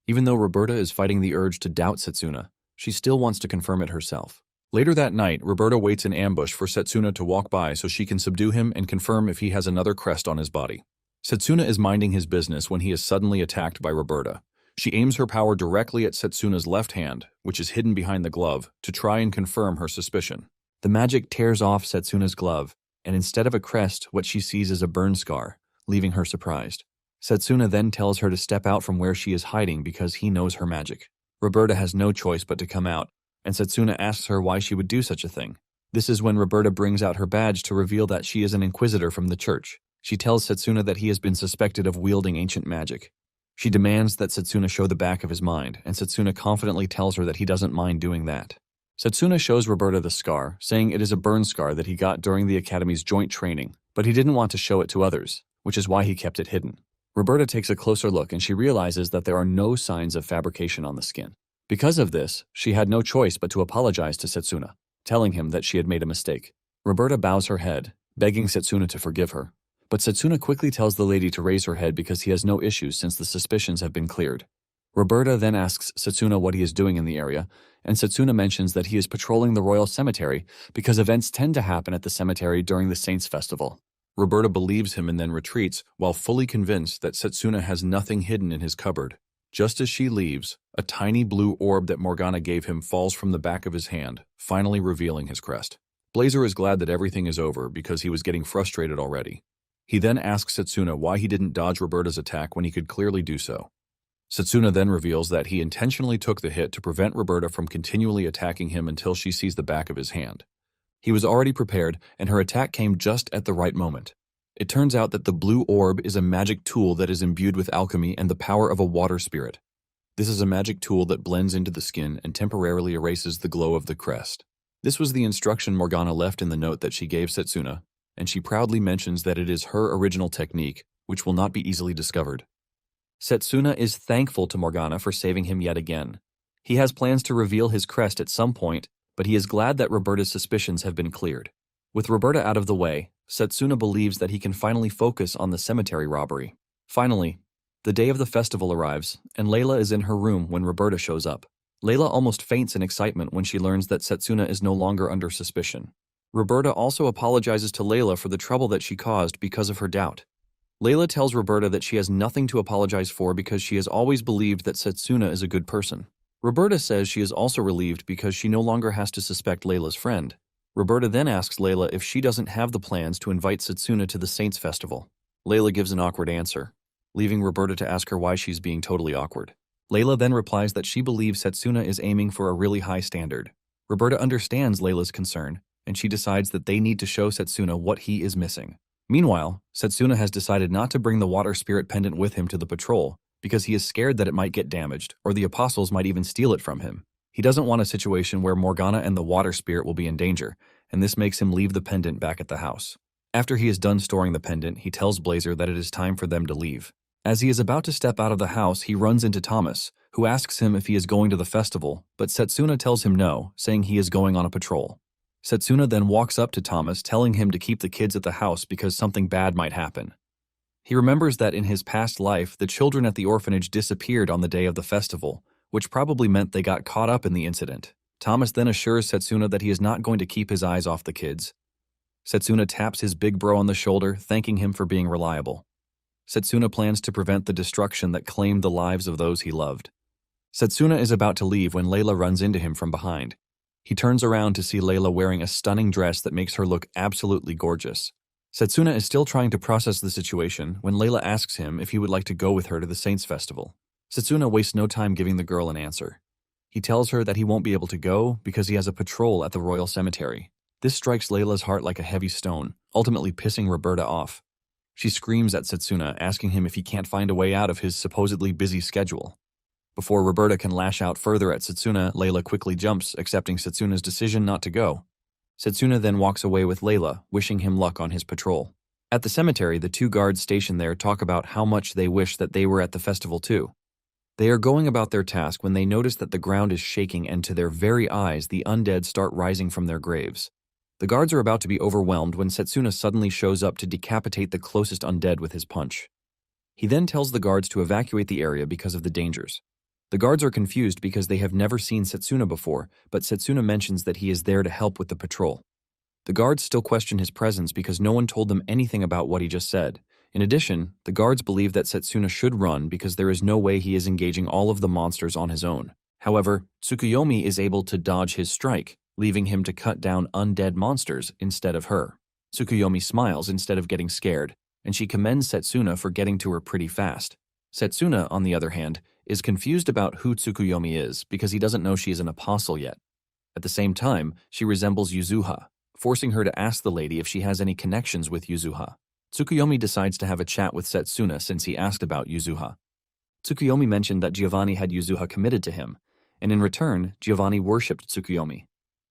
Even though Roberta is fighting the urge to doubt Setsuna, she still wants to confirm it herself. Later that night, Roberta waits in ambush for Setsuna to walk by so she can subdue him and confirm if he has another crest on his body. Setsuna is minding his business when he is suddenly attacked by Roberta. She aims her power directly at Setsuna's left hand, which is hidden behind the glove, to try and confirm her suspicion. The magic tears off Setsuna's glove, and instead of a crest, what she sees is a burn scar, leaving her surprised. Setsuna then tells her to step out from where she is hiding because he knows her magic. Roberta has no choice but to come out, and Setsuna asks her why she would do such a thing. This is when Roberta brings out her badge to reveal that she is an inquisitor from the church. She tells Setsuna that he has been suspected of wielding ancient magic. She demands that Setsuna show the back of his mind, and Setsuna confidently tells her that he doesn't mind doing that. Setsuna shows Roberta the scar, saying it is a burn scar that he got during the Academy's joint training, but he didn't want to show it to others, which is why he kept it hidden. Roberta takes a closer look and she realizes that there are no signs of fabrication on the skin. Because of this, she had no choice but to apologize to Setsuna, telling him that she had made a mistake. Roberta bows her head, begging Setsuna to forgive her, but Setsuna quickly tells the lady to raise her head because he has no issues since the suspicions have been cleared. Roberta then asks Setsuna what he is doing in the area, and Setsuna mentions that he is patrolling the royal cemetery because events tend to happen at the cemetery during the Saints' Festival. Roberta believes him and then retreats, while fully convinced that Setsuna has nothing hidden in his cupboard. Just as she leaves, a tiny blue orb that Morgana gave him falls from the back of his hand, finally revealing his crest. Blazer is glad that everything is over because he was getting frustrated already. He then asks Setsuna why he didn't dodge Roberta's attack when he could clearly do so. Setsuna then reveals that he intentionally took the hit to prevent Roberta from continually attacking him until she sees the back of his hand. He was already prepared, and her attack came just at the right moment. It turns out that the blue orb is a magic tool that is imbued with alchemy and the power of a water spirit. This is a magic tool that blends into the skin and temporarily erases the glow of the crest. This was the instruction Morgana left in the note that she gave Setsuna, and she proudly mentions that it is her original technique, which will not be easily discovered. Setsuna is thankful to Morgana for saving him yet again. He has plans to reveal his crest at some point, but he is glad that Roberta's suspicions have been cleared. With Roberta out of the way, Setsuna believes that he can finally focus on the cemetery robbery. Finally, the day of the festival arrives, and Layla is in her room when Roberta shows up. Layla almost faints in excitement when she learns that Setsuna is no longer under suspicion. Roberta also apologizes to Layla for the trouble that she caused because of her doubt. Layla tells Roberta that she has nothing to apologize for because she has always believed that Setsuna is a good person. Roberta says she is also relieved because she no longer has to suspect Layla's friend. Roberta then asks Layla if she doesn't have the plans to invite Setsuna to the Saints' Festival. Layla gives an awkward answer. leaving Roberta to ask her why she's being totally awkward. Layla then replies that she believes Setsuna is aiming for a really high standard. Roberta understands Layla's concern, and she decides that they need to show Setsuna what he is missing. Meanwhile, Setsuna has decided not to bring the water spirit pendant with him to the patrol because he is scared that it might get damaged or the apostles might even steal it from him. He doesn't want a situation where Morgana and the water spirit will be in danger, and this makes him leave the pendant back at the house. After he is done storing the pendant, he tells Blazer that it is time for them to leave. As he is about to step out of the house, he runs into Thomas, who asks him if he is going to the festival, but Setsuna tells him no, saying he is going on a patrol. Setsuna then walks up to Thomas, telling him to keep the kids at the house because something bad might happen. He remembers that in his past life, the children at the orphanage disappeared on the day of the festival, which probably meant they got caught up in the incident. Thomas then assures Setsuna that he is not going to keep his eyes off the kids. Setsuna taps his big bro on the shoulder, thanking him for being reliable. Setsuna plans to prevent the destruction that claimed the lives of those he loved. Setsuna is about to leave when Layla runs into him from behind. He turns around to see Layla wearing a stunning dress that makes her look absolutely gorgeous. Setsuna is still trying to process the situation when Layla asks him if he would like to go with her to the Saints Festival. Setsuna wastes no time giving the girl an answer. He tells her that he won't be able to go because he has a patrol at the Royal Cemetery. This strikes Layla's heart like a heavy stone, ultimately pissing Roberta off. She screams at Setsuna, asking him if he can't find a way out of his supposedly busy schedule. Before Roberta can lash out further at Setsuna, Layla quickly jumps, accepting Setsuna's decision not to go. Setsuna then walks away with Layla, wishing him luck on his patrol. At the cemetery, the two guards stationed there talk about how much they wish that they were at the festival too. They are going about their task when they notice that the ground is shaking and to their very eyes the undead start rising from their graves. The guards are about to be overwhelmed when Setsuna suddenly shows up to decapitate the closest undead with his punch. He then tells the guards to evacuate the area because of the dangers. The guards are confused because they have never seen Setsuna before, but Setsuna mentions that he is there to help with the patrol. The guards still question his presence because no one told them anything about what he just said. In addition, the guards believe that Setsuna should run because there is no way he is engaging all of the monsters on his own. However, Tsukuyomi is able to dodge his strike, leaving him to cut down undead monsters instead of her. Tsukuyomi smiles instead of getting scared, and she commends Setsuna for getting to her pretty fast. Setsuna, on the other hand, is confused about who Tsukuyomi is because he doesn't know she is an apostle yet. At the same time, she resembles Yuzuha, forcing her to ask the lady if she has any connections with Yuzuha. Tsukuyomi decides to have a chat with Setsuna since he asked about Yuzuha. Tsukuyomi mentioned that Giovanni had Yuzuha committed to him, and in return, Giovanni worshipped Tsukuyomi.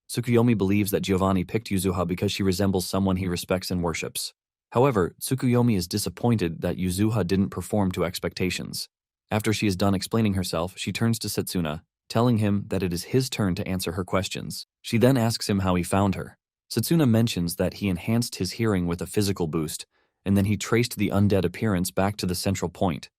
Tsukuyomi believes that Giovanni picked Yuzuha because she resembles someone he respects and worships. However, Tsukuyomi is disappointed that Yuzuha didn't perform to expectations. After she is done explaining herself, she turns to Setsuna, telling him that it is his turn to answer her questions. She then asks him how he found her. Setsuna mentions that he enhanced his hearing with a physical boost, and then he traced the undead appearance back to the central point.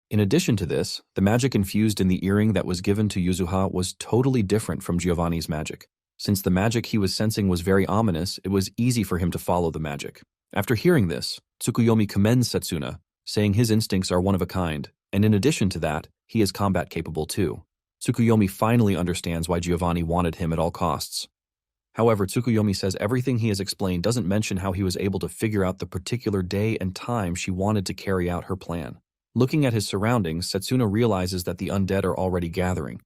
In addition to this, the magic infused in the earring that was given to Yuzuha was totally different from Giovanni's magic. Since the magic he was sensing was very ominous, it was easy for him to follow the magic. After hearing this, Tsukuyomi commends Setsuna, saying his instincts are one of a kind, and in addition to that, he is combat capable too. Tsukuyomi finally understands why Giovanni wanted him at all costs. However, Tsukuyomi says everything he has explained doesn't mention how he was able to figure out the particular day and time she wanted to carry out her plan. Looking at his surroundings, Setsuna realizes that the undead are already gathering,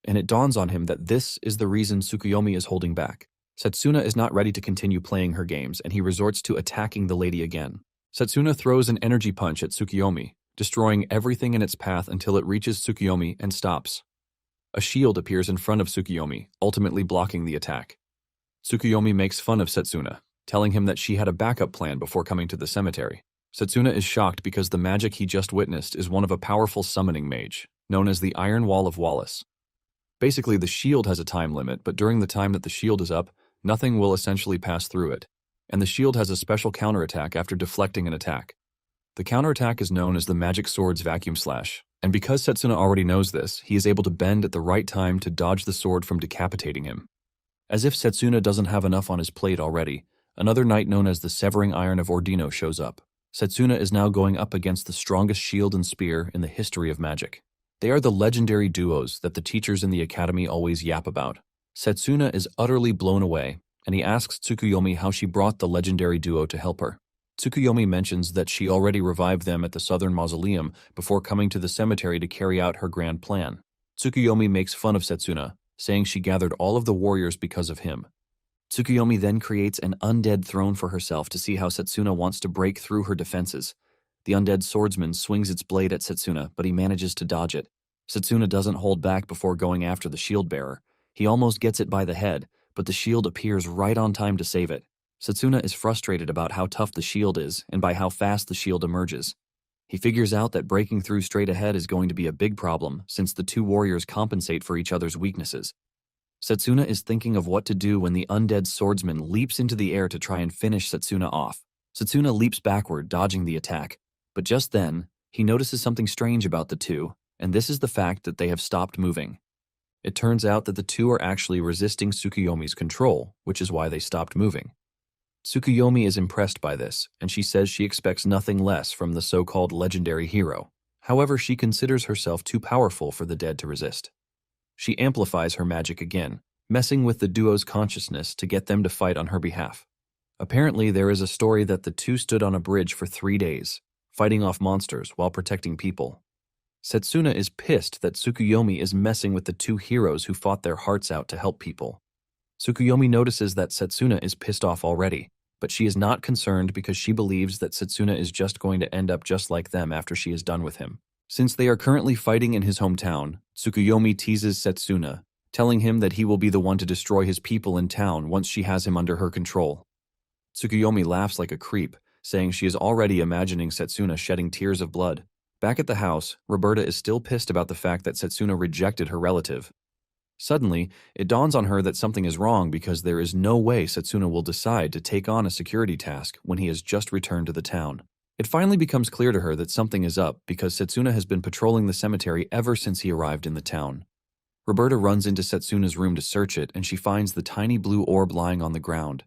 and it dawns on him that this is the reason Tsukuyomi is holding back. Setsuna is not ready to continue playing her games, and he resorts to attacking the lady again. Setsuna throws an energy punch at Tsukuyomi, destroying everything in its path until it reaches Tsukuyomi and stops. A shield appears in front of Tsukuyomi, ultimately blocking the attack. Tsukuyomi makes fun of Setsuna, telling him that she had a backup plan before coming to the cemetery. Setsuna is shocked because the magic he just witnessed is one of a powerful summoning mage, known as the Iron Wall of Wallace. Basically, the shield has a time limit, but during the time that the shield is up, nothing will essentially pass through it, and the shield has a special counterattack after deflecting an attack. The counterattack is known as the Magic Sword's Vacuum Slash, and because Setsuna already knows this, he is able to bend at the right time to dodge the sword from decapitating him. As if Setsuna doesn't have enough on his plate already, another knight known as the Severing Iron of Ordino shows up. Setsuna is now going up against the strongest shield and spear in the history of magic. They are the legendary duos that the teachers in the academy always yap about. Setsuna is utterly blown away, and he asks Tsukuyomi how she brought the legendary duo to help her. Tsukuyomi mentions that she already revived them at the southern mausoleum before coming to the cemetery to carry out her grand plan. Tsukuyomi makes fun of Setsuna, saying she gathered all of the warriors because of him. Tsukuyomi then creates an undead throne for herself to see how Setsuna wants to break through her defenses. The undead swordsman swings its blade at Setsuna, but he manages to dodge it. Setsuna doesn't hold back before going after the shield bearer. He almost gets it by the head, but the shield appears right on time to save it. Setsuna is frustrated about how tough the shield is and by how fast the shield emerges. He figures out that breaking through straight ahead is going to be a big problem since the two warriors compensate for each other's weaknesses. Setsuna is thinking of what to do when the undead swordsman leaps into the air to try and finish Setsuna off. Setsuna leaps backward, dodging the attack, but just then, he notices something strange about the two, and this is the fact that they have stopped moving. It turns out that the two are actually resisting Tsukuyomi's control, which is why they stopped moving. Tsukuyomi is impressed by this, and she says she expects nothing less from the so-called legendary hero. However, she considers herself too powerful for the dead to resist. She amplifies her magic again, messing with the duo's consciousness to get them to fight on her behalf. Apparently, there is a story that the two stood on a bridge for 3 days, fighting off monsters while protecting people. Setsuna is pissed that Tsukuyomi is messing with the two heroes who fought their hearts out to help people. Tsukuyomi notices that Setsuna is pissed off already, but she is not concerned because she believes that Setsuna is just going to end up just like them after she is done with him. Since they are currently fighting in his hometown, Tsukuyomi teases Setsuna, telling him that he will be the one to destroy his people in town once she has him under her control. Tsukuyomi laughs like a creep, saying she is already imagining Setsuna shedding tears of blood. Back at the house, Roberta is still pissed about the fact that Setsuna rejected her relative. Suddenly, it dawns on her that something is wrong because there is no way Setsuna will decide to take on a security task when he has just returned to the town. It finally becomes clear to her that something is up because Setsuna has been patrolling the cemetery ever since he arrived in the town. Roberta runs into Setsuna's room to search it, and she finds the tiny blue orb lying on the ground.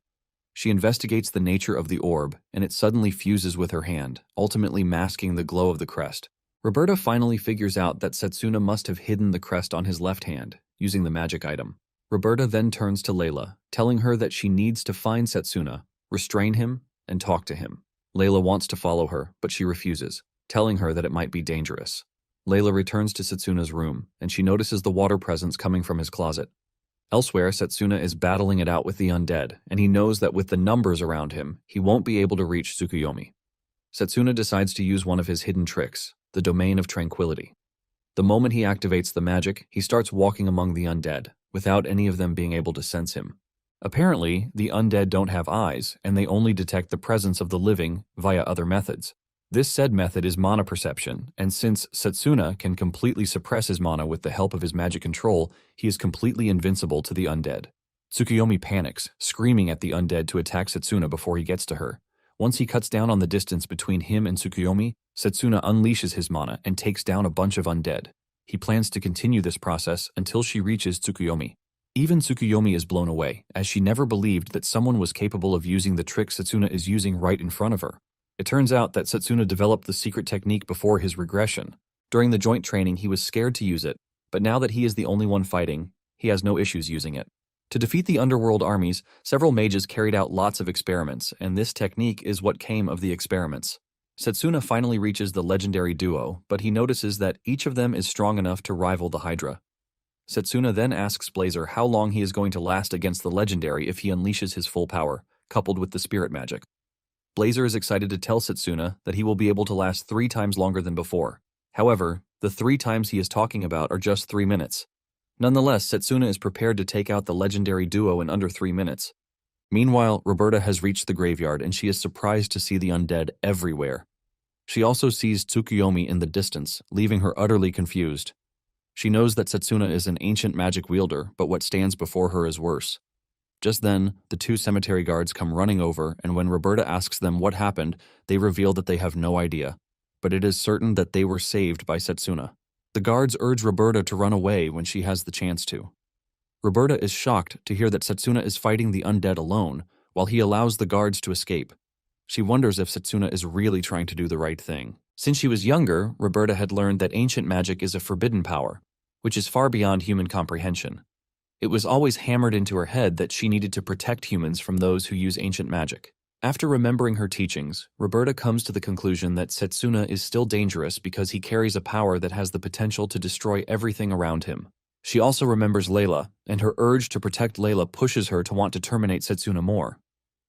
She investigates the nature of the orb, and it suddenly fuses with her hand, ultimately masking the glow of the crest. Roberta finally figures out that Setsuna must have hidden the crest on his left hand, using the magic item. Roberta then turns to Layla, telling her that she needs to find Setsuna, restrain him, and talk to him. Layla wants to follow her, but she refuses, telling her that it might be dangerous. Layla returns to Setsuna's room, and she notices the water presence coming from his closet. Elsewhere, Setsuna is battling it out with the undead, and he knows that with the numbers around him, he won't be able to reach Tsukuyomi. Setsuna decides to use one of his hidden tricks, the Domain of Tranquility. The moment he activates the magic, he starts walking among the undead, without any of them being able to sense him. Apparently, the undead don't have eyes, and they only detect the presence of the living via other methods. This said method is mana perception, and since Setsuna can completely suppress his mana with the help of his magic control, he is completely invincible to the undead. Tsukuyomi panics, screaming at the undead to attack Setsuna before he gets to her. Once he cuts down on the distance between him and Tsukuyomi, Setsuna unleashes his mana and takes down a bunch of undead. He plans to continue this process until she reaches Tsukuyomi. Even Tsukuyomi is blown away, as she never believed that someone was capable of using the trick Setsuna is using right in front of her. It turns out that Setsuna developed the secret technique before his regression. During the joint training, he was scared to use it, but now that he is the only one fighting, he has no issues using it. To defeat the underworld armies, several mages carried out lots of experiments, and this technique is what came of the experiments. Setsuna finally reaches the legendary duo, but he notices that each of them is strong enough to rival the Hydra. Setsuna then asks Blazer how long he is going to last against the legendary if he unleashes his full power, coupled with the spirit magic. Blazer is excited to tell Setsuna that he will be able to last 3 times longer than before. However, the 3 times he is talking about are just 3 minutes. Nonetheless, Setsuna is prepared to take out the legendary duo in under 3 minutes. Meanwhile, Roberta has reached the graveyard and she is surprised to see the undead everywhere. She also sees Tsukuyomi in the distance, leaving her utterly confused. She knows that Setsuna is an ancient magic wielder, but what stands before her is worse. Just then, the 2 cemetery guards come running over, and when Roberta asks them what happened, they reveal that they have no idea. But it is certain that they were saved by Setsuna. The guards urge Roberta to run away when she has the chance to. Roberta is shocked to hear that Setsuna is fighting the undead alone, while he allows the guards to escape. She wonders if Setsuna is really trying to do the right thing. Since she was younger, Roberta had learned that ancient magic is a forbidden power, which is far beyond human comprehension. It was always hammered into her head that she needed to protect humans from those who use ancient magic. After remembering her teachings, Roberta comes to the conclusion that Setsuna is still dangerous because he carries a power that has the potential to destroy everything around him. She also remembers Layla, and her urge to protect Layla pushes her to want to terminate Setsuna more.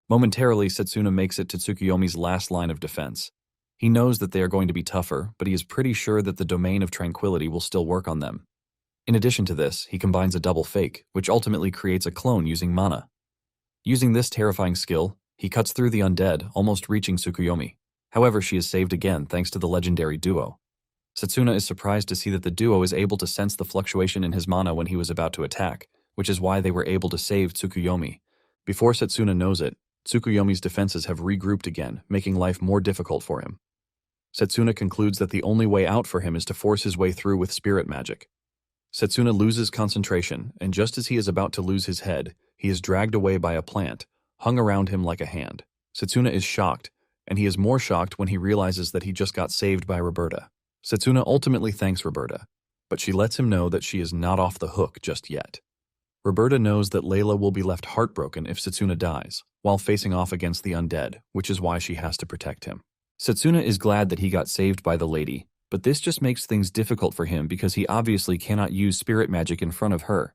Momentarily, Setsuna makes it to Tsukuyomi's last line of defense. He knows that they are going to be tougher, but he is pretty sure that the domain of tranquility will still work on them. In addition to this, he combines a double fake, which ultimately creates a clone using mana. Using this terrifying skill, he cuts through the undead, almost reaching Tsukuyomi. However, she is saved again thanks to the legendary duo. Setsuna is surprised to see that the duo is able to sense the fluctuation in his mana when he was about to attack, which is why they were able to save Tsukuyomi. Before Setsuna knows it, Tsukuyomi's defenses have regrouped again, making life more difficult for him. Setsuna concludes that the only way out for him is to force his way through with spirit magic. Setsuna loses concentration, and just as he is about to lose his head, he is dragged away by a plant, hung around him like a hand. Setsuna is shocked, and he is more shocked when he realizes that he just got saved by Roberta. Setsuna ultimately thanks Roberta, but she lets him know that she is not off the hook just yet. Roberta knows that Layla will be left heartbroken if Setsuna dies, while facing off against the undead, which is why she has to protect him. Setsuna is glad that he got saved by the lady, but this just makes things difficult for him because he obviously cannot use spirit magic in front of her.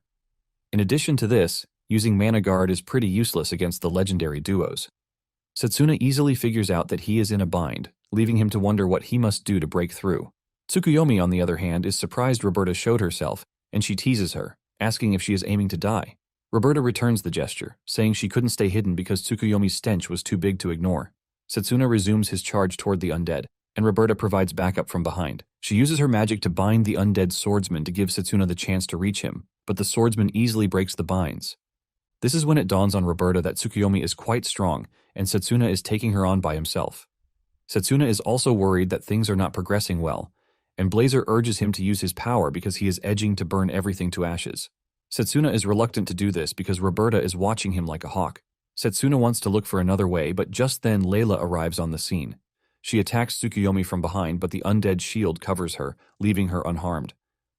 In addition to this, using Mana Guard is pretty useless against the legendary duos. Setsuna easily figures out that he is in a bind, leaving him to wonder what he must do to break through. Tsukuyomi, on the other hand, is surprised Roberta showed herself, and she teases her, asking if she is aiming to die. Roberta returns the gesture, saying she couldn't stay hidden because Tsukuyomi's stench was too big to ignore. Setsuna resumes his charge toward the undead, and Roberta provides backup from behind. She uses her magic to bind the undead swordsman to give Setsuna the chance to reach him, but the swordsman easily breaks the binds. This is when it dawns on Roberta that Tsukuyomi is quite strong, and Setsuna is taking her on by himself. Setsuna is also worried that things are not progressing well, and Blazer urges him to use his power because he is edging to burn everything to ashes. Setsuna is reluctant to do this because Roberta is watching him like a hawk. Setsuna wants to look for another way, but just then Layla arrives on the scene. She attacks Tsukuyomi from behind, but the undead shield covers her, leaving her unharmed.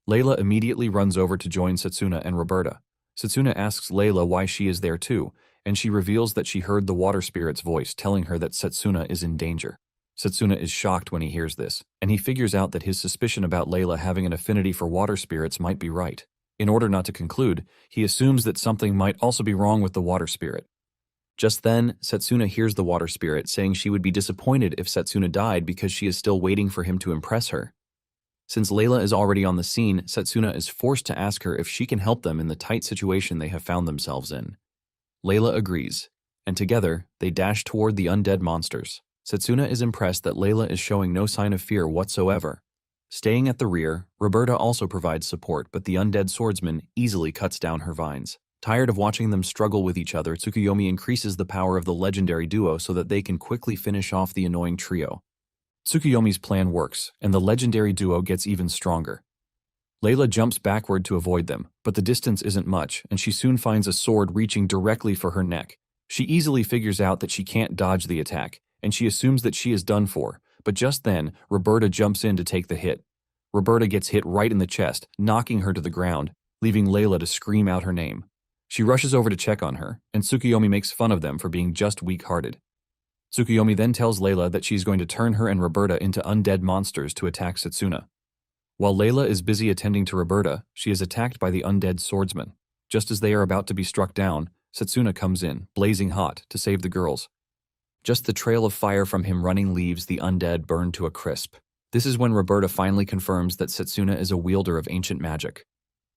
Layla immediately runs over to join Setsuna and Roberta. Setsuna asks Layla why she is there too, and she reveals that she heard the water spirit's voice telling her that Setsuna is in danger. Setsuna is shocked when he hears this, and he figures out that his suspicion about Layla having an affinity for water spirits might be right. In order not to conclude, he assumes that something might also be wrong with the water spirit. Just then, Setsuna hears the water spirit saying she would be disappointed if Setsuna died because she is still waiting for him to impress her. Since Layla is already on the scene, Setsuna is forced to ask her if she can help them in the tight situation they have found themselves in. Layla agrees, and together, they dash toward the undead monsters. Setsuna is impressed that Layla is showing no sign of fear whatsoever. Staying at the rear, Roberta also provides support, but the undead swordsman easily cuts down her vines. Tired of watching them struggle with each other, Tsukuyomi increases the power of the legendary duo so that they can quickly finish off the annoying trio. Tsukuyomi's plan works, and the legendary duo gets even stronger. Layla jumps backward to avoid them, but the distance isn't much, and she soon finds a sword reaching directly for her neck. She easily figures out that she can't dodge the attack, and she assumes that she is done for, but just then, Roberta jumps in to take the hit. Roberta gets hit right in the chest, knocking her to the ground, leaving Layla to scream out her name. She rushes over to check on her, and Tsukuyomi makes fun of them for being just weak-hearted. Tsukuyomi then tells Layla that she's going to turn her and Roberta into undead monsters to attack Setsuna. While Layla is busy attending to Roberta, she is attacked by the undead swordsman. Just as they are about to be struck down, Setsuna comes in, blazing hot, to save the girls. Just the trail of fire from him running leaves the undead burn to a crisp. This is when Roberta finally confirms that Setsuna is a wielder of ancient magic.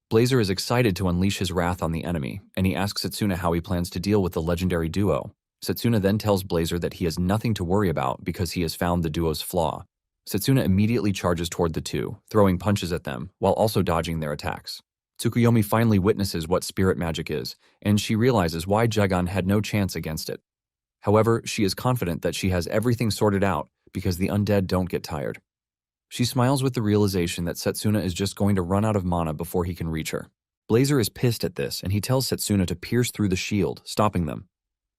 Blazer is excited to unleash his wrath on the enemy, and he asks Setsuna how he plans to deal with the legendary duo. Setsuna then tells Blazer that he has nothing to worry about because he has found the duo's flaw. Setsuna immediately charges toward the two, throwing punches at them, while also dodging their attacks. Tsukuyomi finally witnesses what spirit magic is, and she realizes why Jagan had no chance against it. However, she is confident that she has everything sorted out because the undead don't get tired. She smiles with the realization that Setsuna is just going to run out of mana before he can reach her. Blazer is pissed at this, and he tells Setsuna to pierce through the shield, stopping them.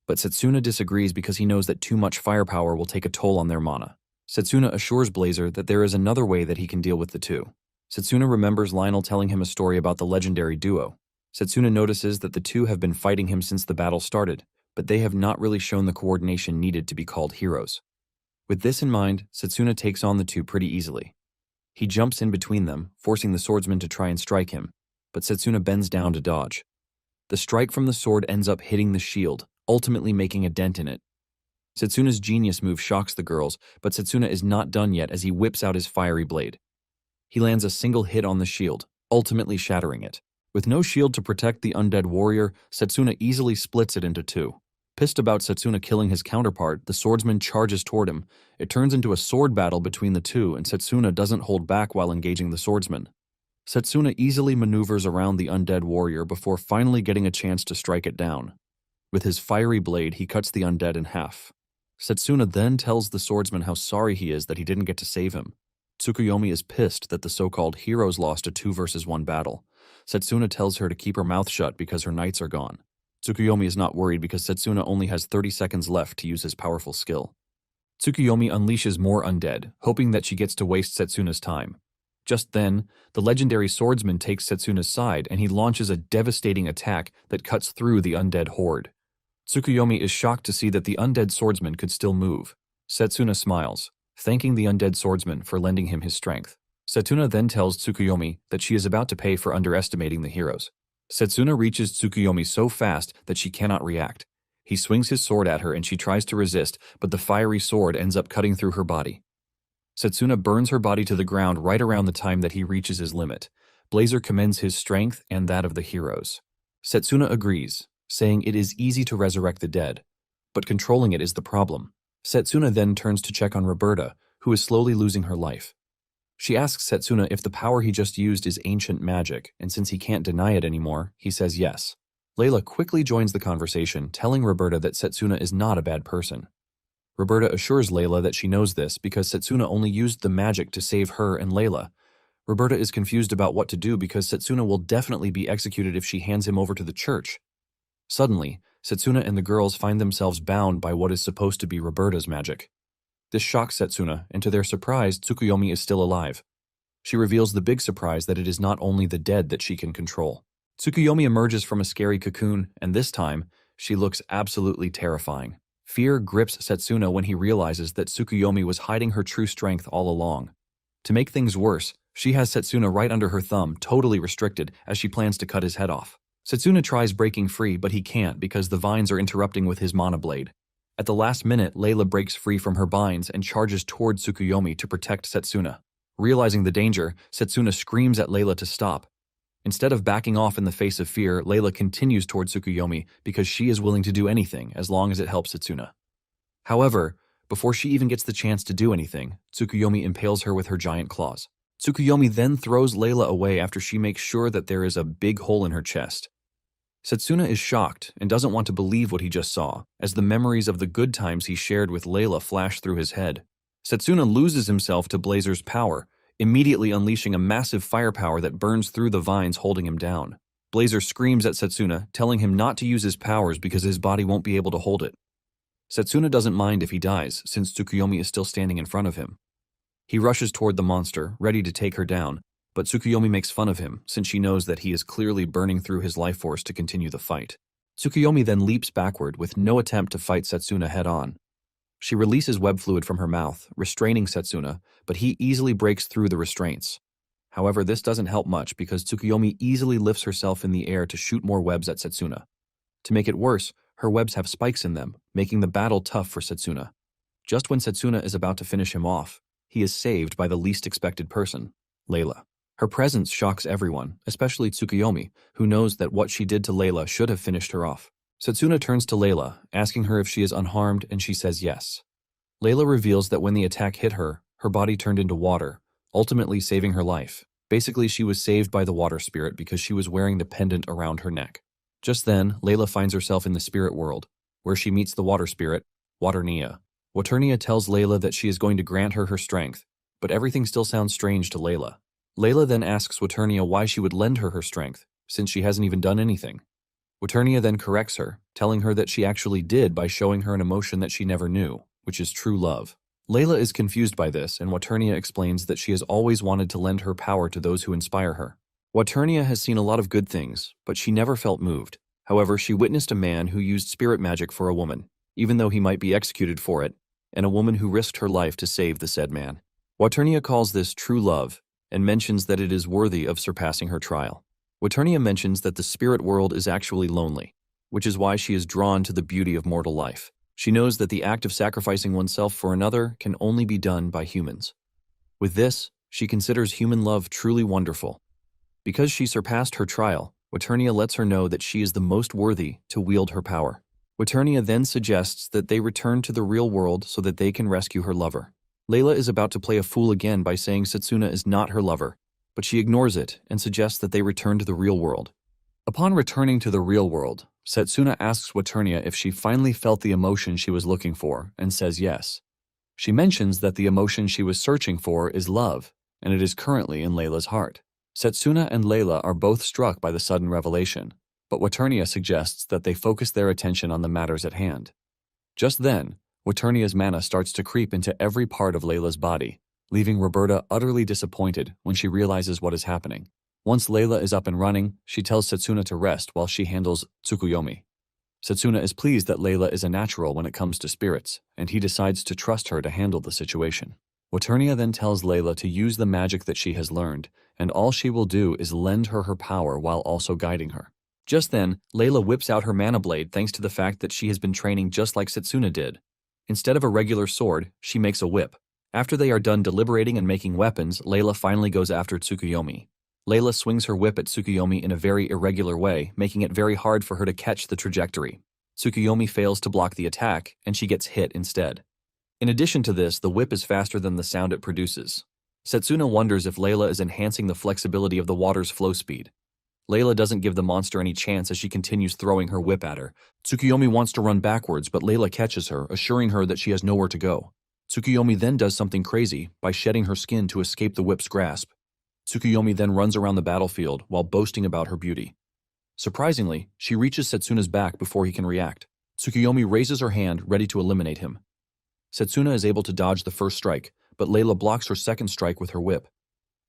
But Setsuna disagrees because he knows that too much firepower will take a toll on their mana. Setsuna assures Blazer that there is another way that he can deal with the two. Setsuna remembers Lionel telling him a story about the legendary duo. Setsuna notices that the two have been fighting him since the battle started, but they have not really shown the coordination needed to be called heroes. With this in mind, Setsuna takes on the two pretty easily. He jumps in between them, forcing the swordsman to try and strike him, but Setsuna bends down to dodge. The strike from the sword ends up hitting the shield, ultimately making a dent in it. Setsuna's genius move shocks the girls, but Setsuna is not done yet as he whips out his fiery blade. He lands a single hit on the shield, ultimately shattering it. With no shield to protect the undead warrior, Setsuna easily splits it into two. Pissed about Setsuna killing his counterpart, the swordsman charges toward him. It turns into a sword battle between the two, and Setsuna doesn't hold back while engaging the swordsman. Setsuna easily maneuvers around the undead warrior before finally getting a chance to strike it down. With his fiery blade, he cuts the undead in half. Setsuna then tells the swordsman how sorry he is that he didn't get to save him. Tsukuyomi is pissed that the so-called heroes lost a 2-versus-1 battle. Setsuna tells her to keep her mouth shut because her knights are gone. Tsukuyomi is not worried because Setsuna only has 30 seconds left to use his powerful skill. Tsukuyomi unleashes more undead, hoping that she gets to waste Setsuna's time. Just then, the legendary swordsman takes Setsuna's side and he launches a devastating attack that cuts through the undead horde. Tsukuyomi is shocked to see that the undead swordsman could still move. Setsuna smiles, thanking the undead swordsman for lending him his strength. Setsuna then tells Tsukuyomi that she is about to pay for underestimating the heroes. Setsuna reaches Tsukuyomi so fast that she cannot react. He swings his sword at her and she tries to resist, but the fiery sword ends up cutting through her body. Setsuna burns her body to the ground right around the time that he reaches his limit. Blazer commends his strength and that of the heroes. Setsuna agrees, saying it is easy to resurrect the dead, but controlling it is the problem. Setsuna then turns to check on Roberta, who is slowly losing her life. She asks Setsuna if the power he just used is ancient magic, and since he can't deny it anymore, he says yes. Layla quickly joins the conversation, telling Roberta that Setsuna is not a bad person. Roberta assures Layla that she knows this because Setsuna only used the magic to save her and Layla. Roberta is confused about what to do because Setsuna will definitely be executed if she hands him over to the church. Suddenly, Setsuna and the girls find themselves bound by what is supposed to be Roberta's magic. This shocks Setsuna, and to their surprise, Tsukuyomi is still alive. She reveals the big surprise that it is not only the dead that she can control. Tsukuyomi emerges from a scary cocoon, and this time, she looks absolutely terrifying. Fear grips Setsuna when he realizes that Tsukuyomi was hiding her true strength all along. To make things worse, she has Setsuna right under her thumb, totally restricted, as she plans to cut his head off. Setsuna tries breaking free, but he can't because the vines are interrupting with his mana blade. At the last minute, Layla breaks free from her binds and charges toward Tsukuyomi to protect Setsuna. Realizing the danger, Setsuna screams at Layla to stop. Instead of backing off in the face of fear, Layla continues toward Tsukuyomi because she is willing to do anything as long as it helps Setsuna. However, before she even gets the chance to do anything, Tsukuyomi impales her with her giant claws. Tsukuyomi then throws Layla away after she makes sure that there is a big hole in her chest. Setsuna is shocked and doesn't want to believe what he just saw, as the memories of the good times he shared with Layla flash through his head. Setsuna loses himself to Blazer's power, immediately unleashing a massive firepower that burns through the vines holding him down. Blazer screams at Setsuna, telling him not to use his powers because his body won't be able to hold it. Setsuna doesn't mind if he dies, since Tsukuyomi is still standing in front of him. He rushes toward the monster, ready to take her down, but Tsukuyomi makes fun of him, since she knows that he is clearly burning through his life force to continue the fight. Tsukuyomi then leaps backward with no attempt to fight Setsuna head-on. She releases web fluid from her mouth, restraining Setsuna, but he easily breaks through the restraints. However, this doesn't help much because Tsukuyomi easily lifts herself in the air to shoot more webs at Setsuna. To make it worse, her webs have spikes in them, making the battle tough for Setsuna. Just when Setsuna is about to finish him off, he is saved by the least expected person, Layla. Her presence shocks everyone, especially Tsukuyomi, who knows that what she did to Layla should have finished her off. Setsuna turns to Layla, asking her if she is unharmed, and she says yes. Layla reveals that when the attack hit her, her body turned into water, ultimately saving her life. Basically, she was saved by the water spirit because she was wearing the pendant around her neck. Just then, Layla finds herself in the spirit world, where she meets the water spirit, Waternia. Waternia tells Layla that she is going to grant her strength, but everything still sounds strange to Layla. Layla then asks Waternia why she would lend her strength, since she hasn't even done anything. Waternia then corrects her, telling her that she actually did by showing her an emotion that she never knew, which is true love. Layla is confused by this, and Waternia explains that she has always wanted to lend her power to those who inspire her. Waternia has seen a lot of good things, but she never felt moved. However, she witnessed a man who used spirit magic for a woman, even though he might be executed for it, and a woman who risked her life to save the said man. Waternia calls this true love and mentions that it is worthy of surpassing her trial. Waternia mentions that the spirit world is actually lonely, which is why she is drawn to the beauty of mortal life. She knows that the act of sacrificing oneself for another can only be done by humans. With this, she considers human love truly wonderful. Because she surpassed her trial, Waternia lets her know that she is the most worthy to wield her power. Waternia then suggests that they return to the real world so that they can rescue her lover. Layla is about to play a fool again by saying Setsuna is not her lover, but she ignores it and suggests that they return to the real world. Upon returning to the real world, Setsuna asks Waternia if she finally felt the emotion she was looking for and says yes. She mentions that the emotion she was searching for is love, and it is currently in Layla's heart. Setsuna and Layla are both struck by the sudden revelation, but Waternia suggests that they focus their attention on the matters at hand. Just then, Waternia's mana starts to creep into every part of Layla's body, leaving Roberta utterly disappointed when she realizes what is happening. Once Layla is up and running, she tells Setsuna to rest while she handles Tsukuyomi. Setsuna is pleased that Layla is a natural when it comes to spirits, and he decides to trust her to handle the situation. Waternia then tells Layla to use the magic that she has learned, and all she will do is lend her her power while also guiding her. Just then, Layla whips out her mana blade thanks to the fact that she has been training just like Setsuna did. Instead of a regular sword, she makes a whip. After they are done deliberating and making weapons, Layla finally goes after Tsukuyomi. Layla swings her whip at Tsukuyomi in a very irregular way, making it very hard for her to catch the trajectory. Tsukuyomi fails to block the attack, and she gets hit instead. In addition to this, the whip is faster than the sound it produces. Setsuna wonders if Layla is enhancing the flexibility of the water's flow speed. Layla doesn't give the monster any chance as she continues throwing her whip at her. Tsukuyomi wants to run backwards, but Layla catches her, assuring her that she has nowhere to go. Tsukuyomi then does something crazy by shedding her skin to escape the whip's grasp. Tsukuyomi then runs around the battlefield while boasting about her beauty. Surprisingly, she reaches Setsuna's back before he can react. Tsukuyomi raises her hand, ready to eliminate him. Setsuna is able to dodge the first strike, but Layla blocks her second strike with her whip.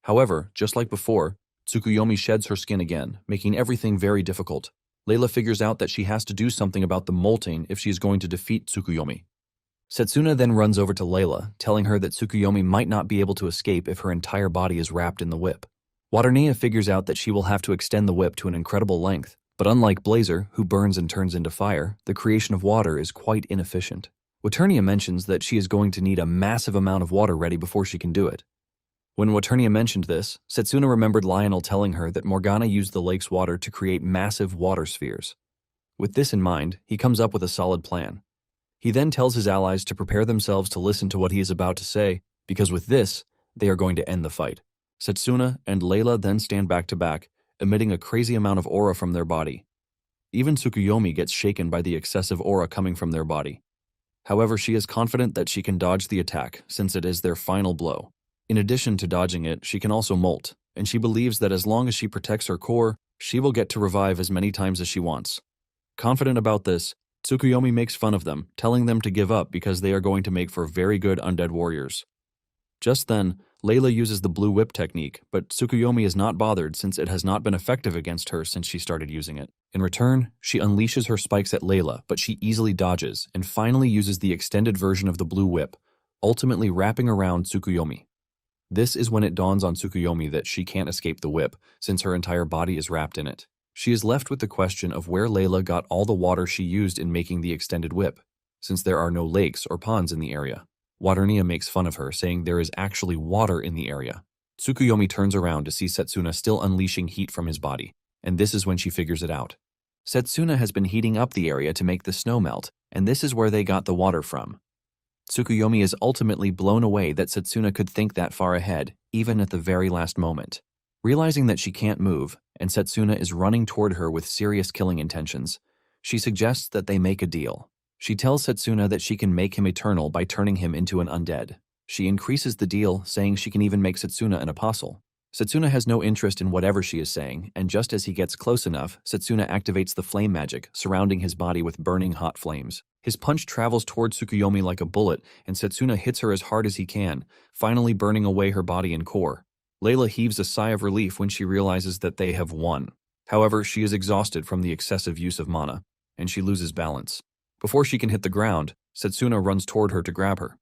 However, just like before, Tsukuyomi sheds her skin again, making everything very difficult. Layla figures out that she has to do something about the molting if she is going to defeat Tsukuyomi. Setsuna then runs over to Layla, telling her that Tsukuyomi might not be able to escape if her entire body is wrapped in the whip. Waternia figures out that she will have to extend the whip to an incredible length, but unlike Blazer, who burns and turns into fire, the creation of water is quite inefficient. Waternia mentions that she is going to need a massive amount of water ready before she can do it. When Waternia mentioned this, Setsuna remembered Lionel telling her that Morgana used the lake's water to create massive water spheres. With this in mind, he comes up with a solid plan. He then tells his allies to prepare themselves to listen to what he is about to say, because with this, they are going to end the fight. Setsuna and Layla then stand back to back, emitting a crazy amount of aura from their body. Even Tsukuyomi gets shaken by the excessive aura coming from their body. However, she is confident that she can dodge the attack, since it is their final blow. In addition to dodging it, she can also molt, and she believes that as long as she protects her core, she will get to revive as many times as she wants. Confident about this, Tsukuyomi makes fun of them, telling them to give up because they are going to make for very good undead warriors. Just then, Layla uses the blue whip technique, but Tsukuyomi is not bothered since it has not been effective against her since she started using it. In return, she unleashes her spikes at Layla, but she easily dodges and finally uses the extended version of the blue whip, ultimately wrapping around Tsukuyomi. This is when it dawns on Tsukuyomi that she can't escape the whip, since her entire body is wrapped in it. She is left with the question of where Layla got all the water she used in making the extended whip, since there are no lakes or ponds in the area. Waternia makes fun of her, saying there is actually water in the area. Tsukuyomi turns around to see Setsuna still unleashing heat from his body, and this is when she figures it out. Setsuna has been heating up the area to make the snow melt, and this is where they got the water from. Tsukuyomi is ultimately blown away that Setsuna could think that far ahead, even at the very last moment. Realizing that she can't move, and Setsuna is running toward her with serious killing intentions, she suggests that they make a deal. She tells Setsuna that she can make him eternal by turning him into an undead. She increases the deal, saying she can even make Setsuna an apostle. Setsuna has no interest in whatever she is saying, and just as he gets close enough, Setsuna activates the flame magic, surrounding his body with burning hot flames. His punch travels toward Tsukuyomi like a bullet, and Setsuna hits her as hard as he can, finally burning away her body and core. Layla heaves a sigh of relief when she realizes that they have won. However, she is exhausted from the excessive use of mana, and she loses balance. Before she can hit the ground, Setsuna runs toward her to grab her.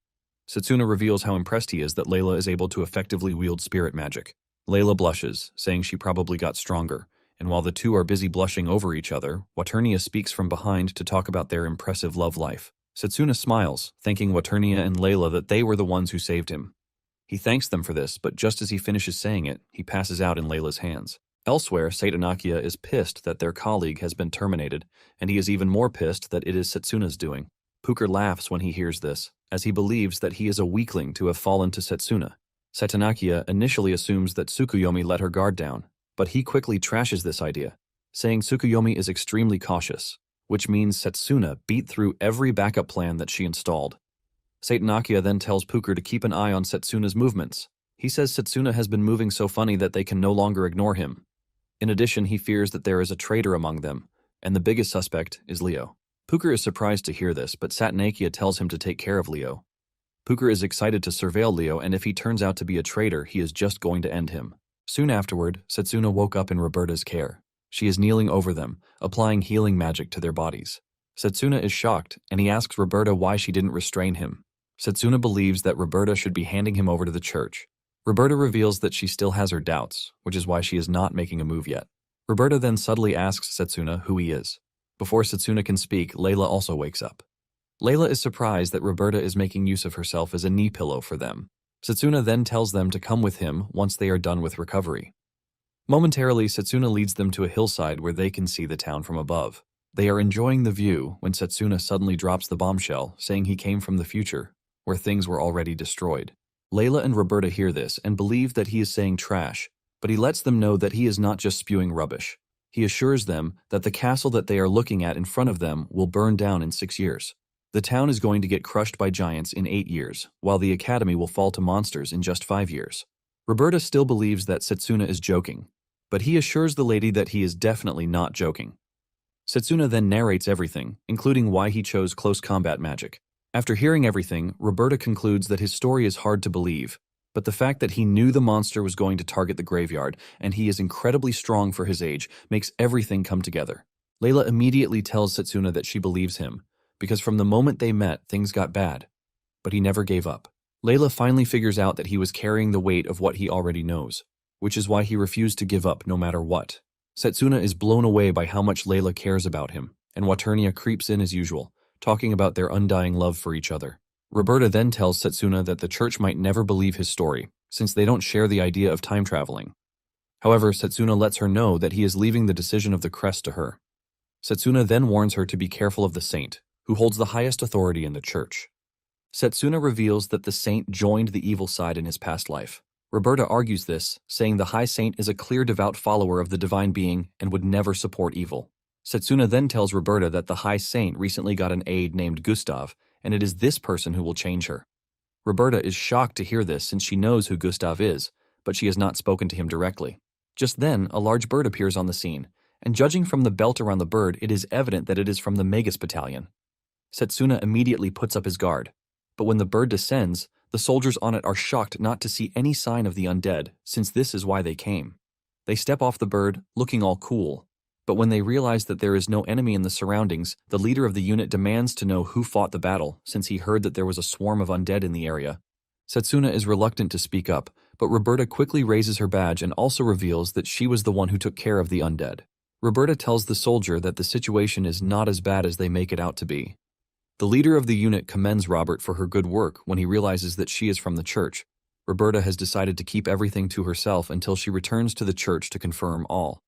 Setsuna reveals how impressed he is that Layla is able to effectively wield spirit magic. Layla blushes, saying she probably got stronger, and while the two are busy blushing over each other, Waternia speaks from behind to talk about their impressive love life. Setsuna smiles, thanking Waternia and Layla that they were the ones who saved him. He thanks them for this, but just as he finishes saying it, he passes out in Layla's hands. Elsewhere, Saitanakia is pissed that their colleague has been terminated, and he is even more pissed that it is Setsuna's doing. Puker laughs when he hears this, as he believes that he is a weakling to have fallen to Setsuna. Saitanakia initially assumes that Tsukuyomi let her guard down, but he quickly trashes this idea, saying Tsukuyomi is extremely cautious, which means Setsuna beat through every backup plan that she installed. Saitanakia then tells Puker to keep an eye on Setsuna's movements. He says Setsuna has been moving so funny that they can no longer ignore him. In addition, he fears that there is a traitor among them, and the biggest suspect is Leo. Puker is surprised to hear this, but Satanakia tells him to take care of Leo. Puker is excited to surveil Leo, and if he turns out to be a traitor, he is just going to end him. Soon afterward, Setsuna woke up in Roberta's care. She is kneeling over them, applying healing magic to their bodies. Setsuna is shocked, and he asks Roberta why she didn't restrain him. Setsuna believes that Roberta should be handing him over to the church. Roberta reveals that she still has her doubts, which is why she is not making a move yet. Roberta then subtly asks Setsuna who he is. Before Setsuna can speak, Layla also wakes up. Layla is surprised that Roberta is making use of herself as a knee pillow for them. Setsuna then tells them to come with him once they are done with recovery. Momentarily, Setsuna leads them to a hillside where they can see the town from above. They are enjoying the view when Setsuna suddenly drops the bombshell, saying he came from the future, where things were already destroyed. Layla and Roberta hear this and believe that he is saying trash, but he lets them know that he is not just spewing rubbish. He assures them that the castle that they are looking at in front of them will burn down in 6 years. The town is going to get crushed by giants in 8 years, while the academy will fall to monsters in just 5 years. Roberta still believes that Setsuna is joking, but he assures the lady that he is definitely not joking. Setsuna then narrates everything, including why he chose close combat magic. After hearing everything, Roberta concludes that his story is hard to believe, but the fact that he knew the monster was going to target the graveyard and he is incredibly strong for his age makes everything come together. Layla immediately tells Setsuna that she believes him, because from the moment they met, things got bad. But he never gave up. Layla finally figures out that he was carrying the weight of what he already knows, which is why he refused to give up no matter what. Setsuna is blown away by how much Layla cares about him, and Waternia creeps in as usual, talking about their undying love for each other. Roberta then tells Setsuna that the church might never believe his story, since they don't share the idea of time traveling. However, Setsuna lets her know that he is leaving the decision of the crest to her. Setsuna then warns her to be careful of the saint, who holds the highest authority in the church. Setsuna reveals that the saint joined the evil side in his past life. Roberta argues this, saying the high saint is a clear devout follower of the divine being and would never support evil. Setsuna then tells Roberta that the high saint recently got an aide named Gustav, and it is this person who will change her. Roberta is shocked to hear this since she knows who Gustav is, but she has not spoken to him directly. Just then, a large bird appears on the scene, and judging from the belt around the bird, it is evident that it is from the Magus battalion. Setsuna immediately puts up his guard, but when the bird descends, the soldiers on it are shocked not to see any sign of the undead, since this is why they came. They step off the bird, looking all cool, but when they realize that there is no enemy in the surroundings, the leader of the unit demands to know who fought the battle, since he heard that there was a swarm of undead in the area. Setsuna is reluctant to speak up, but Roberta quickly raises her badge and also reveals that she was the one who took care of the undead. Roberta tells the soldier that the situation is not as bad as they make it out to be. The leader of the unit commends Robert for her good work when he realizes that she is from the church. Roberta has decided to keep everything to herself until she returns to the church to confirm all.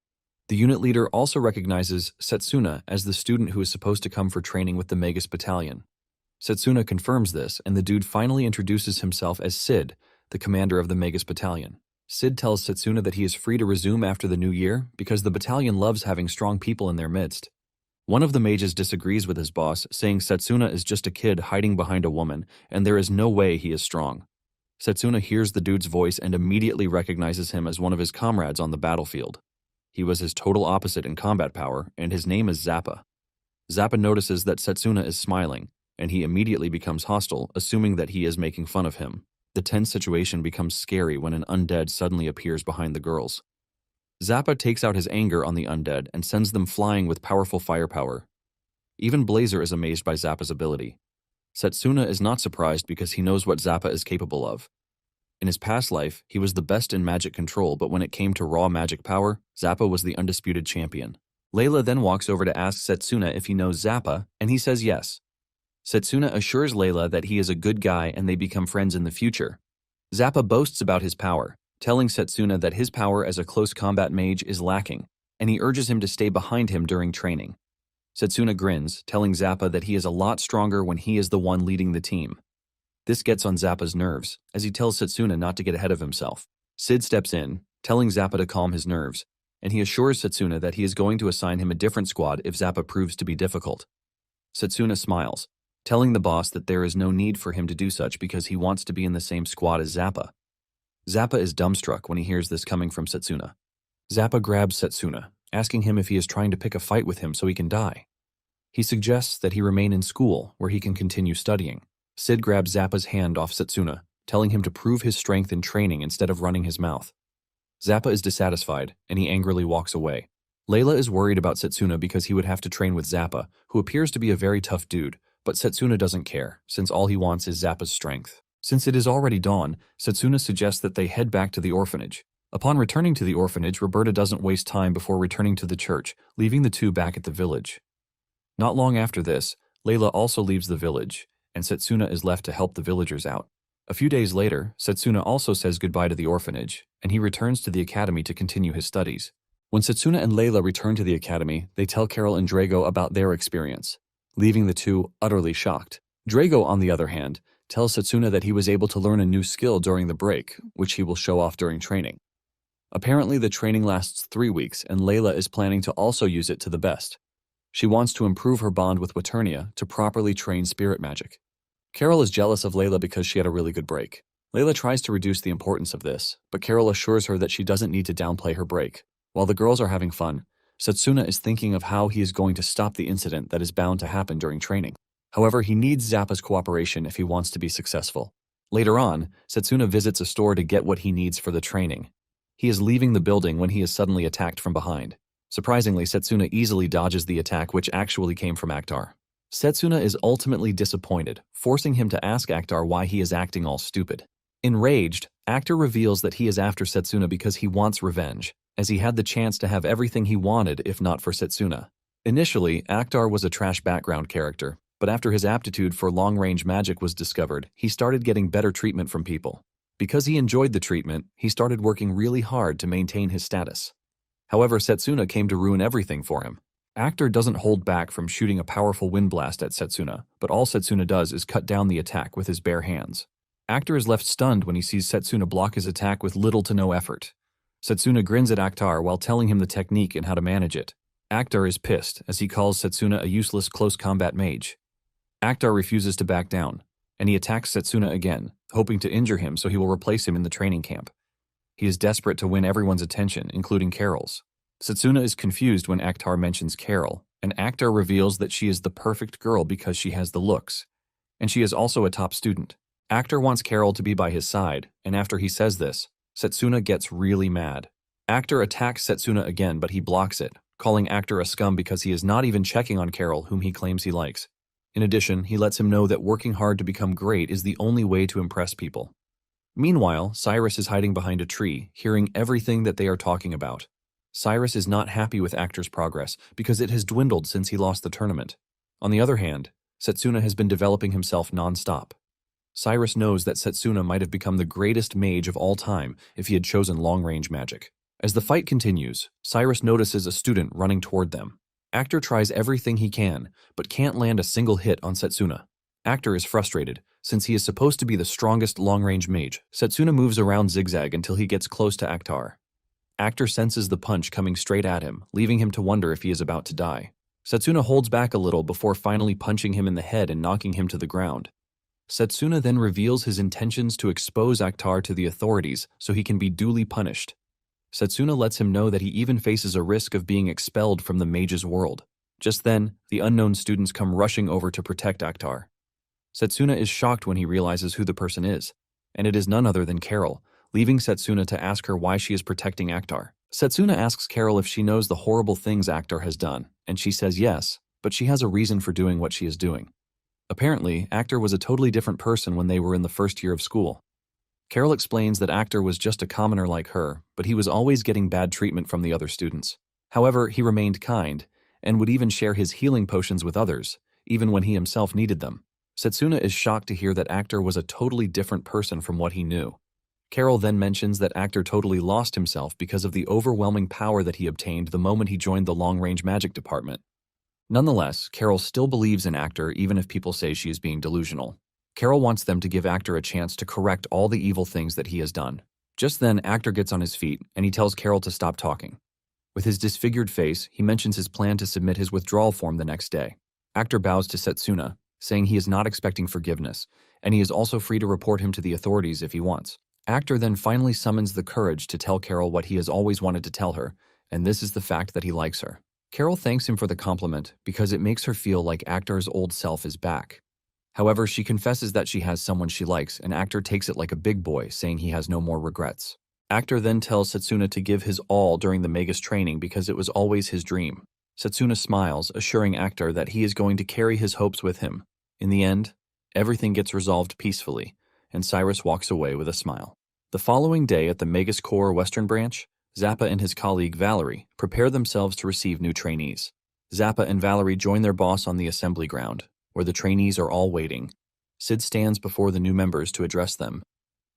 The unit leader also recognizes Setsuna as the student who is supposed to come for training with the Magus battalion. Setsuna confirms this, and the dude finally introduces himself as Sid, the commander of the Magus battalion. Sid tells Setsuna that he is free to resume after the new year because the battalion loves having strong people in their midst. One of the mages disagrees with his boss, saying Setsuna is just a kid hiding behind a woman, and there is no way he is strong. Setsuna hears the dude's voice and immediately recognizes him as one of his comrades on the battlefield. He was his total opposite in combat power, and his name is Zappa. Zappa notices that Setsuna is smiling, and he immediately becomes hostile, assuming that he is making fun of him. The tense situation becomes scary when an undead suddenly appears behind the girls. Zappa takes out his anger on the undead and sends them flying with powerful firepower. Even Blazer is amazed by Zappa's ability. Setsuna is not surprised because he knows what Zappa is capable of. In his past life, he was the best in magic control, but when it came to raw magic power, Zappa was the undisputed champion. Layla then walks over to ask Setsuna if he knows Zappa, and he says yes. Setsuna assures Layla that he is a good guy and they become friends in the future. Zappa boasts about his power, telling Setsuna that his power as a close combat mage is lacking, and he urges him to stay behind him during training. Setsuna grins, telling Zappa that he is a lot stronger when he is the one leading the team. This gets on Zappa's nerves, as he tells Setsuna not to get ahead of himself. Sid steps in, telling Zappa to calm his nerves, and he assures Setsuna that he is going to assign him a different squad if Zappa proves to be difficult. Setsuna smiles, telling the boss that there is no need for him to do such because he wants to be in the same squad as Zappa. Zappa is dumbstruck when he hears this coming from Setsuna. Zappa grabs Setsuna, asking him if he is trying to pick a fight with him so he can die. He suggests that he remain in school, where he can continue studying. Sid grabs Zappa's hand off Setsuna, telling him to prove his strength in training instead of running his mouth. Zappa is dissatisfied, and he angrily walks away. Layla is worried about Setsuna because he would have to train with Zappa, who appears to be a very tough dude, but Setsuna doesn't care, since all he wants is Zappa's strength. Since it is already dawn, Setsuna suggests that they head back to the orphanage. Upon returning to the orphanage, Roberta doesn't waste time before returning to the church, leaving the two back at the village. Not long after this, Layla also leaves the village, and Setsuna is left to help the villagers out. A few days later, Setsuna also says goodbye to the orphanage, and he returns to the academy to continue his studies. When Setsuna and Layla return to the academy, they tell Carol and Drago about their experience, leaving the two utterly shocked. Drago, on the other hand, tells Setsuna that he was able to learn a new skill during the break, which he will show off during training. Apparently, the training lasts 3 weeks, and Layla is planning to also use it to the best. She wants to improve her bond with Waternia to properly train spirit magic. Carol is jealous of Layla because she had a really good break. Layla tries to reduce the importance of this, but Carol assures her that she doesn't need to downplay her break. While the girls are having fun, Setsuna is thinking of how he is going to stop the incident that is bound to happen during training. However, he needs Zappa's cooperation if he wants to be successful. Later on, Setsuna visits a store to get what he needs for the training. He is leaving the building when he is suddenly attacked from behind. Surprisingly, Setsuna easily dodges the attack, which actually came from Actar. Setsuna is ultimately disappointed, forcing him to ask Actar why he is acting all stupid. Enraged, Actar reveals that he is after Setsuna because he wants revenge, as he had the chance to have everything he wanted if not for Setsuna. Initially, Actar was a trash background character, but after his aptitude for long-range magic was discovered, he started getting better treatment from people. Because he enjoyed the treatment, he started working really hard to maintain his status. However, Setsuna came to ruin everything for him. Actar doesn't hold back from shooting a powerful wind blast at Setsuna, but all Setsuna does is cut down the attack with his bare hands. Actar is left stunned when he sees Setsuna block his attack with little to no effort. Setsuna grins at Actar while telling him the technique and how to manage it. Actar is pissed as he calls Setsuna a useless close combat mage. Actar refuses to back down, and he attacks Setsuna again, hoping to injure him so he will replace him in the training camp. He is desperate to win everyone's attention, including Carol's. Setsuna is confused when Actar mentions Carol, and Actar reveals that she is the perfect girl because she has the looks, and she is also a top student. Actar wants Carol to be by his side, and after he says this, Setsuna gets really mad. Actar attacks Setsuna again, but he blocks it, calling Actar a scum because he is not even checking on Carol, whom he claims he likes. In addition, he lets him know that working hard to become great is the only way to impress people. Meanwhile, Cyrus is hiding behind a tree, hearing everything that they are talking about. Cyrus is not happy with Actar's progress because it has dwindled since he lost the tournament. On the other hand, Setsuna has been developing himself non-stop. Cyrus knows that Setsuna might have become the greatest mage of all time if he had chosen long-range magic. As the fight continues, Cyrus notices a student running toward them. Actar tries everything he can, but can't land a single hit on Setsuna. Actar is frustrated, since he is supposed to be the strongest long-range mage. Setsuna moves around zigzag until he gets close to Actar. Actar senses the punch coming straight at him, leaving him to wonder if he is about to die. Setsuna holds back a little before finally punching him in the head and knocking him to the ground. Setsuna then reveals his intentions to expose Actar to the authorities so he can be duly punished. Setsuna lets him know that he even faces a risk of being expelled from the mage's world. Just then, the unknown students come rushing over to protect Actar. Setsuna is shocked when he realizes who the person is, and it is none other than Carol, leaving Setsuna to ask her why she is protecting Actar. Setsuna asks Carol if she knows the horrible things Actor has done, and she says yes, but she has a reason for doing what she is doing. Apparently, Actor was a totally different person when they were in the first year of school. Carol explains that Actor was just a commoner like her, but he was always getting bad treatment from the other students. However, he remained kind, and would even share his healing potions with others, even when he himself needed them. Setsuna is shocked to hear that Actor was a totally different person from what he knew. Carol then mentions that Actor totally lost himself because of the overwhelming power that he obtained the moment he joined the long-range magic department. Nonetheless, Carol still believes in Actor even if people say she is being delusional. Carol wants them to give Actor a chance to correct all the evil things that he has done. Just then, Actor gets on his feet, and he tells Carol to stop talking. With his disfigured face, he mentions his plan to submit his withdrawal form the next day. Actor bows to Setsuna, saying he is not expecting forgiveness, and he is also free to report him to the authorities if he wants. Actor then finally summons the courage to tell Carol what he has always wanted to tell her, and this is the fact that he likes her. Carol thanks him for the compliment because it makes her feel like Actor's old self is back. However, she confesses that she has someone she likes, and Actor takes it like a big boy, saying he has no more regrets. Actor then tells Setsuna to give his all during the Magus training because it was always his dream. Setsuna smiles, assuring Actor that he is going to carry his hopes with him. In the end, everything gets resolved peacefully, and Cyrus walks away with a smile. The following day at the Magus Corps Western Branch, Zappa and his colleague Valerie prepare themselves to receive new trainees. Zappa and Valerie join their boss on the assembly ground, where the trainees are all waiting. Sid stands before the new members to address them,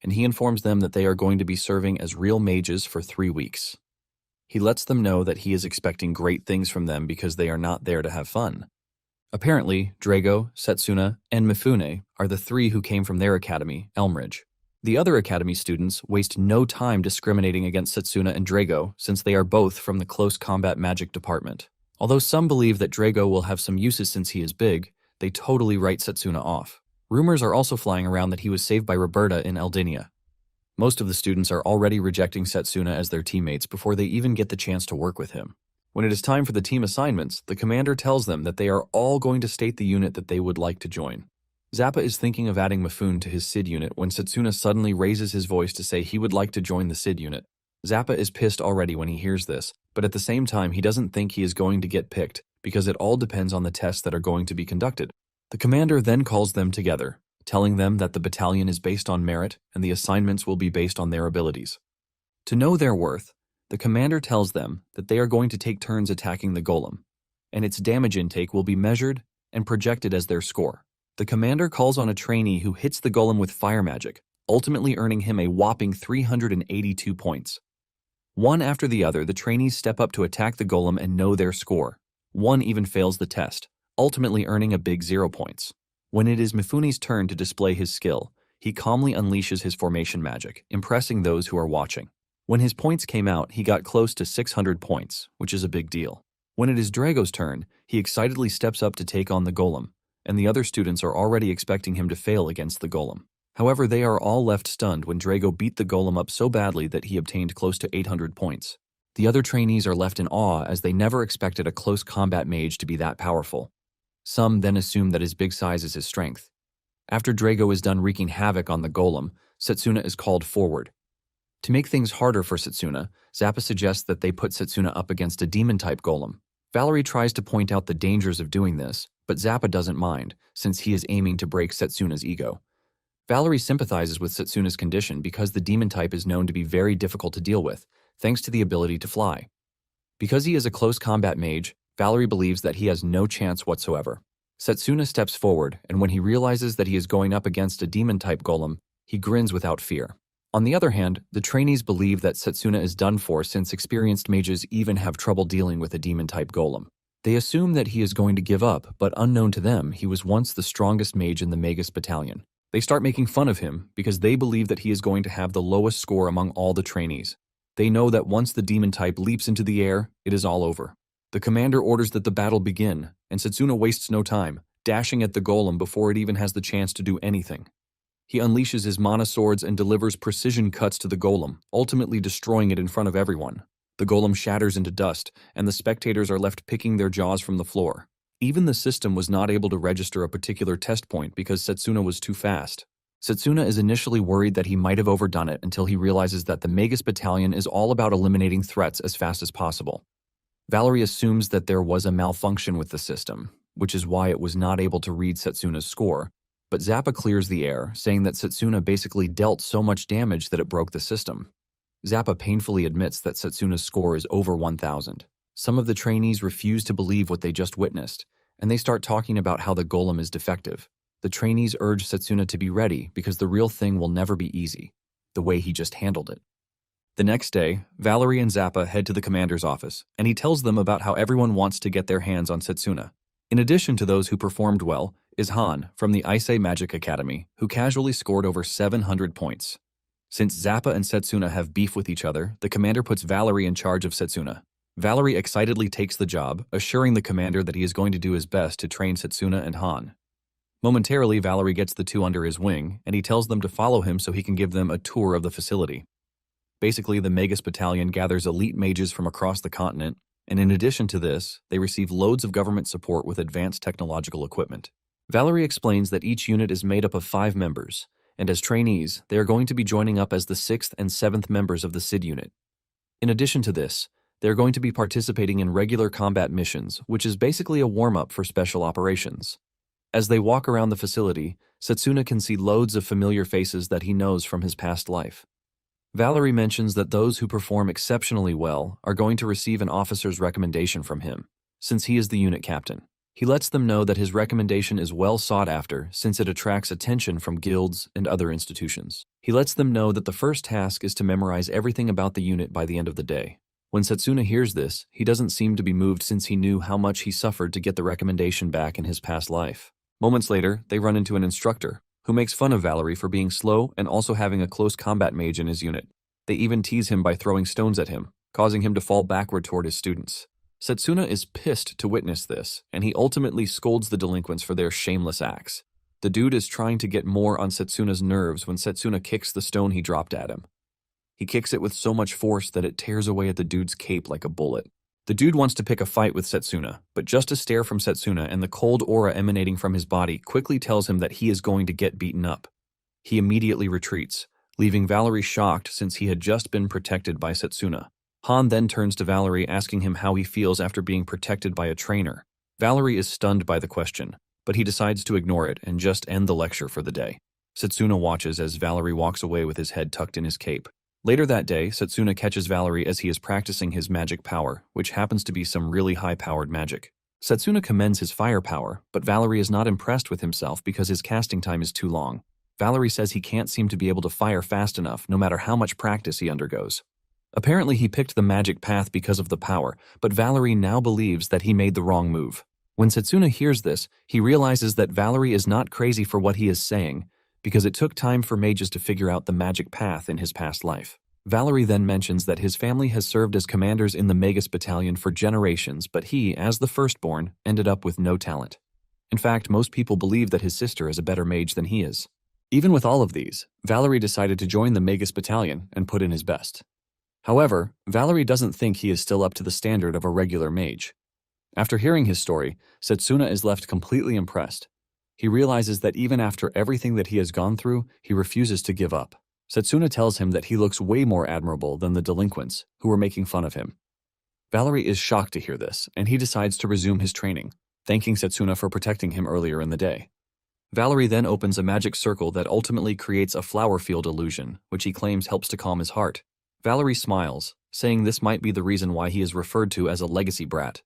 and he informs them that they are going to be serving as real mages for 3 weeks. He lets them know that he is expecting great things from them because they are not there to have fun. Apparently, Drago, Setsuna, and Mifune are the 3 who came from their academy, Elmridge. The other academy students waste no time discriminating against Setsuna and Drago since they are both from the close combat magic department. Although some believe that Drago will have some uses since he is big, they totally write Setsuna off. Rumors are also flying around that he was saved by Roberta in Eldinia. Most of the students are already rejecting Setsuna as their teammates before they even get the chance to work with him. When it is time for the team assignments, the commander tells them that they are all going to state the unit that they would like to join. Zappa is thinking of adding Mifune to his Sid unit when Setsuna suddenly raises his voice to say he would like to join the Sid unit. Zappa is pissed already when he hears this, but at the same time he doesn't think he is going to get picked because it all depends on the tests that are going to be conducted. The commander then calls them together, telling them that the battalion is based on merit and the assignments will be based on their abilities. To know their worth, the commander tells them that they are going to take turns attacking the golem, and its damage intake will be measured and projected as their score. The commander calls on a trainee who hits the golem with fire magic, ultimately earning him a whopping 382 points. One after the other, the trainees step up to attack the golem and know their score. One even fails the test, ultimately earning a big 0 points. When it is Mifune's turn to display his skill, he calmly unleashes his formation magic, impressing those who are watching. When his points came out, he got close to 600 points, which is a big deal. When it is Drago's turn, he excitedly steps up to take on the golem, and the other students are already expecting him to fail against the golem. However, they are all left stunned when Drago beat the golem up so badly that he obtained close to 800 points. The other trainees are left in awe as they never expected a close combat mage to be that powerful. Some then assume that his big size is his strength. After Drago is done wreaking havoc on the golem, Setsuna is called forward. To make things harder for Setsuna, Zappa suggests that they put Setsuna up against a demon-type golem. Valerie tries to point out the dangers of doing this, but Zappa doesn't mind, since he is aiming to break Setsuna's ego. Valerie sympathizes with Setsuna's condition because the demon type is known to be very difficult to deal with, thanks to the ability to fly. Because he is a close combat mage, Valerie believes that he has no chance whatsoever. Setsuna steps forward, and when he realizes that he is going up against a demon-type golem, he grins without fear. On the other hand, the trainees believe that Setsuna is done for since experienced mages even have trouble dealing with a demon-type golem. They assume that he is going to give up, but unknown to them, he was once the strongest mage in the Magus battalion. They start making fun of him because they believe that he is going to have the lowest score among all the trainees. They know that once the demon type leaps into the air, it is all over. The commander orders that the battle begin, and Setsuna wastes no time, dashing at the golem before it even has the chance to do anything. He unleashes his mana swords and delivers precision cuts to the golem, ultimately destroying it in front of everyone. The golem shatters into dust, and the spectators are left picking their jaws from the floor. Even the system was not able to register a particular test point because Setsuna was too fast. Setsuna is initially worried that he might have overdone it until he realizes that the Magus Battalion is all about eliminating threats as fast as possible. Valerie assumes that there was a malfunction with the system, which is why it was not able to read Setsuna's score, but Zappa clears the air, saying that Setsuna basically dealt so much damage that it broke the system. Zappa painfully admits that Setsuna's score is over 1,000. Some of the trainees refuse to believe what they just witnessed, and they start talking about how the golem is defective. The trainees urge Setsuna to be ready because the real thing will never be easy, the way he just handled it. The next day, Valerie and Zappa head to the commander's office, and he tells them about how everyone wants to get their hands on Setsuna. In addition to those who performed well, is Han from the Issei Magic Academy, who casually scored over 700 points. Since Zappa and Setsuna have beef with each other, the commander puts Valerie in charge of Setsuna. Valerie excitedly takes the job, assuring the commander that he is going to do his best to train Setsuna and Han. Momentarily, Valerie gets the two under his wing, and he tells them to follow him so he can give them a tour of the facility. Basically, the Magus Battalion gathers elite mages from across the continent, and in addition to this, they receive loads of government support with advanced technological equipment. Valerie explains that each unit is made up of 5 members, and as trainees, they are going to be joining up as the 6th and 7th members of the SID unit. In addition to this, they are going to be participating in regular combat missions, which is basically a warm-up for special operations. As they walk around the facility, Setsuna can see loads of familiar faces that he knows from his past life. Valerie mentions that those who perform exceptionally well are going to receive an officer's recommendation from him, since he is the unit captain. He lets them know that his recommendation is well sought after since it attracts attention from guilds and other institutions. He lets them know that the first task is to memorize everything about the unit by the end of the day. When Setsuna hears this, he doesn't seem to be moved since he knew how much he suffered to get the recommendation back in his past life. Moments later, they run into an instructor, who makes fun of Valerie for being slow and also having a close combat mage in his unit. They even tease him by throwing stones at him, causing him to fall backward toward his students. Setsuna is pissed to witness this, and he ultimately scolds the delinquents for their shameless acts. The dude is trying to get more on Setsuna's nerves when Setsuna kicks the stone he dropped at him. He kicks it with so much force that it tears away at the dude's cape like a bullet. The dude wants to pick a fight with Setsuna, but just a stare from Setsuna and the cold aura emanating from his body quickly tells him that he is going to get beaten up. He immediately retreats, leaving Valerie shocked since he had just been protected by Setsuna. Han then turns to Valerie asking him how he feels after being protected by a trainer. Valerie is stunned by the question, but he decides to ignore it and just end the lecture for the day. Setsuna watches as Valerie walks away with his head tucked in his cape. Later that day, Setsuna catches Valerie as he is practicing his magic power, which happens to be some really high-powered magic. Setsuna commends his firepower, but Valerie is not impressed with himself because his casting time is too long. Valerie says he can't seem to be able to fire fast enough no matter how much practice he undergoes. Apparently he picked the magic path because of the power, but Valerie now believes that he made the wrong move. When Setsuna hears this, he realizes that Valerie is not crazy for what he is saying, because it took time for mages to figure out the magic path in his past life. Valerie then mentions that his family has served as commanders in the Magus Battalion for generations, but he, as the firstborn, ended up with no talent. In fact, most people believe that his sister is a better mage than he is. Even with all of these, Valerie decided to join the Magus Battalion and put in his best. However, Valerie doesn't think he is still up to the standard of a regular mage. After hearing his story, Setsuna is left completely impressed. He realizes that even after everything that he has gone through, he refuses to give up. Setsuna tells him that he looks way more admirable than the delinquents who were making fun of him. Valerie is shocked to hear this, and he decides to resume his training, thanking Setsuna for protecting him earlier in the day. Valerie then opens a magic circle that ultimately creates a flower field illusion, which he claims helps to calm his heart. Valerie smiles, saying this might be the reason why he is referred to as a legacy brat.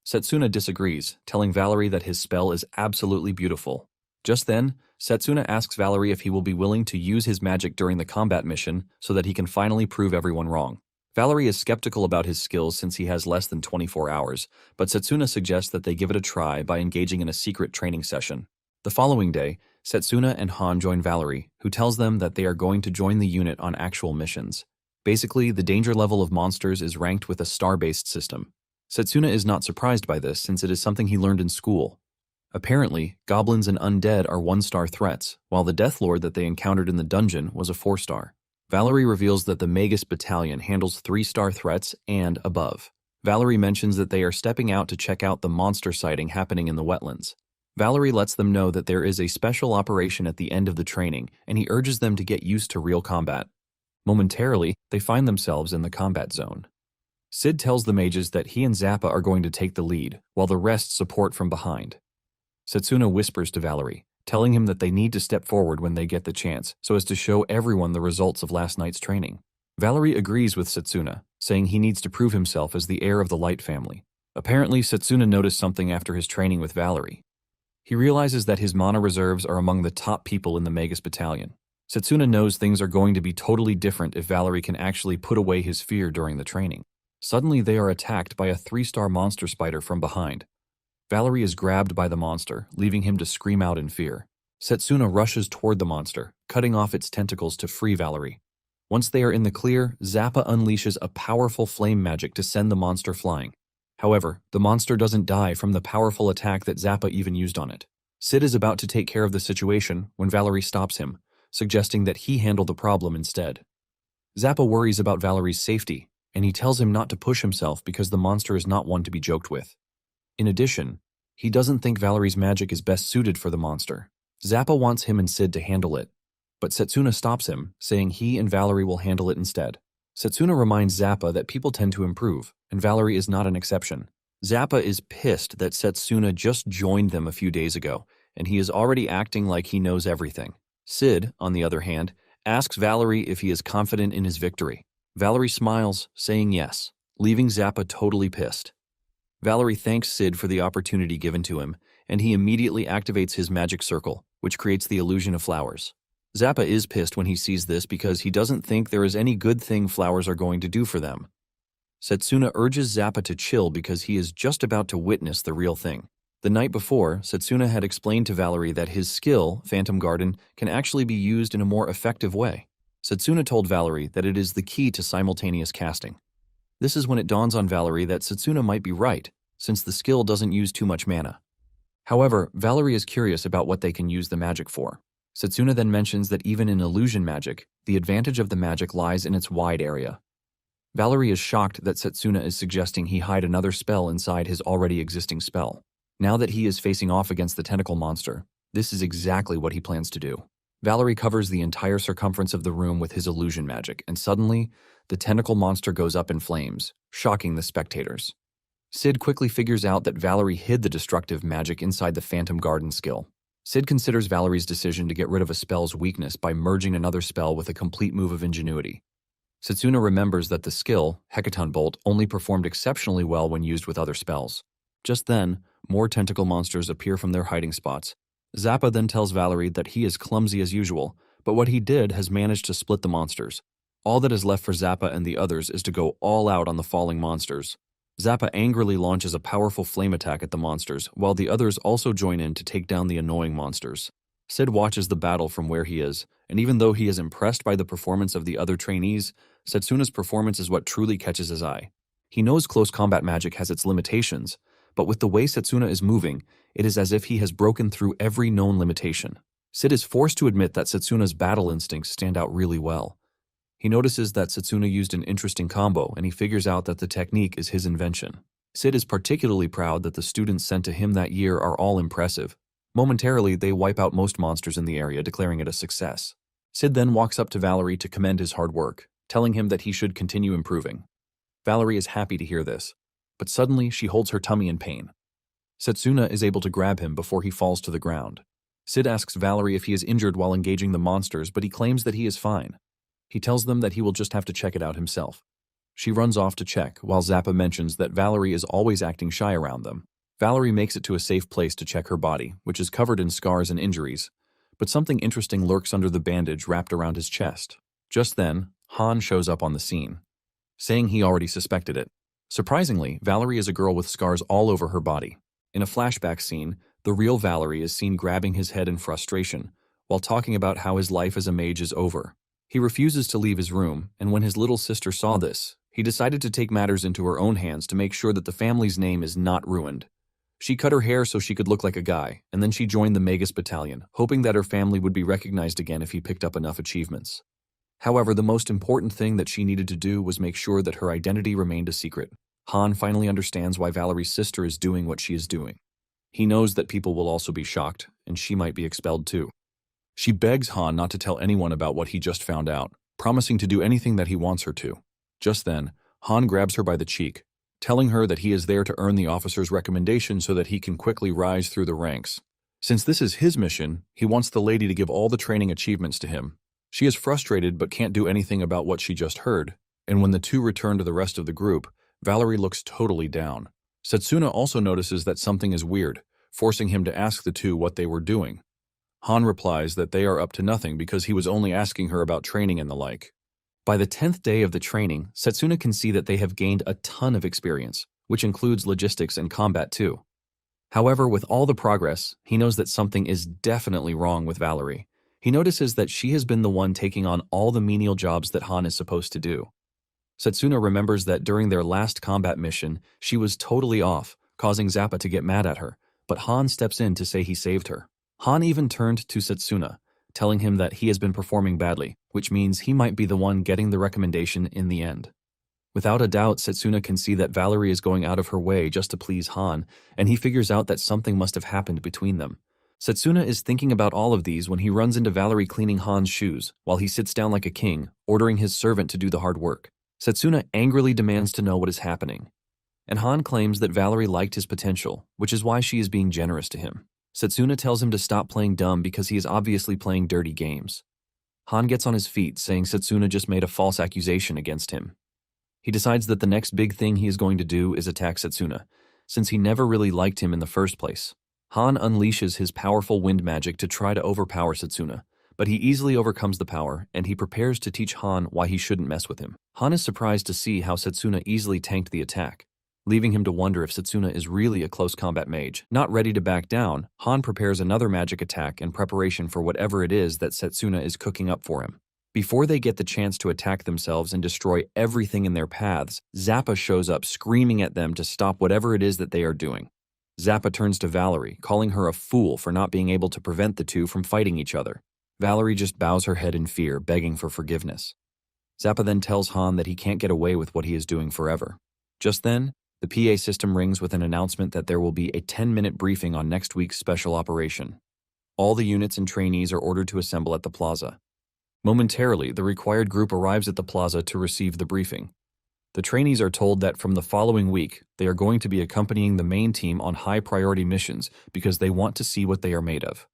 Setsuna disagrees, telling Valerie that his spell is absolutely beautiful. Just then, Setsuna asks Valerie if he will be willing to use his magic during the combat mission so that he can finally prove everyone wrong. Valerie is skeptical about his skills since he has less than 24 hours, but Setsuna suggests that they give it a try by engaging in a secret training session. The following day, Setsuna and Han join Valerie, who tells them that they are going to join the unit on actual missions. Basically, the danger level of monsters is ranked with a star-based system. Setsuna is not surprised by this since it is something he learned in school. Apparently, goblins and undead are 1-star threats, while the Death Lord that they encountered in the dungeon was a 4-star. Valerie reveals that the Magus Battalion handles 3-star threats and above. Valerie mentions that they are stepping out to check out the monster sighting happening in the wetlands. Valerie lets them know that there is a special operation at the end of the training, and he urges them to get used to real combat. Momentarily, they find themselves in the combat zone. Sid tells the mages that he and Zappa are going to take the lead, while the rest support from behind. Setsuna whispers to Valerie, telling him that they need to step forward when they get the chance, so as to show everyone the results of last night's training. Valerie agrees with Setsuna, saying he needs to prove himself as the heir of the Light family. Apparently, Setsuna noticed something after his training with Valerie. He realizes that his mana reserves are among the top people in the Magus battalion. Setsuna knows things are going to be totally different if Valerie can actually put away his fear during the training. Suddenly, they are attacked by a 3-star monster spider from behind. Valerie is grabbed by the monster, leaving him to scream out in fear. Setsuna rushes toward the monster, cutting off its tentacles to free Valerie. Once they are in the clear, Zappa unleashes a powerful flame magic to send the monster flying. However, the monster doesn't die from the powerful attack that Zappa even used on it. Sid is about to take care of the situation when Valerie stops him, suggesting that he handle the problem instead. Zappa worries about Valerie's safety, and he tells him not to push himself because the monster is not one to be joked with. In addition, he doesn't think Valerie's magic is best suited for the monster. Zappa wants him and Sid to handle it, but Setsuna stops him, saying he and Valerie will handle it instead. Setsuna reminds Zappa that people tend to improve, and Valerie is not an exception. Zappa is pissed that Setsuna just joined them a few days ago, and he is already acting like he knows everything. Sid, on the other hand, asks Valerie if he is confident in his victory. Valerie smiles, saying yes, leaving Zappa totally pissed. Valerie thanks Sid for the opportunity given to him, and he immediately activates his magic circle, which creates the illusion of flowers. Zappa is pissed when he sees this because he doesn't think there is any good thing flowers are going to do for them. Setsuna urges Zappa to chill because he is just about to witness the real thing. The night before, Setsuna had explained to Valerie that his skill, Phantom Garden, can actually be used in a more effective way. Setsuna told Valerie that it is the key to simultaneous casting. This is when it dawns on Valerie that Setsuna might be right, since the skill doesn't use too much mana. However, Valerie is curious about what they can use the magic for. Setsuna then mentions that even in illusion magic, the advantage of the magic lies in its wide area. Valerie is shocked that Setsuna is suggesting he hide another spell inside his already existing spell. Now that he is facing off against the tentacle monster, this is exactly what he plans to do. Valerie covers the entire circumference of the room with his illusion magic, and suddenly, the tentacle monster goes up in flames, shocking the spectators. Sid quickly figures out that Valerie hid the destructive magic inside the Phantom Garden skill. Sid considers Valerie's decision to get rid of a spell's weakness by merging another spell with a complete move of ingenuity. Setsuna remembers that the skill, Hecaton Bolt, only performed exceptionally well when used with other spells. Just then, more tentacle monsters appear from their hiding spots. Zappa then tells Valerie that he is clumsy as usual, but what he did has managed to split the monsters. All that is left for Zappa and the others is to go all out on the falling monsters. Zappa angrily launches a powerful flame attack at the monsters, while the others also join in to take down the annoying monsters. Sid watches the battle from where he is, and even though he is impressed by the performance of the other trainees, Setsuna's performance is what truly catches his eye. He knows close combat magic has its limitations, but with the way Setsuna is moving, it is as if he has broken through every known limitation. Sid is forced to admit that Setsuna's battle instincts stand out really well. He notices that Setsuna used an interesting combo, and he figures out that the technique is his invention. Sid is particularly proud that the students sent to him that year are all impressive. Momentarily, they wipe out most monsters in the area, declaring it a success. Sid then walks up to Valerie to commend his hard work, telling him that he should continue improving. Valerie is happy to hear this, but suddenly she holds her tummy in pain. Setsuna is able to grab him before he falls to the ground. Sid asks Valerie if he is injured while engaging the monsters, but he claims that he is fine. He tells them that he will just have to check it out himself. She runs off to check, while Zappa mentions that Valerie is always acting shy around them. Valerie makes it to a safe place to check her body, which is covered in scars and injuries, but something interesting lurks under the bandage wrapped around his chest. Just then, Han shows up on the scene, saying he already suspected it. Surprisingly, Valerie is a girl with scars all over her body. In a flashback scene, the real Valerie is seen grabbing his head in frustration, while talking about how his life as a mage is over. He refuses to leave his room, and when his little sister saw this, he decided to take matters into her own hands to make sure that the family's name is not ruined. She cut her hair so she could look like a guy, and then she joined the Magus battalion, hoping that her family would be recognized again if he picked up enough achievements. However, the most important thing that she needed to do was make sure that her identity remained a secret. Han finally understands why Valerie's sister is doing what she is doing. He knows that people will also be shocked, and she might be expelled too. She begs Han not to tell anyone about what he just found out, promising to do anything that he wants her to. Just then, Han grabs her by the cheek, telling her that he is there to earn the officer's recommendation so that he can quickly rise through the ranks. Since this is his mission, he wants the lady to give all the training achievements to him. She is frustrated but can't do anything about what she just heard, and when the two return to the rest of the group, Valerie looks totally down. Setsuna also notices that something is weird, forcing him to ask the two what they were doing. Han replies that they are up to nothing because he was only asking her about training and the like. By the 10th day of the training, Setsuna can see that they have gained a ton of experience, which includes logistics and combat too. However, with all the progress, he knows that something is definitely wrong with Valerie. He notices that she has been the one taking on all the menial jobs that Han is supposed to do. Setsuna remembers that during their last combat mission, she was totally off, causing Zappa to get mad at her, but Han steps in to say he saved her. Han even turned to Setsuna, telling him that he has been performing badly, which means he might be the one getting the recommendation in the end. Without a doubt, Setsuna can see that Valerie is going out of her way just to please Han, and he figures out that something must have happened between them. Setsuna is thinking about all of these when he runs into Valerie cleaning Han's shoes, while he sits down like a king, ordering his servant to do the hard work. Setsuna angrily demands to know what is happening, and Han claims that Valerie liked his potential, which is why she is being generous to him. Setsuna tells him to stop playing dumb because he is obviously playing dirty games. Han gets on his feet, saying Setsuna just made a false accusation against him. He decides that the next big thing he is going to do is attack Setsuna, since he never really liked him in the first place. Han unleashes his powerful wind magic to try to overpower Setsuna, but he easily overcomes the power, and he prepares to teach Han why he shouldn't mess with him. Han is surprised to see how Setsuna easily tanked the attack, leaving him to wonder if Setsuna is really a close combat mage. Not ready to back down, Han prepares another magic attack in preparation for whatever it is that Setsuna is cooking up for him. Before they get the chance to attack themselves and destroy everything in their paths, Zappa shows up screaming at them to stop whatever it is that they are doing. Zappa turns to Valerie, calling her a fool for not being able to prevent the two from fighting each other. Valerie just bows her head in fear, begging for forgiveness. Zappa then tells Han that he can't get away with what he is doing forever. Just then, the PA system rings with an announcement that there will be a 10-minute briefing on next week's special operation. All the units and trainees are ordered to assemble at the plaza. Momentarily, the required group arrives at the plaza to receive the briefing. The trainees are told that from the following week, they are going to be accompanying the main team on high-priority missions because they want to see what they are made of.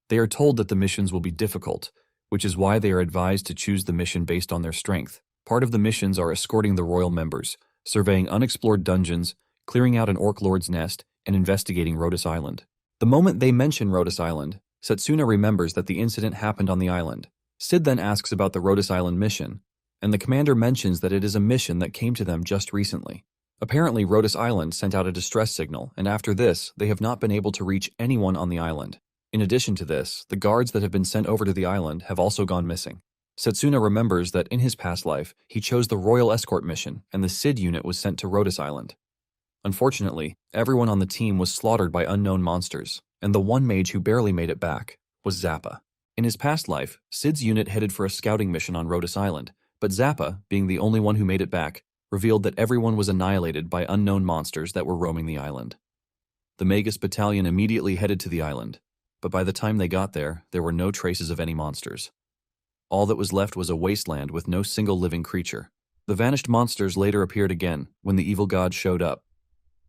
They are told that the missions will be difficult, which is why they are advised to choose the mission based on their strength. Part of the missions are escorting the royal members, surveying unexplored dungeons, clearing out an orc lord's nest, and investigating Rhodes Island. The moment they mention Rhodes Island, Setsuna remembers that the incident happened on the island. Sid then asks about the Rhodes Island mission, and the commander mentions that it is a mission that came to them just recently. Apparently, Rhodes Island sent out a distress signal, and after this, they have not been able to reach anyone on the island. In addition to this, the guards that have been sent over to the island have also gone missing. Setsuna remembers that in his past life, he chose the Royal Escort mission, and the Sid unit was sent to Rhodes Island. Unfortunately, everyone on the team was slaughtered by unknown monsters, and the one mage who barely made it back was Zappa. In his past life, Sid's unit headed for a scouting mission on Rhodes Island, but Zappa, being the only one who made it back, revealed that everyone was annihilated by unknown monsters that were roaming the island. The Magus battalion immediately headed to the island, but by the time they got there were no traces of any monsters. All that was left was a wasteland with no single living creature. The vanished monsters later appeared again when the evil god showed up.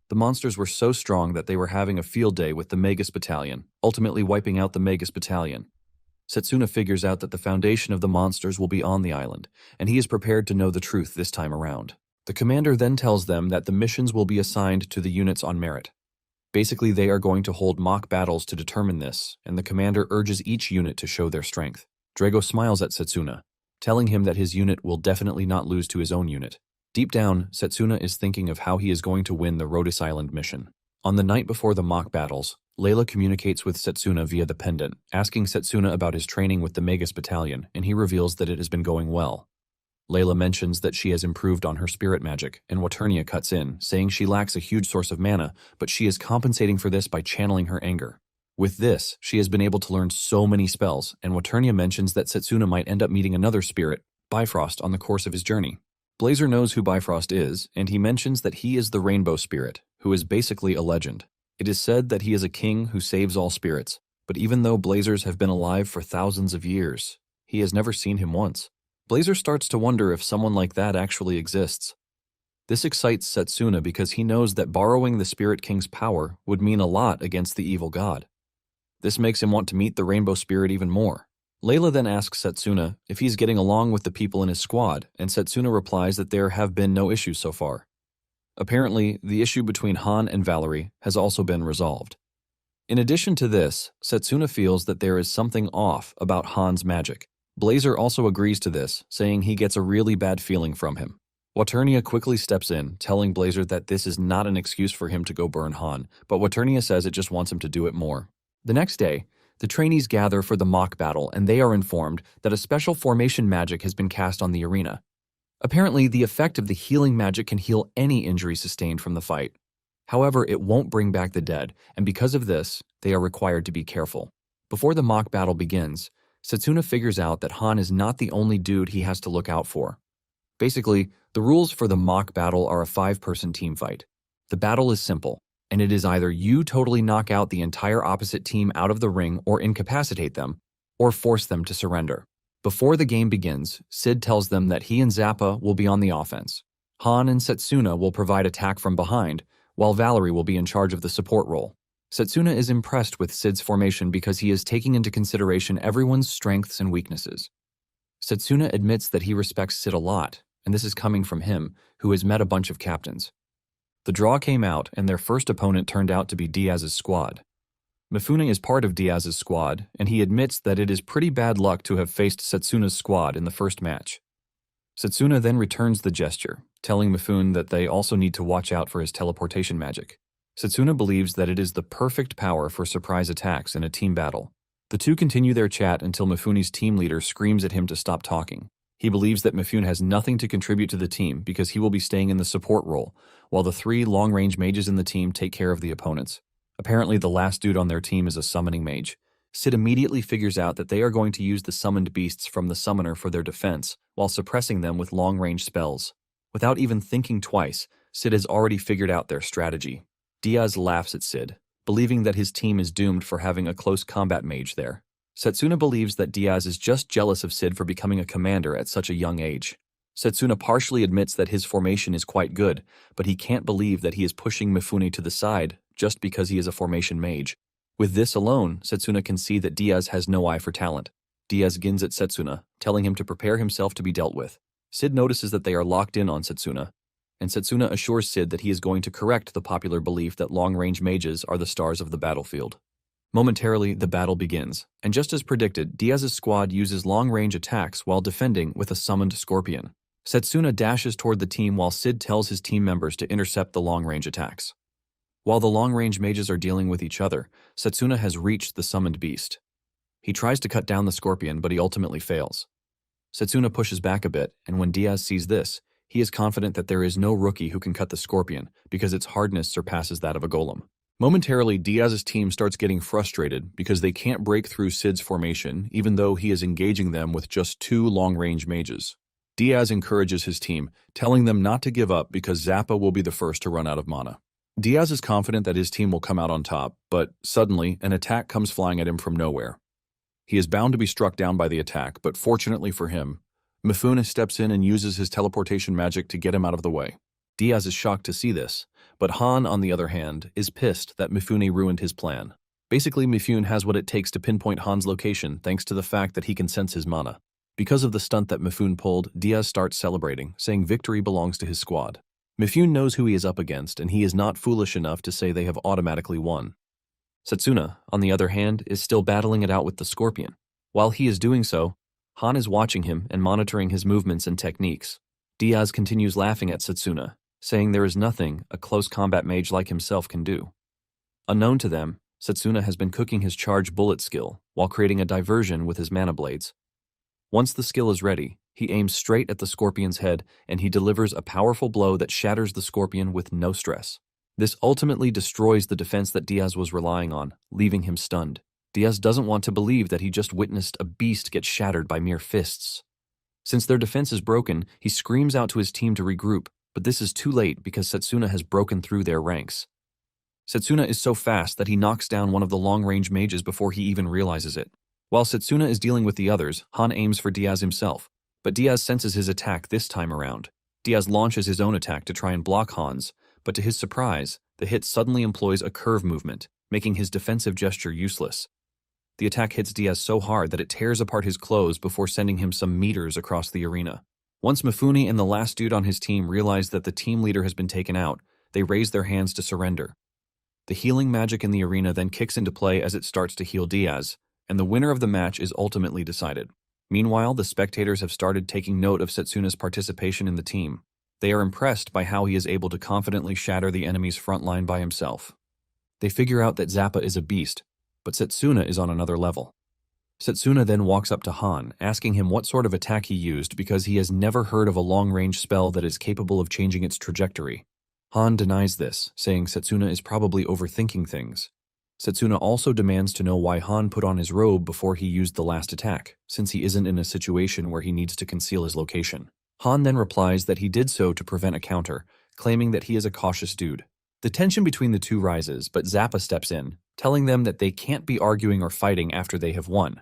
The monsters were so strong that they were having a field day with the Magus battalion, ultimately wiping out the Magus battalion. Setsuna figures out that the foundation of the monsters will be on the island, and he is prepared to know the truth this time around. The commander then tells them that the missions will be assigned to the units on merit. Basically, they are going to hold mock battles to determine this, and the commander urges each unit to show their strength. Drago smiles at Setsuna, telling him that his unit will definitely not lose to his own unit. Deep down, Setsuna is thinking of how he is going to win the Rhodes Island mission. On the night before the mock battles, Layla communicates with Setsuna via the pendant, asking Setsuna about his training with the Magus battalion, and he reveals that it has been going well. Layla mentions that she has improved on her spirit magic, and Waternia cuts in, saying she lacks a huge source of mana, but she is compensating for this by channeling her anger. With this, she has been able to learn so many spells, and Waternia mentions that Setsuna might end up meeting another spirit, Bifrost, on the course of his journey. Blazer knows who Bifrost is, and he mentions that he is the Rainbow Spirit, who is basically a legend. It is said that he is a king who saves all spirits, but even though Blazers have been alive for thousands of years, he has never seen him once. Blazer starts to wonder if someone like that actually exists. This excites Setsuna because he knows that borrowing the Spirit King's power would mean a lot against the evil god. This makes him want to meet the Rainbow Spirit even more. Layla then asks Setsuna if he's getting along with the people in his squad, and Setsuna replies that there have been no issues so far. Apparently, the issue between Han and Valerie has also been resolved. In addition to this, Setsuna feels that there is something off about Han's magic. Blazer also agrees to this, saying he gets a really bad feeling from him. Waternia quickly steps in, telling Blazer that this is not an excuse for him to go burn Han, but Waternia says it just wants him to do it more. The next day, the trainees gather for the mock battle, and they are informed that a special formation magic has been cast on the arena. Apparently, the effect of the healing magic can heal any injury sustained from the fight. However, it won't bring back the dead, and because of this, they are required to be careful. Before the mock battle begins, Setsuna figures out that Han is not the only dude he has to look out for. Basically, the rules for the mock battle are a 5-person team fight. The battle is simple, and it is either you totally knock out the entire opposite team out of the ring or incapacitate them, or force them to surrender. Before the game begins, Sid tells them that he and Zappa will be on the offense. Han and Setsuna will provide attack from behind, while Valerie will be in charge of the support role. Setsuna is impressed with Sid's formation because he is taking into consideration everyone's strengths and weaknesses. Setsuna admits that he respects Sid a lot, and this is coming from him, who has met a bunch of captains. The draw came out, and their first opponent turned out to be Diaz's squad. Mifune is part of Diaz's squad, and he admits that it is pretty bad luck to have faced Setsuna's squad in the first match. Setsuna then returns the gesture, telling Mifune that they also need to watch out for his teleportation magic. Setsuna believes that it is the perfect power for surprise attacks in a team battle. The two continue their chat until Mifune's team leader screams at him to stop talking. He believes that Mifune has nothing to contribute to the team because he will be staying in the support role, while the 3 long-range mages in the team take care of the opponents. Apparently, the last dude on their team is a summoning mage. Sid immediately figures out that they are going to use the summoned beasts from the summoner for their defense, while suppressing them with long-range spells. Without even thinking twice, Sid has already figured out their strategy. Diaz laughs at Sid, believing that his team is doomed for having a close combat mage there. Setsuna believes that Diaz is just jealous of Sid for becoming a commander at such a young age. Setsuna partially admits that his formation is quite good, but he can't believe that he is pushing Mifune to the side just because he is a formation mage. With this alone, Setsuna can see that Diaz has no eye for talent. Diaz gins at Setsuna, telling him to prepare himself to be dealt with. Sid notices that they are locked in on Setsuna, and Setsuna assures Sid that he is going to correct the popular belief that long-range mages are the stars of the battlefield. Momentarily, the battle begins, and just as predicted, Diaz's squad uses long-range attacks while defending with a summoned scorpion. Setsuna dashes toward the team while Sid tells his team members to intercept the long-range attacks. While the long-range mages are dealing with each other, Setsuna has reached the summoned beast. He tries to cut down the scorpion, but he ultimately fails. Setsuna pushes back a bit, and when Diaz sees this, he is confident that there is no rookie who can cut the scorpion because its hardness surpasses that of a golem. Momentarily, Diaz's team starts getting frustrated because they can't break through Sid's formation even though he is engaging them with just 2 long-range mages. Diaz encourages his team, telling them not to give up because Zappa will be the first to run out of mana. Diaz is confident that his team will come out on top, but suddenly, an attack comes flying at him from nowhere. He is bound to be struck down by the attack, but fortunately for him, Mifune steps in and uses his teleportation magic to get him out of the way. Diaz is shocked to see this, but Han, on the other hand, is pissed that Mifune ruined his plan. Basically, Mifune has what it takes to pinpoint Han's location thanks to the fact that he can sense his mana. Because of the stunt that Mifune pulled, Diaz starts celebrating, saying victory belongs to his squad. Mifune knows who he is up against, and he is not foolish enough to say they have automatically won. Setsuna, on the other hand, is still battling it out with the scorpion. While he is doing so, Han is watching him and monitoring his movements and techniques. Diaz continues laughing at Setsuna, saying there is nothing a close combat mage like himself can do. Unknown to them, Setsuna has been cooking his charge bullet skill while creating a diversion with his mana blades. Once the skill is ready, he aims straight at the scorpion's head and he delivers a powerful blow that shatters the scorpion with no stress. This ultimately destroys the defense that Diaz was relying on, leaving him stunned. Diaz doesn't want to believe that he just witnessed a beast get shattered by mere fists. Since their defense is broken, he screams out to his team to regroup, but this is too late because Setsuna has broken through their ranks. Setsuna is so fast that he knocks down one of the long-range mages before he even realizes it. While Setsuna is dealing with the others, Han aims for Diaz himself, but Diaz senses his attack this time around. Diaz launches his own attack to try and block Han's, but to his surprise, the hit suddenly employs a curve movement, making his defensive gesture useless. The attack hits Diaz so hard that it tears apart his clothes before sending him some meters across the arena. Once Mifune and the last dude on his team realize that the team leader has been taken out, they raise their hands to surrender. The healing magic in the arena then kicks into play as it starts to heal Diaz, and the winner of the match is ultimately decided. Meanwhile, the spectators have started taking note of Setsuna's participation in the team. They are impressed by how he is able to confidently shatter the enemy's front line by himself. They figure out that Zappa is a beast, but Setsuna is on another level. Setsuna then walks up to Han, asking him what sort of attack he used because he has never heard of a long-range spell that is capable of changing its trajectory. Han denies this, saying Setsuna is probably overthinking things. Setsuna also demands to know why Han put on his robe before he used the last attack, since he isn't in a situation where he needs to conceal his location. Han then replies that he did so to prevent a counter, claiming that he is a cautious dude. The tension between the two rises, but Zappa steps in, telling them that they can't be arguing or fighting after they have won.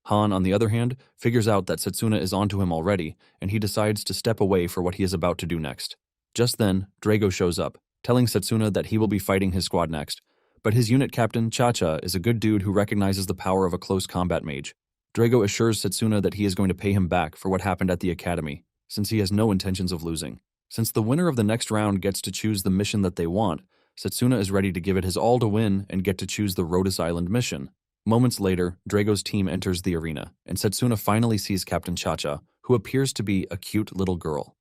Han, on the other hand, figures out that Setsuna is onto him already, and he decides to step away for what he is about to do next. Just then, Drago shows up, telling Setsuna that he will be fighting his squad next, but his unit captain, Cha-Cha, is a good dude who recognizes the power of a close combat mage. Drago assures Setsuna that he is going to pay him back for what happened at the academy, since he has no intentions of losing. Since the winner of the next round gets to choose the mission that they want, Setsuna is ready to give it his all to win and get to choose the Rhodes Island mission. Moments later, Drago's team enters the arena, and Setsuna finally sees Captain Cha-Cha, who appears to be a cute little girl.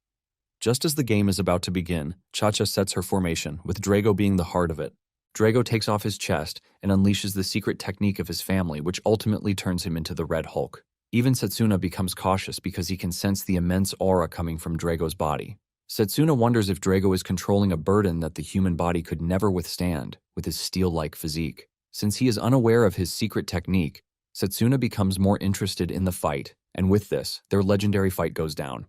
Just as the game is about to begin, Cha-Cha sets her formation, with Drago being the heart of it. Drago takes off his chest and unleashes the secret technique of his family, which ultimately turns him into the Red Hulk. Even Setsuna becomes cautious because he can sense the immense aura coming from Drago's body. Setsuna wonders if Drago is controlling a burden that the human body could never withstand with his steel-like physique. Since he is unaware of his secret technique, Setsuna becomes more interested in the fight, and with this, their legendary fight goes down.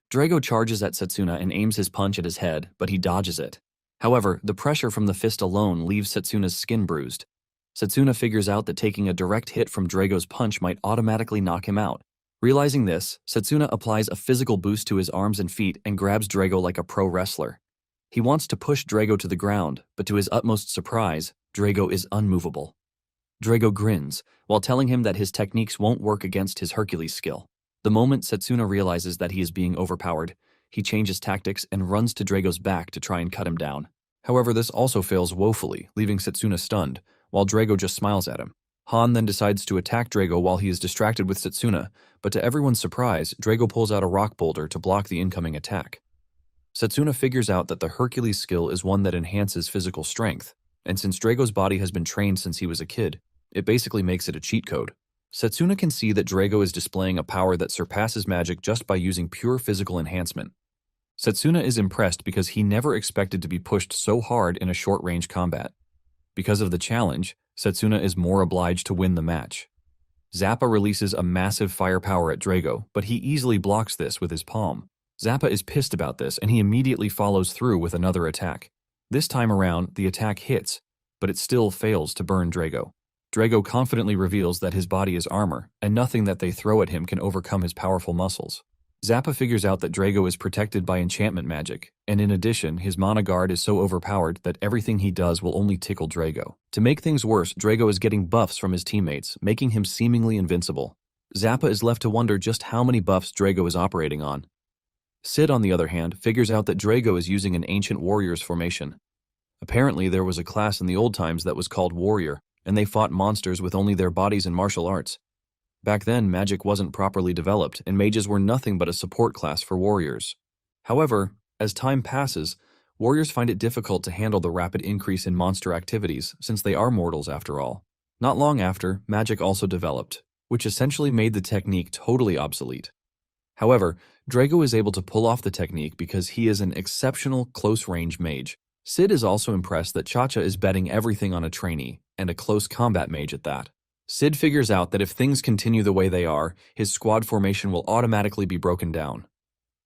Drago charges at Setsuna and aims his punch at his head, but he dodges it. However, the pressure from the fist alone leaves Setsuna's skin bruised. Setsuna figures out that taking a direct hit from Drago's punch might automatically knock him out. Realizing this, Setsuna applies a physical boost to his arms and feet and grabs Drago like a pro wrestler. He wants to push Drago to the ground, but to his utmost surprise, Drago is unmovable. Drago grins, while telling him that his techniques won't work against his Hercules skill. The moment Setsuna realizes that he is being overpowered, he changes tactics and runs to Drago's back to try and cut him down. However, this also fails woefully, leaving Setsuna stunned, while Drago just smiles at him. Han then decides to attack Drago while he is distracted with Setsuna, but to everyone's surprise, Drago pulls out a rock boulder to block the incoming attack. Setsuna figures out that the Hercules skill is one that enhances physical strength, and since Drago's body has been trained since he was a kid, it basically makes it a cheat code. Setsuna can see that Drago is displaying a power that surpasses magic just by using pure physical enhancement. Setsuna is impressed because he never expected to be pushed so hard in a short-range combat. Because of the challenge, Setsuna is more obliged to win the match. Zappa releases a massive firepower at Drago, but he easily blocks this with his palm. Zappa is pissed about this, and he immediately follows through with another attack. This time around, the attack hits, but it still fails to burn Drago. Drago confidently reveals that his body is armor, and nothing that they throw at him can overcome his powerful muscles. Zappa figures out that Drago is protected by enchantment magic, and in addition, his mana guard is so overpowered that everything he does will only tickle Drago. To make things worse, Drago is getting buffs from his teammates, making him seemingly invincible. Zappa is left to wonder just how many buffs Drago is operating on. Sid, on the other hand, figures out that Drago is using an ancient warrior's formation. Apparently, there was a class in the old times that was called warrior, and they fought monsters with only their bodies and martial arts. Back then, magic wasn't properly developed, and mages were nothing but a support class for warriors. However, as time passes, warriors find it difficult to handle the rapid increase in monster activities, since they are mortals after all. Not long after, magic also developed, which essentially made the technique totally obsolete. However, Drago is able to pull off the technique because he is an exceptional close-range mage. Sid is also impressed that Cha-Cha is betting everything on a trainee, and a close combat mage at that. Sid figures out that if things continue the way they are, his squad formation will automatically be broken down.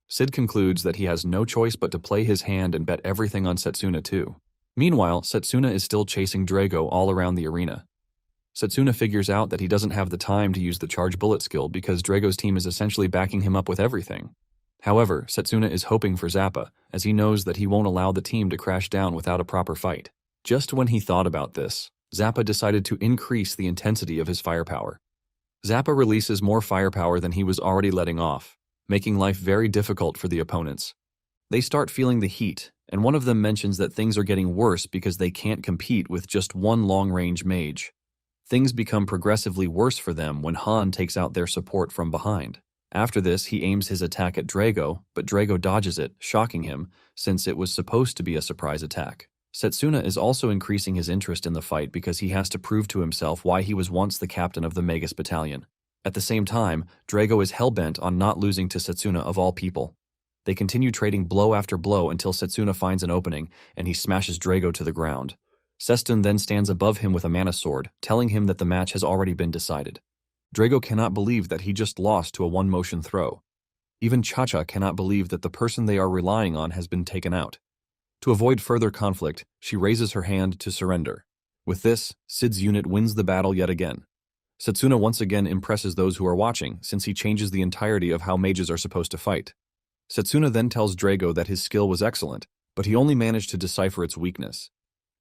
Sid concludes that he has no choice but to play his hand and bet everything on Setsuna too. Meanwhile, Setsuna is still chasing Drago all around the arena. Setsuna figures out that he doesn't have the time to use the charge bullet skill because Drago's team is essentially backing him up with everything. However, Setsuna is hoping for Zappa, as he knows that he won't allow the team to crash down without a proper fight. Just when he thought about this, Zappa decided to increase the intensity of his firepower. Zappa releases more firepower than he was already letting off, making life very difficult for the opponents. They start feeling the heat, and one of them mentions that things are getting worse because they can't compete with just one long-range mage. Things become progressively worse for them when Han takes out their support from behind. After this, he aims his attack at Drago, but Drago dodges it, shocking him, since it was supposed to be a surprise attack. Setsuna is also increasing his interest in the fight because he has to prove to himself why he was once the captain of the Magus battalion. At the same time, Drago is hell-bent on not losing to Setsuna of all people. They continue trading blow after blow until Setsuna finds an opening, and he smashes Drago to the ground. Seston then stands above him with a mana sword, telling him that the match has already been decided. Drago cannot believe that he just lost to a one-motion throw. Even Cha-Cha cannot believe that the person they are relying on has been taken out. To avoid further conflict, she raises her hand to surrender. With this, Sid's unit wins the battle yet again. Setsuna once again impresses those who are watching, since he changes the entirety of how mages are supposed to fight. Setsuna then tells Drago that his skill was excellent, but he only managed to decipher its weakness.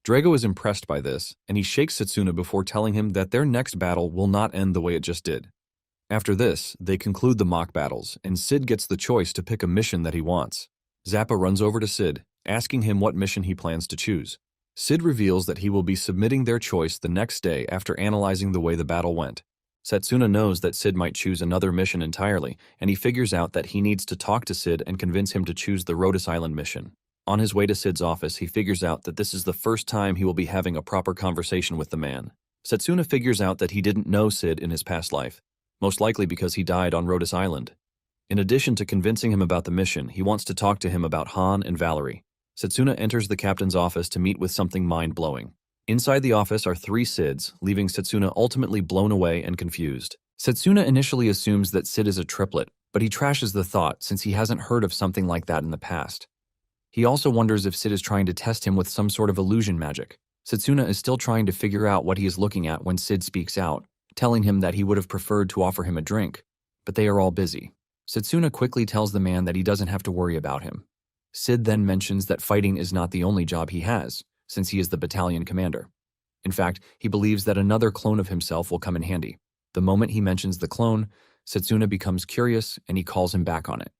Drago is impressed by this, and he shakes Setsuna before telling him that their next battle will not end the way it just did. After this, they conclude the mock battles, and Sid gets the choice to pick a mission that he wants. Zappa runs over to Sid, asking him what mission he plans to choose. Sid reveals that he will be submitting their choice the next day after analyzing the way the battle went. Setsuna knows that Sid might choose another mission entirely, and he figures out that he needs to talk to Sid and convince him to choose the Rhodes Island mission. On his way to Sid's office, he figures out that this is the first time he will be having a proper conversation with the man. Setsuna figures out that he didn't know Sid in his past life, most likely because he died on Rhodes Island. In addition to convincing him about the mission, he wants to talk to him about Han and Valerie. Setsuna enters the captain's office to meet with something mind-blowing. Inside the office are 3 Sids, leaving Setsuna ultimately blown away and confused. Setsuna initially assumes that Sid is a triplet, but he trashes the thought since he hasn't heard of something like that in the past. He also wonders if Sid is trying to test him with some sort of illusion magic. Setsuna is still trying to figure out what he is looking at when Sid speaks out, telling him that he would have preferred to offer him a drink, but they are all busy. Setsuna quickly tells the man that he doesn't have to worry about him. Sid then mentions that fighting is not the only job he has, since he is the battalion commander. In fact, he believes that another clone of himself will come in handy. The moment he mentions the clone, Setsuna becomes curious and he calls him back on it.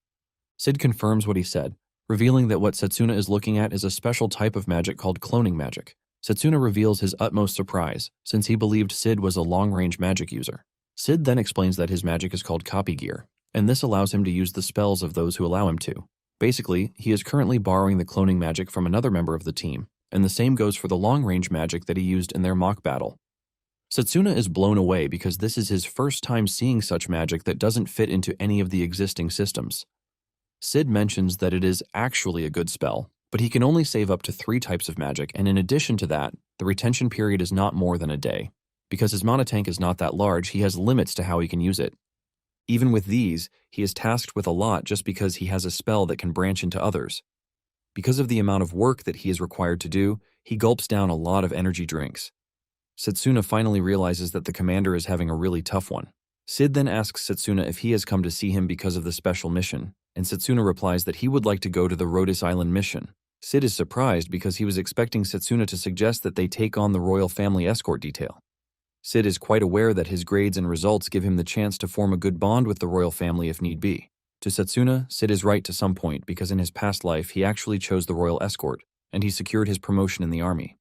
Sid confirms what he said, revealing that what Setsuna is looking at is a special type of magic called cloning magic. Setsuna reveals his utmost surprise, since he believed Sid was a long-range magic user. Sid then explains that his magic is called copy gear, and this allows him to use the spells of those who allow him to. Basically, he is currently borrowing the cloning magic from another member of the team, and the same goes for the long-range magic that he used in their mock battle. Setsuna is blown away because this is his first time seeing such magic that doesn't fit into any of the existing systems. Sid mentions that it is actually a good spell, but he can only save up to 3 types of magic, and in addition to that, the retention period is not more than a day. Because his mana tank is not that large, he has limits to how he can use it. Even with these, he is tasked with a lot just because he has a spell that can branch into others. Because of the amount of work that he is required to do, he gulps down a lot of energy drinks. Setsuna finally realizes that the commander is having a really tough one. Sid then asks Setsuna if he has come to see him because of the special mission, and Setsuna replies that he would like to go to the Rhodes Island mission. Sid is surprised because he was expecting Setsuna to suggest that they take on the royal family escort detail. Sid is quite aware that his grades and results give him the chance to form a good bond with the royal family if need be. To Setsuna, Sid is right to some point because in his past life he actually chose the royal escort, and he secured his promotion in the army.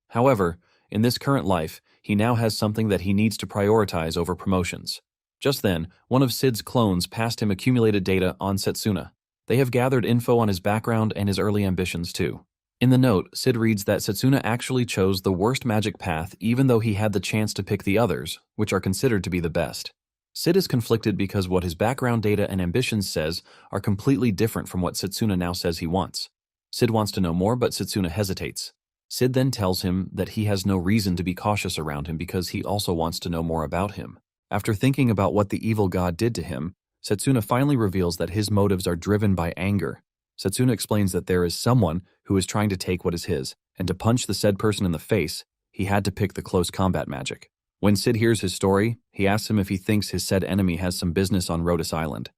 However, in this current life, he now has something that he needs to prioritize over promotions. Just then, one of Sid's clones passed him accumulated data on Setsuna. They have gathered info on his background and his early ambitions too. In the note, Sid reads that Setsuna actually chose the worst magic path even though he had the chance to pick the others, which are considered to be the best. Sid is conflicted because what his background data and ambitions says are completely different from what Setsuna now says he wants. Sid wants to know more, but Setsuna hesitates. Sid then tells him that he has no reason to be cautious around him because he also wants to know more about him. After thinking about what the evil god did to him, Setsuna finally reveals that his motives are driven by anger. Setsuna explains that there is someone who is trying to take what is his, and to punch the said person in the face, he had to pick the close combat magic. When Sid hears his story, he asks him if he thinks his said enemy has some business on Rhodes Island.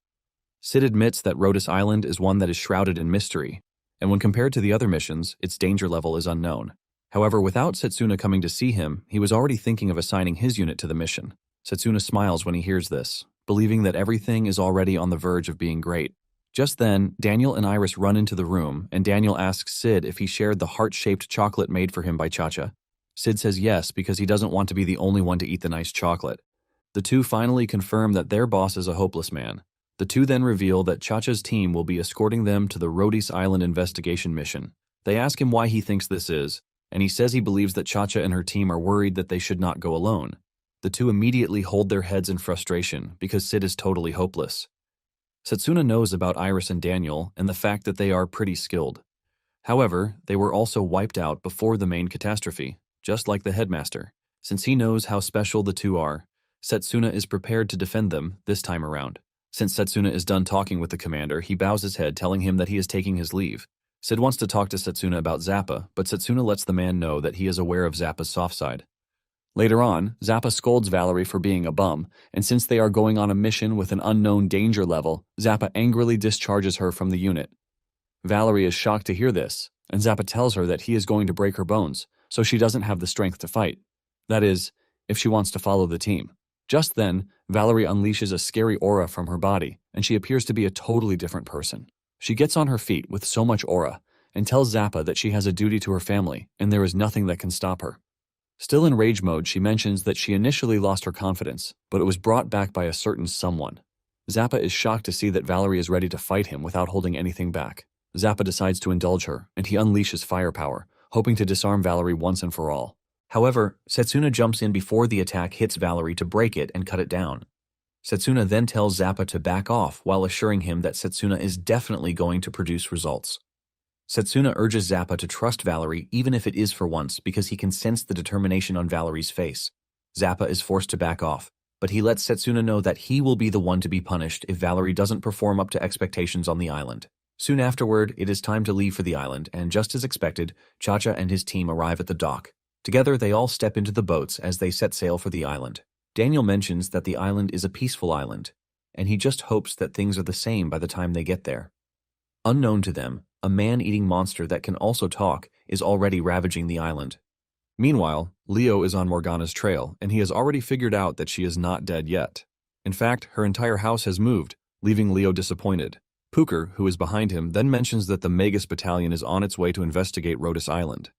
Sid admits that Rhodes Island is one that is shrouded in mystery, and when compared to the other missions, its danger level is unknown. However, without Setsuna coming to see him, he was already thinking of assigning his unit to the mission. Setsuna smiles when he hears this, believing that everything is already on the verge of being great. Just then, Daniel and Iris run into the room, and Daniel asks Sid if he shared the heart-shaped chocolate made for him by Cha-Cha. Sid says yes because he doesn't want to be the only one to eat the nice chocolate. The two finally confirm that their boss is a hopeless man. The two then reveal that Cha-Cha's team will be escorting them to the Rhodes Island investigation mission. They ask him why he thinks this is, and he says he believes that Cha-Cha and her team are worried that they should not go alone. The two immediately hold their heads in frustration because Sid is totally hopeless. Setsuna knows about Iris and Daniel and the fact that they are pretty skilled. However, they were also wiped out before the main catastrophe, just like the headmaster. Since he knows how special the two are, Setsuna is prepared to defend them this time around. Since Setsuna is done talking with the commander, he bows his head, telling him that he is taking his leave. Sid wants to talk to Setsuna about Zappa, but Setsuna lets the man know that he is aware of Zappa's soft side. Later on, Zappa scolds Valerie for being a bum, and since they are going on a mission with an unknown danger level, Zappa angrily discharges her from the unit. Valerie is shocked to hear this, and Zappa tells her that he is going to break her bones, so she doesn't have the strength to fight. That is, if she wants to follow the team. Just then, Valerie unleashes a scary aura from her body, and she appears to be a totally different person. She gets on her feet with so much aura, and tells Zappa that she has a duty to her family, and there is nothing that can stop her. Still in rage mode, she mentions that she initially lost her confidence, but it was brought back by a certain someone. Zappa is shocked to see that Valerie is ready to fight him without holding anything back. Zappa decides to indulge her, and he unleashes firepower, hoping to disarm Valerie once and for all. However, Setsuna jumps in before the attack hits Valerie to break it and cut it down. Setsuna then tells Zappa to back off while assuring him that Setsuna is definitely going to produce results. Setsuna urges Zappa to trust Valerie even if it is for once because he can sense the determination on Valerie's face. Zappa is forced to back off, but he lets Setsuna know that he will be the one to be punished if Valerie doesn't perform up to expectations on the island. Soon afterward, it is time to leave for the island, and just as expected, Cha-Cha and his team arrive at the dock. Together, they all step into the boats as they set sail for the island. Daniel mentions that the island is a peaceful island, and he just hopes that things are the same by the time they get there. Unknown to them, a man-eating monster that can also talk is already ravaging the island. Meanwhile, Leo is on Morgana's trail, and he has already figured out that she is not dead yet. In fact, her entire house has moved, leaving Leo disappointed. Puker, who is behind him, then mentions that the Magus battalion is on its way to investigate Rhodes Island.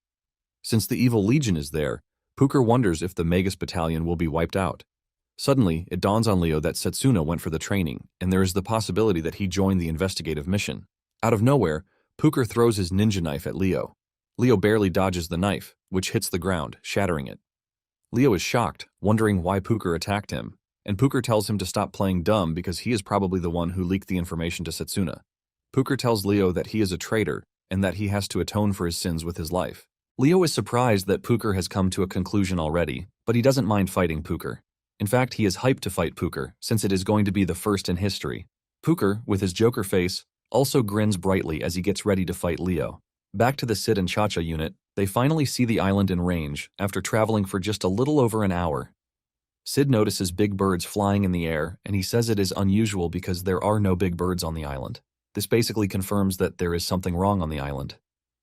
Since the Evil Legion is there, Puker wonders if the Magus battalion will be wiped out. Suddenly, it dawns on Leo that Setsuna went for the training, and there is the possibility that he joined the investigative mission. Out of nowhere, Puker throws his ninja knife at Leo. Leo barely dodges the knife, which hits the ground, shattering it. Leo is shocked, wondering why Puker attacked him, and Puker tells him to stop playing dumb because he is probably the one who leaked the information to Setsuna. Puker tells Leo that he is a traitor and that he has to atone for his sins with his life. Leo is surprised that Puker has come to a conclusion already, but he doesn't mind fighting Puker. In fact, he is hyped to fight Puker, since it is going to be the first in history. Puker, with his Joker face, also grins brightly as he gets ready to fight Leo. Back to the Sid and Cha-Cha unit, they finally see the island in range after traveling for just a little over an hour. Sid notices big birds flying in the air, and he says it is unusual because there are no big birds on the island. This basically confirms that there is something wrong on the island.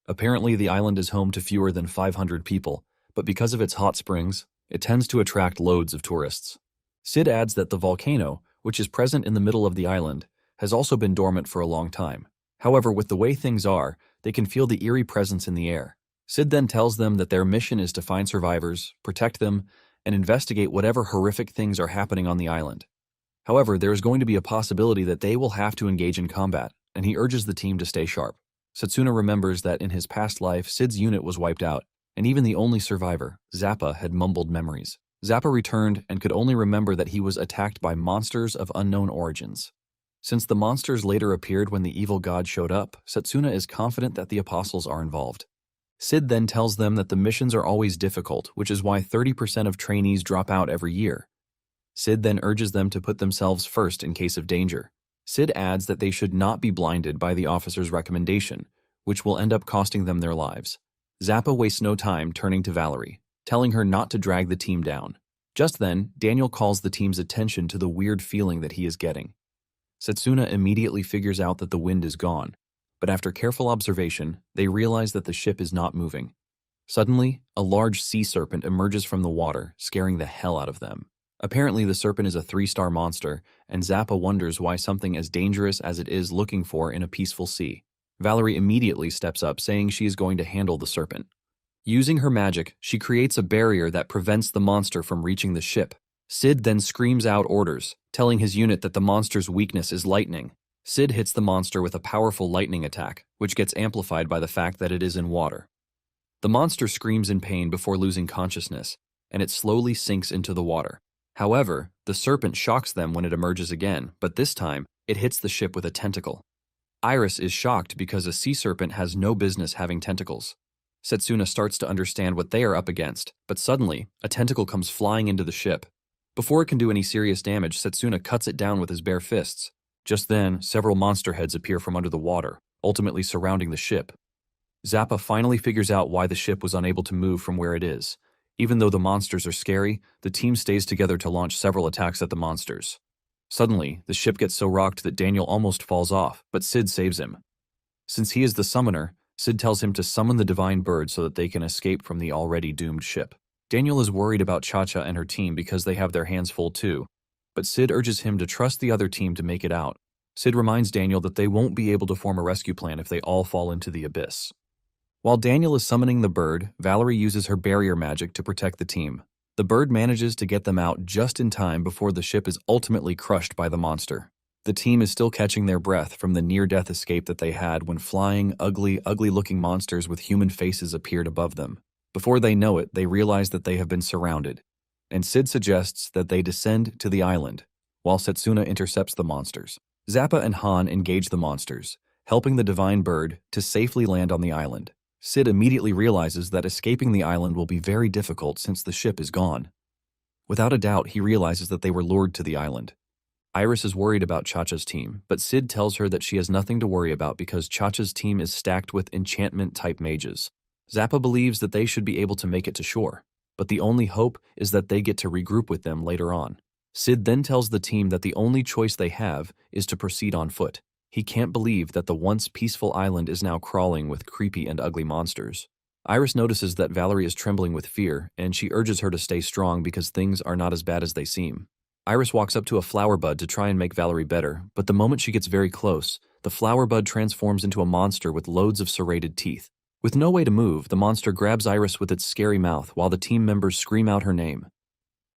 Apparently, the island is home to fewer than 500 people, but because of its hot springs, it tends to attract loads of tourists. Sid adds that the volcano, which is present in the middle of the island, has also been dormant for a long time. However, with the way things are, they can feel the eerie presence in the air. Sid then tells them that their mission is to find survivors, protect them, and investigate whatever horrific things are happening on the island. However, there is going to be a possibility that they will have to engage in combat, and he urges the team to stay sharp. Setsuna remembers that in his past life, Sid's unit was wiped out, and even the only survivor, Zappa, had mumbled memories. Zappa returned and could only remember that he was attacked by monsters of unknown origins. Since the monsters later appeared when the evil god showed up, Setsuna is confident that the apostles are involved. Sid then tells them that the missions are always difficult, which is why 30% of trainees drop out every year. Sid then urges them to put themselves first in case of danger. Sid adds that they should not be blinded by the officer's recommendation, which will end up costing them their lives. Zappa wastes no time turning to Valerie, telling her not to drag the team down. Just then, Daniel calls the team's attention to the weird feeling that he is getting. Setsuna immediately figures out that the wind is gone, but after careful observation, they realize that the ship is not moving. Suddenly, a large sea serpent emerges from the water, scaring the hell out of them. Apparently, the serpent is a 3-star monster, and Zappa wonders why something as dangerous as it is looking for in a peaceful sea. Valerie immediately steps up, saying she is going to handle the serpent. Using her magic, she creates a barrier that prevents the monster from reaching the ship. Sid then screams out orders, telling his unit that the monster's weakness is lightning. Sid hits the monster with a powerful lightning attack, which gets amplified by the fact that it is in water. The monster screams in pain before losing consciousness, and it slowly sinks into the water. However, the serpent shocks them when it emerges again, but this time, it hits the ship with a tentacle. Iris is shocked because a sea serpent has no business having tentacles. Setsuna starts to understand what they are up against, but suddenly, a tentacle comes flying into the ship. Before it can do any serious damage, Setsuna cuts it down with his bare fists. Just then, several monster heads appear from under the water, ultimately surrounding the ship. Zappa finally figures out why the ship was unable to move from where it is. Even though the monsters are scary, the team stays together to launch several attacks at the monsters. Suddenly, the ship gets so rocked that Daniel almost falls off, but Sid saves him. Since he is the summoner, Sid tells him to summon the divine bird so that they can escape from the already doomed ship. Daniel is worried about Cha-Cha and her team because they have their hands full too, but Sid urges him to trust the other team to make it out. Sid reminds Daniel that they won't be able to form a rescue plan if they all fall into the abyss. While Daniel is summoning the bird, Valerie uses her barrier magic to protect the team. The bird manages to get them out just in time before the ship is ultimately crushed by the monster. The team is still catching their breath from the near-death escape that they had when flying, ugly-looking monsters with human faces appeared above them. Before they know it, they realize that they have been surrounded, and Sid suggests that they descend to the island, while Setsuna intercepts the monsters. Zappa and Han engage the monsters, helping the divine bird to safely land on the island. Sid immediately realizes that escaping the island will be very difficult since the ship is gone. Without a doubt, he realizes that they were lured to the island. Iris is worried about Cha-Cha's team, but Sid tells her that she has nothing to worry about because Cha-Cha's team is stacked with enchantment-type mages. Zappa believes that they should be able to make it to shore, but the only hope is that they get to regroup with them later on. Sid then tells the team that the only choice they have is to proceed on foot. He can't believe that the once peaceful island is now crawling with creepy and ugly monsters. Iris notices that Valerie is trembling with fear, and she urges her to stay strong because things are not as bad as they seem. Iris walks up to a flower bud to try and make Valerie better, but the moment she gets very close, the flower bud transforms into a monster with loads of serrated teeth. With no way to move, the monster grabs Iris with its scary mouth while the team members scream out her name.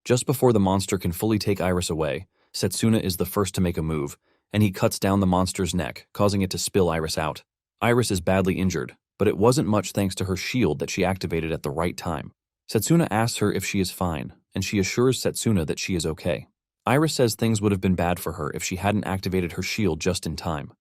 Just before the monster can fully take Iris away, Setsuna is the first to make a move, and he cuts down the monster's neck, causing it to spill Iris out. Iris is badly injured, but it wasn't much thanks to her shield that she activated at the right time. Setsuna asks her if she is fine, and she assures Setsuna that she is okay. Iris says things would have been bad for her if she hadn't activated her shield just in time.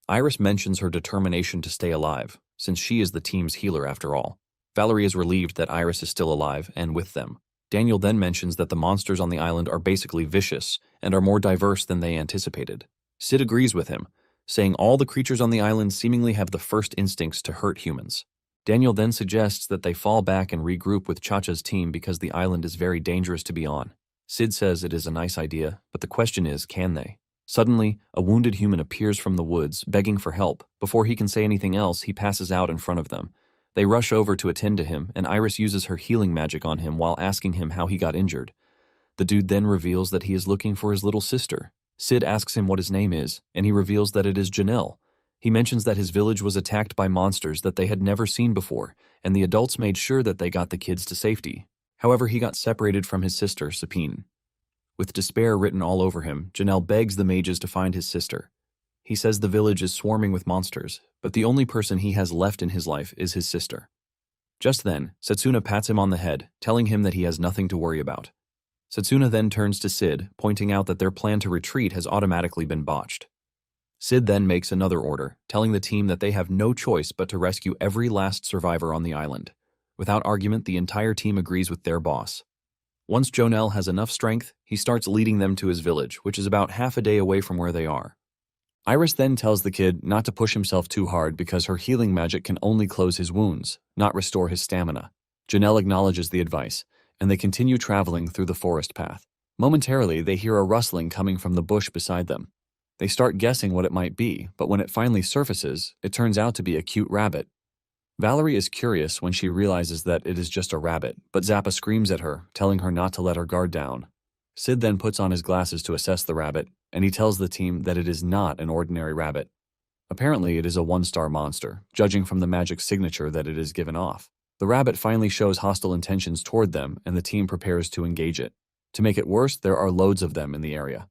Iris mentions her determination to stay alive, since she is the team's healer after all. Valerie is relieved that Iris is still alive and with them. Daniel then mentions that the monsters on the island are basically vicious and are more diverse than they anticipated. Sid agrees with him, saying all the creatures on the island seemingly have the first instincts to hurt humans. Daniel then suggests that they fall back and regroup with Cha-Cha's team because the island is very dangerous to be on. Sid says it is a nice idea, but the question is, can they? Suddenly, a wounded human appears from the woods, begging for help. Before he can say anything else, he passes out in front of them. They rush over to attend to him, and Iris uses her healing magic on him while asking him how he got injured. The dude then reveals that he is looking for his little sister. Sid asks him what his name is, and he reveals that it is Janelle. He mentions that his village was attacked by monsters that they had never seen before, and the adults made sure that they got the kids to safety. However, he got separated from his sister, Sapine. With despair written all over him, Janelle begs the mages to find his sister. He says the village is swarming with monsters, but the only person he has left in his life is his sister. Just then, Setsuna pats him on the head, telling him that he has nothing to worry about. Setsuna then turns to Sid, pointing out that their plan to retreat has automatically been botched. Sid then makes another order, telling the team that they have no choice but to rescue every last survivor on the island. Without argument, the entire team agrees with their boss. Once Jonel has enough strength, he starts leading them to his village, which is about half a day away from where they are. Iris then tells the kid not to push himself too hard because her healing magic can only close his wounds, not restore his stamina. Janelle acknowledges the advice, and they continue traveling through the forest path. Momentarily, they hear a rustling coming from the bush beside them. They start guessing what it might be, but when it finally surfaces, it turns out to be a cute rabbit. Valerie is curious when she realizes that it is just a rabbit, but Zappa screams at her, telling her not to let her guard down. Sid then puts on his glasses to assess the rabbit, and he tells the team that it is not an ordinary rabbit. Apparently, it is a one-star monster, judging from the magic signature that it is given off. The rabbit finally shows hostile intentions toward them, and the team prepares to engage it. To make it worse, there are loads of them in the area.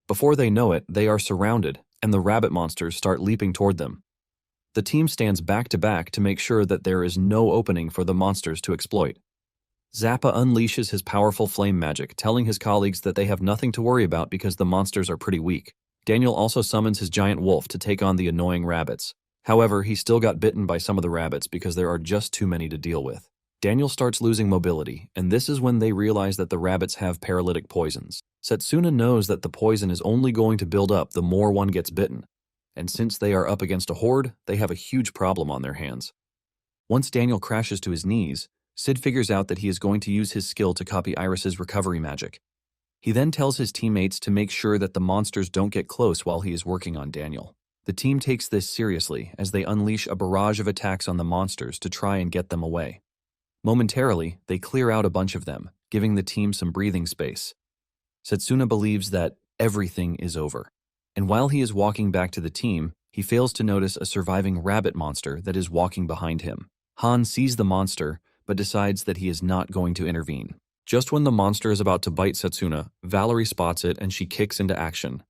Before they know it, they are surrounded, and the rabbit monsters start leaping toward them. The team stands back to back to make sure that there is no opening for the monsters to exploit. Zappa unleashes his powerful flame magic, telling his colleagues that they have nothing to worry about because the monsters are pretty weak. Daniel also summons his giant wolf to take on the annoying rabbits. However, he still got bitten by some of the rabbits because there are just too many to deal with. Daniel starts losing mobility, and this is when they realize that the rabbits have paralytic poisons. Setsuna knows that the poison is only going to build up the more one gets bitten, and since they are up against a horde, they have a huge problem on their hands. Once Daniel crashes to his knees, Sid figures out that he is going to use his skill to copy Iris's recovery magic. He then tells his teammates to make sure that the monsters don't get close while he is working on Daniel. The team takes this seriously as they unleash a barrage of attacks on the monsters to try and get them away. Momentarily, they clear out a bunch of them, giving the team some breathing space. Setsuna believes that everything is over, and while he is walking back to the team, he fails to notice a surviving rabbit monster that is walking behind him. Han sees the monster, but decides that he is not going to intervene. Just when the monster is about to bite Setsuna, Valerie spots it and she kicks into action,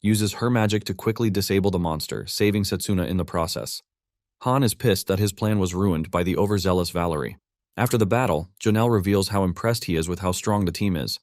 uses her magic to quickly disable the monster, saving Setsuna in the process. Han is pissed that his plan was ruined by the overzealous Valerie. After the battle, Janelle reveals how impressed he is with how strong the team is.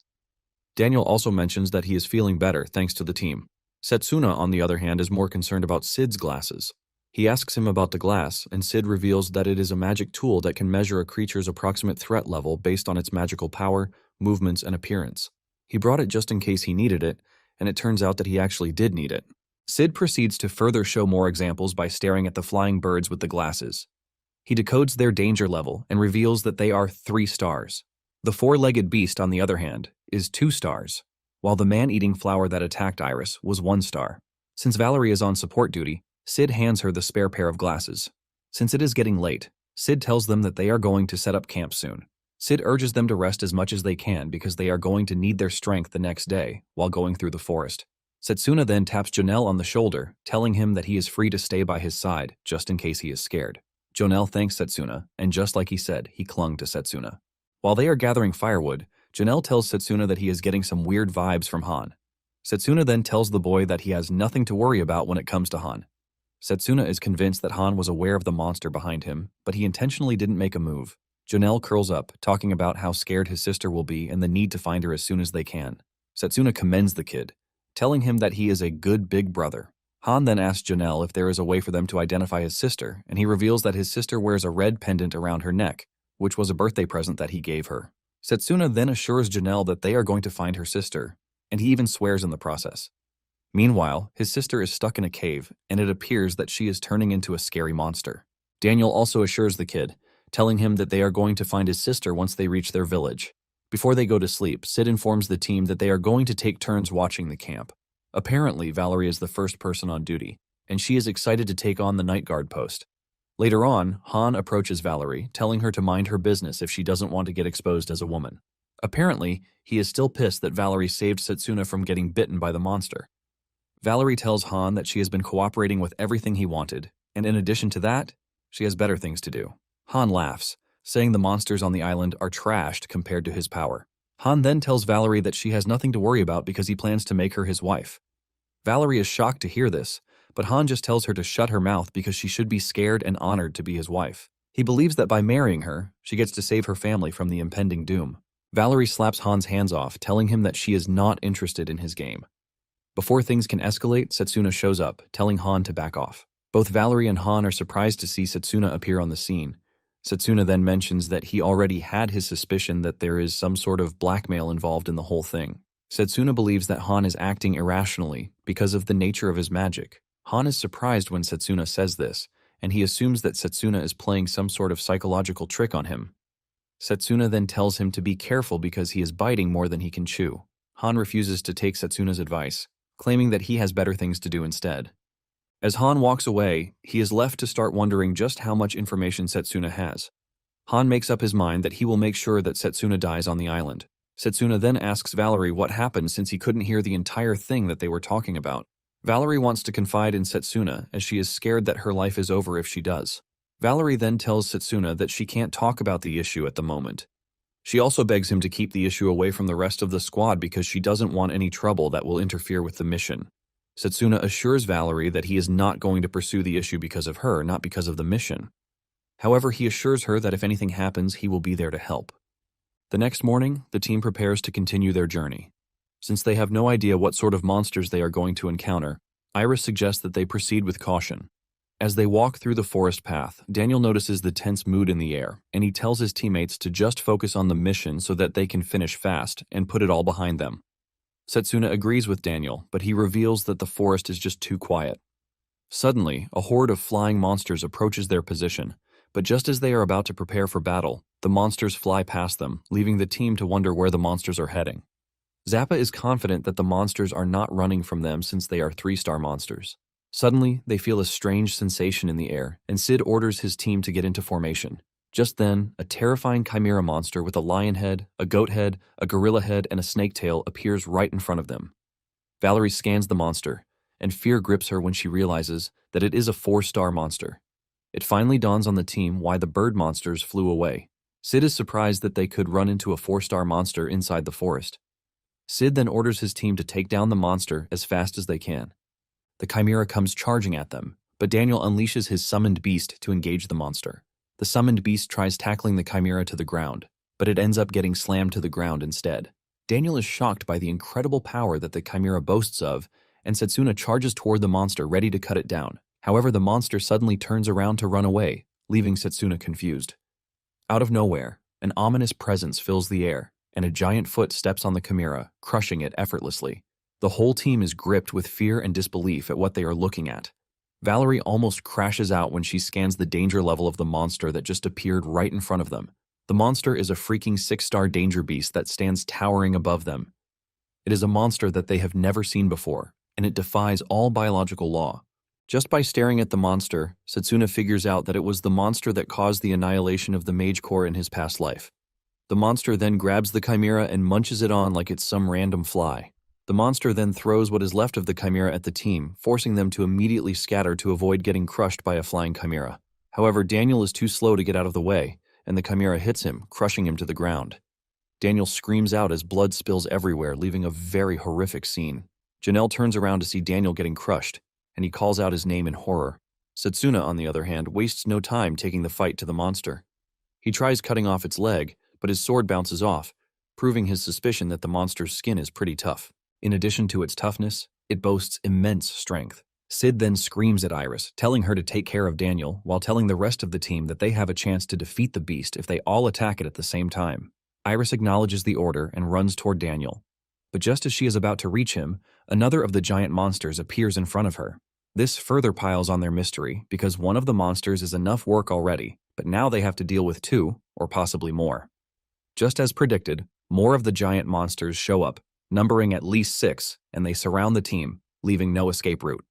Daniel also mentions that he is feeling better thanks to the team. Setsuna, on the other hand, is more concerned about Sid's glasses. He asks him about the glass, and Sid reveals that it is a magic tool that can measure a creature's approximate threat level based on its magical power, movements, and appearance. He brought it just in case he needed it, and it turns out that he actually did need it. Sid proceeds to further show more examples by staring at the flying birds with the glasses. He decodes their danger level and reveals that they are 3 stars. The 4-legged beast, on the other hand, is 2 stars, while the man-eating flower that attacked Iris was 1 star. Since Valerie is on support duty, Sid hands her the spare pair of glasses. Since it is getting late, Sid tells them that they are going to set up camp soon. Sid urges them to rest as much as they can because they are going to need their strength the next day while going through the forest. Setsuna then taps Janelle on the shoulder, telling him that he is free to stay by his side just in case he is scared. Janelle thanks Setsuna, and just like he said, he clung to Setsuna. While they are gathering firewood, Janelle tells Setsuna that he is getting some weird vibes from Han. Setsuna then tells the boy that he has nothing to worry about when it comes to Han. Setsuna is convinced that Han was aware of the monster behind him, but he intentionally didn't make a move. Janelle curls up, talking about how scared his sister will be and the need to find her as soon as they can. Setsuna commends the kid, telling him that he is a good big brother. Han then asks Janelle if there is a way for them to identify his sister, and he reveals that his sister wears a red pendant around her neck, which was a birthday present that he gave her. Setsuna then assures Janelle that they are going to find her sister, and he even swears in the process. Meanwhile, his sister is stuck in a cave, and it appears that she is turning into a scary monster. Daniel also assures the kid, telling him that they are going to find his sister once they reach their village. Before they go to sleep, Sid informs the team that they are going to take turns watching the camp. Apparently, Valerie is the first person on duty, and she is excited to take on the night guard post. Later on, Han approaches Valerie, telling her to mind her business if she doesn't want to get exposed as a woman. Apparently, he is still pissed that Valerie saved Setsuna from getting bitten by the monster. Valerie tells Han that she has been cooperating with everything he wanted, and in addition to that, she has better things to do. Han laughs, saying the monsters on the island are trashed compared to his power. Han then tells Valerie that she has nothing to worry about because he plans to make her his wife. Valerie is shocked to hear this, but Han just tells her to shut her mouth because she should be scared and honored to be his wife. He believes that by marrying her, she gets to save her family from the impending doom. Valerie slaps Han's hands off, telling him that she is not interested in his game. Before things can escalate, Setsuna shows up, telling Han to back off. Both Valerie and Han are surprised to see Setsuna appear on the scene. Setsuna then mentions that he already had his suspicion that there is some sort of blackmail involved in the whole thing. Setsuna believes that Han is acting irrationally because of the nature of his magic. Han is surprised when Setsuna says this, and he assumes that Setsuna is playing some sort of psychological trick on him. Setsuna then tells him to be careful because he is biting more than he can chew. Han refuses to take Setsuna's advice, claiming that he has better things to do instead. As Han walks away, he is left to start wondering just how much information Setsuna has. Han makes up his mind that he will make sure that Setsuna dies on the island. Setsuna then asks Valerie what happened since he couldn't hear the entire thing that they were talking about. Valerie wants to confide in Setsuna as she is scared that her life is over if she does. Valerie then tells Setsuna that she can't talk about the issue at the moment. She also begs him to keep the issue away from the rest of the squad because she doesn't want any trouble that will interfere with the mission. Setsuna assures Valerie that he is not going to pursue the issue because of her, not because of the mission. However, he assures her that if anything happens, he will be there to help. The next morning, the team prepares to continue their journey. Since they have no idea what sort of monsters they are going to encounter, Iris suggests that they proceed with caution. As they walk through the forest path, Daniel notices the tense mood in the air, and he tells his teammates to just focus on the mission so that they can finish fast and put it all behind them. Setsuna agrees with Daniel, but he reveals that the forest is just too quiet. Suddenly, a horde of flying monsters approaches their position, but just as they are about to prepare for battle, the monsters fly past them, leaving the team to wonder where the monsters are heading. Zappa is confident that the monsters are not running from them since they are 3-star monsters. Suddenly, they feel a strange sensation in the air, and Sid orders his team to get into formation. Just then, a terrifying chimera monster with a lion head, a goat head, a gorilla head, and a snake tail appears right in front of them. Valerie scans the monster, and fear grips her when she realizes that it is a 4-star monster. It finally dawns on the team why the bird monsters flew away. Sid is surprised that they could run into a 4-star monster inside the forest. Sid then orders his team to take down the monster as fast as they can. The chimera comes charging at them, but Daniel unleashes his summoned beast to engage the monster. The summoned beast tries tackling the chimera to the ground, but it ends up getting slammed to the ground instead. Daniel is shocked by the incredible power that the chimera boasts of, and Setsuna charges toward the monster ready to cut it down. However, the monster suddenly turns around to run away, leaving Setsuna confused. Out of nowhere, an ominous presence fills the air, and a giant foot steps on the chimera, crushing it effortlessly. The whole team is gripped with fear and disbelief at what they are looking at. Valerie almost crashes out when she scans the danger level of the monster that just appeared right in front of them. The monster is a freaking 6-star danger beast that stands towering above them. It is a monster that they have never seen before, and it defies all biological law. Just by staring at the monster, Setsuna figures out that it was the monster that caused the annihilation of the Mage Corps in his past life. The monster then grabs the chimera and munches it on like it's some random fly. The monster then throws what is left of the chimera at the team, forcing them to immediately scatter to avoid getting crushed by a flying chimera. However, Daniel is too slow to get out of the way, and the chimera hits him, crushing him to the ground. Daniel screams out as blood spills everywhere, leaving a very horrific scene. Janelle turns around to see Daniel getting crushed, and he calls out his name in horror. Setsuna, on the other hand, wastes no time taking the fight to the monster. He tries cutting off its leg, but his sword bounces off, proving his suspicion that the monster's skin is pretty tough. In addition to its toughness, it boasts immense strength. Sid then screams at Iris, telling her to take care of Daniel, while telling the rest of the team that they have a chance to defeat the beast if they all attack it at the same time. Iris acknowledges the order and runs toward Daniel. But just as she is about to reach him, another of the giant monsters appears in front of her. This further piles on their mystery, because one of the monsters is enough work already, but now they have to deal with 2, or possibly more. Just as predicted, more of the giant monsters show up, numbering at least 6, and they surround the team, leaving no escape route.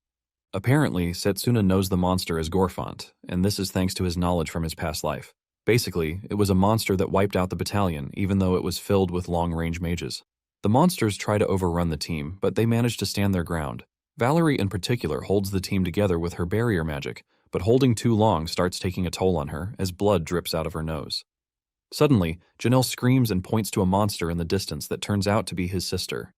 Apparently, Setsuna knows the monster as Gorfont, and this is thanks to his knowledge from his past life. Basically, it was a monster that wiped out the battalion, even though it was filled with long-range mages. The monsters try to overrun the team, but they manage to stand their ground. Valerie in particular holds the team together with her barrier magic, but holding too long starts taking a toll on her as blood drips out of her nose. Suddenly, Janelle screams and points to a monster in the distance that turns out to be his sister.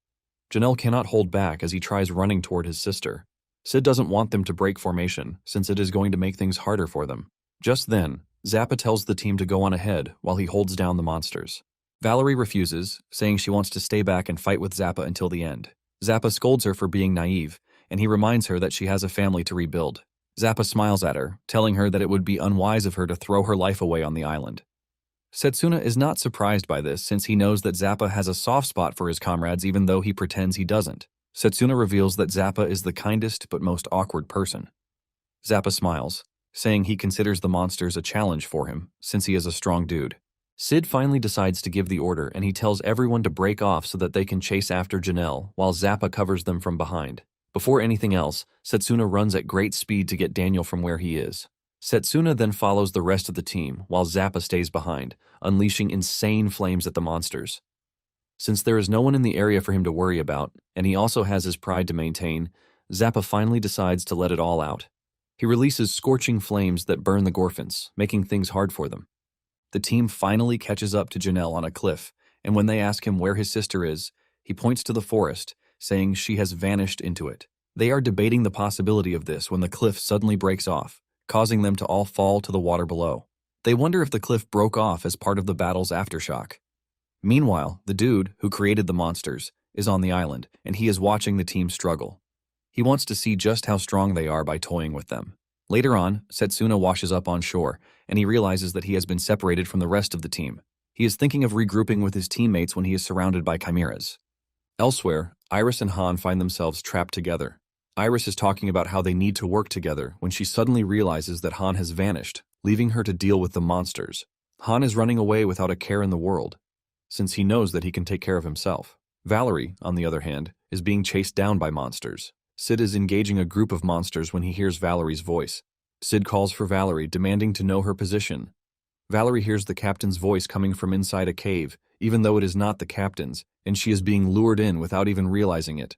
Janelle cannot hold back as he tries running toward his sister. Sid doesn't want them to break formation, since it is going to make things harder for them. Just then, Zappa tells the team to go on ahead while he holds down the monsters. Valerie refuses, saying she wants to stay back and fight with Zappa until the end. Zappa scolds her for being naive, and he reminds her that she has a family to rebuild. Zappa smiles at her, telling her that it would be unwise of her to throw her life away on the island. Setsuna is not surprised by this since he knows that Zappa has a soft spot for his comrades even though he pretends he doesn't. Setsuna reveals that Zappa is the kindest but most awkward person. Zappa smiles, saying he considers the monsters a challenge for him, since he is a strong dude. Sid finally decides to give the order, and he tells everyone to break off so that they can chase after Janelle, while Zappa covers them from behind. Before anything else, Setsuna runs at great speed to get Daniel from where he is. Setsuna then follows the rest of the team, while Zappa stays behind, unleashing insane flames at the monsters. Since there is no one in the area for him to worry about, and he also has his pride to maintain, Zappa finally decides to let it all out. He releases scorching flames that burn the Gorfins, making things hard for them. The team finally catches up to Janelle on a cliff, and when they ask him where his sister is, he points to the forest, saying she has vanished into it. They are debating the possibility of this when the cliff suddenly breaks off, causing them to all fall to the water below. They wonder if the cliff broke off as part of the battle's aftershock. Meanwhile, the dude, who created the monsters, is on the island, and he is watching the team struggle. He wants to see just how strong they are by toying with them. Later on, Setsuna washes up on shore, and he realizes that he has been separated from the rest of the team. He is thinking of regrouping with his teammates when he is surrounded by chimeras. Elsewhere, Iris and Han find themselves trapped together. Iris is talking about how they need to work together when she suddenly realizes that Han has vanished, leaving her to deal with the monsters. Han is running away without a care in the world, since he knows that he can take care of himself. Valerie, on the other hand, is being chased down by monsters. Sid is engaging a group of monsters when he hears Valerie's voice. Sid calls for Valerie, demanding to know her position. Valerie hears the captain's voice coming from inside a cave, even though it is not the captain's, and she is being lured in without even realizing it.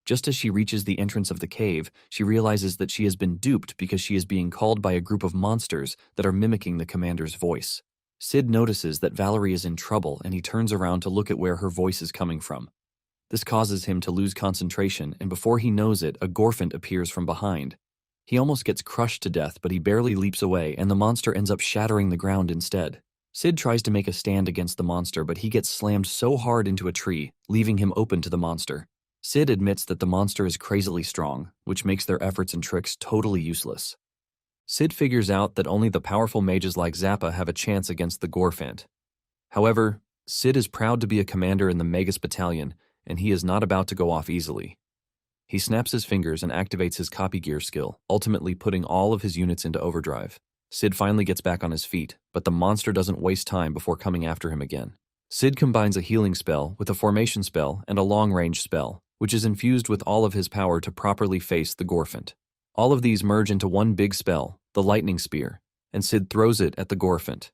Just as she reaches the entrance of the cave, she realizes that she has been duped because she is being called by a group of monsters that are mimicking the commander's voice. Sid notices that Valerie is in trouble, and he turns around to look at where her voice is coming from. This causes him to lose concentration, and before he knows it, a Gorfint appears from behind. He almost gets crushed to death, but he barely leaps away, and the monster ends up shattering the ground instead. Sid tries to make a stand against the monster, but he gets slammed so hard into a tree, leaving him open to the monster. Sid admits that the monster is crazily strong, which makes their efforts and tricks totally useless. Sid figures out that only the powerful mages like Zappa have a chance against the Gorfint. However, Sid is proud to be a commander in the Magus battalion, and he is not about to go off easily. He snaps his fingers and activates his copy gear skill, ultimately putting all of his units into overdrive. Sid finally gets back on his feet, but the monster doesn't waste time before coming after him again. Sid combines a healing spell with a formation spell and a long-range spell, which is infused with all of his power to properly face the Gorfint. All of these merge into one big spell, the Lightning Spear, and Sid throws it at the Gorfint.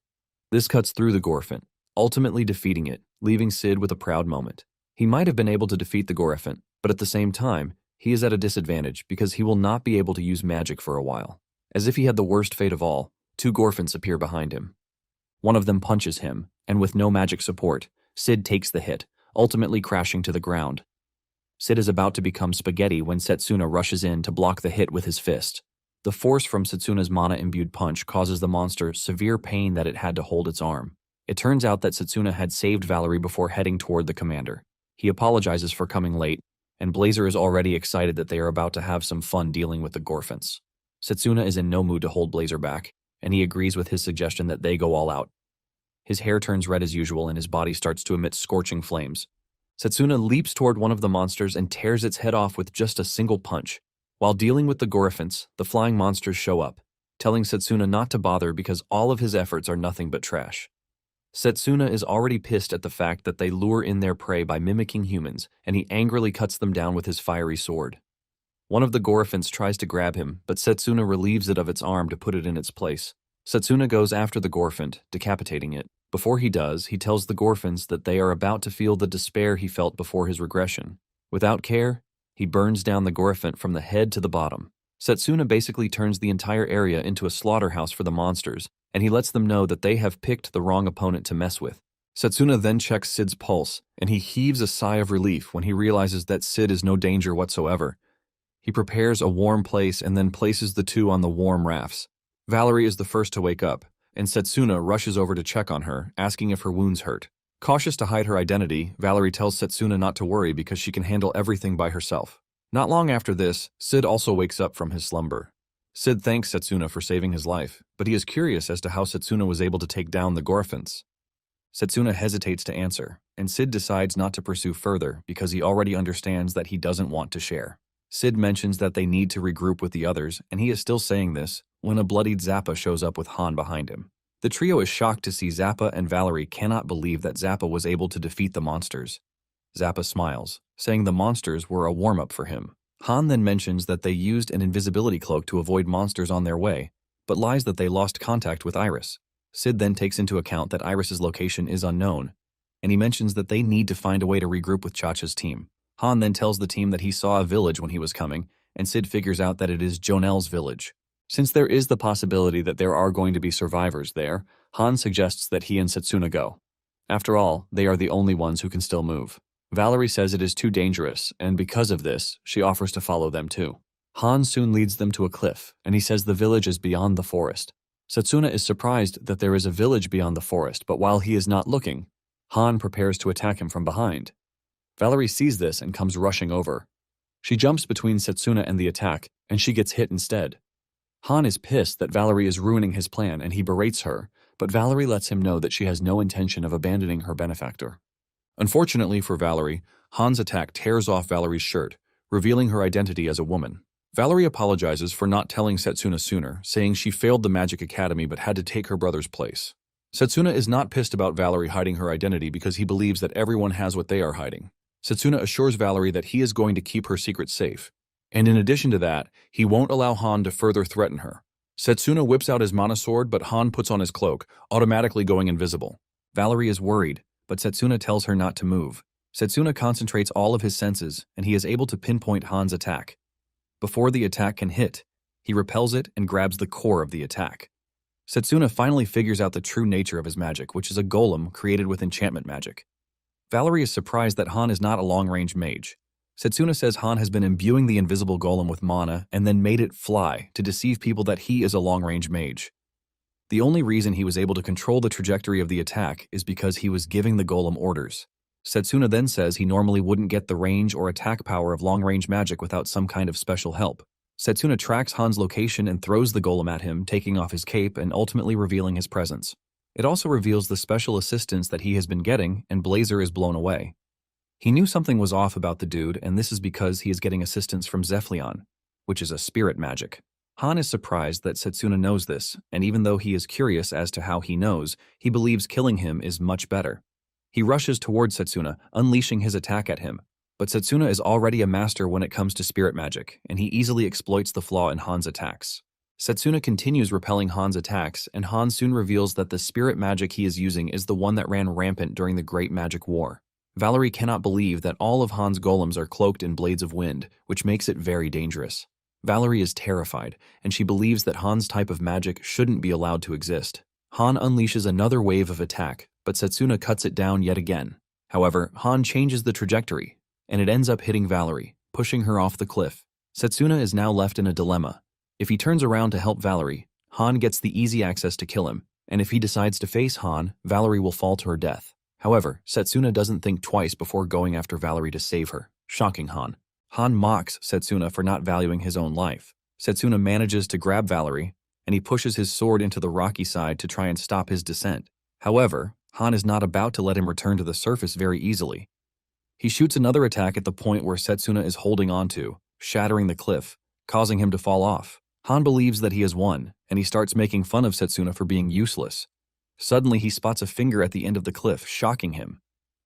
This cuts through the Gorfint, ultimately defeating it, leaving Sid with a proud moment. He might have been able to defeat the Gorfint, but at the same time, he is at a disadvantage because he will not be able to use magic for a while. As if he had the worst fate of all, two Gorfints appear behind him. One of them punches him, and with no magic support, Sid takes the hit, ultimately crashing to the ground. Sid is about to become spaghetti when Setsuna rushes in to block the hit with his fist. The force from Setsuna's mana-imbued punch causes the monster severe pain that it had to hold its arm. It turns out that Setsuna had saved Valerie before heading toward the commander. He apologizes for coming late, and Blazer is already excited that they are about to have some fun dealing with the Gorfints. Setsuna is in no mood to hold Blazer back, and he agrees with his suggestion that they go all out. His hair turns red as usual and his body starts to emit scorching flames. Setsuna leaps toward one of the monsters and tears its head off with just a single punch. While dealing with the Gorfints, the flying monsters show up, telling Setsuna not to bother because all of his efforts are nothing but trash. Setsuna is already pissed at the fact that they lure in their prey by mimicking humans, and he angrily cuts them down with his fiery sword. One of the Gorfints tries to grab him, but Setsuna relieves it of its arm to put it in its place. Setsuna goes after the Gorfint, decapitating it. Before he does, he tells the Gorfints that they are about to feel the despair he felt before his regression. Without care, he burns down the Gorfint from the head to the bottom. Setsuna basically turns the entire area into a slaughterhouse for the monsters, and he lets them know that they have picked the wrong opponent to mess with. Setsuna then checks Sid's pulse, and he heaves a sigh of relief when he realizes that Sid is no danger whatsoever. He prepares a warm place and then places the two on the warm rafts. Valerie is the first to wake up, and Setsuna rushes over to check on her, asking if her wounds hurt. Cautious to hide her identity, Valerie tells Setsuna not to worry because she can handle everything by herself. Not long after this, Sid also wakes up from his slumber. Sid thanks Setsuna for saving his life, but he is curious as to how Setsuna was able to take down the Gorfints. Setsuna hesitates to answer, and Sid decides not to pursue further because he already understands that he doesn't want to share. Sid mentions that they need to regroup with the others, and he is still saying this when a bloodied Zappa shows up with Han behind him. The trio is shocked to see Zappa, and Valerie cannot believe that Zappa was able to defeat the monsters. Zappa smiles, saying the monsters were a warm-up for him. Han then mentions that they used an invisibility cloak to avoid monsters on their way, but lies that they lost contact with Iris. Sid then takes into account that Iris's location is unknown, and he mentions that they need to find a way to regroup with Chacha's team. Han then tells the team that he saw a village when he was coming, and Sid figures out that it is Jonel's village. Since there is the possibility that there are going to be survivors there, Han suggests that he and Setsuna go. After all, they are the only ones who can still move. Valerie says it is too dangerous, and because of this, she offers to follow them too. Han soon leads them to a cliff, and he says the village is beyond the forest. Setsuna is surprised that there is a village beyond the forest, but while he is not looking, Han prepares to attack him from behind. Valerie sees this and comes rushing over. She jumps between Setsuna and the attack, and she gets hit instead. Han is pissed that Valerie is ruining his plan, and he berates her, but Valerie lets him know that she has no intention of abandoning her benefactor. Unfortunately for Valerie, Han's attack tears off Valerie's shirt, revealing her identity as a woman. Valerie apologizes for not telling Setsuna sooner, saying she failed the Magic Academy but had to take her brother's place. Setsuna is not pissed about Valerie hiding her identity because he believes that everyone has what they are hiding. Setsuna assures Valerie that he is going to keep her secret safe, and in addition to that, he won't allow Han to further threaten her. Setsuna whips out his mana sword, but Han puts on his cloak, automatically going invisible. Valerie is worried, but Setsuna tells her not to move. Setsuna concentrates all of his senses, and he is able to pinpoint Han's attack. Before the attack can hit, he repels it and grabs the core of the attack. Setsuna finally figures out the true nature of his magic, which is a golem created with enchantment magic. Valerie is surprised that Han is not a long-range mage. Setsuna says Han has been imbuing the invisible golem with mana and then made it fly to deceive people that he is a long-range mage. The only reason he was able to control the trajectory of the attack is because he was giving the golem orders. Setsuna then says he normally wouldn't get the range or attack power of long-range magic without some kind of special help. Setsuna tracks Han's location and throws the golem at him, taking off his cape and ultimately revealing his presence. It also reveals the special assistance that he has been getting, and Blazer is blown away. He knew something was off about the dude, and this is because he is getting assistance from Zephylion, which is a spirit magic. Han is surprised that Setsuna knows this, and even though he is curious as to how he knows, he believes killing him is much better. He rushes towards Setsuna, unleashing his attack at him, but Setsuna is already a master when it comes to spirit magic, and he easily exploits the flaw in Han's attacks. Setsuna continues repelling Han's attacks, and Han soon reveals that the spirit magic he is using is the one that ran rampant during the Great Magic War. Valerie cannot believe that all of Han's golems are cloaked in blades of wind, which makes it very dangerous. Valerie is terrified, and she believes that Han's type of magic shouldn't be allowed to exist. Han unleashes another wave of attack, but Setsuna cuts it down yet again. However, Han changes the trajectory, and it ends up hitting Valerie, pushing her off the cliff. Setsuna is now left in a dilemma. If he turns around to help Valerie, Han gets the easy access to kill him, and if he decides to face Han, Valerie will fall to her death. However, Setsuna doesn't think twice before going after Valerie to save her, shocking Han. Han mocks Setsuna for not valuing his own life. Setsuna manages to grab Valerie, and he pushes his sword into the rocky side to try and stop his descent. However, Han is not about to let him return to the surface very easily. He shoots another attack at the point where Setsuna is holding onto, shattering the cliff, causing him to fall off. Han believes that he has won, and he starts making fun of Setsuna for being useless. Suddenly, he spots a finger at the end of the cliff, shocking him.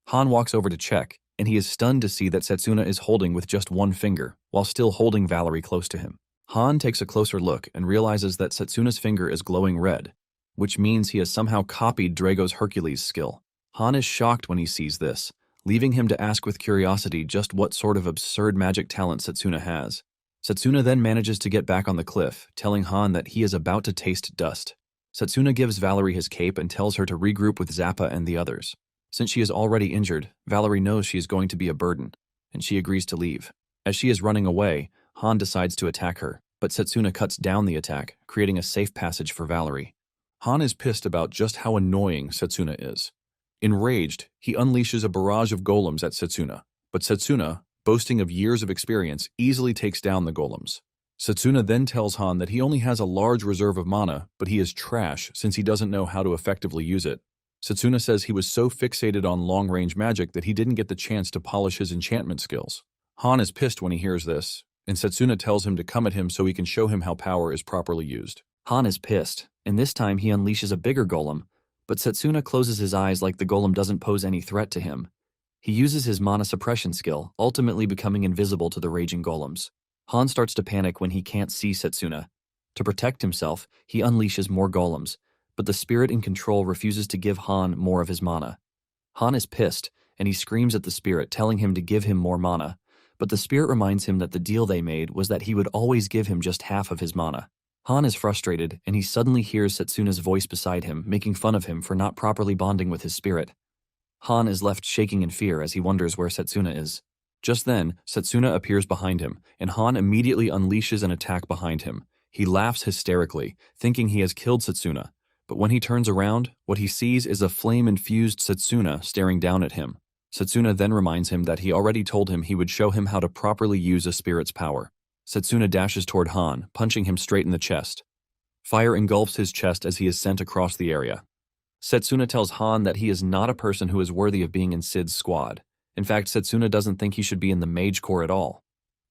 Han walks over to check, and he is stunned to see that Setsuna is holding with just one finger, while still holding Valerie close to him. Han takes a closer look and realizes that Setsuna's finger is glowing red, which means he has somehow copied Drago's Hercules skill. Han is shocked when he sees this, leaving him to ask with curiosity just what sort of absurd magic talent Setsuna has. Setsuna then manages to get back on the cliff, telling Han that he is about to taste dust. Setsuna gives Valerie his cape and tells her to regroup with Zappa and the others. Since she is already injured, Valerie knows she is going to be a burden, and she agrees to leave. As she is running away, Han decides to attack her, but Setsuna cuts down the attack, creating a safe passage for Valerie. Han is pissed about just how annoying Setsuna is. Enraged, he unleashes a barrage of golems at Setsuna, but Setsuna, boasting of years of experience, easily takes down the golems. Setsuna then tells Han that he only has a large reserve of mana, but he is trash since he doesn't know how to effectively use it. Setsuna says he was so fixated on long-range magic that he didn't get the chance to polish his enchantment skills. Han is pissed when he hears this, and Setsuna tells him to come at him so he can show him how power is properly used. Han is pissed, and this time he unleashes a bigger golem, but Setsuna closes his eyes like the golem doesn't pose any threat to him. He uses his mana suppression skill, ultimately becoming invisible to the raging golems. Han starts to panic when he can't see Setsuna. To protect himself, he unleashes more golems, but the spirit in control refuses to give Han more of his mana. Han is pissed, and he screams at the spirit, telling him to give him more mana, but the spirit reminds him that the deal they made was that he would always give him just half of his mana. Han is frustrated, and he suddenly hears Setsuna's voice beside him, making fun of him for not properly bonding with his spirit. Han is left shaking in fear as he wonders where Setsuna is. Just then, Setsuna appears behind him, and Han immediately unleashes an attack behind him. He laughs hysterically, thinking he has killed Setsuna, but when he turns around, what he sees is a flame-infused Setsuna staring down at him. Setsuna then reminds him that he already told him he would show him how to properly use a spirit's power. Setsuna dashes toward Han, punching him straight in the chest. Fire engulfs his chest as he is sent across the area. Setsuna tells Han that he is not a person who is worthy of being in Sid's squad. In fact, Setsuna doesn't think he should be in the Mage Corps at all.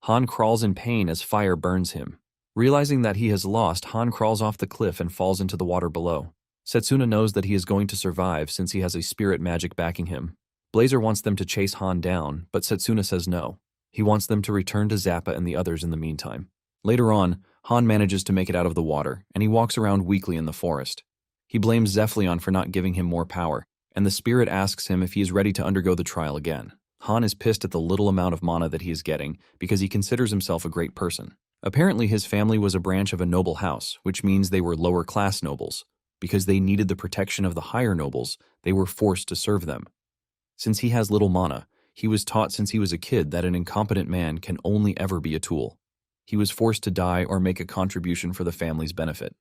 Han crawls in pain as fire burns him. Realizing that he has lost, Han crawls off the cliff and falls into the water below. Setsuna knows that he is going to survive since he has a spirit magic backing him. Blazer wants them to chase Han down, but Setsuna says no. He wants them to return to Zappa and the others in the meantime. Later on, Han manages to make it out of the water, and he walks around weakly in the forest. He blames Zephylion for not giving him more power, and the spirit asks him if he is ready to undergo the trial again. Han is pissed at the little amount of mana that he is getting because he considers himself a great person. Apparently his family was a branch of a noble house, which means they were lower-class nobles. Because they needed the protection of the higher nobles, they were forced to serve them. Since he has little mana, he was taught since he was a kid that an incompetent man can only ever be a tool. He was forced to die or make a contribution for the family's benefit.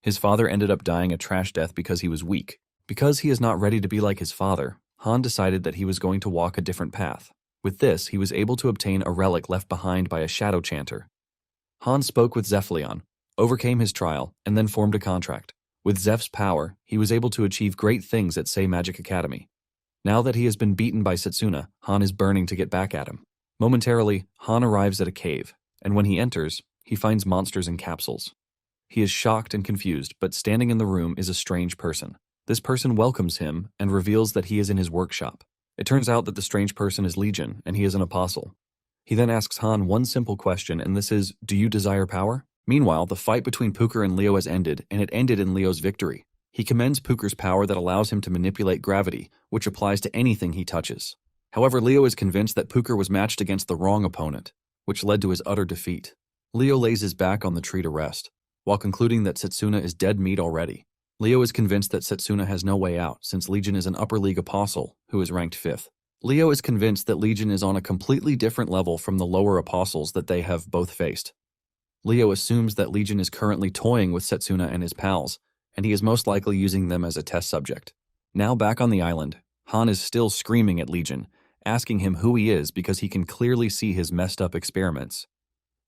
His father ended up dying a trash death because he was weak. Because he is not ready to be like his father, Han decided that he was going to walk a different path. With this, he was able to obtain a relic left behind by a shadow chanter. Han spoke with Zephylion, overcame his trial, and then formed a contract. With Zeph's power, he was able to achieve great things at Sei Magic Academy. Now that he has been beaten by Setsuna, Han is burning to get back at him. Momentarily, Han arrives at a cave, and when he enters, he finds monsters in capsules. He is shocked and confused, but standing in the room is a strange person. This person welcomes him and reveals that he is in his workshop. It turns out that the strange person is Legion, and he is an apostle. He then asks Han one simple question, and this is, do you desire power? Meanwhile, the fight between Pooker and Leo has ended, and it ended in Leo's victory. He commends Pooker's power that allows him to manipulate gravity, which applies to anything he touches. However, Leo is convinced that Pooker was matched against the wrong opponent, which led to his utter defeat. Leo lays his back on the tree to rest, while concluding that Setsuna is dead meat already. Leo is convinced that Setsuna has no way out, since Legion is an upper league apostle, who is ranked 5th. Leo is convinced that Legion is on a completely different level from the lower apostles that they have both faced. Leo assumes that Legion is currently toying with Setsuna and his pals, and he is most likely using them as a test subject. Now back on the island, Han is still screaming at Legion, asking him who he is because he can clearly see his messed up experiments.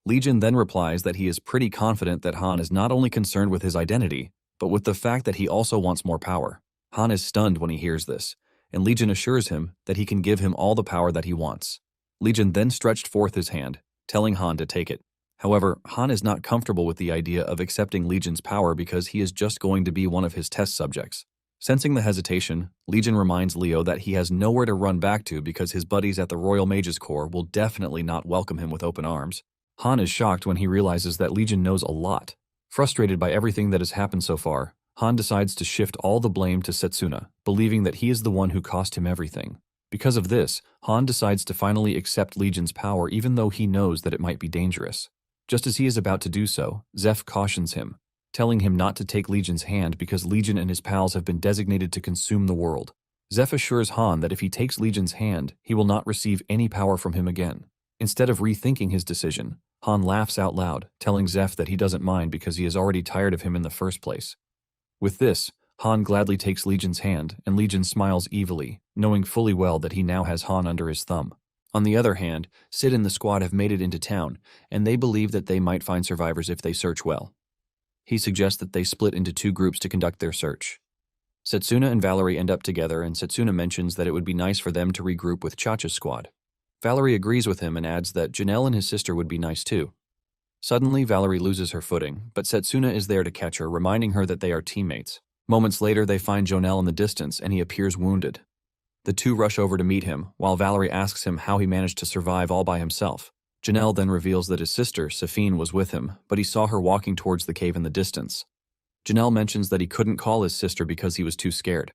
Legion then replies that he is pretty confident that Han is not only concerned with his identity, but with the fact that he also wants more power. Han is stunned when he hears this, and Legion assures him that he can give him all the power that he wants. Legion then stretched forth his hand, telling Han to take it. However, Han is not comfortable with the idea of accepting Legion's power because he is just going to be one of his test subjects. Sensing the hesitation, Legion reminds Leo that he has nowhere to run back to because his buddies at the Royal Mages Corps will definitely not welcome him with open arms. Han is shocked when he realizes that Legion knows a lot. Frustrated by everything that has happened so far, Han decides to shift all the blame to Setsuna, believing that he is the one who cost him everything. Because of this, Han decides to finally accept Legion's power even though he knows that it might be dangerous. Just as he is about to do so, Zeph cautions him, telling him not to take Legion's hand because Legion and his pals have been designated to consume the world. Zeph assures Han that if he takes Legion's hand, he will not receive any power from him again. Instead of rethinking his decision, Han laughs out loud, telling Zeph that he doesn't mind because he is already tired of him in the first place. With this, Han gladly takes Legion's hand, and Legion smiles evilly, knowing fully well that he now has Han under his thumb. On the other hand, Sid and the squad have made it into town, and they believe that they might find survivors if they search well. He suggests that they split into 2 groups to conduct their search. Setsuna and Valerie end up together, and Setsuna mentions that it would be nice for them to regroup with Chacha's squad. Valerie agrees with him and adds that Janelle and his sister would be nice too. Suddenly, Valerie loses her footing, but Setsuna is there to catch her, reminding her that they are teammates. Moments later, they find Jonelle in the distance, and he appears wounded. The two rush over to meet him, while Valerie asks him how he managed to survive all by himself. Janelle then reveals that his sister, Safine, was with him, but he saw her walking towards the cave in the distance. Janelle mentions that he couldn't call his sister because he was too scared.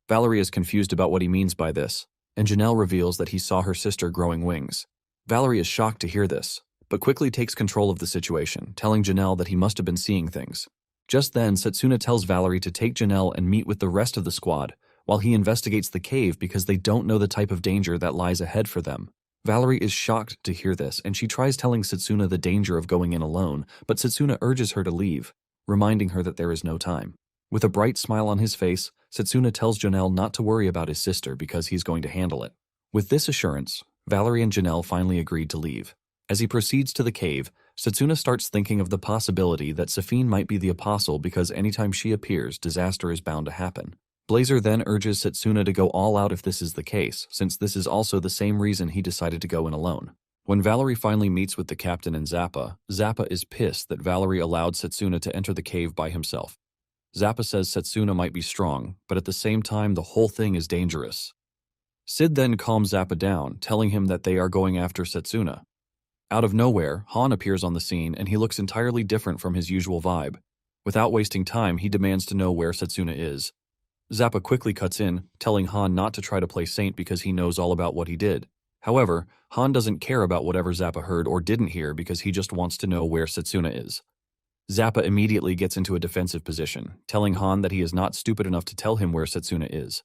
Valerie is confused about what he means by this, and Janelle reveals that he saw her sister growing wings. Valerie is shocked to hear this, but quickly takes control of the situation, telling Janelle that he must have been seeing things. Just then, Setsuna tells Valerie to take Janelle and meet with the rest of the squad, while he investigates the cave because they don't know the type of danger that lies ahead for them. Valerie is shocked to hear this, and she tries telling Setsuna the danger of going in alone, but Setsuna urges her to leave, reminding her that there is no time. With a bright smile on his face, Setsuna tells Janelle not to worry about his sister because he's going to handle it. With this assurance, Valerie and Janelle finally agreed to leave. As he proceeds to the cave, Setsuna starts thinking of the possibility that Safine might be the apostle because anytime she appears, disaster is bound to happen. Blazer then urges Setsuna to go all out if this is the case, since this is also the same reason he decided to go in alone. When Valerie finally meets with the captain and Zappa, Zappa is pissed that Valerie allowed Setsuna to enter the cave by himself. Zappa says Setsuna might be strong, but at the same time the whole thing is dangerous. Sid then calms Zappa down, telling him that they are going after Setsuna. Out of nowhere, Han appears on the scene and he looks entirely different from his usual vibe. Without wasting time, he demands to know where Setsuna is. Zappa quickly cuts in, telling Han not to try to play saint because he knows all about what he did. However, Han doesn't care about whatever Zappa heard or didn't hear because he just wants to know where Setsuna is. Zappa immediately gets into a defensive position, telling Han that he is not stupid enough to tell him where Setsuna is.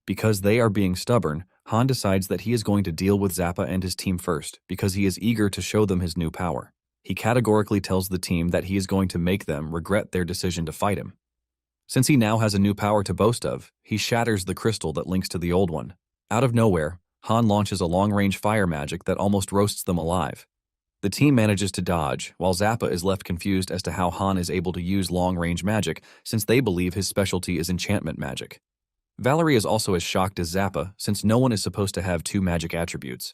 Because they are being stubborn, Han decides that he is going to deal with Zappa and his team first because he is eager to show them his new power. He categorically tells the team that he is going to make them regret their decision to fight him. Since he now has a new power to boast of, he shatters the crystal that links to the old one. Out of nowhere, Han launches a long-range fire magic that almost roasts them alive. The team manages to dodge, while Zappa is left confused as to how Han is able to use long-range magic since they believe his specialty is enchantment magic. Valerie is also as shocked as Zappa since no one is supposed to have two magic attributes.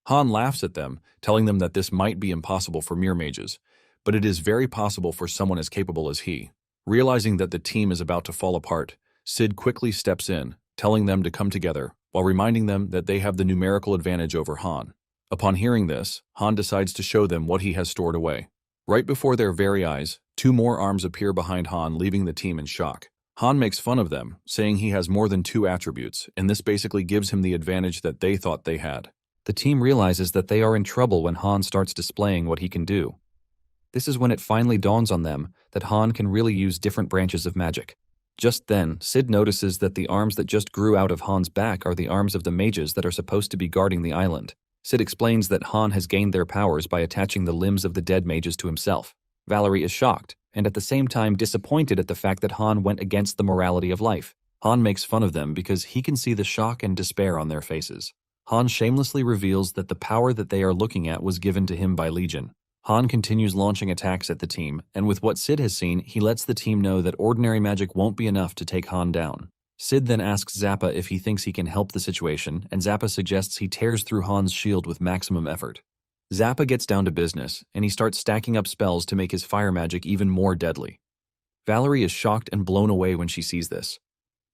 Han laughs at them, telling them that this might be impossible for mere mages, but it is very possible for someone as capable as he. Realizing that the team is about to fall apart, Sid quickly steps in, telling them to come together, while reminding them that they have the numerical advantage over Han. Upon hearing this, Han decides to show them what he has stored away. Right before their very eyes, two more arms appear behind Han, leaving the team in shock. Han makes fun of them, saying he has more than two attributes, and this basically gives him the advantage that they thought they had. The team realizes that they are in trouble when Han starts displaying what he can do. This is when it finally dawns on them that Han can really use different branches of magic. Just then, Sid notices that the arms that just grew out of Han's back are the arms of the mages that are supposed to be guarding the island. Sid explains that Han has gained their powers by attaching the limbs of the dead mages to himself. Valerie is shocked, and at the same time disappointed at the fact that Han went against the morality of life. Han makes fun of them because he can see the shock and despair on their faces. Han shamelessly reveals that the power that they are looking at was given to him by Legion. Han continues launching attacks at the team, and with what Sid has seen, he lets the team know that ordinary magic won't be enough to take Han down. Sid then asks Zappa if he thinks he can help the situation, and Zappa suggests he tears through Han's shield with maximum effort. Zappa gets down to business, and he starts stacking up spells to make his fire magic even more deadly. Valerie is shocked and blown away when she sees this.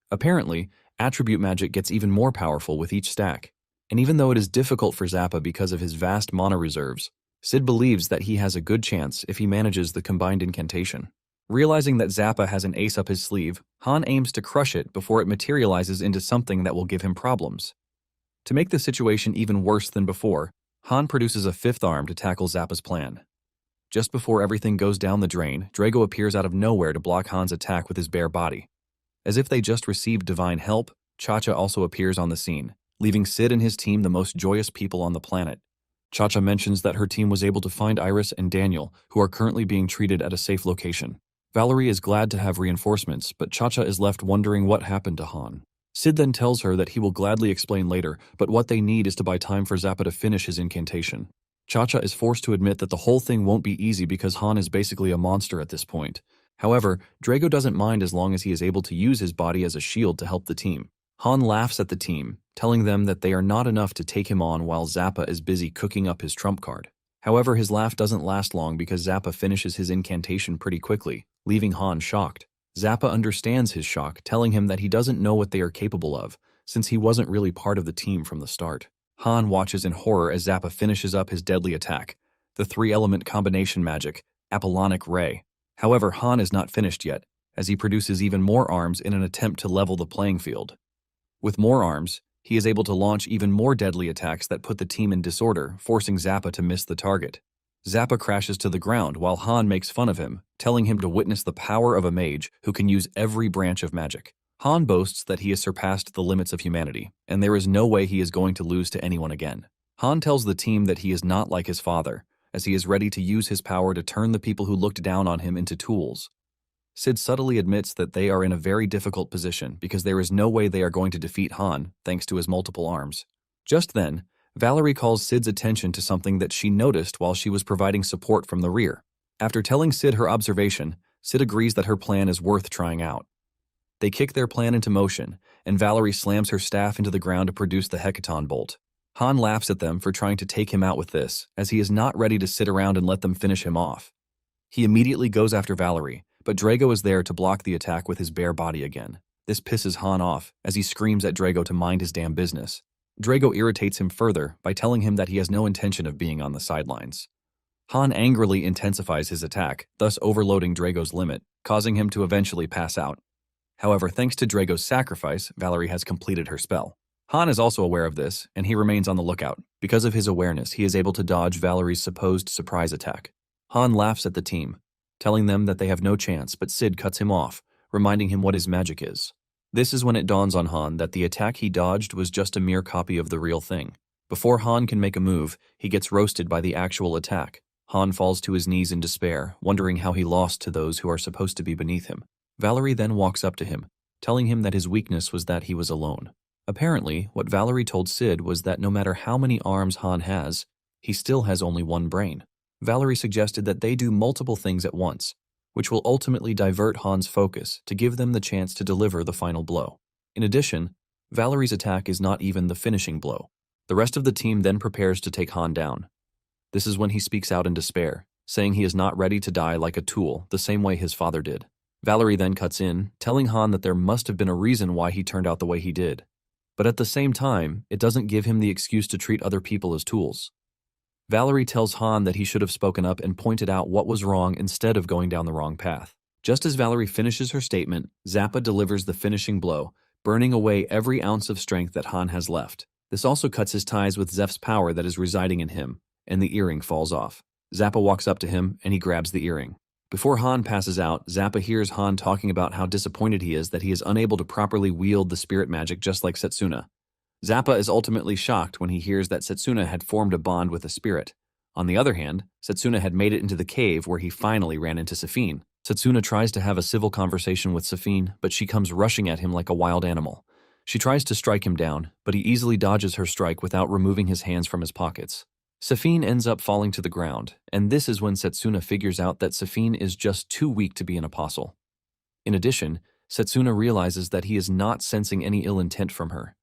Apparently, attribute magic gets even more powerful with each stack, and even though it is difficult for Zappa because of his vast mana reserves, Sid believes that he has a good chance if he manages the combined incantation. Realizing that Zappa has an ace up his sleeve, Han aims to crush it before it materializes into something that will give him problems. To make the situation even worse than before, Han produces a fifth arm to tackle Zappa's plan. Just before everything goes down the drain, Drago appears out of nowhere to block Han's attack with his bare body. As if they just received divine help, Chacha also appears on the scene, leaving Sid and his team the most joyous people on the planet. Chacha mentions that her team was able to find Iris and Daniel, who are currently being treated at a safe location. Valerie is glad to have reinforcements, but Chacha is left wondering what happened to Han. Sid then tells her that he will gladly explain later, but what they need is to buy time for Zappa to finish his incantation. Chacha is forced to admit that the whole thing won't be easy because Han is basically a monster at this point. However, Drago doesn't mind as long as he is able to use his body as a shield to help the team. Han laughs at the team, telling them that they are not enough to take him on while Zappa is busy cooking up his trump card. However, his laugh doesn't last long because Zappa finishes his incantation pretty quickly, leaving Han shocked. Zappa understands his shock, telling him that he doesn't know what they are capable of, since he wasn't really part of the team from the start. Han watches in horror as Zappa finishes up his deadly attack, the three-element combination magic, Apollonic Ray. However, Han is not finished yet, as he produces even more arms in an attempt to level the playing field. With more arms, he is able to launch even more deadly attacks that put the team in disorder, forcing Zappa to miss the target. Zappa crashes to the ground while Han makes fun of him, telling him to witness the power of a mage who can use every branch of magic. Han boasts that he has surpassed the limits of humanity, and there is no way he is going to lose to anyone again. Han tells the team that he is not like his father, as he is ready to use his power to turn the people who looked down on him into tools. Sid subtly admits that they are in a very difficult position because there is no way they are going to defeat Han thanks to his multiple arms. Just then, Valerie calls Sid's attention to something that she noticed while she was providing support from the rear. After telling Sid her observation, Sid agrees that her plan is worth trying out. They kick their plan into motion, and Valerie slams her staff into the ground to produce the Hecaton bolt. Han laughs at them for trying to take him out with this, as he is not ready to sit around and let them finish him off. He immediately goes after Valerie, but Drago is there to block the attack with his bare body again. This pisses Han off, as he screams at Drago to mind his damn business. Drago irritates him further by telling him that he has no intention of being on the sidelines. Han angrily intensifies his attack, thus overloading Drago's limit, causing him to eventually pass out. However, thanks to Drago's sacrifice, Valerie has completed her spell. Han is also aware of this, and he remains on the lookout. Because of his awareness, he is able to dodge Valerie's supposed surprise attack. Han laughs at the team, telling them that they have no chance, but Sid cuts him off, reminding him what his magic is. This is when it dawns on Han that the attack he dodged was just a mere copy of the real thing. Before Han can make a move, he gets roasted by the actual attack. Han falls to his knees in despair, wondering how he lost to those who are supposed to be beneath him. Valerie then walks up to him, telling him that his weakness was that he was alone. Apparently, what Valerie told Sid was that no matter how many arms Han has, he still has only one brain. Valerie suggested that they do multiple things at once, which will ultimately divert Han's focus to give them the chance to deliver the final blow. In addition, Valerie's attack is not even the finishing blow. The rest of the team then prepares to take Han down. This is when he speaks out in despair, saying he is not ready to die like a tool the same way his father did. Valerie then cuts in, telling Han that there must have been a reason why he turned out the way he did. But at the same time, it doesn't give him the excuse to treat other people as tools. Valerie tells Han that he should have spoken up and pointed out what was wrong instead of going down the wrong path. Just as Valerie finishes her statement, Zappa delivers the finishing blow, burning away every ounce of strength that Han has left. This also cuts his ties with Zeph's power that is residing in him, and the earring falls off. Zappa walks up to him, and he grabs the earring. Before Han passes out, Zappa hears Han talking about how disappointed he is that he is unable to properly wield the spirit magic just like Setsuna. Zappa is ultimately shocked when he hears that Setsuna had formed a bond with a spirit. On the other hand, Setsuna had made it into the cave where he finally ran into Safine. Setsuna tries to have a civil conversation with Safine, but she comes rushing at him like a wild animal. She tries to strike him down, but he easily dodges her strike without removing his hands from his pockets. Safine ends up falling to the ground, and this is when Setsuna figures out that Safine is just too weak to be an apostle. In addition, Setsuna realizes that he is not sensing any ill intent from her.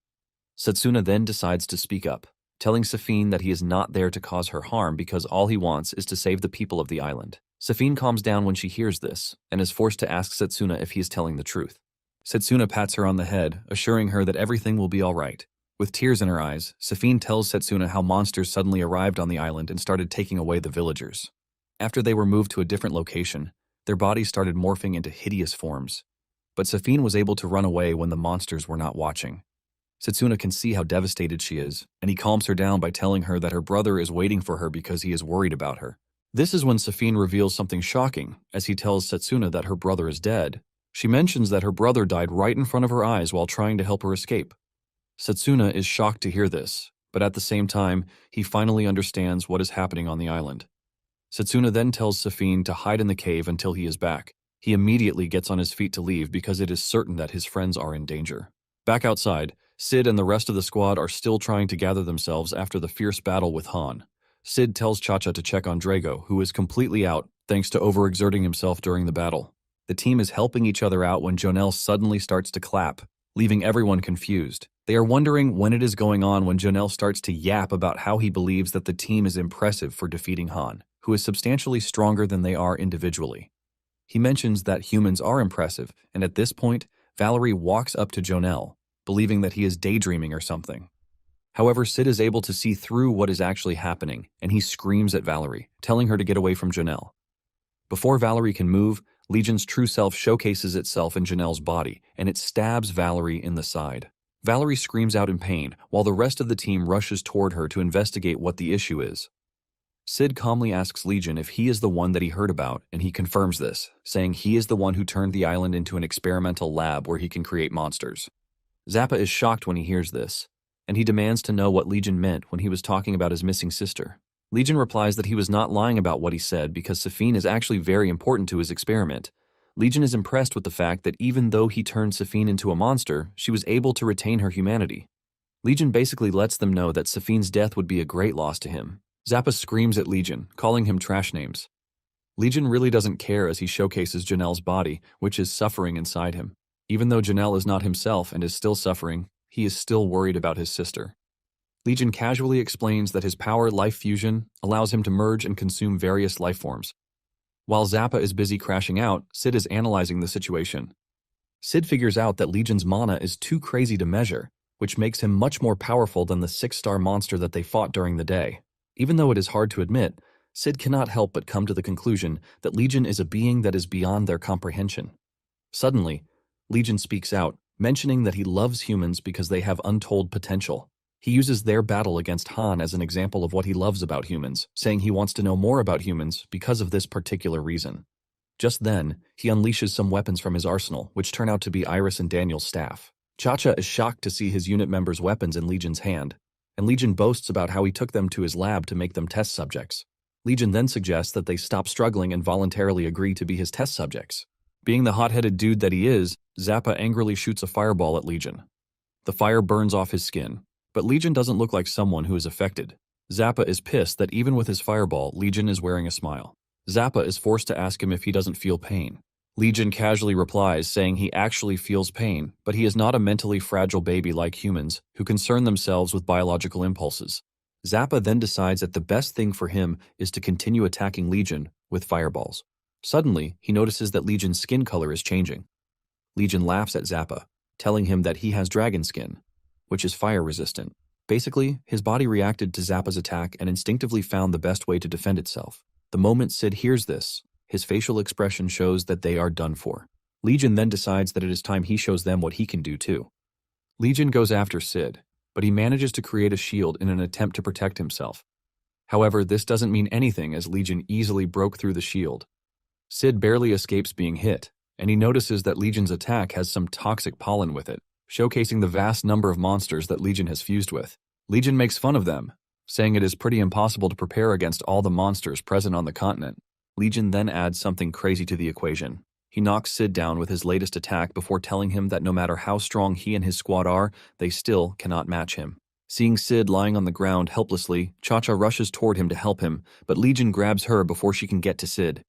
Setsuna then decides to speak up, telling Safine that he is not there to cause her harm because all he wants is to save the people of the island. Safine calms down when she hears this, and is forced to ask Setsuna if he is telling the truth. Setsuna pats her on the head, assuring her that everything will be all right. With tears in her eyes, Safine tells Setsuna how monsters suddenly arrived on the island and started taking away the villagers. After they were moved to a different location, their bodies started morphing into hideous forms. But Safine was able to run away when the monsters were not watching. Setsuna can see how devastated she is, and he calms her down by telling her that her brother is waiting for her because he is worried about her. This is when Safine reveals something shocking, as he tells Setsuna that her brother is dead. She mentions that her brother died right in front of her eyes while trying to help her escape. Setsuna is shocked to hear this, but at the same time, he finally understands what is happening on the island. Setsuna then tells Safine to hide in the cave until he is back. He immediately gets on his feet to leave because it is certain that his friends are in danger. Back outside, Sid and the rest of the squad are still trying to gather themselves after the fierce battle with Han. Sid tells Cha-Cha to check on Drago, who is completely out thanks to overexerting himself during the battle. The team is helping each other out when Jonelle suddenly starts to clap, leaving everyone confused. They are wondering when it is going on when Jonelle starts to yap about how he believes that the team is impressive for defeating Han, who is substantially stronger than they are individually. He mentions that humans are impressive, and at this point, Valerie walks up to Jonelle, believing that he is daydreaming or something. However, Sid is able to see through what is actually happening, and he screams at Valerie, telling her to get away from Jonelle. Before Valerie can move, Legion's true self showcases itself in Jonelle's body, and it stabs Valerie in the side. Valerie screams out in pain, while the rest of the team rushes toward her to investigate what the issue is. Sid calmly asks Legion if he is the one that he heard about, and he confirms this, saying he is the one who turned the island into an experimental lab where he can create monsters. Zappa is shocked when he hears this, and he demands to know what Legion meant when he was talking about his missing sister. Legion replies that he was not lying about what he said because Safine is actually very important to his experiment. Legion is impressed with the fact that even though he turned Safine into a monster, she was able to retain her humanity. Legion basically lets them know that Safine's death would be a great loss to him. Zappa screams at Legion, calling him trash names. Legion really doesn't care as he showcases Jonelle's body, which is suffering inside him. Even though Jonelle is not himself and is still suffering, he is still worried about his sister. Legion casually explains that his power life fusion allows him to merge and consume various life forms. While Zappa is busy crashing out, Sid is analyzing the situation. Sid figures out that Legion's mana is too crazy to measure, which makes him much more powerful than the 6-star monster that they fought during the day. Even though it is hard to admit, Sid cannot help but come to the conclusion that Legion is a being that is beyond their comprehension. Suddenly, Legion speaks out, mentioning that he loves humans because they have untold potential. He uses their battle against Han as an example of what he loves about humans, saying he wants to know more about humans because of this particular reason. Just then, he unleashes some weapons from his arsenal, which turn out to be Iris and Daniel's staff. Cha-Cha is shocked to see his unit members' weapons in Legion's hand, and Legion boasts about how he took them to his lab to make them test subjects. Legion then suggests that they stop struggling and voluntarily agree to be his test subjects. Being the hot-headed dude that he is, Zappa angrily shoots a fireball at Legion. The fire burns off his skin, but Legion doesn't look like someone who is affected. Zappa is pissed that even with his fireball, Legion is wearing a smile. Zappa is forced to ask him if he doesn't feel pain. Legion casually replies, saying he actually feels pain, but he is not a mentally fragile baby like humans, who concern themselves with biological impulses. Zappa then decides that the best thing for him is to continue attacking Legion with fireballs. Suddenly, he notices that Legion's skin color is changing. Legion laughs at Zappa, telling him that he has dragon skin, which is fire-resistant. Basically, his body reacted to Zappa's attack and instinctively found the best way to defend itself. The moment Sid hears this, his facial expression shows that they are done for. Legion then decides that it is time he shows them what he can do too. Legion goes after Sid, but he manages to create a shield in an attempt to protect himself. However, this doesn't mean anything as Legion easily broke through the shield. Sid barely escapes being hit, and he notices that Legion's attack has some toxic pollen with it, showcasing the vast number of monsters that Legion has fused with. Legion makes fun of them, saying it is pretty impossible to prepare against all the monsters present on the continent. Legion then adds something crazy to the equation. He knocks Sid down with his latest attack before telling him that no matter how strong he and his squad are, they still cannot match him. Seeing Sid lying on the ground helplessly, Cha-Cha rushes toward him to help him, but Legion grabs her before she can get to Sid.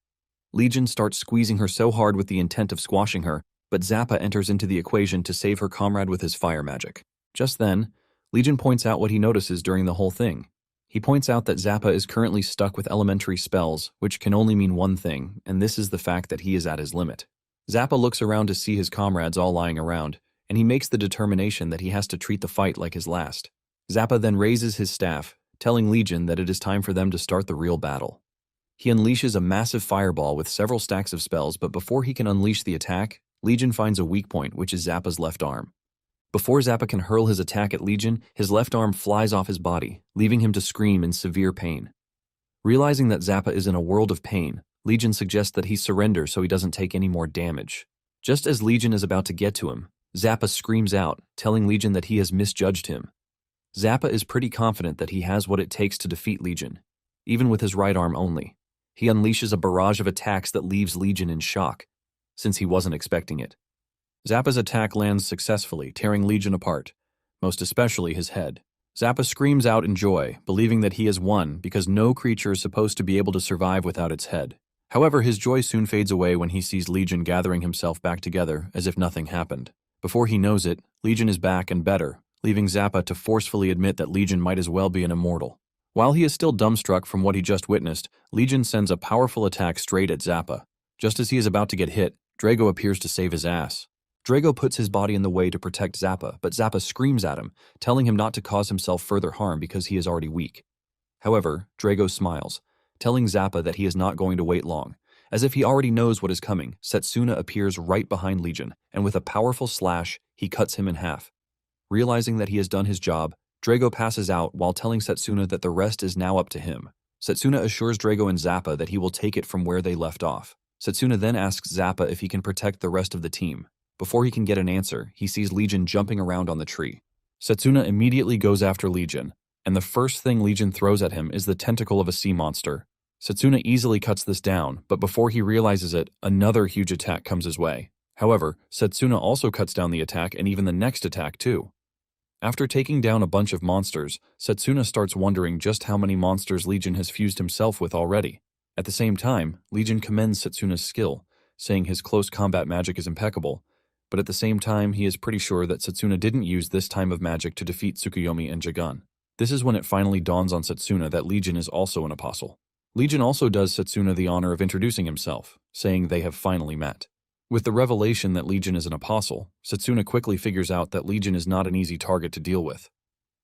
Legion starts squeezing her so hard with the intent of squashing her, but Zappa enters into the equation to save her comrade with his fire magic. Just then, Legion points out what he notices during the whole thing. He points out that Zappa is currently stuck with elementary spells, which can only mean one thing, and this is the fact that he is at his limit. Zappa looks around to see his comrades all lying around, and he makes the determination that he has to treat the fight like his last. Zappa then raises his staff, telling Legion that it is time for them to start the real battle. He unleashes a massive fireball with several stacks of spells, but before he can unleash the attack, Legion finds a weak point, which is Zappa's left arm. Before Zappa can hurl his attack at Legion, his left arm flies off his body, leaving him to scream in severe pain. Realizing that Zappa is in a world of pain, Legion suggests that he surrender so he doesn't take any more damage. Just as Legion is about to get to him, Zappa screams out, telling Legion that he has misjudged him. Zappa is pretty confident that he has what it takes to defeat Legion, even with his right arm only. He unleashes a barrage of attacks that leaves Legion in shock, since he wasn't expecting it. Zappa's attack lands successfully, tearing Legion apart, most especially his head. Zappa screams out in joy, believing that he has won because no creature is supposed to be able to survive without its head. However, his joy soon fades away when he sees Legion gathering himself back together as if nothing happened. Before he knows it, Legion is back and better, leaving Zappa to forcefully admit that Legion might as well be an immortal. While he is still dumbstruck from what he just witnessed, Legion sends a powerful attack straight at Zappa. Just as he is about to get hit, Drago appears to save his ass. Drago puts his body in the way to protect Zappa, but Zappa screams at him, telling him not to cause himself further harm because he is already weak. However, Drago smiles, telling Zappa that he is not going to wait long. As if he already knows what is coming, Setsuna appears right behind Legion, and with a powerful slash, he cuts him in half. Realizing that he has done his job, Drago passes out while telling Setsuna that the rest is now up to him. Setsuna assures Drago and Zappa that he will take it from where they left off. Setsuna then asks Zappa if he can protect the rest of the team. Before he can get an answer, he sees Legion jumping around on the tree. Setsuna immediately goes after Legion, and the first thing Legion throws at him is the tentacle of a sea monster. Setsuna easily cuts this down, but before he realizes it, another huge attack comes his way. However, Setsuna also cuts down the attack and even the next attack too. After taking down a bunch of monsters, Setsuna starts wondering just how many monsters Legion has fused himself with already. At the same time, Legion commends Setsuna's skill, saying his close combat magic is impeccable, but at the same time he is pretty sure that Setsuna didn't use this time of magic to defeat Tsukuyomi and Jagun. This is when it finally dawns on Setsuna that Legion is also an apostle. Legion also does Setsuna the honor of introducing himself, saying they have finally met. With the revelation that Legion is an apostle, Setsuna quickly figures out that Legion is not an easy target to deal with.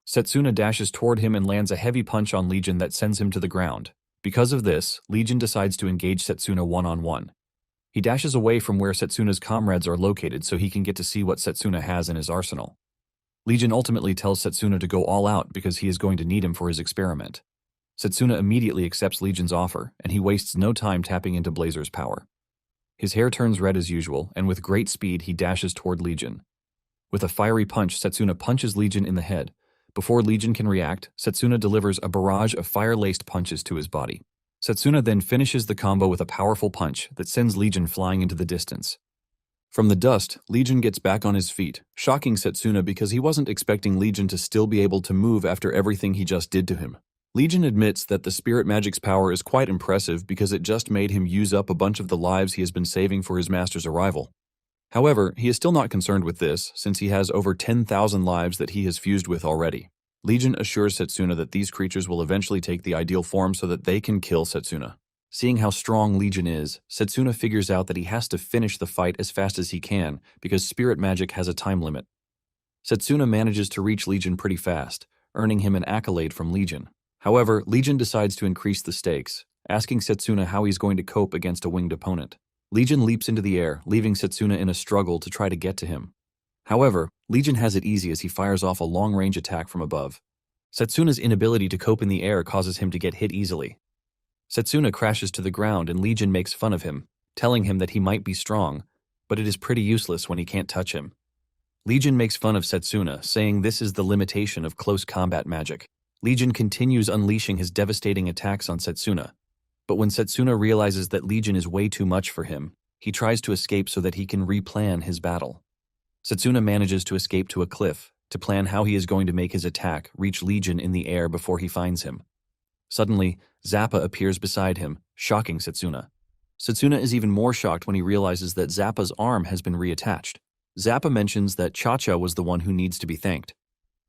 Setsuna dashes toward him and lands a heavy punch on Legion that sends him to the ground. Because of this, Legion decides to engage Setsuna one-on-one. He dashes away from where Setsuna's comrades are located so he can get to see what Setsuna has in his arsenal. Legion ultimately tells Setsuna to go all out because he is going to need him for his experiment. Setsuna immediately accepts Legion's offer, and he wastes no time tapping into Blazer's power. His hair turns red as usual, and with great speed he dashes toward Legion. With a fiery punch, Setsuna punches Legion in the head. Before Legion can react, Setsuna delivers a barrage of fire-laced punches to his body. Setsuna then finishes the combo with a powerful punch that sends Legion flying into the distance. From the dust, Legion gets back on his feet, shocking Setsuna because he wasn't expecting Legion to still be able to move after everything he just did to him. Legion admits that the spirit magic's power is quite impressive because it just made him use up a bunch of the lives he has been saving for his master's arrival. However, he is still not concerned with this, since he has over 10,000 lives that he has fused with already. Legion assures Setsuna that these creatures will eventually take the ideal form so that they can kill Setsuna. Seeing how strong Legion is, Setsuna figures out that he has to finish the fight as fast as he can because spirit magic has a time limit. Setsuna manages to reach Legion pretty fast, earning him an accolade from Legion. However, Legion decides to increase the stakes, asking Setsuna how he's going to cope against a winged opponent. Legion leaps into the air, leaving Setsuna in a struggle to try to get to him. However, Legion has it easy as he fires off a long-range attack from above. Setsuna's inability to cope in the air causes him to get hit easily. Setsuna crashes to the ground and Legion makes fun of him, telling him that he might be strong, but it is pretty useless when he can't touch him. Legion makes fun of Setsuna, saying this is the limitation of close combat magic. Legion continues unleashing his devastating attacks on Setsuna, but when Setsuna realizes that Legion is way too much for him, he tries to escape so that he can replan his battle. Setsuna manages to escape to a cliff to plan how he is going to make his attack reach Legion in the air before he finds him. Suddenly, Zappa appears beside him, shocking Setsuna. Setsuna is even more shocked when he realizes that Zappa's arm has been reattached. Zappa mentions that Cha-Cha was the one who needs to be thanked.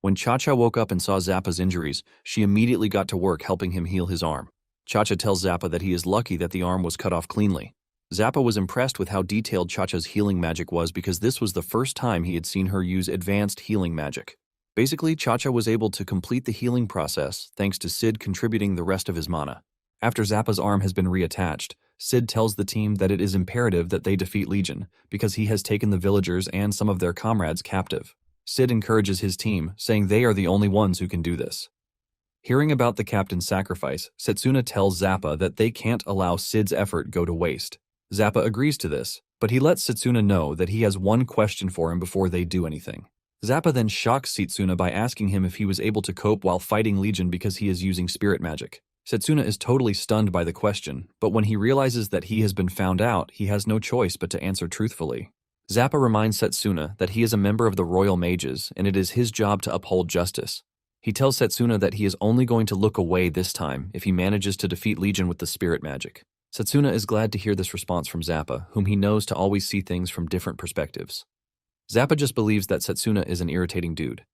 When Cha-Cha woke up and saw Zappa's injuries, she immediately got to work helping him heal his arm. Cha-Cha tells Zappa that he is lucky that the arm was cut off cleanly. Zappa was impressed with how detailed Cha-Cha's healing magic was because this was the first time he had seen her use advanced healing magic. Basically, Cha-Cha was able to complete the healing process thanks to Sid contributing the rest of his mana. After Zappa's arm has been reattached, Sid tells the team that it is imperative that they defeat Legion because he has taken the villagers and some of their comrades captive. Sid encourages his team, saying they are the only ones who can do this. Hearing about the captain's sacrifice, Setsuna tells Zappa that they can't allow Sid's effort go to waste. Zappa agrees to this, but he lets Setsuna know that he has one question for him before they do anything. Zappa then shocks Setsuna by asking him if he was able to cope while fighting Legion because he is using spirit magic. Setsuna is totally stunned by the question, but when he realizes that he has been found out, he has no choice but to answer truthfully. Zappa reminds Setsuna that he is a member of the Royal Mages and it is his job to uphold justice. He tells Setsuna that he is only going to look away this time if he manages to defeat Legion with the spirit magic. Setsuna is glad to hear this response from Zappa, whom he knows to always see things from different perspectives. Zappa just believes that Setsuna is an irritating dude.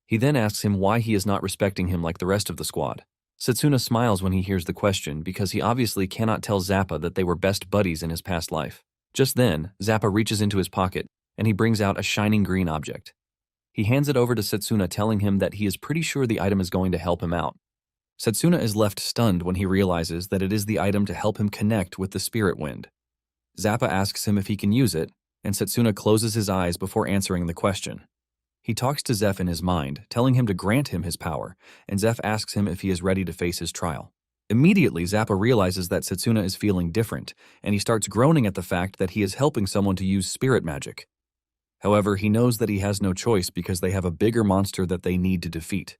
He then asks him why he is not respecting him like the rest of the squad. Setsuna smiles when he hears the question because he obviously cannot tell Zappa that they were best buddies in his past life. Just then, Zappa reaches into his pocket and he brings out a shining green object. He hands it over to Setsuna, telling him that he is pretty sure the item is going to help him out. Setsuna is left stunned when he realizes that it is the item to help him connect with the spirit wind. Zappa asks him if he can use it, and Setsuna closes his eyes before answering the question. He talks to Zeph in his mind, telling him to grant him his power, and Zeph asks him if he is ready to face his trial. Immediately, Zappa realizes that Setsuna is feeling different, and he starts groaning at the fact that he is helping someone to use spirit magic. However, he knows that he has no choice because they have a bigger monster that they need to defeat.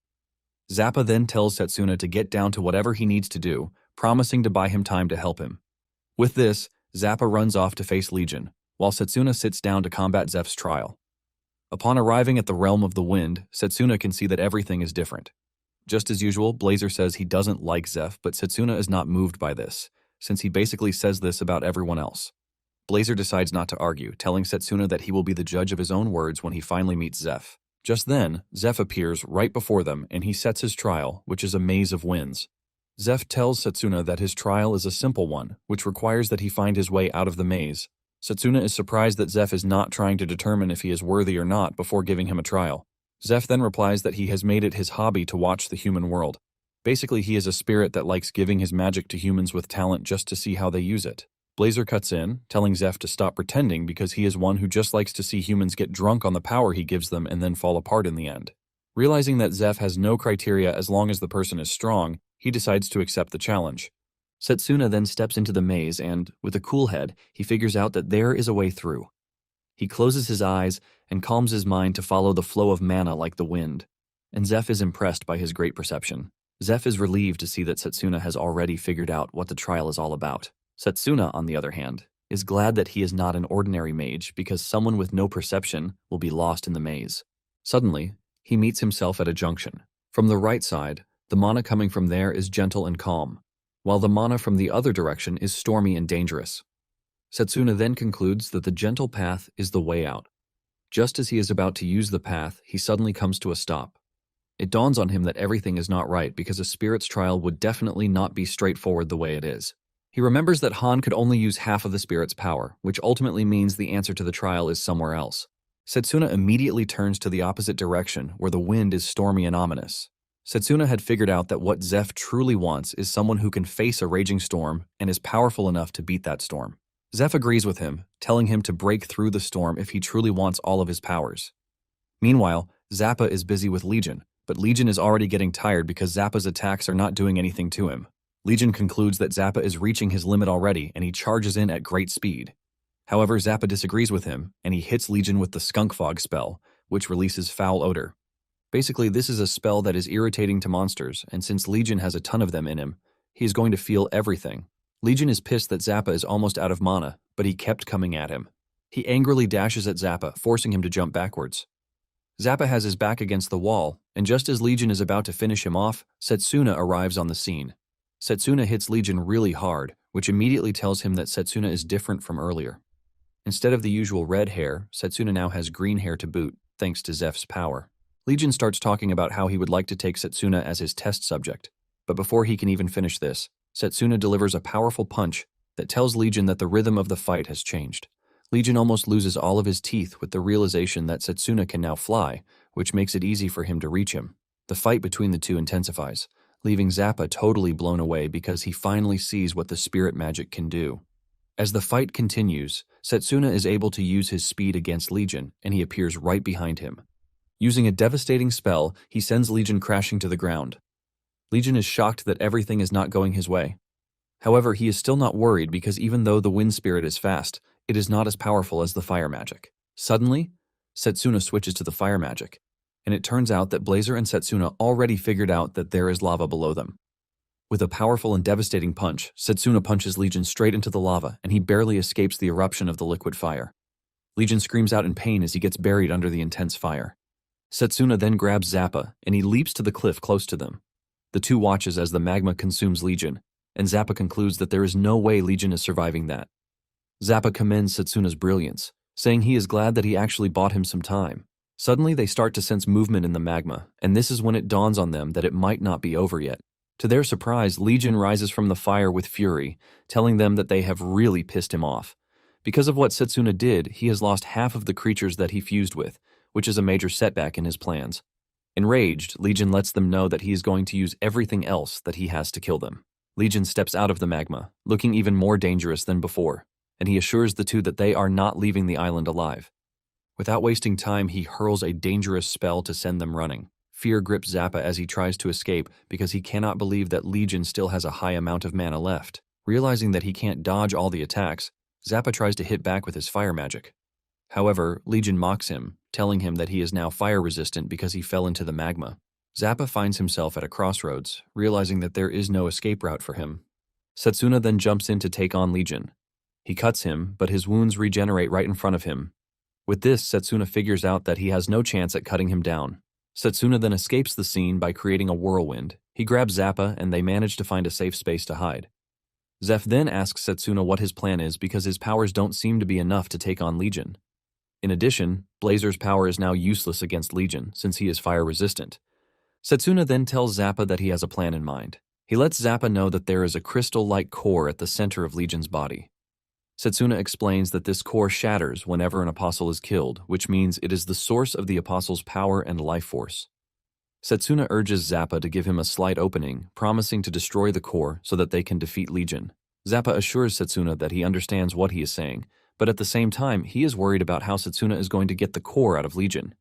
Zappa then tells Setsuna to get down to whatever he needs to do, promising to buy him time to help him. With this, Zappa runs off to face Legion, while Setsuna sits down to combat Zeph's trial. Upon arriving at the realm of the wind, Setsuna can see that everything is different. Just as usual, Blazer says he doesn't like Zeph, but Setsuna is not moved by this, since he basically says this about everyone else. Blazer decides not to argue, telling Setsuna that he will be the judge of his own words when he finally meets Zeph. Just then, Zeph appears right before them and he sets his trial, which is a maze of winds. Zeph tells Setsuna that his trial is a simple one, which requires that he find his way out of the maze. Setsuna is surprised that Zeph is not trying to determine if he is worthy or not before giving him a trial. Zeph then replies that he has made it his hobby to watch the human world. Basically, he is a spirit that likes giving his magic to humans with talent just to see how they use it. Blazer cuts in, telling Zeph to stop pretending because he is one who just likes to see humans get drunk on the power he gives them and then fall apart in the end. Realizing that Zeph has no criteria as long as the person is strong, he decides to accept the challenge. Setsuna then steps into the maze and, with a cool head, he figures out that there is a way through. He closes his eyes and calms his mind to follow the flow of mana like the wind, and Zeph is impressed by his great perception. Zeph is relieved to see that Setsuna has already figured out what the trial is all about. Setsuna, on the other hand, is glad that he is not an ordinary mage because someone with no perception will be lost in the maze. Suddenly, he meets himself at a junction. From the right side, the mana coming from there is gentle and calm, while the mana from the other direction is stormy and dangerous. Setsuna then concludes that the gentle path is the way out. Just as he is about to use the path, he suddenly comes to a stop. It dawns on him that everything is not right because a spirit's trial would definitely not be straightforward the way it is. He remembers that Han could only use half of the spirit's power, which ultimately means the answer to the trial is somewhere else. Setsuna immediately turns to the opposite direction, where the wind is stormy and ominous. Setsuna had figured out that what Zeph truly wants is someone who can face a raging storm and is powerful enough to beat that storm. Zeph agrees with him, telling him to break through the storm if he truly wants all of his powers. Meanwhile, Zappa is busy with Legion, but Legion is already getting tired because Zappa's attacks are not doing anything to him. Legion concludes that Zappa is reaching his limit already and he charges in at great speed. However, Zappa disagrees with him and he hits Legion with the Skunk Fog spell, which releases foul odor. Basically, this is a spell that is irritating to monsters, and since Legion has a ton of them in him, he is going to feel everything. Legion is pissed that Zappa is almost out of mana, but he kept coming at him. He angrily dashes at Zappa, forcing him to jump backwards. Zappa has his back against the wall, and just as Legion is about to finish him off, Setsuna arrives on the scene. Setsuna hits Legion really hard, which immediately tells him that Setsuna is different from earlier. Instead of the usual red hair, Setsuna now has green hair to boot, thanks to Zeph's power. Legion starts talking about how he would like to take Setsuna as his test subject, but before he can even finish this, Setsuna delivers a powerful punch that tells Legion that the rhythm of the fight has changed. Legion almost loses all of his teeth with the realization that Setsuna can now fly, which makes it easy for him to reach him. The fight between the two intensifies, leaving Zappa totally blown away because he finally sees what the spirit magic can do. As the fight continues, Setsuna is able to use his speed against Legion, and he appears right behind him. Using a devastating spell, he sends Legion crashing to the ground. Legion is shocked that everything is not going his way. However, he is still not worried because even though the wind spirit is fast, it is not as powerful as the fire magic. Suddenly, Setsuna switches to the fire magic, and it turns out that Blazer and Setsuna already figured out that there is lava below them. With a powerful and devastating punch, Setsuna punches Legion straight into the lava, and he barely escapes the eruption of the liquid fire. Legion screams out in pain as he gets buried under the intense fire. Setsuna then grabs Zappa, and he leaps to the cliff close to them. The two watches as the magma consumes Legion, and Zappa concludes that there is no way Legion is surviving that. Zappa commends Setsuna's brilliance, saying he is glad that he actually bought him some time. Suddenly they start to sense movement in the magma, and this is when it dawns on them that it might not be over yet. To their surprise, Legion rises from the fire with fury, telling them that they have really pissed him off. Because of what Setsuna did, he has lost half of the creatures that he fused with, which is a major setback in his plans. Enraged, Legion lets them know that he is going to use everything else that he has to kill them. Legion steps out of the magma, looking even more dangerous than before, and he assures the two that they are not leaving the island alive. Without wasting time, he hurls a dangerous spell to send them running. Fear grips Zappa as he tries to escape because he cannot believe that Legion still has a high amount of mana left. Realizing that he can't dodge all the attacks, Zappa tries to hit back with his fire magic. However, Legion mocks him, telling him that he is now fire-resistant because he fell into the magma. Zappa finds himself at a crossroads, realizing that there is no escape route for him. Setsuna then jumps in to take on Legion. He cuts him, but his wounds regenerate right in front of him. With this, Setsuna figures out that he has no chance at cutting him down. Setsuna then escapes the scene by creating a whirlwind. He grabs Zappa and they manage to find a safe space to hide. Zeph then asks Setsuna what his plan is because his powers don't seem to be enough to take on Legion. In addition, Blazer's power is now useless against Legion since he is fire-resistant. Setsuna then tells Zappa that he has a plan in mind. He lets Zappa know that there is a crystal-like core at the center of Legion's body. Setsuna explains that this core shatters whenever an apostle is killed, which means it is the source of the apostle's power and life force. Setsuna urges Zappa to give him a slight opening, promising to destroy the core so that they can defeat Legion. Zappa assures Setsuna that he understands what he is saying, but at the same time, he is worried about how Setsuna is going to get the core out of Legion.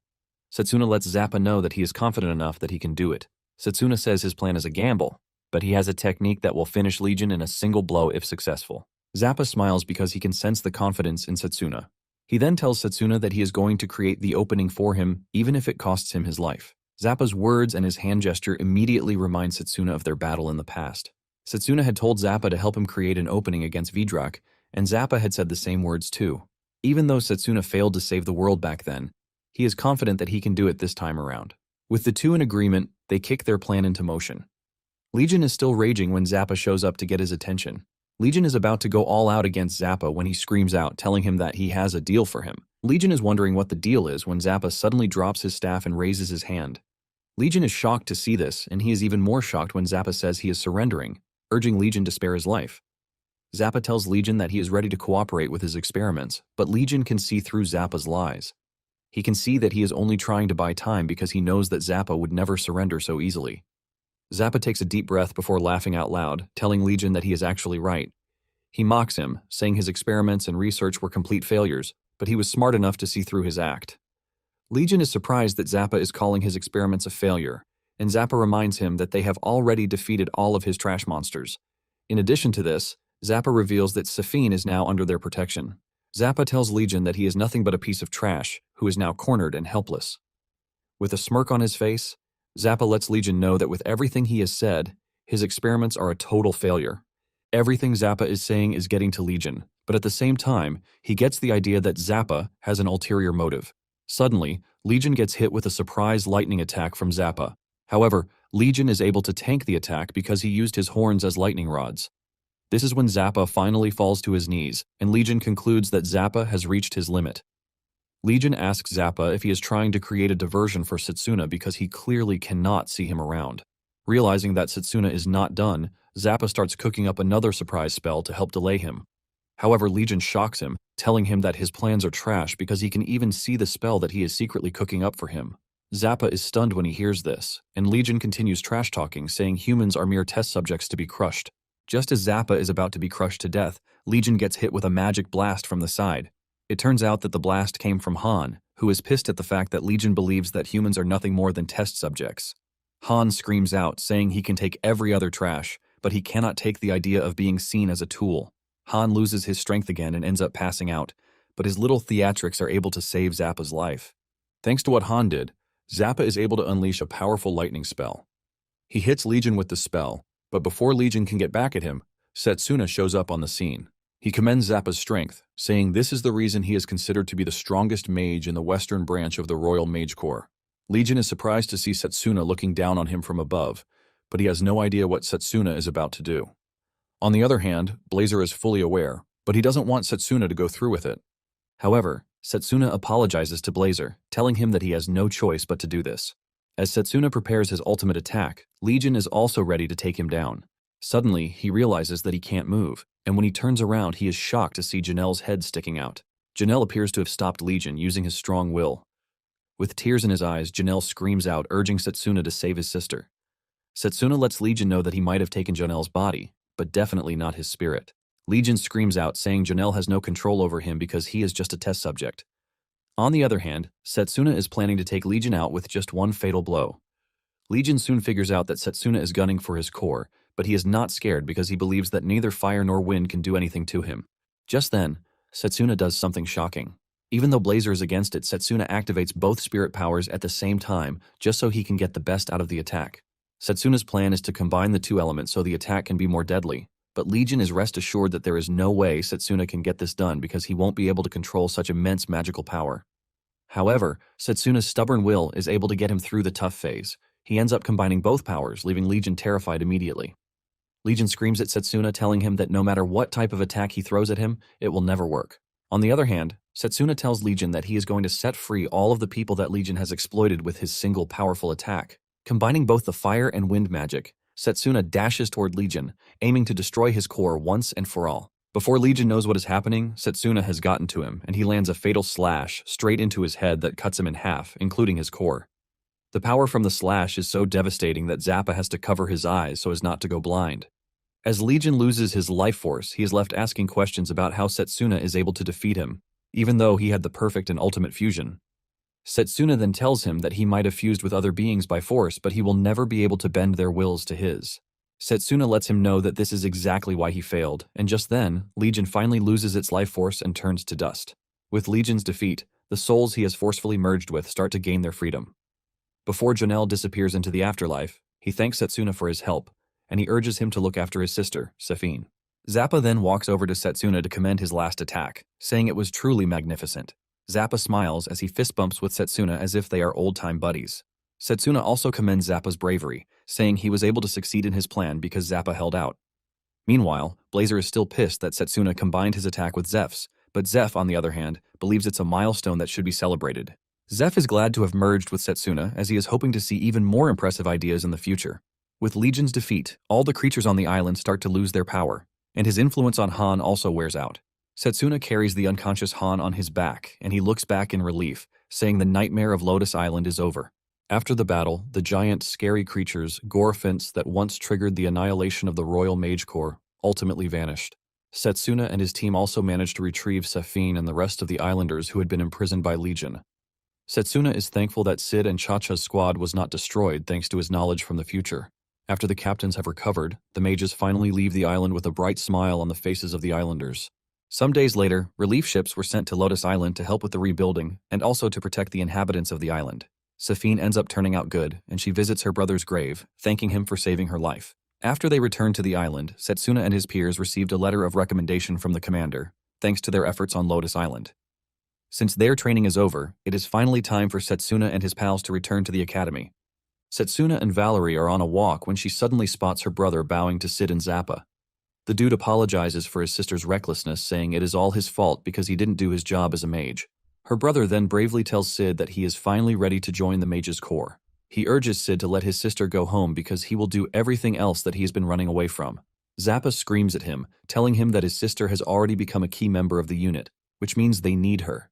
Setsuna lets Zappa know that he is confident enough that he can do it. Setsuna says his plan is a gamble, but he has a technique that will finish Legion in a single blow if successful. Zappa smiles because he can sense the confidence in Setsuna. He then tells Setsuna that he is going to create the opening for him, even if it costs him his life. Zappa's words and his hand gesture immediately remind Setsuna of their battle in the past. Setsuna had told Zappa to help him create an opening against Vidrak, and Zappa had said the same words too. Even though Setsuna failed to save the world back then, he is confident that he can do it this time around. With the two in agreement, they kick their plan into motion. Legion is still raging when Zappa shows up to get his attention. Legion is about to go all out against Zappa when he screams out, telling him that he has a deal for him. Legion is wondering what the deal is when Zappa suddenly drops his staff and raises his hand. Legion is shocked to see this, and he is even more shocked when Zappa says he is surrendering, urging Legion to spare his life. Zappa tells Legion that he is ready to cooperate with his experiments, but Legion can see through Zappa's lies. He can see that he is only trying to buy time because he knows that Zappa would never surrender so easily. Zappa takes a deep breath before laughing out loud, telling Legion that he is actually right. He mocks him, saying his experiments and research were complete failures, but he was smart enough to see through his act. Legion is surprised that Zappa is calling his experiments a failure, and Zappa reminds him that they have already defeated all of his trash monsters. In addition to this, Zappa reveals that Safine is now under their protection. Zappa tells Legion that he is nothing but a piece of trash, who is now cornered and helpless. With a smirk on his face, Zappa lets Legion know that with everything he has said, his experiments are a total failure. Everything Zappa is saying is getting to Legion, but at the same time, he gets the idea that Zappa has an ulterior motive. Suddenly, Legion gets hit with a surprise lightning attack from Zappa. However, Legion is able to tank the attack because he used his horns as lightning rods. This is when Zappa finally falls to his knees, and Legion concludes that Zappa has reached his limit. Legion asks Zappa if he is trying to create a diversion for Setsuna because he clearly cannot see him around. Realizing that Setsuna is not done, Zappa starts cooking up another surprise spell to help delay him. However, Legion shocks him, telling him that his plans are trash because he can even see the spell that he is secretly cooking up for him. Zappa is stunned when he hears this, and Legion continues trash-talking, saying humans are mere test subjects to be crushed. Just as Zappa is about to be crushed to death, Legion gets hit with a magic blast from the side. It turns out that the blast came from Han, who is pissed at the fact that Legion believes that humans are nothing more than test subjects. Han screams out, saying he can take every other trash, but he cannot take the idea of being seen as a tool. Han loses his strength again and ends up passing out, but his little theatrics are able to save Zappa's life. Thanks to what Han did, Zappa is able to unleash a powerful lightning spell. He hits Legion with the spell, but before Legion can get back at him, Setsuna shows up on the scene. He commends Zappa's strength, saying this is the reason he is considered to be the strongest mage in the western branch of the Royal Mage Corps. Legion is surprised to see Setsuna looking down on him from above, but he has no idea what Setsuna is about to do. On the other hand, Blazer is fully aware, but he doesn't want Setsuna to go through with it. However, Setsuna apologizes to Blazer, telling him that he has no choice but to do this. As Setsuna prepares his ultimate attack, Legion is also ready to take him down. Suddenly, he realizes that he can't move, and when he turns around, he is shocked to see Janelle's head sticking out. Janelle appears to have stopped Legion using his strong will. With tears in his eyes, Janelle screams out, urging Setsuna to save his sister. Setsuna lets Legion know that he might have taken Janelle's body, but definitely not his spirit. Legion screams out, saying Janelle has no control over him because he is just a test subject. On the other hand, Setsuna is planning to take Legion out with just one fatal blow. Legion soon figures out that Setsuna is gunning for his core, but he is not scared because he believes that neither fire nor wind can do anything to him. Just then, Setsuna does something shocking. Even though Blazer is against it, Setsuna activates both spirit powers at the same time just so he can get the best out of the attack. Setsuna's plan is to combine the two elements so the attack can be more deadly, but Legion is rest assured that there is no way Setsuna can get this done because he won't be able to control such immense magical power. However, Setsuna's stubborn will is able to get him through the tough phase. He ends up combining both powers, leaving Legion terrified immediately. Legion screams at Setsuna, telling him that no matter what type of attack he throws at him, it will never work. On the other hand, Setsuna tells Legion that he is going to set free all of the people that Legion has exploited with his single powerful attack. Combining both the fire and wind magic, Setsuna dashes toward Legion, aiming to destroy his core once and for all. Before Legion knows what is happening, Setsuna has gotten to him, and he lands a fatal slash straight into his head that cuts him in half, including his core. The power from the slash is so devastating that Zappa has to cover his eyes so as not to go blind. As Legion loses his life force, he is left asking questions about how Setsuna is able to defeat him, even though he had the perfect and ultimate fusion. Setsuna then tells him that he might have fused with other beings by force, but he will never be able to bend their wills to his. Setsuna lets him know that this is exactly why he failed, and just then, Legion finally loses its life force and turns to dust. With Legion's defeat, the souls he has forcefully merged with start to gain their freedom. Before Janelle disappears into the afterlife, he thanks Setsuna for his help, and he urges him to look after his sister, Safine. Zappa then walks over to Setsuna to commend his last attack, saying it was truly magnificent. Zappa smiles as he fist bumps with Setsuna as if they are old-time buddies. Setsuna also commends Zappa's bravery, saying he was able to succeed in his plan because Zappa held out. Meanwhile, Blazer is still pissed that Setsuna combined his attack with Zeph's, but Zeph, on the other hand, believes it's a milestone that should be celebrated. Zeph is glad to have merged with Setsuna as he is hoping to see even more impressive ideas in the future. With Legion's defeat, all the creatures on the island start to lose their power, and his influence on Han also wears out. Setsuna carries the unconscious Han on his back, and he looks back in relief, saying the nightmare of Lotus Island is over. After the battle, the giant, scary creatures, Gorefants, that once triggered the annihilation of the Royal Mage Corps, ultimately vanished. Setsuna and his team also managed to retrieve Safine and the rest of the islanders who had been imprisoned by Legion. Setsuna is thankful that Sid and Cha-Cha's squad was not destroyed thanks to his knowledge from the future. After the captains have recovered, the mages finally leave the island with a bright smile on the faces of the islanders. Some days later, relief ships were sent to Lotus Island to help with the rebuilding and also to protect the inhabitants of the island. Safine ends up turning out good, and she visits her brother's grave, thanking him for saving her life. After they returned to the island, Setsuna and his peers received a letter of recommendation from the commander, thanks to their efforts on Lotus Island. Since their training is over, it is finally time for Setsuna and his pals to return to the academy. Setsuna and Valerie are on a walk when she suddenly spots her brother bowing to Sid and Zappa. The dude apologizes for his sister's recklessness, saying it is all his fault because he didn't do his job as a mage. Her brother then bravely tells Sid that he is finally ready to join the Mage's Corps. He urges Sid to let his sister go home because he will do everything else that he has been running away from. Zappa screams at him, telling him that his sister has already become a key member of the unit, which means they need her.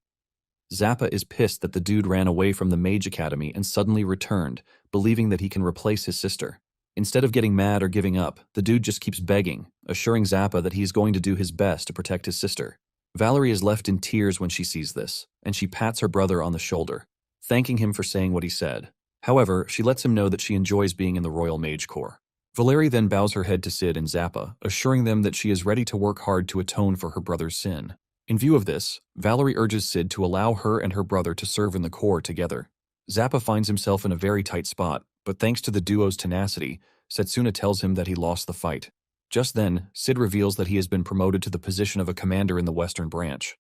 Zappa is pissed that the dude ran away from the Mage Academy and suddenly returned, believing that he can replace his sister. Instead of getting mad or giving up, the dude just keeps begging, assuring Zappa that he is going to do his best to protect his sister. Valerie is left in tears when she sees this, and she pats her brother on the shoulder, thanking him for saying what he said. However, she lets him know that she enjoys being in the Royal Mage Corps. Valerie then bows her head to Sid and Zappa, assuring them that she is ready to work hard to atone for her brother's sin. In view of this, Valerie urges Sid to allow her and her brother to serve in the Corps together. Zappa finds himself in a very tight spot, but thanks to the duo's tenacity, Setsuna tells him that he lost the fight. Just then, Sid reveals that he has been promoted to the position of a commander in the Western Branch.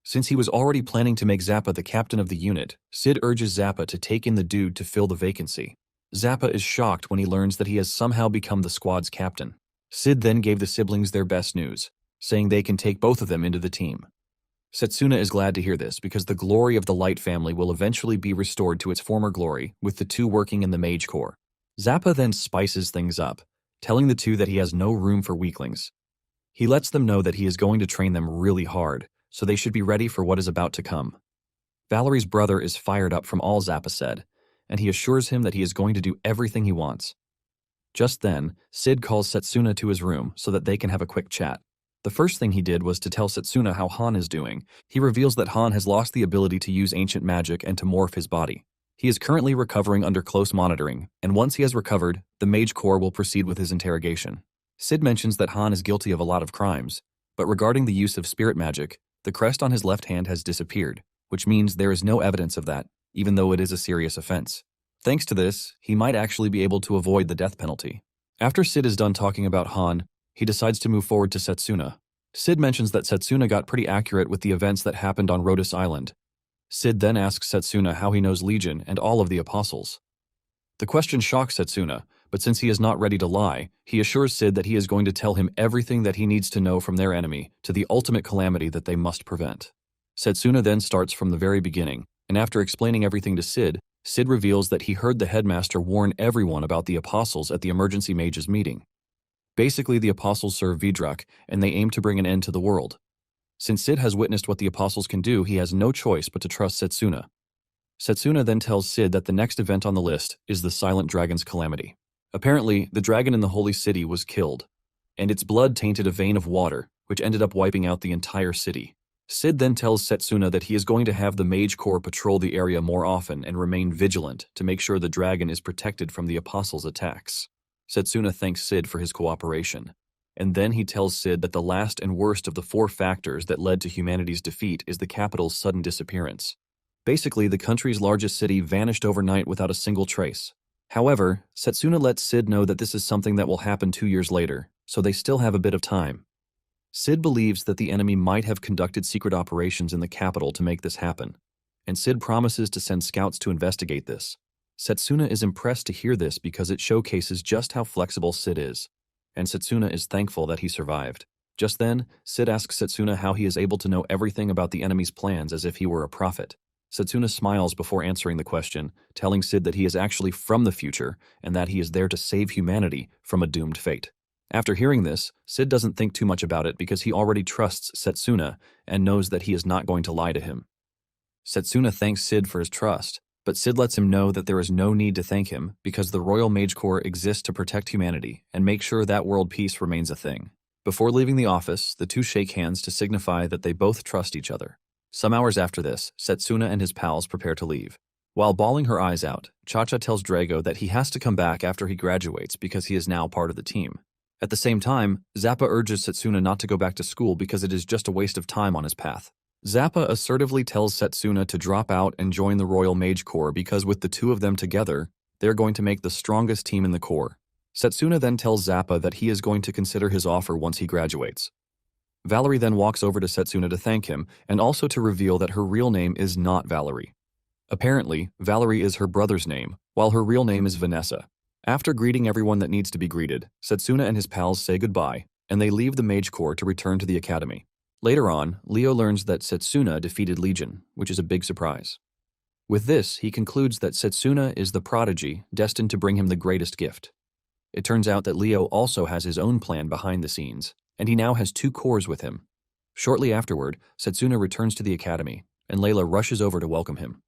Since he was already planning to make Zappa the captain of the unit, Sid urges Zappa to take in the dude to fill the vacancy. Zappa is shocked when he learns that he has somehow become the squad's captain. Sid then gave the siblings their best news, saying they can take both of them into the team. Setsuna is glad to hear this because the glory of the Light family will eventually be restored to its former glory with the two working in the Mage Corps. Zappa then spices things up, telling the two that he has no room for weaklings. He lets them know that he is going to train them really hard, so they should be ready for what is about to come. Valerie's brother is fired up from all Zappa said, and he assures him that he is going to do everything he wants. Just then, Sid calls Setsuna to his room so that they can have a quick chat. The first thing he did was to tell Setsuna how Han is doing. He reveals that Han has lost the ability to use ancient magic and to morph his body. He is currently recovering under close monitoring, and once he has recovered, the Mage Corps will proceed with his interrogation. Sid mentions that Han is guilty of a lot of crimes, but regarding the use of spirit magic, the crest on his left hand has disappeared, which means there is no evidence of that, even though it is a serious offense. Thanks to this, he might actually be able to avoid the death penalty. After Sid is done talking about Han, he decides to move forward to Setsuna. Sid mentions that Setsuna got pretty accurate with the events that happened on Rhodes Island. Sid then asks Setsuna how he knows Legion and all of the apostles. The question shocks Setsuna, but since he is not ready to lie, he assures Sid that he is going to tell him everything that he needs to know from their enemy to the ultimate calamity that they must prevent. Setsuna then starts from the very beginning, and after explaining everything to Sid, Sid reveals that he heard the headmaster warn everyone about the apostles at the emergency mages meeting. Basically, the apostles serve Vidrak, and they aim to bring an end to the world. Since Sid has witnessed what the apostles can do, he has no choice but to trust Setsuna. Setsuna then tells Sid that the next event on the list is the Silent Dragon's calamity. Apparently, the dragon in the Holy City was killed, and its blood tainted a vein of water, which ended up wiping out the entire city. Sid then tells Setsuna that he is going to have the Mage Corps patrol the area more often and remain vigilant to make sure the dragon is protected from the apostles' attacks. Setsuna thanks Sid for his cooperation, and then he tells Sid that the last and worst of the 4 factors that led to humanity's defeat is the capital's sudden disappearance. Basically, the country's largest city vanished overnight without a single trace. However, Setsuna lets Sid know that this is something that will happen 2 years later, so they still have a bit of time. Sid believes that the enemy might have conducted secret operations in the capital to make this happen, and Sid promises to send scouts to investigate this. Setsuna is impressed to hear this because it showcases just how flexible Sid is, and Setsuna is thankful that he survived. Just then, Sid asks Setsuna how he is able to know everything about the enemy's plans as if he were a prophet. Setsuna smiles before answering the question, telling Sid that he is actually from the future and that he is there to save humanity from a doomed fate. After hearing this, Sid doesn't think too much about it because he already trusts Setsuna and knows that he is not going to lie to him. Setsuna thanks Sid for his trust, but Sid lets him know that there is no need to thank him because the Royal Mage Corps exists to protect humanity and make sure that world peace remains a thing. Before leaving the office, the two shake hands to signify that they both trust each other. Some hours after this, Setsuna and his pals prepare to leave. While bawling her eyes out, Cha-Cha tells Drago that he has to come back after he graduates because he is now part of the team. At the same time, Zappa urges Setsuna not to go back to school because it is just a waste of time on his path. Zappa assertively tells Setsuna to drop out and join the Royal Mage Corps because with the two of them together, they're going to make the strongest team in the Corps. Setsuna then tells Zappa that he is going to consider his offer once he graduates. Valerie then walks over to Setsuna to thank him and also to reveal that her real name is not Valerie. Apparently, Valerie is her brother's name, while her real name is Vanessa. After greeting everyone that needs to be greeted, Setsuna and his pals say goodbye, and they leave the Mage Corps to return to the academy. Later on, Leo learns that Setsuna defeated Legion, which is a big surprise. With this, he concludes that Setsuna is the prodigy destined to bring him the greatest gift. It turns out that Leo also has his own plan behind the scenes, and he now has 2 cores with him. Shortly afterward, Setsuna returns to the academy, and Layla rushes over to welcome him.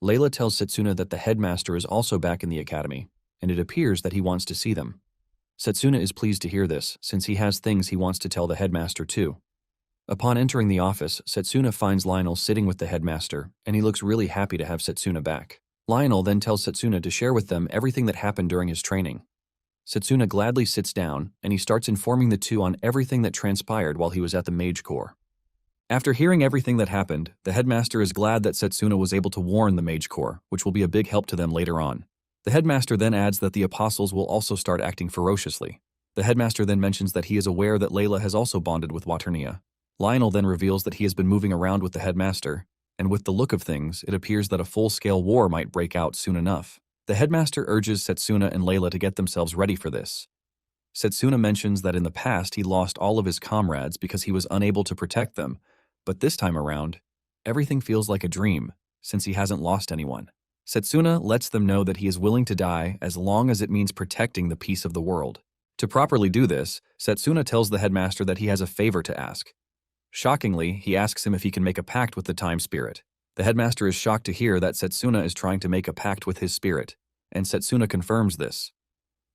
Layla tells Setsuna that the headmaster is also back in the academy, and it appears that he wants to see them. Setsuna is pleased to hear this, since he has things he wants to tell the headmaster too. Upon entering the office, Setsuna finds Lionel sitting with the headmaster, and he looks really happy to have Setsuna back. Lionel then tells Setsuna to share with them everything that happened during his training. Setsuna gladly sits down, and he starts informing the two on everything that transpired while he was at the Mage Corps. After hearing everything that happened, the headmaster is glad that Setsuna was able to warn the Mage Corps, which will be a big help to them later on. The headmaster then adds that the apostles will also start acting ferociously. The headmaster then mentions that he is aware that Layla has also bonded with Waternia. Lionel then reveals that he has been moving around with the headmaster, and with the look of things, it appears that a full-scale war might break out soon enough. The headmaster urges Setsuna and Layla to get themselves ready for this. Setsuna mentions that in the past he lost all of his comrades because he was unable to protect them, but this time around, everything feels like a dream, since he hasn't lost anyone. Setsuna lets them know that he is willing to die as long as it means protecting the peace of the world. To properly do this, Setsuna tells the headmaster that he has a favor to ask. Shockingly, he asks him if he can make a pact with the time spirit. The headmaster is shocked to hear that Setsuna is trying to make a pact with his spirit, and Setsuna confirms this.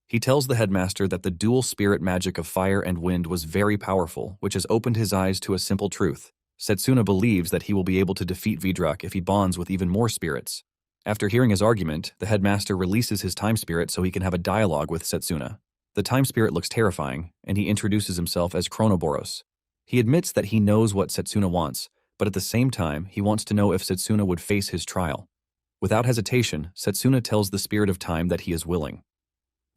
He tells the headmaster that the dual spirit magic of fire and wind was very powerful, which has opened his eyes to a simple truth. Setsuna believes that he will be able to defeat Vidrak if he bonds with even more spirits. After hearing his argument, the headmaster releases his time spirit so he can have a dialogue with Setsuna. The time spirit looks terrifying, and he introduces himself as Chronoboros. He admits that he knows what Setsuna wants, but at the same time, he wants to know if Setsuna would face his trial. Without hesitation, Setsuna tells the spirit of time that he is willing.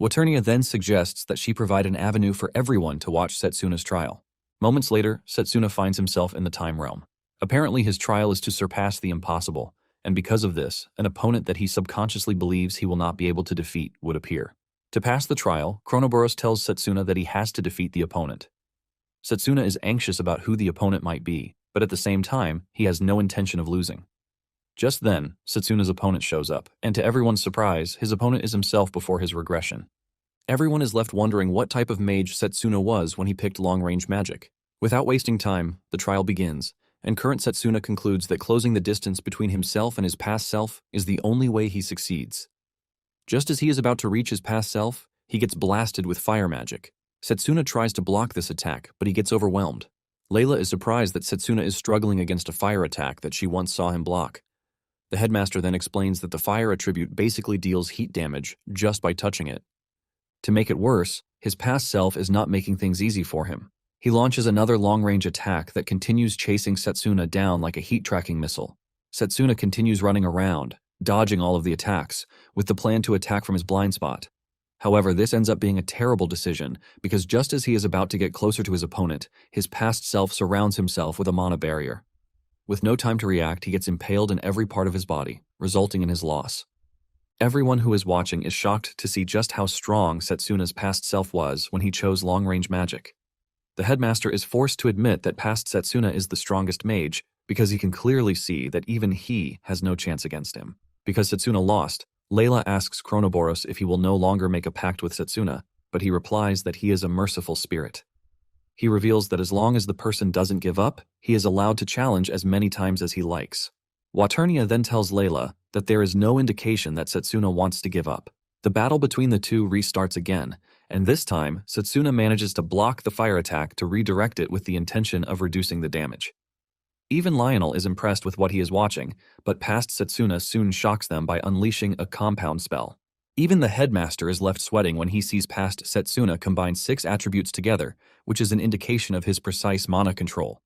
Waternia then suggests that she provide an avenue for everyone to watch Setsuna's trial. Moments later, Setsuna finds himself in the time realm. Apparently, his trial is to surpass the impossible, and because of this, an opponent that he subconsciously believes he will not be able to defeat would appear. To pass the trial, Chronoboros tells Setsuna that he has to defeat the opponent. Setsuna is anxious about who the opponent might be, but at the same time, he has no intention of losing. Just then, Setsuna's opponent shows up, and to everyone's surprise, his opponent is himself before his regression. Everyone is left wondering what type of mage Setsuna was when he picked long-range magic. Without wasting time, the trial begins, and current Setsuna concludes that closing the distance between himself and his past self is the only way he succeeds. Just as he is about to reach his past self, he gets blasted with fire magic. Setsuna tries to block this attack, but he gets overwhelmed. Layla is surprised that Setsuna is struggling against a fire attack that she once saw him block. The headmaster then explains that the fire attribute basically deals heat damage just by touching it. To make it worse, his past self is not making things easy for him. He launches another long-range attack that continues chasing Setsuna down like a heat-tracking missile. Setsuna continues running around, dodging all of the attacks, with the plan to attack from his blind spot. However, this ends up being a terrible decision, because just as he is about to get closer to his opponent, his past self surrounds himself with a mana barrier. With no time to react, he gets impaled in every part of his body, resulting in his loss. Everyone who is watching is shocked to see just how strong Setsuna's past self was when he chose long-range magic. The headmaster is forced to admit that past Setsuna is the strongest mage because he can clearly see that even he has no chance against him. Because Setsuna lost, Layla asks Chronoboros if he will no longer make a pact with Setsuna, but he replies that he is a merciful spirit. He reveals that as long as the person doesn't give up, he is allowed to challenge as many times as he likes. Waternia then tells Layla that there is no indication that Setsuna wants to give up. The battle between the two restarts again, and this time, Setsuna manages to block the fire attack to redirect it with the intention of reducing the damage. Even Lionel is impressed with what he is watching, but past Setsuna soon shocks them by unleashing a compound spell. Even the headmaster is left sweating when he sees past Setsuna combine 6 attributes together, which is an indication of his precise mana control.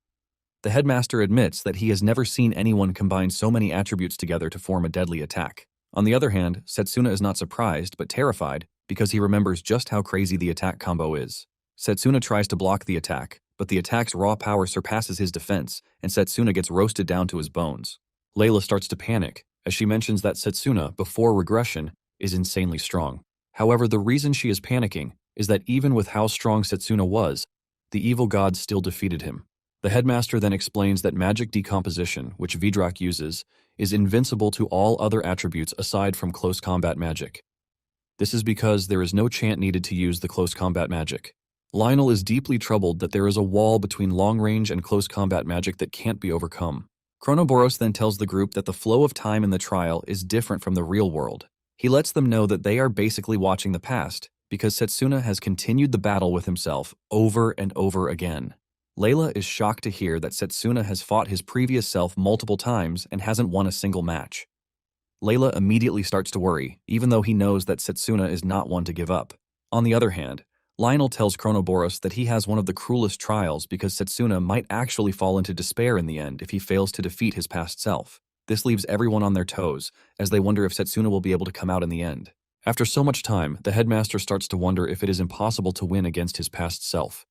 The headmaster admits that he has never seen anyone combine so many attributes together to form a deadly attack. On the other hand, Setsuna is not surprised but terrified because he remembers just how crazy the attack combo is. Setsuna tries to block the attack, but the attack's raw power surpasses his defense, and Setsuna gets roasted down to his bones. Layla starts to panic, as she mentions that Setsuna, before regression, is insanely strong. However, the reason she is panicking is that even with how strong Setsuna was, the evil god still defeated him. The headmaster then explains that magic decomposition, which Vidrak uses, is invincible to all other attributes aside from close combat magic. This is because there is no chant needed to use the close combat magic. Lionel is deeply troubled that there is a wall between long-range and close combat magic that can't be overcome. Chronoboros then tells the group that the flow of time in the trial is different from the real world. He lets them know that they are basically watching the past, because Setsuna has continued the battle with himself over and over again. Layla is shocked to hear that Setsuna has fought his previous self multiple times and hasn't won a single match. Layla immediately starts to worry, even though he knows that Setsuna is not one to give up. On the other hand, Lionel tells Chronoboros that he has one of the cruelest trials because Setsuna might actually fall into despair in the end if he fails to defeat his past self. This leaves everyone on their toes, as they wonder if Setsuna will be able to come out in the end. After so much time, the headmaster starts to wonder if it is impossible to win against his past self.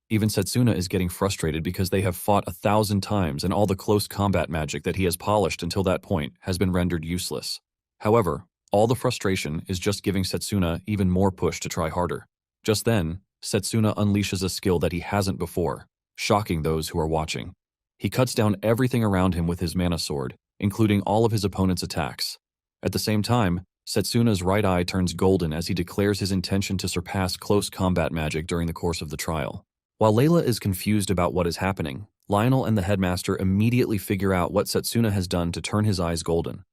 Even Setsuna is getting frustrated because they have fought 1,000 times and all the close combat magic that he has polished until that point has been rendered useless. However, all the frustration is just giving Setsuna even more push to try harder. Just then, Setsuna unleashes a skill that he hasn't before, shocking those who are watching. He cuts down everything around him with his mana sword, including all of his opponent's attacks. At the same time, Setsuna's right eye turns golden as he declares his intention to surpass close combat magic during the course of the trial. While Layla is confused about what is happening, Lionel and the headmaster immediately figure out what Setsuna has done to turn his eyes golden.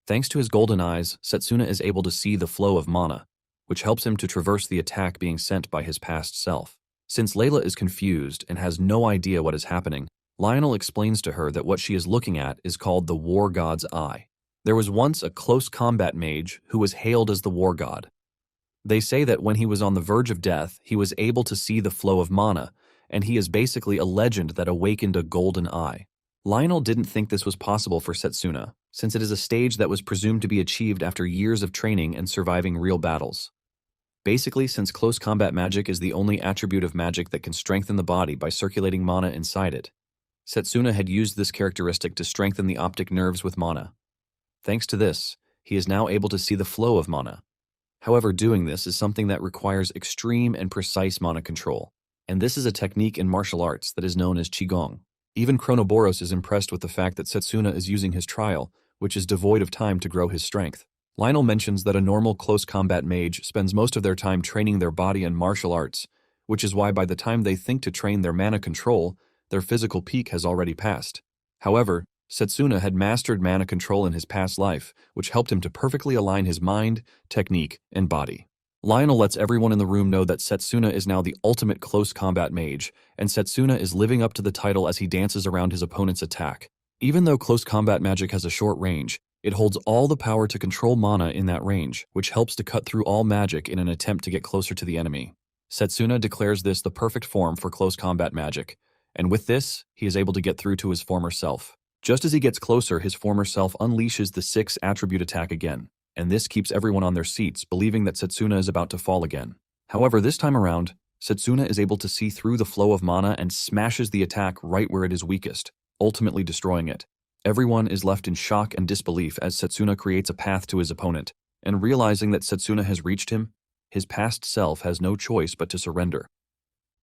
Thanks to his golden eyes, Setsuna is able to see the flow of mana, which helps him to traverse the attack being sent by his past self. Since Layla is confused and has no idea what is happening, Lionel explains to her that what she is looking at is called the War God's Eye. There was once a close combat mage who was hailed as the War God. They say that when he was on the verge of death, he was able to see the flow of mana, and he is basically a legend that awakened a golden eye. Lionel didn't think this was possible for Setsuna, since it is a stage that was presumed to be achieved after years of training and surviving real battles. Basically, since close combat magic is the only attribute of magic that can strengthen the body by circulating mana inside it, Setsuna had used this characteristic to strengthen the optic nerves with mana. Thanks to this, he is now able to see the flow of mana. However, doing this is something that requires extreme and precise mana control, and this is a technique in martial arts that is known as Qigong. Even Chronoboros is impressed with the fact that Setsuna is using his trial, which is devoid of time to grow his strength. Lionel mentions that a normal close combat mage spends most of their time training their body in martial arts, which is why by the time they think to train their mana control, their physical peak has already passed. However, Setsuna had mastered mana control in his past life, which helped him to perfectly align his mind, technique, and body. Lionel lets everyone in the room know that Setsuna is now the ultimate close combat mage, and Setsuna is living up to the title as he dances around his opponent's attack. Even though close combat magic has a short range, it holds all the power to control mana in that range, which helps to cut through all magic in an attempt to get closer to the enemy. Setsuna declares this the perfect form for close combat magic, and with this, he is able to get through to his former self. Just as he gets closer, his former self unleashes the 6 attribute attack again, and this keeps everyone on their seats, believing that Setsuna is about to fall again. However, this time around, Setsuna is able to see through the flow of mana and smashes the attack right where it is weakest, ultimately destroying it. Everyone is left in shock and disbelief as Setsuna creates a path to his opponent, and realizing that Setsuna has reached him, his past self has no choice but to surrender.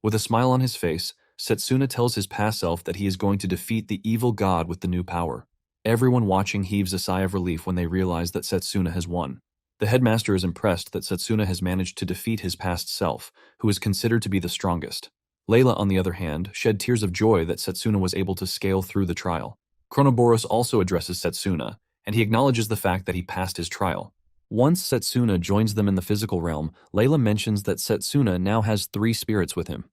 With a smile on his face, Setsuna tells his past self that he is going to defeat the evil god with the new power. Everyone watching heaves a sigh of relief when they realize that Setsuna has won. The headmaster is impressed that Setsuna has managed to defeat his past self, who is considered to be the strongest. Layla, on the other hand, shed tears of joy that Setsuna was able to scale through the trial. Chronoboros also addresses Setsuna, and he acknowledges the fact that he passed his trial. Once Setsuna joins them in the physical realm, Layla mentions that Setsuna now has 3 spirits with him.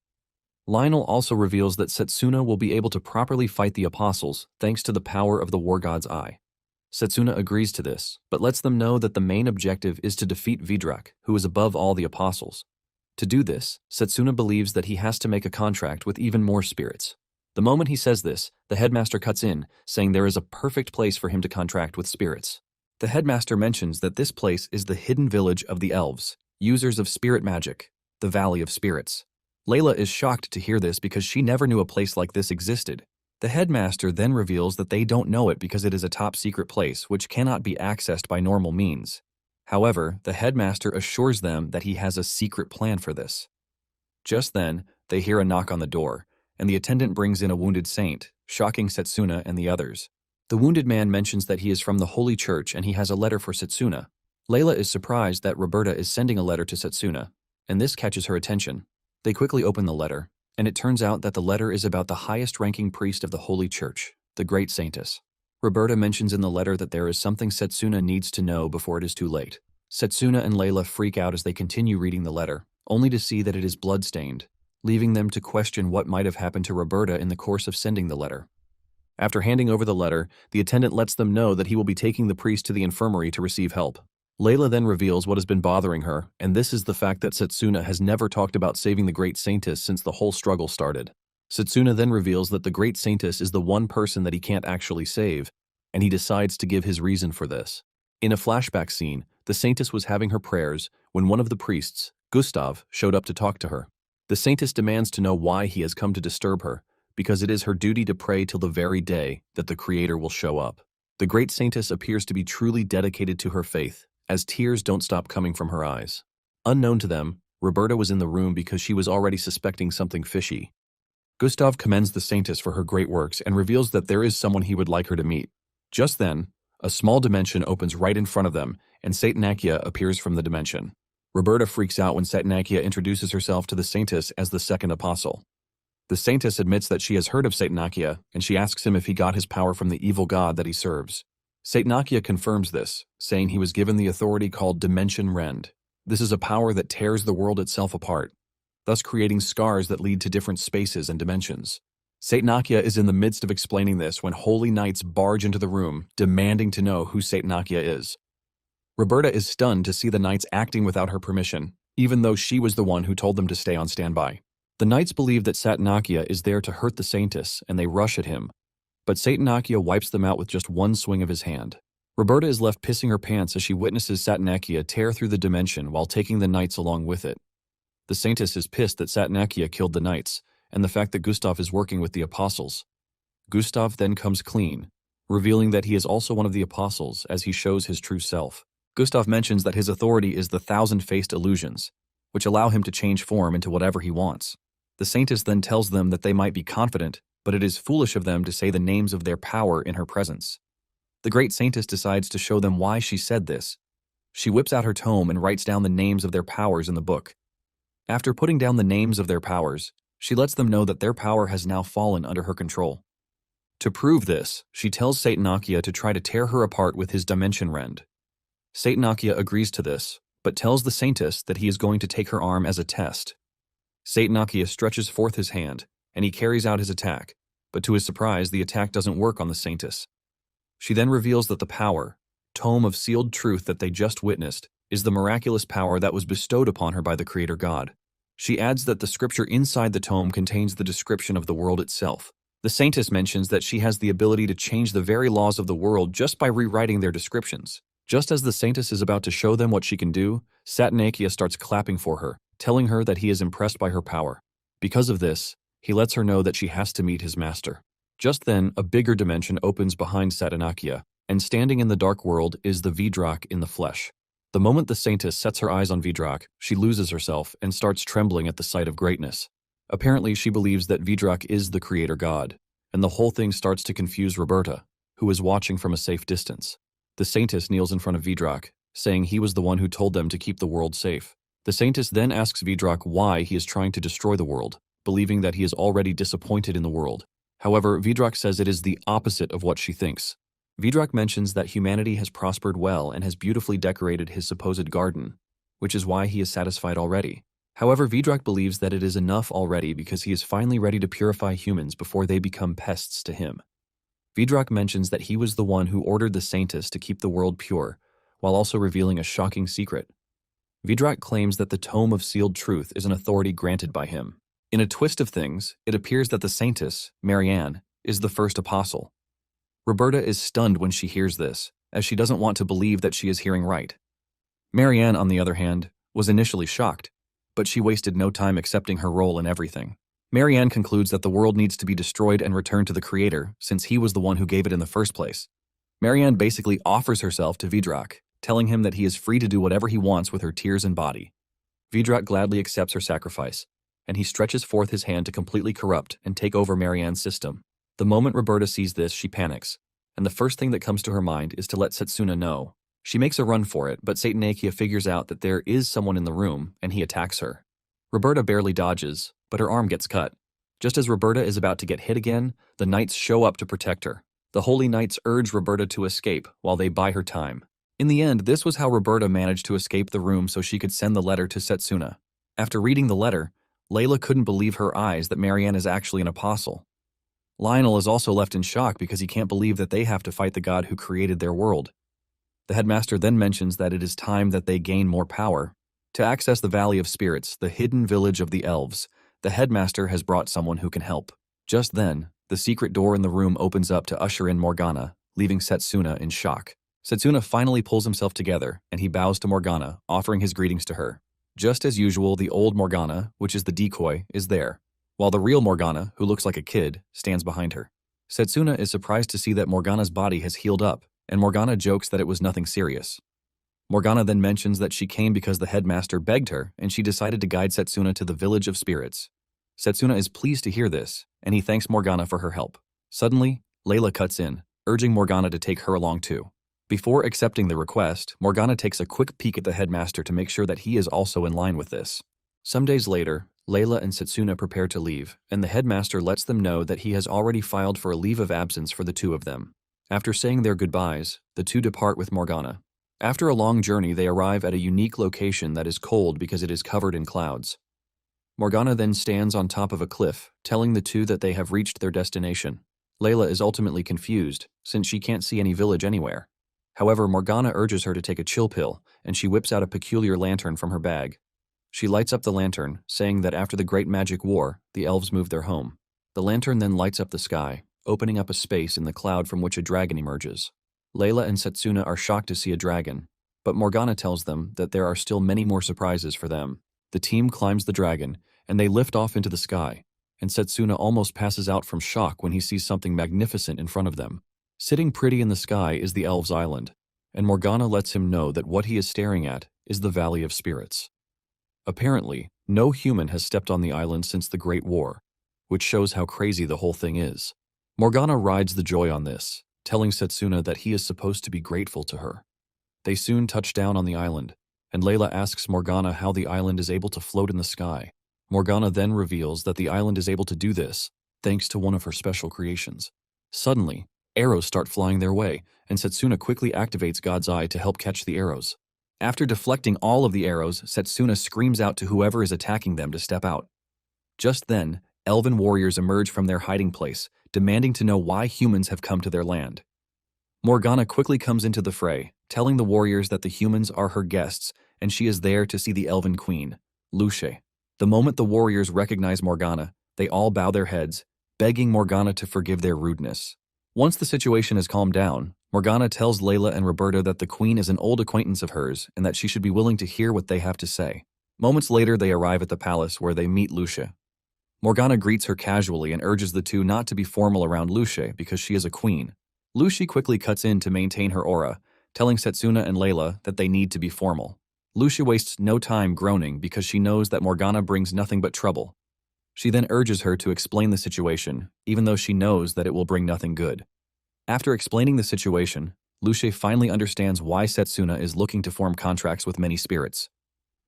Lionel also reveals that Setsuna will be able to properly fight the apostles thanks to the power of the War God's Eye. Setsuna agrees to this, but lets them know that the main objective is to defeat Vidrak, who is above all the apostles. To do this, Setsuna believes that he has to make a contract with even more spirits. The moment he says this, the headmaster cuts in, saying there is a perfect place for him to contract with spirits. The headmaster mentions that this place is the hidden village of the elves, users of spirit magic, the Valley of Spirits. Layla is shocked to hear this because she never knew a place like this existed. The headmaster then reveals that they don't know it because it is a top-secret place which cannot be accessed by normal means. However, the headmaster assures them that he has a secret plan for this. Just then, they hear a knock on the door, and the attendant brings in a wounded saint, shocking Setsuna and the others. The wounded man mentions that he is from the Holy Church and he has a letter for Setsuna. Layla is surprised that Roberta is sending a letter to Setsuna, and this catches her attention. They quickly open the letter, and it turns out that the letter is about the highest-ranking priest of the Holy Church, the Great Saintess. Roberta mentions in the letter that there is something Setsuna needs to know before it is too late. Setsuna and Layla freak out as they continue reading the letter, only to see that it is blood-stained, leaving them to question what might have happened to Roberta in the course of sending the letter. After handing over the letter, the attendant lets them know that he will be taking the priest to the infirmary to receive help. Layla then reveals what has been bothering her, and this is the fact that Setsuna has never talked about saving the Great Saintess since the whole struggle started. Setsuna then reveals that the Great Saintess is the one person that he can't actually save, and he decides to give his reason for this. In a flashback scene, the Saintess was having her prayers when one of the priests, Gustav, showed up to talk to her. The Saintess demands to know why he has come to disturb her, because it is her duty to pray till the very day that the Creator will show up. The Great Saintess appears to be truly dedicated to her faith, as tears don't stop coming from her eyes. Unknown to them, Roberta was in the room because she was already suspecting something fishy. Gustav commends the Saintess for her great works and reveals that there is someone he would like her to meet. Just then, a small dimension opens right in front of them, and Satanakia appears from the dimension. Roberta freaks out when Satanakia introduces herself to the Saintess as the second apostle. The Saintess admits that she has heard of Satanakia, and she asks him if he got his power from the evil god that he serves. Satanakia confirms this, saying he was given the authority called Dimension Rend. This is a power that tears the world itself apart, thus creating scars that lead to different spaces and dimensions. Satanakia is in the midst of explaining this when holy knights barge into the room, demanding to know who Satanakia is. Roberta is stunned to see the knights acting without her permission, even though she was the one who told them to stay on standby. The knights believe that Satanakia is there to hurt the Saintess, and they rush at him. But Satanakia wipes them out with just one swing of his hand. Roberta is left pissing her pants as she witnesses Satanakia tear through the dimension while taking the knights along with it. The Saintess is pissed that Satanakia killed the knights, and the fact that Gustav is working with the apostles. Gustav then comes clean, revealing that he is also one of the apostles as he shows his true self. Gustav mentions that his authority is the thousand-faced illusions, which allow him to change form into whatever he wants. The Saintess then tells them that they might be confident, but it is foolish of them to say the names of their power in her presence. The great Saintess decides to show them why she said this. She whips out her tome and writes down the names of their powers in the book. After putting down the names of their powers, she lets them know that their power has now fallen under her control. To prove this, she tells Satanakia to try to tear her apart with his Dimension Rend. Satanakia agrees to this, but tells the Saintess that he is going to take her arm as a test. Satanakia stretches forth his hand, and he carries out his attack, but to his surprise, the attack doesn't work on the Saintess. She then reveals that the power, tome of sealed truth that they just witnessed, is the miraculous power that was bestowed upon her by the Creator God. She adds that the scripture inside the tome contains the description of the world itself. The Saintess mentions that she has the ability to change the very laws of the world just by rewriting their descriptions. Just as the Saintess is about to show them what she can do, Satanakia starts clapping for her, telling her that he is impressed by her power. Because of this, he lets her know that she has to meet his master. Just then, a bigger dimension opens behind Satanakia, and standing in the dark world is the Vidrak in the flesh. The moment the Saintess sets her eyes on Vidrak, she loses herself and starts trembling at the sight of greatness. Apparently, she believes that Vidrak is the Creator God, and the whole thing starts to confuse Roberta, who is watching from a safe distance. The Saintess kneels in front of Vidrak, saying he was the one who told them to keep the world safe. The Saintess then asks Vidrak why he is trying to destroy the world, believing that he is already disappointed in the world. However, Vidrak says it is the opposite of what she thinks. Vidrak mentions that humanity has prospered well and has beautifully decorated his supposed garden, which is why he is satisfied already. However, Vidrak believes that it is enough already because he is finally ready to purify humans before they become pests to him. Vidrak mentions that he was the one who ordered the Saintess to keep the world pure, while also revealing a shocking secret. Vidrak claims that the Tome of Sealed Truth is an authority granted by him. In a twist of things, it appears that the Saintess, Marianne, is the first apostle. Roberta is stunned when she hears this, as she doesn't want to believe that she is hearing right. Marianne, on the other hand, was initially shocked, but she wasted no time accepting her role in everything. Marianne concludes that the world needs to be destroyed and returned to the Creator, since he was the one who gave it in the first place. Marianne basically offers herself to Vidrak, telling him that he is free to do whatever he wants with her tears and body. Vidrak gladly accepts her sacrifice, and he stretches forth his hand to completely corrupt and take over Marianne's system. The moment Roberta sees this, she panics, and the first thing that comes to her mind is to let Setsuna know. She makes a run for it, but Satanakia figures out that there is someone in the room, and he attacks her. Roberta barely dodges, but her arm gets cut. Just as Roberta is about to get hit again, the knights show up to protect her. The holy knights urge Roberta to escape while they buy her time. In the end, this was how Roberta managed to escape the room so she could send the letter to Setsuna. After reading the letter, Layla couldn't believe her eyes that Marianne is actually an apostle. Lionel is also left in shock because he can't believe that they have to fight the god who created their world. The headmaster then mentions that it is time that they gain more power. To access the Valley of Spirits, the hidden village of the elves, the headmaster has brought someone who can help. Just then, the secret door in the room opens up to usher in Morgana, leaving Setsuna in shock. Setsuna finally pulls himself together, and he bows to Morgana, offering his greetings to her. Just as usual, the old Morgana, which is the decoy, is there, while the real Morgana, who looks like a kid, stands behind her. Setsuna is surprised to see that Morgana's body has healed up, and Morgana jokes that it was nothing serious. Morgana then mentions that she came because the headmaster begged her and she decided to guide Setsuna to the village of spirits. Setsuna is pleased to hear this, and he thanks Morgana for her help. Suddenly, Layla cuts in, urging Morgana to take her along too. Before accepting the request, Morgana takes a quick peek at the headmaster to make sure that he is also in line with this. Some days later, Layla and Setsuna prepare to leave, and the headmaster lets them know that he has already filed for a leave of absence for the two of them. After saying their goodbyes, the two depart with Morgana. After a long journey, they arrive at a unique location that is cold because it is covered in clouds. Morgana then stands on top of a cliff, telling the two that they have reached their destination. Layla is ultimately confused, since she can't see any village anywhere. However, Morgana urges her to take a chill pill, and she whips out a peculiar lantern from her bag. She lights up the lantern, saying that after the Great Magic War, the elves moved their home. The lantern then lights up the sky, opening up a space in the cloud from which a dragon emerges. Layla and Setsuna are shocked to see a dragon, but Morgana tells them that there are still many more surprises for them. The team climbs the dragon, and they lift off into the sky, and Setsuna almost passes out from shock when he sees something magnificent in front of them. Sitting pretty in the sky is the elves' island, and Morgana lets him know that what he is staring at is the Valley of Spirits. Apparently, no human has stepped on the island since the Great War, which shows how crazy the whole thing is. Morgana rides the joy on this, telling Setsuna that he is supposed to be grateful to her. They soon touch down on the island, and Layla asks Morgana how the island is able to float in the sky. Morgana then reveals that the island is able to do this thanks to one of her special creations. Suddenly, arrows start flying their way, and Setsuna quickly activates God's Eye to help catch the arrows. After deflecting all of the arrows, Setsuna screams out to whoever is attacking them to step out. Just then, elven warriors emerge from their hiding place, demanding to know why humans have come to their land. Morgana quickly comes into the fray, telling the warriors that the humans are her guests and she is there to see the elven queen, Luce. The moment the warriors recognize Morgana, they all bow their heads, begging Morgana to forgive their rudeness. Once the situation has calmed down, Morgana tells Layla and Roberta that the queen is an old acquaintance of hers and that she should be willing to hear what they have to say. Moments later, they arrive at the palace where they meet Luce. Morgana greets her casually and urges the two not to be formal around Luce because she is a queen. Luce quickly cuts in to maintain her aura, telling Setsuna and Layla that they need to be formal. Luce wastes no time groaning because she knows that Morgana brings nothing but trouble. She then urges her to explain the situation, even though she knows that it will bring nothing good. After explaining the situation, Luce finally understands why Setsuna is looking to form contracts with many spirits.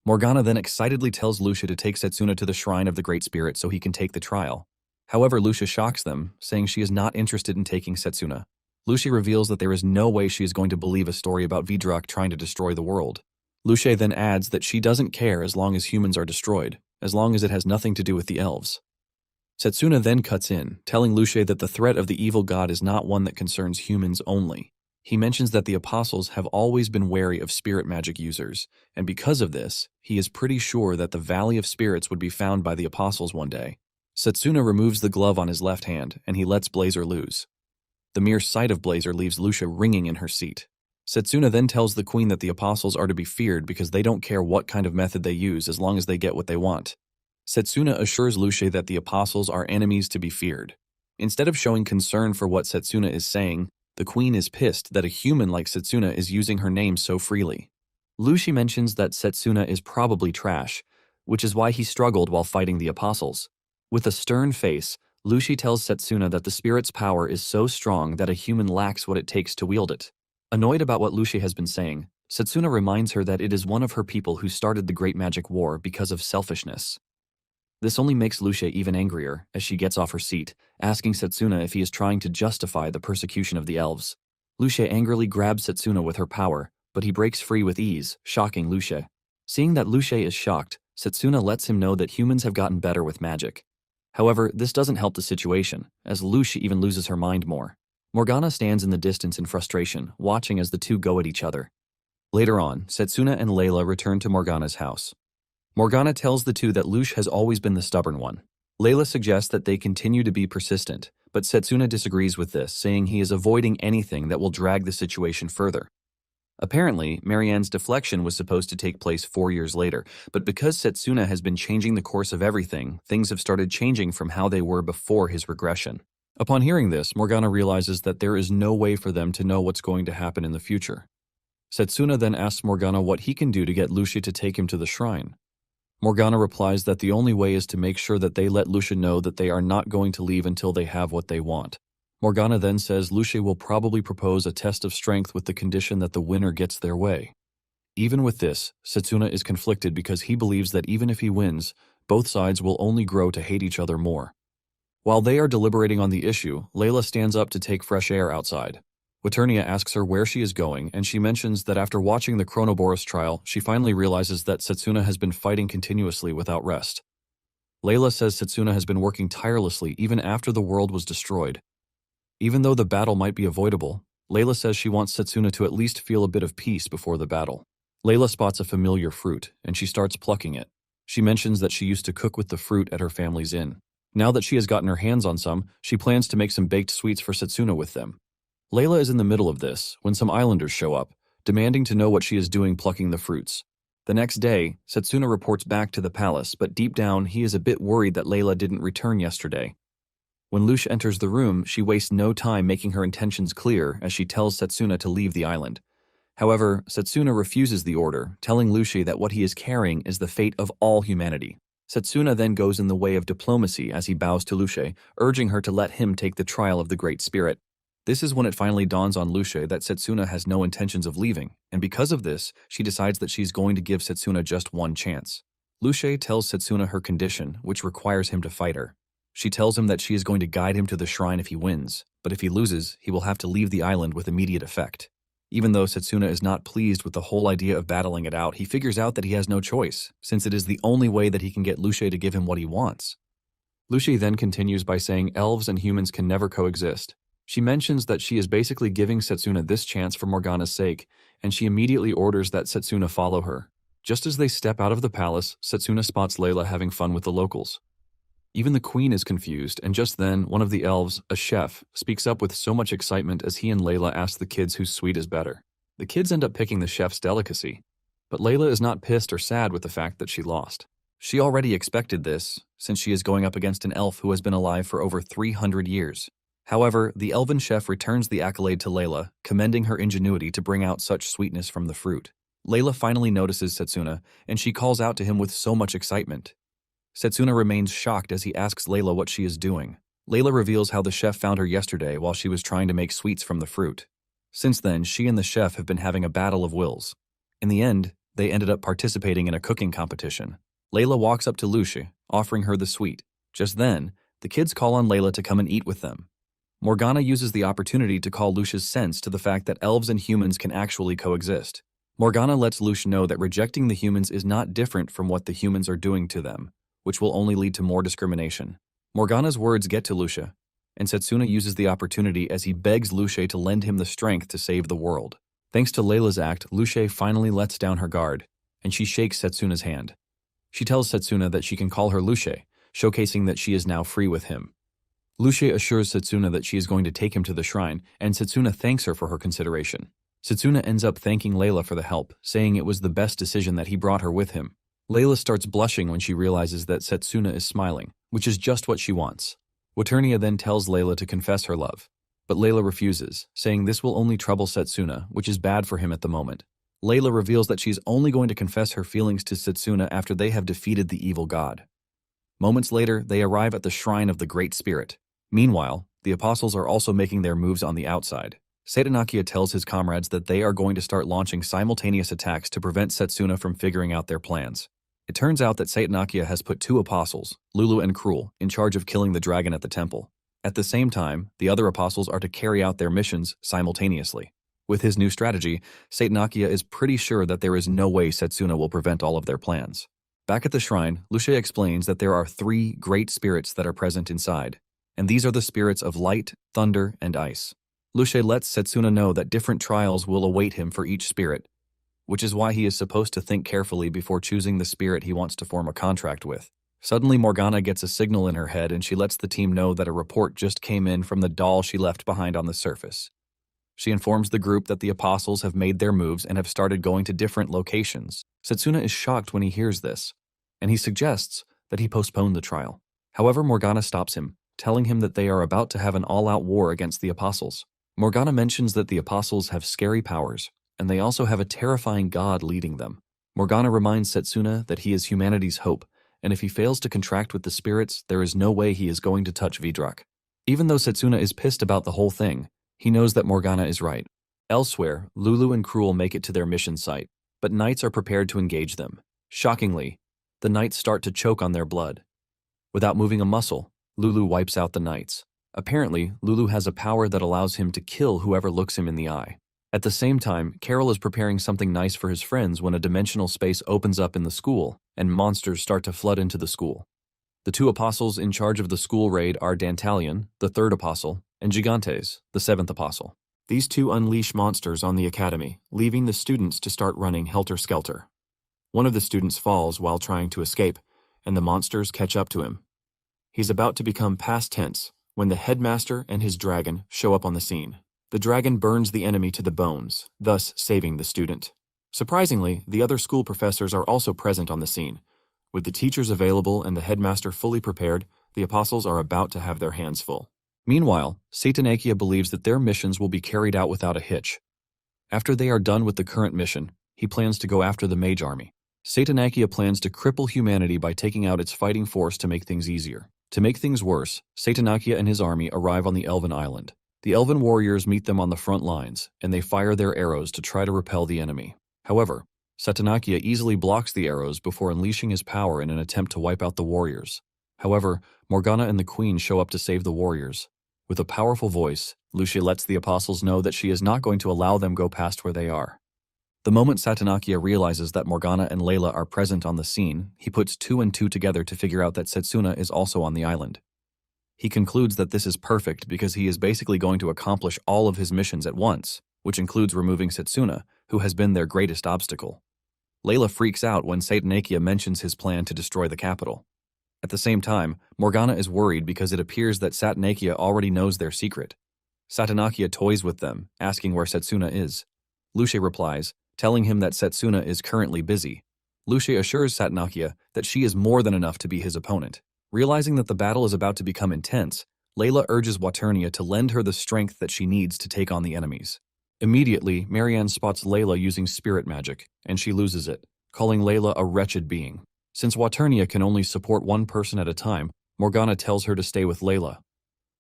Morgana then excitedly tells Luce to take Setsuna to the shrine of the Great Spirit so he can take the trial. However, Luce shocks them, saying she is not interested in taking Setsuna. Luce reveals that there is no way she is going to believe a story about Vidrak trying to destroy the world. Luce then adds that she doesn't care as long as humans are destroyed, as long as it has nothing to do with the elves. Setsuna then cuts in, telling Luce that the threat of the evil god is not one that concerns humans only. He mentions that the apostles have always been wary of spirit magic users, and because of this, he is pretty sure that the Valley of Spirits would be found by the apostles one day. Setsuna removes the glove on his left hand, and he lets Blazer loose. The mere sight of Blazer leaves Luce ringing in her seat. Setsuna then tells the queen that the apostles are to be feared because they don't care what kind of method they use as long as they get what they want. Setsuna assures Luce that the apostles are enemies to be feared. Instead of showing concern for what Setsuna is saying, the queen is pissed that a human like Setsuna is using her name so freely. Luce mentions that Setsuna is probably trash, which is why he struggled while fighting the apostles. With a stern face, Luce tells Setsuna that the spirit's power is so strong that a human lacks what it takes to wield it. Annoyed about what Luce has been saying, Setsuna reminds her that it is one of her people who started the Great Magic War because of selfishness. This only makes Luce even angrier as she gets off her seat, asking Setsuna if he is trying to justify the persecution of the elves. Luce angrily grabs Setsuna with her power, but he breaks free with ease, shocking Luce. Seeing that Luce is shocked, Setsuna lets him know that humans have gotten better with magic. However, this doesn't help the situation, as Luce even loses her mind more. Morgana stands in the distance in frustration, watching as the two go at each other. Later on, Setsuna and Layla return to Morgana's house. Morgana tells the two that Luce has always been the stubborn one. Layla suggests that they continue to be persistent, but Setsuna disagrees with this, saying he is avoiding anything that will drag the situation further. Apparently, Marianne's deflection was supposed to take place 4 years later, but because Setsuna has been changing the course of everything, things have started changing from how they were before his regression. Upon hearing this, Morgana realizes that there is no way for them to know what's going to happen in the future. Setsuna then asks Morgana what he can do to get Lucia to take him to the shrine. Morgana replies that the only way is to make sure that they let Lucia know that they are not going to leave until they have what they want. Morgana then says Lucia will probably propose a test of strength with the condition that the winner gets their way. Even with this, Setsuna is conflicted because he believes that even if he wins, both sides will only grow to hate each other more. While they are deliberating on the issue, Layla stands up to take fresh air outside. Waternia asks her where she is going, and she mentions that after watching the Chronoboros trial, she finally realizes that Setsuna has been fighting continuously without rest. Layla says Setsuna has been working tirelessly even after the world was destroyed. Even though the battle might be avoidable, Layla says she wants Setsuna to at least feel a bit of peace before the battle. Layla spots a familiar fruit, and she starts plucking it. She mentions that she used to cook with the fruit at her family's inn. Now that she has gotten her hands on some, she plans to make some baked sweets for Setsuna with them. Layla is in the middle of this when some islanders show up, demanding to know what she is doing plucking the fruits. The next day, Setsuna reports back to the palace, but deep down he is a bit worried that Layla didn't return yesterday. When Lucia enters the room, she wastes no time making her intentions clear as she tells Setsuna to leave the island. However, Setsuna refuses the order, telling Lucia that what he is carrying is the fate of all humanity. Setsuna then goes in the way of diplomacy as he bows to Lucia, urging her to let him take the trial of the Great Spirit. This is when it finally dawns on Lucia that Setsuna has no intentions of leaving, and because of this, she decides that she's going to give Setsuna just one chance. Lucia tells Setsuna her condition, which requires him to fight her. She tells him that she is going to guide him to the shrine if he wins, but if he loses, he will have to leave the island with immediate effect. Even though Setsuna is not pleased with the whole idea of battling it out, he figures out that he has no choice, since it is the only way that he can get Lucia to give him what he wants. Lucia then continues by saying elves and humans can never coexist. She mentions that she is basically giving Setsuna this chance for Morgana's sake, and she immediately orders that Setsuna follow her. Just as they step out of the palace, Setsuna spots Layla having fun with the locals. Even the queen is confused, and just then, one of the elves, a chef, speaks up with so much excitement as he and Layla ask the kids whose sweet is better. The kids end up picking the chef's delicacy, but Layla is not pissed or sad with the fact that she lost. She already expected this, since she is going up against an elf who has been alive for over 300 years. However, the elven chef returns the accolade to Layla, commending her ingenuity to bring out such sweetness from the fruit. Layla finally notices Setsuna, and she calls out to him with so much excitement. Setsuna remains shocked as he asks Layla what she is doing. Layla reveals how the chef found her yesterday while she was trying to make sweets from the fruit. Since then, she and the chef have been having a battle of wills. In the end, they ended up participating in a cooking competition. Layla walks up to Lucia, offering her the sweet. Just then, the kids call on Layla to come and eat with them. Morgana uses the opportunity to call Lucia's sense to the fact that elves and humans can actually coexist. Morgana lets Lucia know that rejecting the humans is not different from what the humans are doing to them, which will only lead to more discrimination. Morgana's words get to Lucia, and Setsuna uses the opportunity as he begs Lucia to lend him the strength to save the world. Thanks to Layla's act, Lucia finally lets down her guard, and she shakes Setsuna's hand. She tells Setsuna that she can call her Lucia, showcasing that she is now free with him. Lucia assures Setsuna that she is going to take him to the shrine, and Setsuna thanks her for her consideration. Setsuna ends up thanking Layla for the help, saying it was the best decision that he brought her with him. Layla starts blushing when she realizes that Setsuna is smiling, which is just what she wants. Waternia then tells Layla to confess her love, but Layla refuses, saying this will only trouble Setsuna, which is bad for him at the moment. Layla reveals that she's only going to confess her feelings to Setsuna after they have defeated the evil god. Moments later, they arrive at the shrine of the Great Spirit. Meanwhile, the apostles are also making their moves on the outside. Satanakia tells his comrades that they are going to start launching simultaneous attacks to prevent Setsuna from figuring out their plans. It turns out that Satanakia has put two apostles, Lulu and Cruel, in charge of killing the dragon at the temple. At the same time, the other apostles are to carry out their missions simultaneously. With his new strategy, Satanakia is pretty sure that there is no way Setsuna will prevent all of their plans. Back at the shrine, Lucia explains that there are 3 great spirits that are present inside, and these are the spirits of light, thunder, and ice. Lucia lets Setsuna know that different trials will await him for each spirit, which is why he is supposed to think carefully before choosing the spirit he wants to form a contract with. Suddenly, Morgana gets a signal in her head and she lets the team know that a report just came in from the doll she left behind on the surface. She informs the group that the apostles have made their moves and have started going to different locations. Setsuna is shocked when he hears this, and he suggests that he postpone the trial. However, Morgana stops him, telling him that they are about to have an all-out war against the apostles. Morgana mentions that the apostles have scary powers, and they also have a terrifying god leading them. Morgana reminds Setsuna that he is humanity's hope, and if he fails to contract with the spirits, there is no way he is going to touch Vidrak. Even though Setsuna is pissed about the whole thing, he knows that Morgana is right. Elsewhere, Lulu and Cruel make it to their mission site, but knights are prepared to engage them. Shockingly, the knights start to choke on their blood. Without moving a muscle, Lulu wipes out the knights. Apparently, Lulu has a power that allows him to kill whoever looks him in the eye. At the same time, Carol is preparing something nice for his friends when a dimensional space opens up in the school, and monsters start to flood into the school. The two apostles in charge of the school raid are Dantalion, the third apostle, and Gigantes, the seventh apostle. These two unleash monsters on the academy, leaving the students to start running helter-skelter. One of the students falls while trying to escape, and the monsters catch up to him. He's about to become past tense when the headmaster and his dragon show up on the scene. The dragon burns the enemy to the bones, thus saving the student. Surprisingly, the other school professors are also present on the scene. With the teachers available and the headmaster fully prepared, the apostles are about to have their hands full. Meanwhile, Satanakia believes that their missions will be carried out without a hitch. After they are done with the current mission, he plans to go after the Mage army. Satanakia plans to cripple humanity by taking out its fighting force to make things easier. To make things worse, Satanakia and his army arrive on the Elven Island. The Elven warriors meet them on the front lines, and they fire their arrows to try to repel the enemy. However, Satanakia easily blocks the arrows before unleashing his power in an attempt to wipe out the warriors. However, Morgana and the Queen show up to save the warriors. With a powerful voice, Lucia lets the apostles know that she is not going to allow them go past where they are. The moment Satanakia realizes that Morgana and Layla are present on the scene, he puts two and two together to figure out that Setsuna is also on the island. He concludes that this is perfect because he is basically going to accomplish all of his missions at once, which includes removing Setsuna, who has been their greatest obstacle. Layla freaks out when Satanakia mentions his plan to destroy the capital. At the same time, Morgana is worried because it appears that Satanakia already knows their secret. Satanakia toys with them, asking where Setsuna is. Lucia replies, telling him that Setsuna is currently busy. Lucia assures Satanakia that she is more than enough to be his opponent. Realizing that the battle is about to become intense, Layla urges Waternia to lend her the strength that she needs to take on the enemies. Immediately, Marianne spots Layla using spirit magic, and she loses it, calling Layla a wretched being. Since Waternia can only support one person at a time, Morgana tells her to stay with Layla.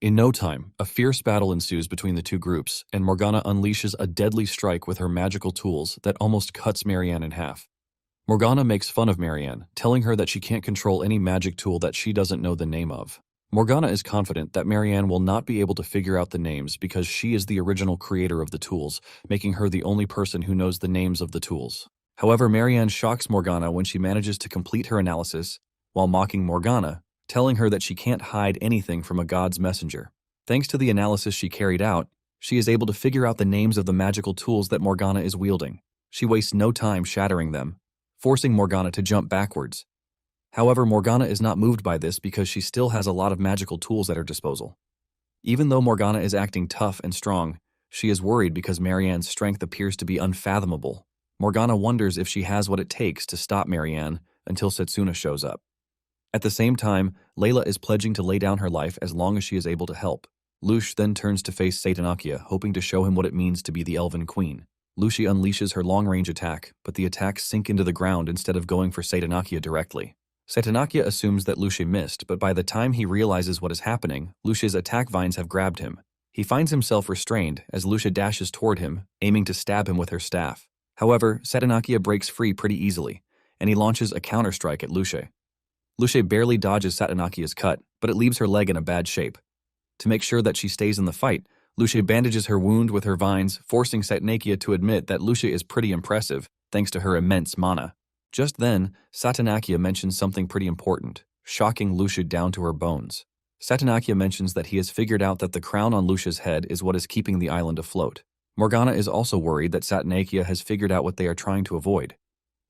In no time, a fierce battle ensues between the two groups, and Morgana unleashes a deadly strike with her magical tools that almost cuts Marianne in half. Morgana makes fun of Marianne, telling her that she can't control any magic tool that she doesn't know the name of. Morgana is confident that Marianne will not be able to figure out the names because she is the original creator of the tools, making her the only person who knows the names of the tools. However, Marianne shocks Morgana when she manages to complete her analysis, while mocking Morgana, telling her that she can't hide anything from a god's messenger. Thanks to the analysis she carried out, she is able to figure out the names of the magical tools that Morgana is wielding. She wastes no time shattering them, forcing Morgana to jump backwards. However, Morgana is not moved by this because she still has a lot of magical tools at her disposal. Even though Morgana is acting tough and strong, she is worried because Marianne's strength appears to be unfathomable. Morgana wonders if she has what it takes to stop Marianne until Setsuna shows up. At the same time, Layla is pledging to lay down her life as long as she is able to help. Lush then turns to face Satanakia, hoping to show him what it means to be the Elven Queen. Lucy unleashes her long-range attack, but the attacks sink into the ground instead of going for Satanakia directly. Satanakia assumes that Lucy missed, but by the time he realizes what is happening, Lucia's attack vines have grabbed him. He finds himself restrained as Lucia dashes toward him, aiming to stab him with her staff. However, Satanakia breaks free pretty easily, and he launches a counter-strike at Lucia. Lucia barely dodges Satanakia's cut, but it leaves her leg in a bad shape. To make sure that she stays in the fight, Lucia bandages her wound with her vines, forcing Satanakia to admit that Lucia is pretty impressive, thanks to her immense mana. Just then, Satanakia mentions something pretty important, shocking Lucia down to her bones. Satanakia mentions that he has figured out that the crown on Lucia's head is what is keeping the island afloat. Morgana is also worried that Satanakia has figured out what they are trying to avoid.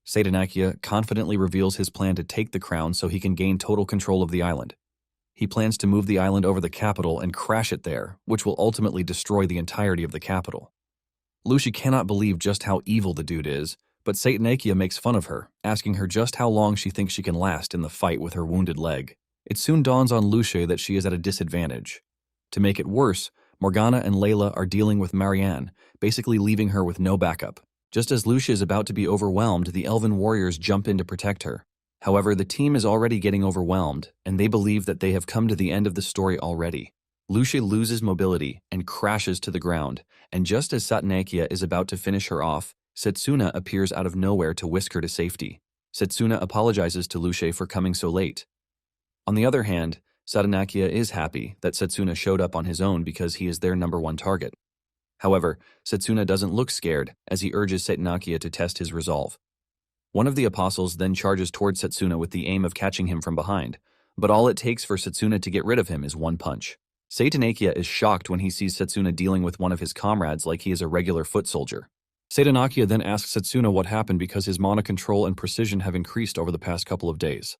Satanakia confidently reveals his plan to take the crown so he can gain total control of the island. He plans to move the island over the capital and crash it there, which will ultimately destroy the entirety of the capital. Lucy cannot believe just how evil the dude is, but Satanakia makes fun of her, asking her just how long she thinks she can last in the fight with her wounded leg. It soon dawns on Lucia that she is at a disadvantage. To make it worse, Morgana and Layla are dealing with Marianne, basically leaving her with no backup. Just as Lucia is about to be overwhelmed, the elven warriors jump in to protect her. However, the team is already getting overwhelmed, and they believe that they have come to the end of the story already. Lucia loses mobility and crashes to the ground, and just as Satanakia is about to finish her off, Setsuna appears out of nowhere to whisk her to safety. Setsuna apologizes to Lucia for coming so late. On the other hand, Satanakia is happy that Setsuna showed up on his own because he is their #1 target. However, Setsuna doesn't look scared as he urges Satanakia to test his resolve. One of the apostles then charges towards Setsuna with the aim of catching him from behind, but all it takes for Setsuna to get rid of him is one punch. Satanakia is shocked when he sees Setsuna dealing with one of his comrades like he is a regular foot soldier. Satanakia then asks Setsuna what happened because his mana control and precision have increased over the past couple of days.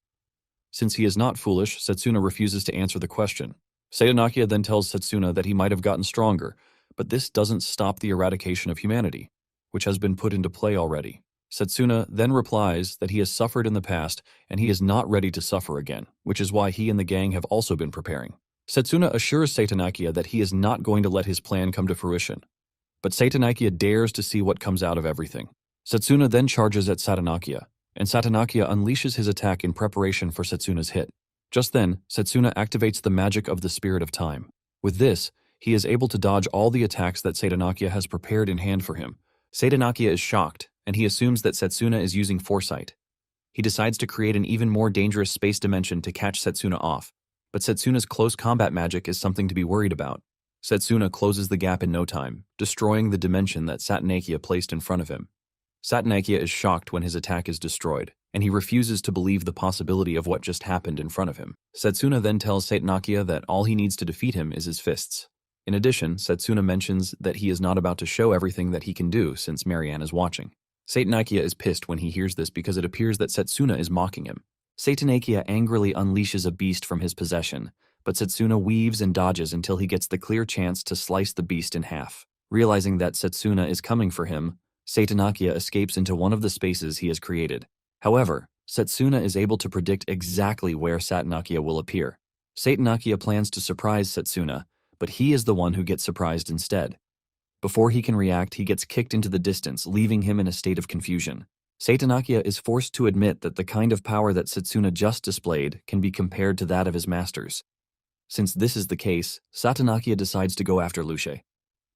Since he is not foolish, Setsuna refuses to answer the question. Satanakia then tells Setsuna that he might have gotten stronger, but this doesn't stop the eradication of humanity, which has been put into play already. Setsuna then replies that he has suffered in the past and he is not ready to suffer again, which is why he and the gang have also been preparing. Setsuna assures Satanakia that he is not going to let his plan come to fruition, but Satanakia dares to see what comes out of everything. Setsuna then charges at Satanakia, and Satanakia unleashes his attack in preparation for Setsuna's hit. Just then, Setsuna activates the magic of the Spirit of Time. With this, he is able to dodge all the attacks that Satanakia has prepared in hand for him. Satanakia is shocked, and he assumes that Setsuna is using foresight. He decides to create an even more dangerous space dimension to catch Setsuna off, but Setsuna's close combat magic is something to be worried about. Setsuna closes the gap in no time, destroying the dimension that Satanakia placed in front of him. Satanakia is shocked when his attack is destroyed, and he refuses to believe the possibility of what just happened in front of him. Setsuna then tells Satanakia that all he needs to defeat him is his fists. In addition, Setsuna mentions that he is not about to show everything that he can do since Marianne is watching. Satanakia is pissed when he hears this because it appears that Setsuna is mocking him. Satanakia angrily unleashes a beast from his possession, but Setsuna weaves and dodges until he gets the clear chance to slice the beast in half. Realizing that Setsuna is coming for him, Satanakia escapes into one of the spaces he has created. However, Setsuna is able to predict exactly where Satanakia will appear. Satanakia plans to surprise Setsuna, but he is the one who gets surprised instead. Before he can react, he gets kicked into the distance, leaving him in a state of confusion. Satanakia is forced to admit that the kind of power that Setsuna just displayed can be compared to that of his masters. Since this is the case, Satanakia decides to go after Lucia.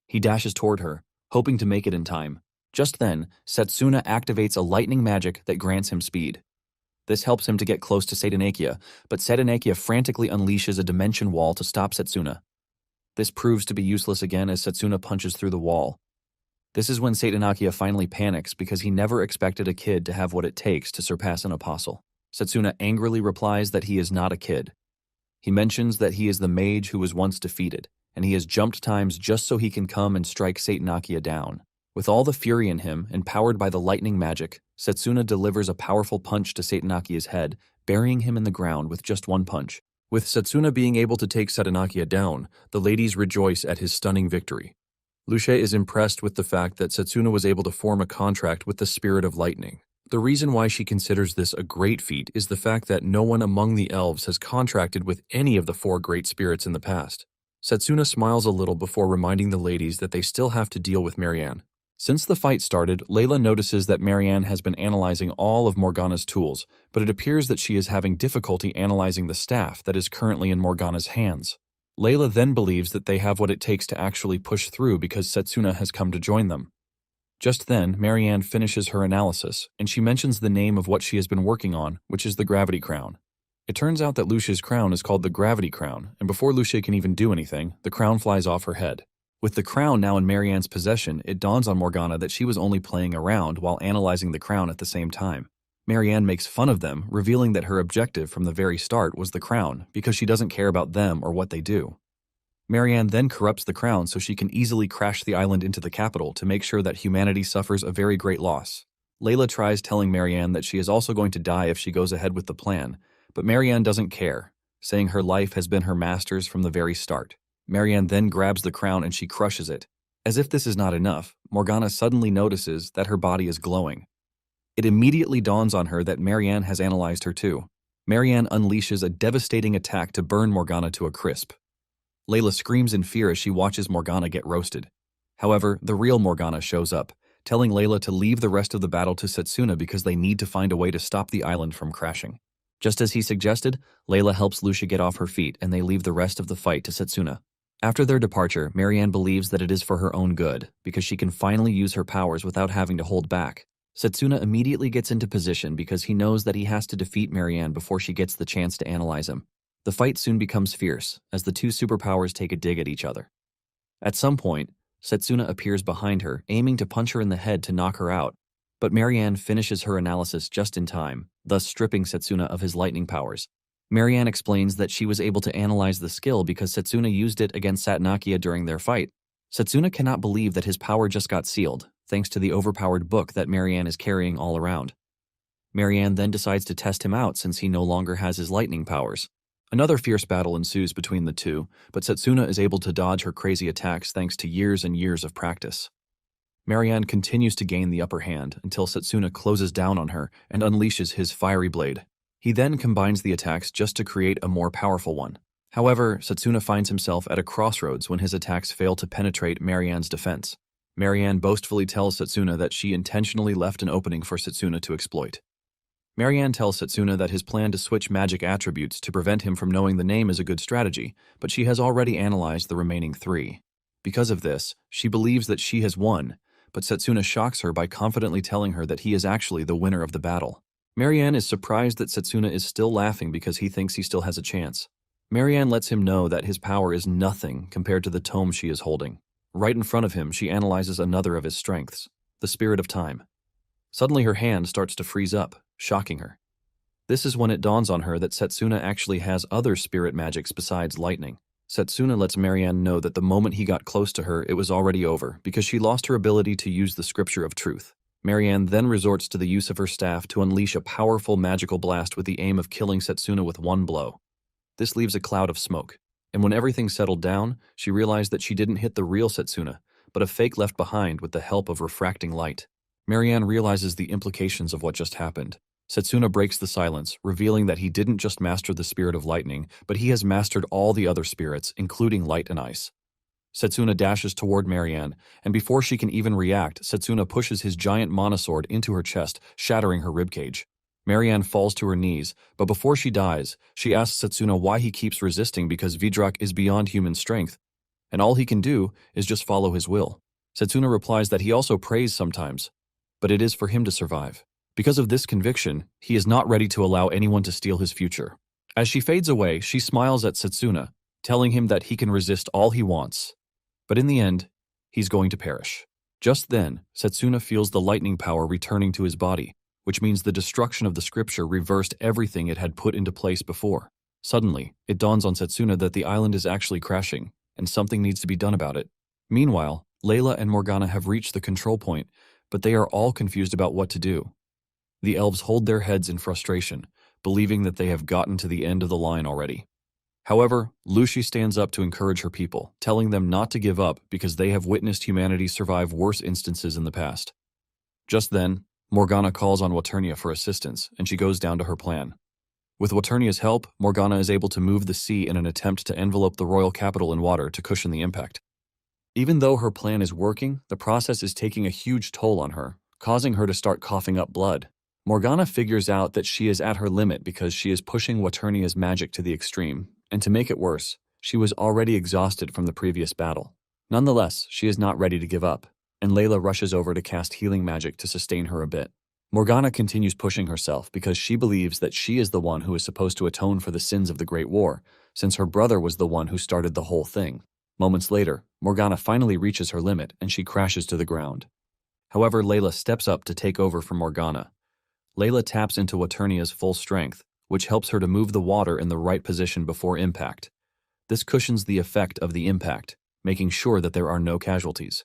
He dashes toward her, hoping to make it in time. Just then, Setsuna activates a lightning magic that grants him speed. This helps him to get close to Satanakia, but Satanakia frantically unleashes a dimension wall to stop Setsuna. This proves to be useless again as Setsuna punches through the wall. This is when Satanakia finally panics because he never expected a kid to have what it takes to surpass an apostle. Setsuna angrily replies that he is not a kid. He mentions that he is the mage who was once defeated, and he has jumped times just so he can come and strike Satanakia down. With all the fury in him and powered by the lightning magic, Setsuna delivers a powerful punch to Satanakia's head, burying him in the ground with just one punch. With Setsuna being able to take Satanakia down, the ladies rejoice at his stunning victory. Lucia is impressed with the fact that Setsuna was able to form a contract with the Spirit of Lightning. The reason why she considers this a great feat is the fact that no one among the elves has contracted with any of the 4 great spirits in the past. Setsuna smiles a little before reminding the ladies that they still have to deal with Marianne. Since the fight started, Layla notices that Marianne has been analyzing all of Morgana's tools, but it appears that she is having difficulty analyzing the staff that is currently in Morgana's hands. Layla then believes that they have what it takes to actually push through because Setsuna has come to join them. Just then, Marianne finishes her analysis, and she mentions the name of what she has been working on, which is the Gravity Crown. It turns out that Lucia's crown is called the Gravity Crown, and before Lucia can even do anything, the crown flies off her head. With the crown now in Marianne's possession, it dawns on Morgana that she was only playing around while analyzing the crown at the same time. Marianne makes fun of them, revealing that her objective from the very start was the crown because she doesn't care about them or what they do. Marianne then corrupts the crown so she can easily crash the island into the capital to make sure that humanity suffers a very great loss. Layla tries telling Marianne that she is also going to die if she goes ahead with the plan, but Marianne doesn't care, saying her life has been her master's from the very start. Marianne then grabs the crown and she crushes it. As if this is not enough, Morgana suddenly notices that her body is glowing. It immediately dawns on her that Marianne has analyzed her too. Marianne unleashes a devastating attack to burn Morgana to a crisp. Layla screams in fear as she watches Morgana get roasted. However, the real Morgana shows up, telling Layla to leave the rest of the battle to Setsuna because they need to find a way to stop the island from crashing. Just as he suggested, Layla helps Lucia get off her feet and they leave the rest of the fight to Setsuna. After their departure, Marianne believes that it is for her own good, because she can finally use her powers without having to hold back. Setsuna immediately gets into position because he knows that he has to defeat Marianne before she gets the chance to analyze him. The fight soon becomes fierce, as the two superpowers take a dig at each other. At some point, Setsuna appears behind her, aiming to punch her in the head to knock her out, but Marianne finishes her analysis just in time, thus stripping Setsuna of his lightning powers. Marianne explains that she was able to analyze the skill because Setsuna used it against Satanakia during their fight. Setsuna cannot believe that his power just got sealed, thanks to the overpowered book that Marianne is carrying all around. Marianne then decides to test him out since he no longer has his lightning powers. Another fierce battle ensues between the two, but Setsuna is able to dodge her crazy attacks thanks to years and years of practice. Marianne continues to gain the upper hand until Setsuna closes down on her and unleashes his fiery blade. He then combines the attacks just to create a more powerful one. However, Setsuna finds himself at a crossroads when his attacks fail to penetrate Marianne's defense. Marianne boastfully tells Setsuna that she intentionally left an opening for Setsuna to exploit. Marianne tells Setsuna that his plan to switch magic attributes to prevent him from knowing the name is a good strategy, but she has already analyzed the remaining 3. Because of this, she believes that she has won, but Setsuna shocks her by confidently telling her that he is actually the winner of the battle. Marianne is surprised that Setsuna is still laughing because he thinks he still has a chance. Marianne lets him know that his power is nothing compared to the tome she is holding. Right in front of him, she analyzes another of his strengths, the spirit of time. Suddenly her hand starts to freeze up, shocking her. This is when it dawns on her that Setsuna actually has other spirit magics besides lightning. Setsuna lets Marianne know that the moment he got close to her, it was already over, because she lost her ability to use the scripture of truth. Marianne then resorts to the use of her staff to unleash a powerful magical blast with the aim of killing Setsuna with one blow. This leaves a cloud of smoke, and when everything settled down, she realized that she didn't hit the real Setsuna, but a fake left behind with the help of refracting light. Marianne realizes the implications of what just happened. Setsuna breaks the silence, revealing that he didn't just master the spirit of lightning, but he has mastered all the other spirits, including light and ice. Setsuna dashes toward Marianne, and before she can even react, Setsuna pushes his giant monosword into her chest, shattering her ribcage. Marianne falls to her knees, but before she dies, she asks Setsuna why he keeps resisting because Vidrak is beyond human strength, and all he can do is just follow his will. Setsuna replies that he also prays sometimes, but it is for him to survive. Because of this conviction, he is not ready to allow anyone to steal his future. As she fades away, she smiles at Setsuna, telling him that he can resist all he wants. But in the end, he's going to perish. Just then, Setsuna feels the lightning power returning to his body, which means the destruction of the scripture reversed everything it had put into place before. Suddenly, it dawns on Setsuna that the island is actually crashing, and something needs to be done about it. Meanwhile, Layla and Morgana have reached the control point, but they are all confused about what to do. The elves hold their heads in frustration, believing that they have gotten to the end of the line already. However, Lucy stands up to encourage her people, telling them not to give up because they have witnessed humanity survive worse instances in the past. Just then, Morgana calls on Waternia for assistance, and she goes down to her plan. With Waternia's help, Morgana is able to move the sea in an attempt to envelope the royal capital in water to cushion the impact. Even though her plan is working, the process is taking a huge toll on her, causing her to start coughing up blood. Morgana figures out that she is at her limit because she is pushing Waternia's magic to the extreme, and to make it worse, she was already exhausted from the previous battle. Nonetheless, she is not ready to give up, and Layla rushes over to cast healing magic to sustain her a bit. Morgana continues pushing herself because she believes that she is the one who is supposed to atone for the sins of the Great War, since her brother was the one who started the whole thing. Moments later, Morgana finally reaches her limit and she crashes to the ground. However, Layla steps up to take over from Morgana. Layla taps into Waternia's full strength, which helps her to move the water in the right position before impact. This cushions the effect of the impact, making sure that there are no casualties.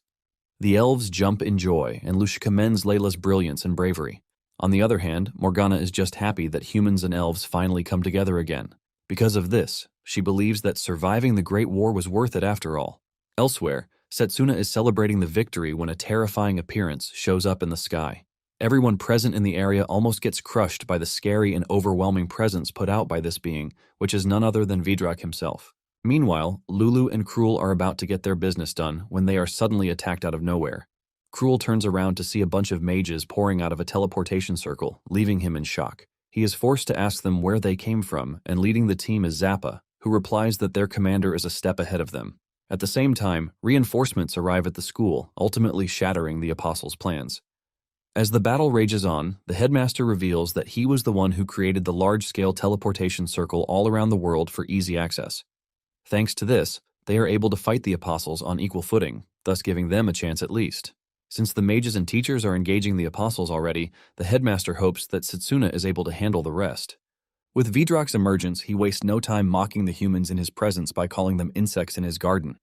The elves jump in joy, and Lucia commends Layla's brilliance and bravery. On the other hand, Morgana is just happy that humans and elves finally come together again. Because of this, she believes that surviving the Great War was worth it after all. Elsewhere, Setsuna is celebrating the victory when a terrifying appearance shows up in the sky. Everyone present in the area almost gets crushed by the scary and overwhelming presence put out by this being, which is none other than Vidrak himself. Meanwhile, Lulu and Krul are about to get their business done when they are suddenly attacked out of nowhere. Cruel turns around to see a bunch of mages pouring out of a teleportation circle, leaving him in shock. He is forced to ask them where they came from, and leading the team is Zappa, who replies that their commander is a step ahead of them. At the same time, reinforcements arrive at the school, ultimately shattering the Apostles' plans. As the battle rages on, the headmaster reveals that he was the one who created the large-scale teleportation circle all around the world for easy access. Thanks to this, they are able to fight the Apostles on equal footing, thus giving them a chance at least. Since the mages and teachers are engaging the Apostles already, the headmaster hopes that Setsuna is able to handle the rest. With Vidrak's emergence, he wastes no time mocking the humans in his presence by calling them insects in his garden.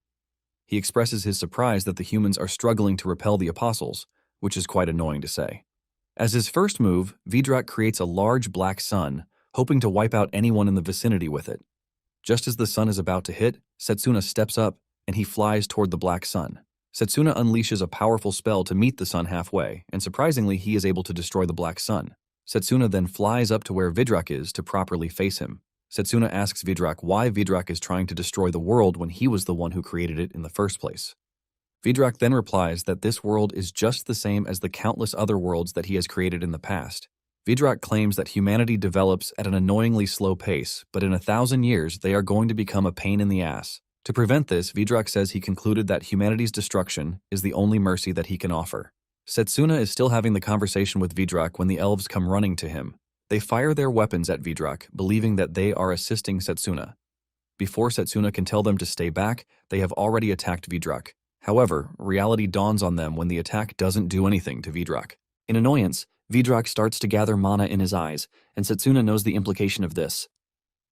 He expresses his surprise that the humans are struggling to repel the Apostles, which is quite annoying to say. As his first move, Vidrak creates a large black sun, hoping to wipe out anyone in the vicinity with it. Just as the sun is about to hit, Setsuna steps up, and he flies toward the black sun. Setsuna unleashes a powerful spell to meet the sun halfway, and surprisingly, he is able to destroy the black sun. Setsuna then flies up to where Vidrak is to properly face him. Setsuna asks Vidrak why Vidrak is trying to destroy the world when he was the one who created it in the first place. Vidrak then replies that this world is just the same as the countless other worlds that he has created in the past. Vidrak claims that humanity develops at an annoyingly slow pace, but in 1,000 years they are going to become a pain in the ass. To prevent this, Vidrak says he concluded that humanity's destruction is the only mercy that he can offer. Setsuna is still having the conversation with Vidrak when the elves come running to him. They fire their weapons at Vidrak, believing that they are assisting Setsuna. Before Setsuna can tell them to stay back, they have already attacked Vidrak. However, reality dawns on them when the attack doesn't do anything to Vidrak. In annoyance, Vidrak starts to gather mana in his eyes, and Setsuna knows the implication of this.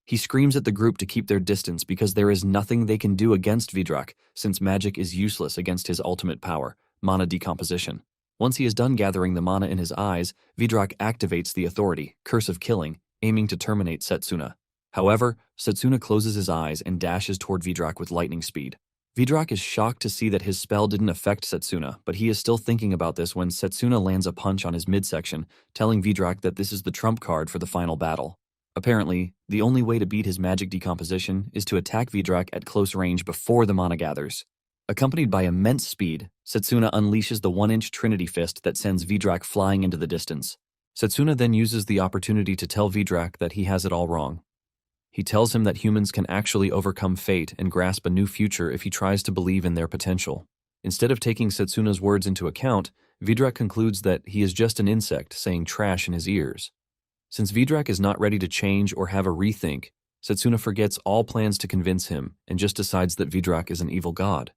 He screams at the group to keep their distance because there is nothing they can do against Vidrak, since magic is useless against his ultimate power, mana decomposition. Once he is done gathering the mana in his eyes, Vidrak activates the authority, Curse of Killing, aiming to terminate Setsuna. However, Setsuna closes his eyes and dashes toward Vidrak with lightning speed. Vidrak is shocked to see that his spell didn't affect Setsuna, but he is still thinking about this when Setsuna lands a punch on his midsection, telling Vidrak that this is the trump card for the final battle. Apparently, the only way to beat his magic decomposition is to attack Vidrak at close range before the mana gathers. Accompanied by immense speed, Setsuna unleashes the 1-inch Trinity Fist that sends Vidrak flying into the distance. Setsuna then uses the opportunity to tell Vidrak that he has it all wrong. He tells him that humans can actually overcome fate and grasp a new future if he tries to believe in their potential. Instead of taking Setsuna's words into account, Vidrak concludes that he is just an insect saying trash in his ears. Since Vidrak is not ready to change or have a rethink, Setsuna forgets all plans to convince him and just decides that Vidrak is an evil god.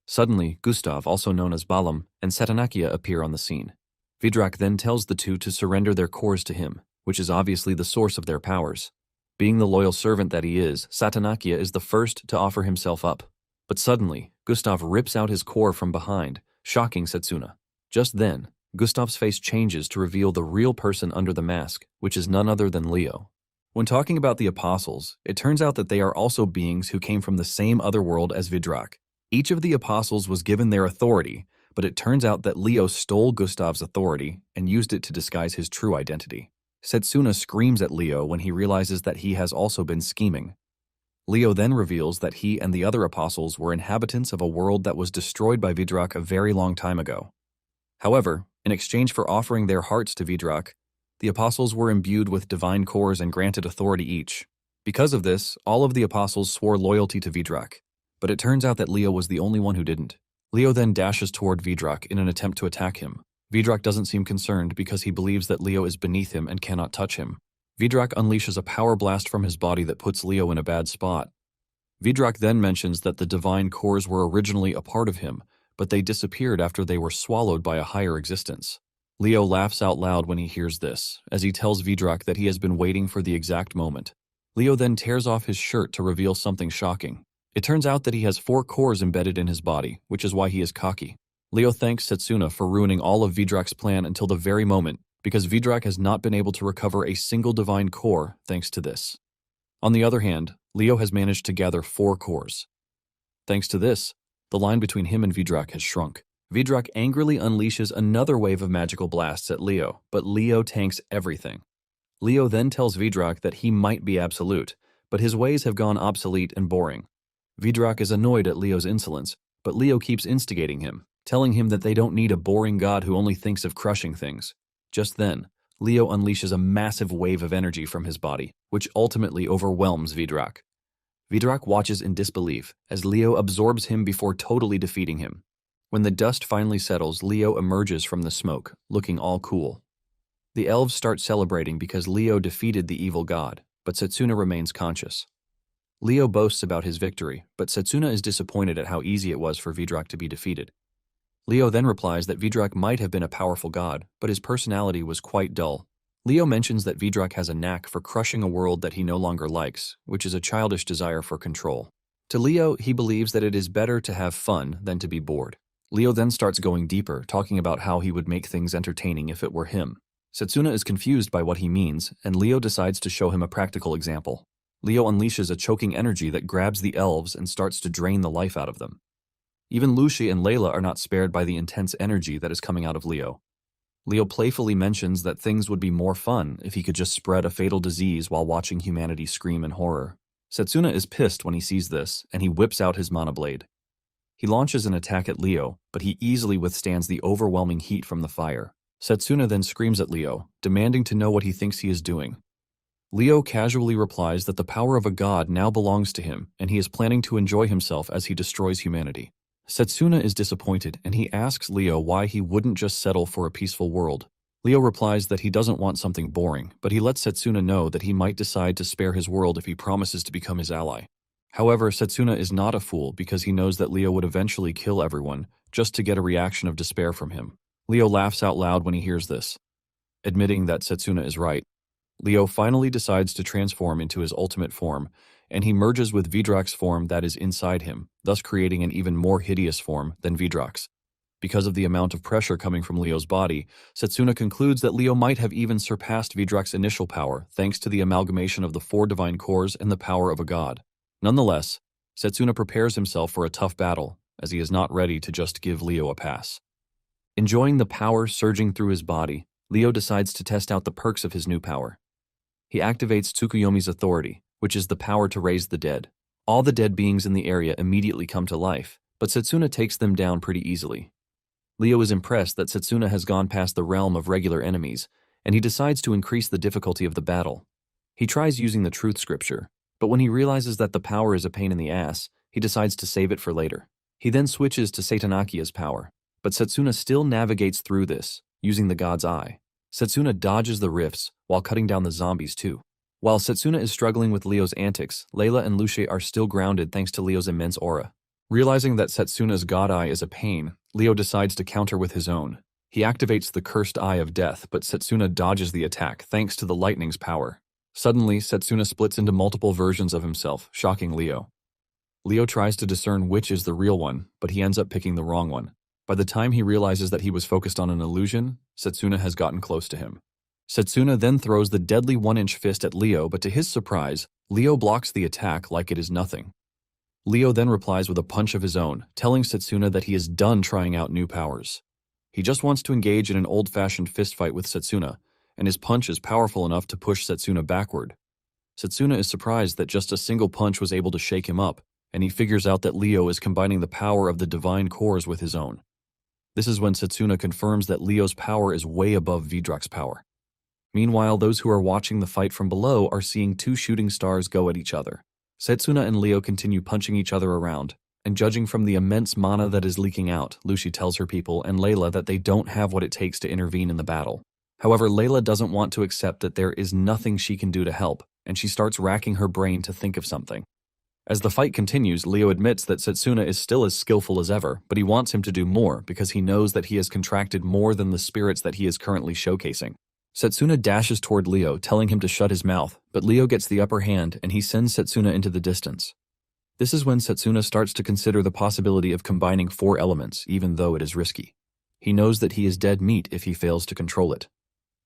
Suddenly, Gustav, also known as Balam, and Satanakia appear on the scene. Vidrak then tells the two to surrender their cores to him, which is obviously the source of their powers. Being the loyal servant that he is, Satanakia is the first to offer himself up. But suddenly, Gustav rips out his core from behind, shocking Setsuna. Just then, Gustav's face changes to reveal the real person under the mask, which is none other than Leo. When talking about the Apostles, it turns out that they are also beings who came from the same other world as Vidrak. Each of the Apostles was given their authority, but it turns out that Leo stole Gustav's authority and used it to disguise his true identity. Setsuna screams at Leo when he realizes that he has also been scheming. Leo then reveals that he and the other Apostles were inhabitants of a world that was destroyed by Vidrak a very long time ago. However, in exchange for offering their hearts to Vidrak, the Apostles were imbued with divine cores and granted authority each. Because of this, all of the Apostles swore loyalty to Vidrak, but it turns out that Leo was the only one who didn't. Leo then dashes toward Vidrak in an attempt to attack him. Vidrak doesn't seem concerned because he believes that Leo is beneath him and cannot touch him. Vidrak unleashes a power blast from his body that puts Leo in a bad spot. Vidrak then mentions that the divine cores were originally a part of him, but they disappeared after they were swallowed by a higher existence. Leo laughs out loud when he hears this, as he tells Vidrak that he has been waiting for the exact moment. Leo then tears off his shirt to reveal something shocking. It turns out that he has 4 cores embedded in his body, which is why he is cocky. Leo thanks Setsuna for ruining all of Vidrak's plan until the very moment, because Vidrak has not been able to recover a single divine core thanks to this. On the other hand, Leo has managed to gather 4 cores. Thanks to this, the line between him and Vidrak has shrunk. Vidrak angrily unleashes another wave of magical blasts at Leo, but Leo tanks everything. Leo then tells Vidrak that he might be absolute, but his ways have gone obsolete and boring. Vidrak is annoyed at Leo's insolence, but Leo keeps instigating him, telling him that they don't need a boring god who only thinks of crushing things. Just then, Leo unleashes a massive wave of energy from his body, which ultimately overwhelms Vidrak. Vidrak watches in disbelief as Leo absorbs him before totally defeating him. When the dust finally settles, Leo emerges from the smoke, looking all cool. The elves start celebrating because Leo defeated the evil god, but Setsuna remains conscious. Leo boasts about his victory, but Setsuna is disappointed at how easy it was for Vidrak to be defeated. Leo then replies that Vidrak might have been a powerful god, but his personality was quite dull. Leo mentions that Vidrak has a knack for crushing a world that he no longer likes, which is a childish desire for control. To Leo, he believes that it is better to have fun than to be bored. Leo then starts going deeper, talking about how he would make things entertaining if it were him. Setsuna is confused by what he means, and Leo decides to show him a practical example. Leo unleashes a choking energy that grabs the elves and starts to drain the life out of them. Even Lucy and Layla are not spared by the intense energy that is coming out of Leo. Leo playfully mentions that things would be more fun if he could just spread a fatal disease while watching humanity scream in horror. Setsuna is pissed when he sees this, and he whips out his mana blade. He launches an attack at Leo, but he easily withstands the overwhelming heat from the fire. Setsuna then screams at Leo, demanding to know what he thinks he is doing. Leo casually replies that the power of a god now belongs to him, and he is planning to enjoy himself as he destroys humanity. Setsuna is disappointed, and he asks Leo why he wouldn't just settle for a peaceful world. Leo replies that he doesn't want something boring, but he lets Setsuna know that he might decide to spare his world if he promises to become his ally. However, Setsuna is not a fool because he knows that Leo would eventually kill everyone just to get a reaction of despair from him. Leo laughs out loud when he hears this, admitting that Setsuna is right. Leo finally decides to transform into his ultimate form, and he merges with Vidrak's form that is inside him, thus creating an even more hideous form than Vidrak's. Because of the amount of pressure coming from Leo's body, Setsuna concludes that Leo might have even surpassed Vidrak's initial power thanks to the amalgamation of the 4 divine cores and the power of a god. Nonetheless, Setsuna prepares himself for a tough battle, as he is not ready to just give Leo a pass. Enjoying the power surging through his body, Leo decides to test out the perks of his new power. He activates Tsukuyomi's authority, which is the power to raise the dead. All the dead beings in the area immediately come to life, but Setsuna takes them down pretty easily. Leo is impressed that Setsuna has gone past the realm of regular enemies, and he decides to increase the difficulty of the battle. He tries using the truth scripture, but when he realizes that the power is a pain in the ass, he decides to save it for later. He then switches to Satanakia's power, but Setsuna still navigates through this, using the god's eye. Setsuna dodges the rifts while cutting down the zombies too. While Setsuna is struggling with Leo's antics, Layla and Lucy are still grounded thanks to Leo's immense aura. Realizing that Setsuna's god eye is a pain, Leo decides to counter with his own. He activates the cursed eye of death, but Setsuna dodges the attack thanks to the lightning's power. Suddenly, Setsuna splits into multiple versions of himself, shocking Leo. Leo tries to discern which is the real one, but he ends up picking the wrong one. By the time he realizes that he was focused on an illusion, Setsuna has gotten close to him. Setsuna then throws the deadly 1-inch fist at Leo, but to his surprise, Leo blocks the attack like it is nothing. Leo then replies with a punch of his own, telling Setsuna that he is done trying out new powers. He just wants to engage in an old-fashioned fistfight with Setsuna, and his punch is powerful enough to push Setsuna backward. Setsuna is surprised that just a single punch was able to shake him up, and he figures out that Leo is combining the power of the divine cores with his own. This is when Setsuna confirms that Leo's power is way above Vidrak's power. Meanwhile, those who are watching the fight from below are seeing 2 shooting stars go at each other. Setsuna and Leo continue punching each other around, and judging from the immense mana that is leaking out, Lucy tells her people and Layla that they don't have what it takes to intervene in the battle. However, Layla doesn't want to accept that there is nothing she can do to help, and she starts racking her brain to think of something. As the fight continues, Leo admits that Setsuna is still as skillful as ever, but he wants him to do more because he knows that he has contracted more than the spirits that he is currently showcasing. Setsuna dashes toward Leo, telling him to shut his mouth, but Leo gets the upper hand and he sends Setsuna into the distance. This is when Setsuna starts to consider the possibility of combining 4 elements, even though it is risky. He knows that he is dead meat if he fails to control it.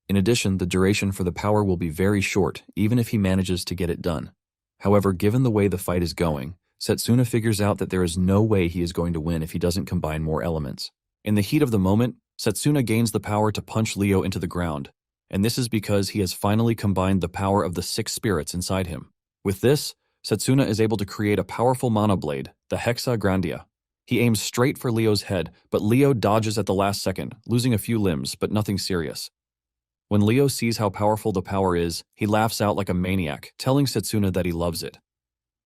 In addition, the duration for the power will be very short, even if he manages to get it done. However, given the way the fight is going, Setsuna figures out that there is no way he is going to win if he doesn't combine more elements. In the heat of the moment, Setsuna gains the power to punch Leo into the ground, and this is because he has finally combined the power of the 6 spirits inside him. With this, Setsuna is able to create a powerful mana blade, the Hexa Grandia. He aims straight for Leo's head, but Leo dodges at the last second, losing a few limbs, but nothing serious. When Leo sees how powerful the power is, he laughs out like a maniac, telling Setsuna that he loves it.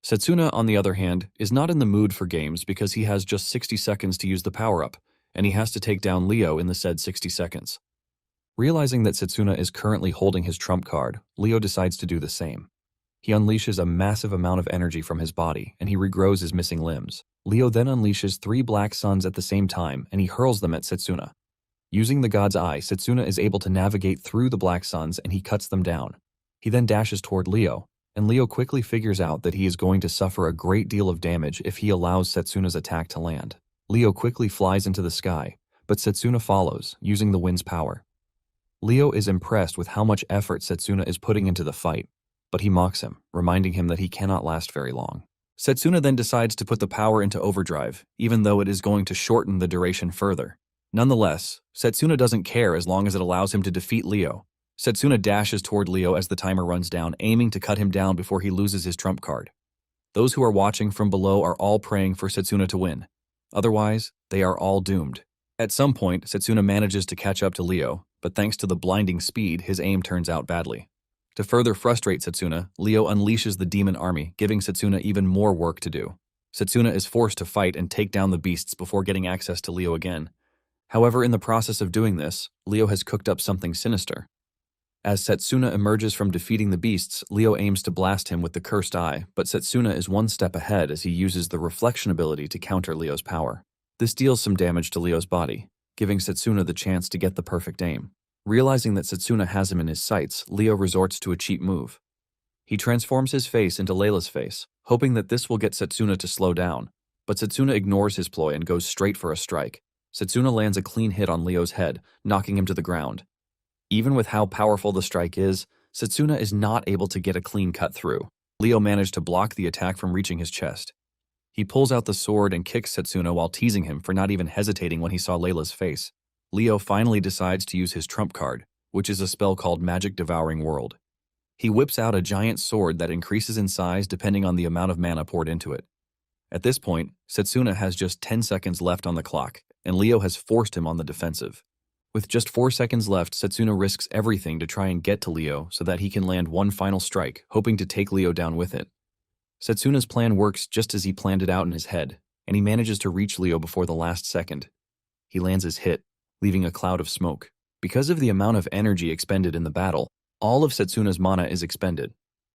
Setsuna, on the other hand, is not in the mood for games because he has just 60 seconds to use the power-up, and he has to take down Leo in the said 60 seconds. Realizing that Setsuna is currently holding his trump card, Leo decides to do the same. He unleashes a massive amount of energy from his body, and he regrows his missing limbs. Leo then unleashes 3 black suns at the same time, and he hurls them at Setsuna. Using the God's Eye, Setsuna is able to navigate through the black suns, and he cuts them down. He then dashes toward Leo, and Leo quickly figures out that he is going to suffer a great deal of damage if he allows Setsuna's attack to land. Leo quickly flies into the sky, but Setsuna follows, using the wind's power. Leo is impressed with how much effort Setsuna is putting into the fight, but he mocks him, reminding him that he cannot last very long. Setsuna then decides to put the power into overdrive, even though it is going to shorten the duration further. Nonetheless, Setsuna doesn't care as long as it allows him to defeat Leo. Setsuna dashes toward Leo as the timer runs down, aiming to cut him down before he loses his trump card. Those who are watching from below are all praying for Setsuna to win. Otherwise, they are all doomed. At some point, Setsuna manages to catch up to Leo, but thanks to the blinding speed, his aim turns out badly. To further frustrate Setsuna, Leo unleashes the demon army, giving Setsuna even more work to do. Setsuna is forced to fight and take down the beasts before getting access to Leo again. However, in the process of doing this, Leo has cooked up something sinister. As Setsuna emerges from defeating the beasts, Leo aims to blast him with the cursed eye, but Setsuna is one step ahead as he uses the reflection ability to counter Leo's power. This deals some damage to Leo's body, giving Setsuna the chance to get the perfect aim. Realizing that Setsuna has him in his sights, Leo resorts to a cheap move. He transforms his face into Layla's face, hoping that this will get Setsuna to slow down, but Setsuna ignores his ploy and goes straight for a strike. Setsuna lands a clean hit on Leo's head, knocking him to the ground. Even with how powerful the strike is, Setsuna is not able to get a clean cut through. Leo managed to block the attack from reaching his chest. He pulls out the sword and kicks Setsuna while teasing him for not even hesitating when he saw Layla's face. Leo finally decides to use his trump card, which is a spell called Magic Devouring World. He whips out a giant sword that increases in size depending on the amount of mana poured into it. At this point, Setsuna has just 10 seconds left on the clock, and Leo has forced him on the defensive. With just 4 seconds left, Setsuna risks everything to try and get to Leo so that he can land one final strike, hoping to take Leo down with it. Setsuna's plan works just as he planned it out in his head, and he manages to reach Leo before the last second. He lands his hit, leaving a cloud of smoke. Because of the amount of energy expended in the battle, all of Setsuna's mana is expended.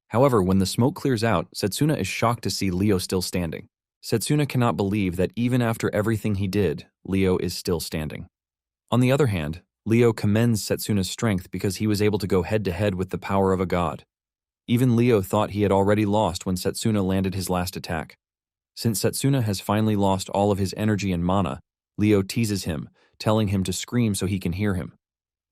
However, when the smoke clears out, Setsuna is shocked to see Leo still standing. Setsuna cannot believe that even after everything he did, Leo is still standing. On the other hand, Leo commends Setsuna's strength because he was able to go head-to-head with the power of a god. Even Leo thought he had already lost when Setsuna landed his last attack. Since Setsuna has finally lost all of his energy and mana, Leo teases him, telling him to scream so he can hear him.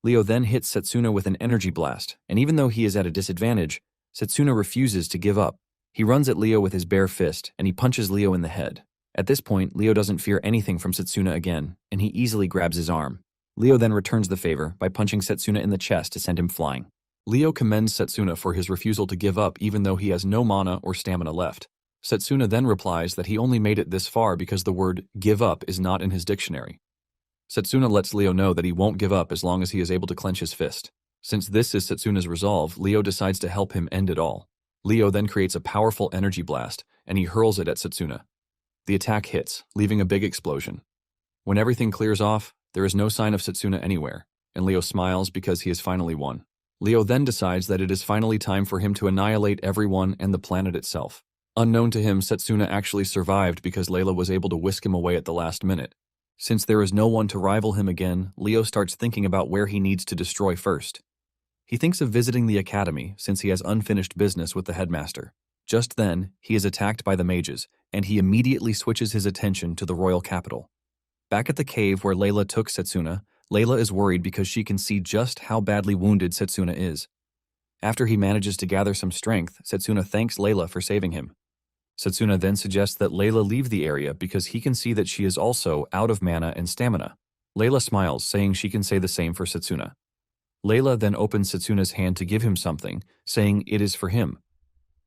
Leo then hits Setsuna with an energy blast, and even though he is at a disadvantage, Setsuna refuses to give up. He runs at Leo with his bare fist, and he punches Leo in the head. At this point, Leo doesn't fear anything from Setsuna again, and he easily grabs his arm. Leo then returns the favor by punching Setsuna in the chest to send him flying. Leo commends Setsuna for his refusal to give up even though he has no mana or stamina left. Setsuna then replies that he only made it this far because the word give up is not in his dictionary. Setsuna lets Leo know that he won't give up as long as he is able to clench his fist. Since this is Setsuna's resolve, Leo decides to help him end it all. Leo then creates a powerful energy blast, and he hurls it at Setsuna. The attack hits, leaving a big explosion. When everything clears off, there is no sign of Setsuna anywhere, and Leo smiles because he has finally won. Leo then decides that it is finally time for him to annihilate everyone and the planet itself. Unknown to him, Setsuna actually survived because Layla was able to whisk him away at the last minute. Since there is no one to rival him again, Leo starts thinking about where he needs to destroy first. He thinks of visiting the academy since he has unfinished business with the headmaster. Just then, he is attacked by the mages, and he immediately switches his attention to the royal capital. Back at the cave where Layla took Setsuna, Layla is worried because she can see just how badly wounded Setsuna is. After he manages to gather some strength, Setsuna thanks Layla for saving him. Setsuna then suggests that Layla leave the area because he can see that she is also out of mana and stamina. Layla smiles, saying she can say the same for Setsuna. Layla then opens Setsuna's hand to give him something, saying it is for him.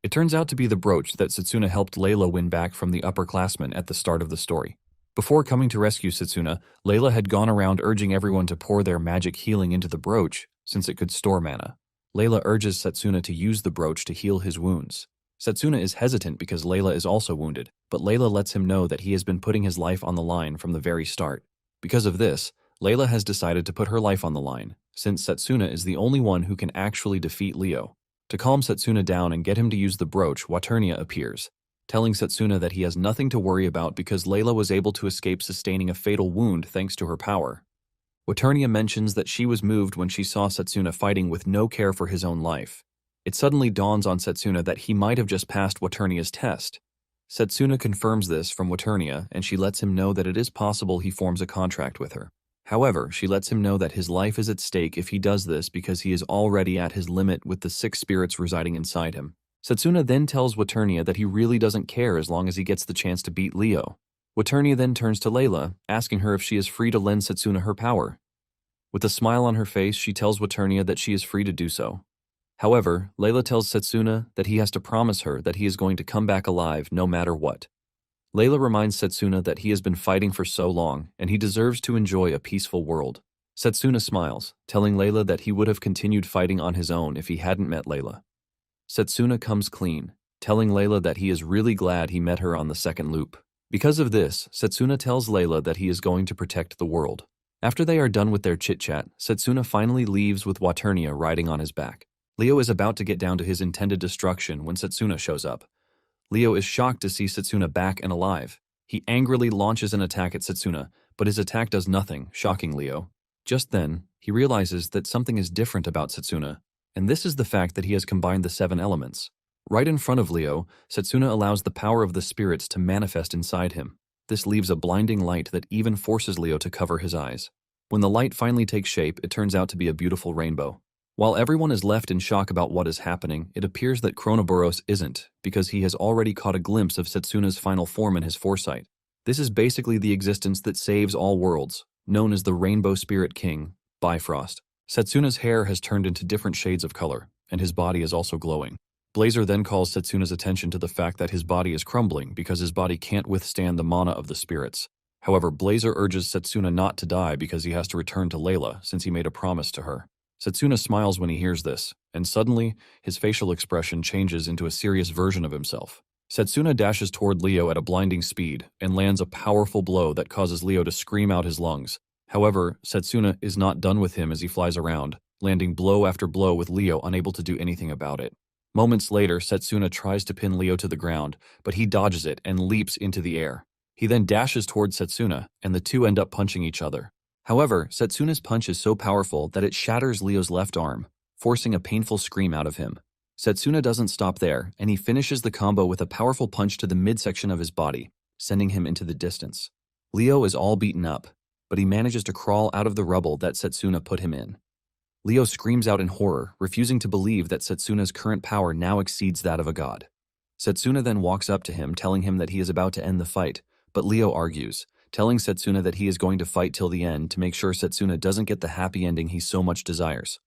It turns out to be the brooch that Setsuna helped Layla win back from the upperclassmen at the start of the story. Before coming to rescue Setsuna, Layla had gone around urging everyone to pour their magic healing into the brooch since it could store mana. Layla urges Setsuna to use the brooch to heal his wounds. Setsuna is hesitant because Layla is also wounded, but Layla lets him know that he has been putting his life on the line from the very start. Because of this, Layla has decided to put her life on the line, since Setsuna is the only one who can actually defeat Leo. To calm Setsuna down and get him to use the brooch, Waternia appears, telling Setsuna that he has nothing to worry about because Layla was able to escape sustaining a fatal wound thanks to her power. Waternia mentions that she was moved when she saw Setsuna fighting with no care for his own life. It suddenly dawns on Setsuna that he might have just passed Waternia's test. Setsuna confirms this from Waternia, and she lets him know that it is possible he forms a contract with her. However, she lets him know that his life is at stake if he does this because he is already at his limit with the 6 spirits residing inside him. Setsuna then tells Waternia that he really doesn't care as long as he gets the chance to beat Leo. Waternia then turns to Layla, asking her if she is free to lend Setsuna her power. With a smile on her face, she tells Waternia that she is free to do so. However, Layla tells Setsuna that he has to promise her that he is going to come back alive no matter what. Layla reminds Setsuna that he has been fighting for so long, and he deserves to enjoy a peaceful world. Setsuna smiles, telling Layla that he would have continued fighting on his own if he hadn't met Layla. Setsuna comes clean, telling Layla that he is really glad he met her on the second loop. Because of this, Setsuna tells Layla that he is going to protect the world. After they are done with their chit-chat, Setsuna finally leaves with Waternia riding on his back. Leo is about to get down to his intended destruction when Setsuna shows up. Leo is shocked to see Setsuna back and alive. He angrily launches an attack at Setsuna, but his attack does nothing, shocking Leo. Just then, he realizes that something is different about Setsuna, and this is the fact that he has combined the 7 elements. Right in front of Leo, Setsuna allows the power of the spirits to manifest inside him. This leaves a blinding light that even forces Leo to cover his eyes. When the light finally takes shape, it turns out to be a beautiful rainbow. While everyone is left in shock about what is happening, it appears that Chronoboros isn't, because he has already caught a glimpse of Setsuna's final form in his foresight. This is basically the existence that saves all worlds, known as the Rainbow Spirit King, Bifrost. Setsuna's hair has turned into different shades of color, and his body is also glowing. Blazer then calls Setsuna's attention to the fact that his body is crumbling because his body can't withstand the mana of the spirits. However, Blazer urges Setsuna not to die because he has to return to Layla since he made a promise to her. Setsuna smiles when he hears this, and suddenly, his facial expression changes into a serious version of himself. Setsuna dashes toward Leo at a blinding speed and lands a powerful blow that causes Leo to scream out his lungs. However, Setsuna is not done with him as he flies around, landing blow after blow with Leo unable to do anything about it. Moments later, Setsuna tries to pin Leo to the ground, but he dodges it and leaps into the air. He then dashes toward Setsuna, and the two end up punching each other. However, Setsuna's punch is so powerful that it shatters Leo's left arm, forcing a painful scream out of him. Setsuna doesn't stop there, and he finishes the combo with a powerful punch to the midsection of his body, sending him into the distance. Leo is all beaten up, but he manages to crawl out of the rubble that Setsuna put him in. Leo screams out in horror, refusing to believe that Setsuna's current power now exceeds that of a god. Setsuna then walks up to him, telling him that he is about to end the fight, but Leo argues, telling Setsuna that he is going to fight till the end to make sure Setsuna doesn't get the happy ending he so much desires.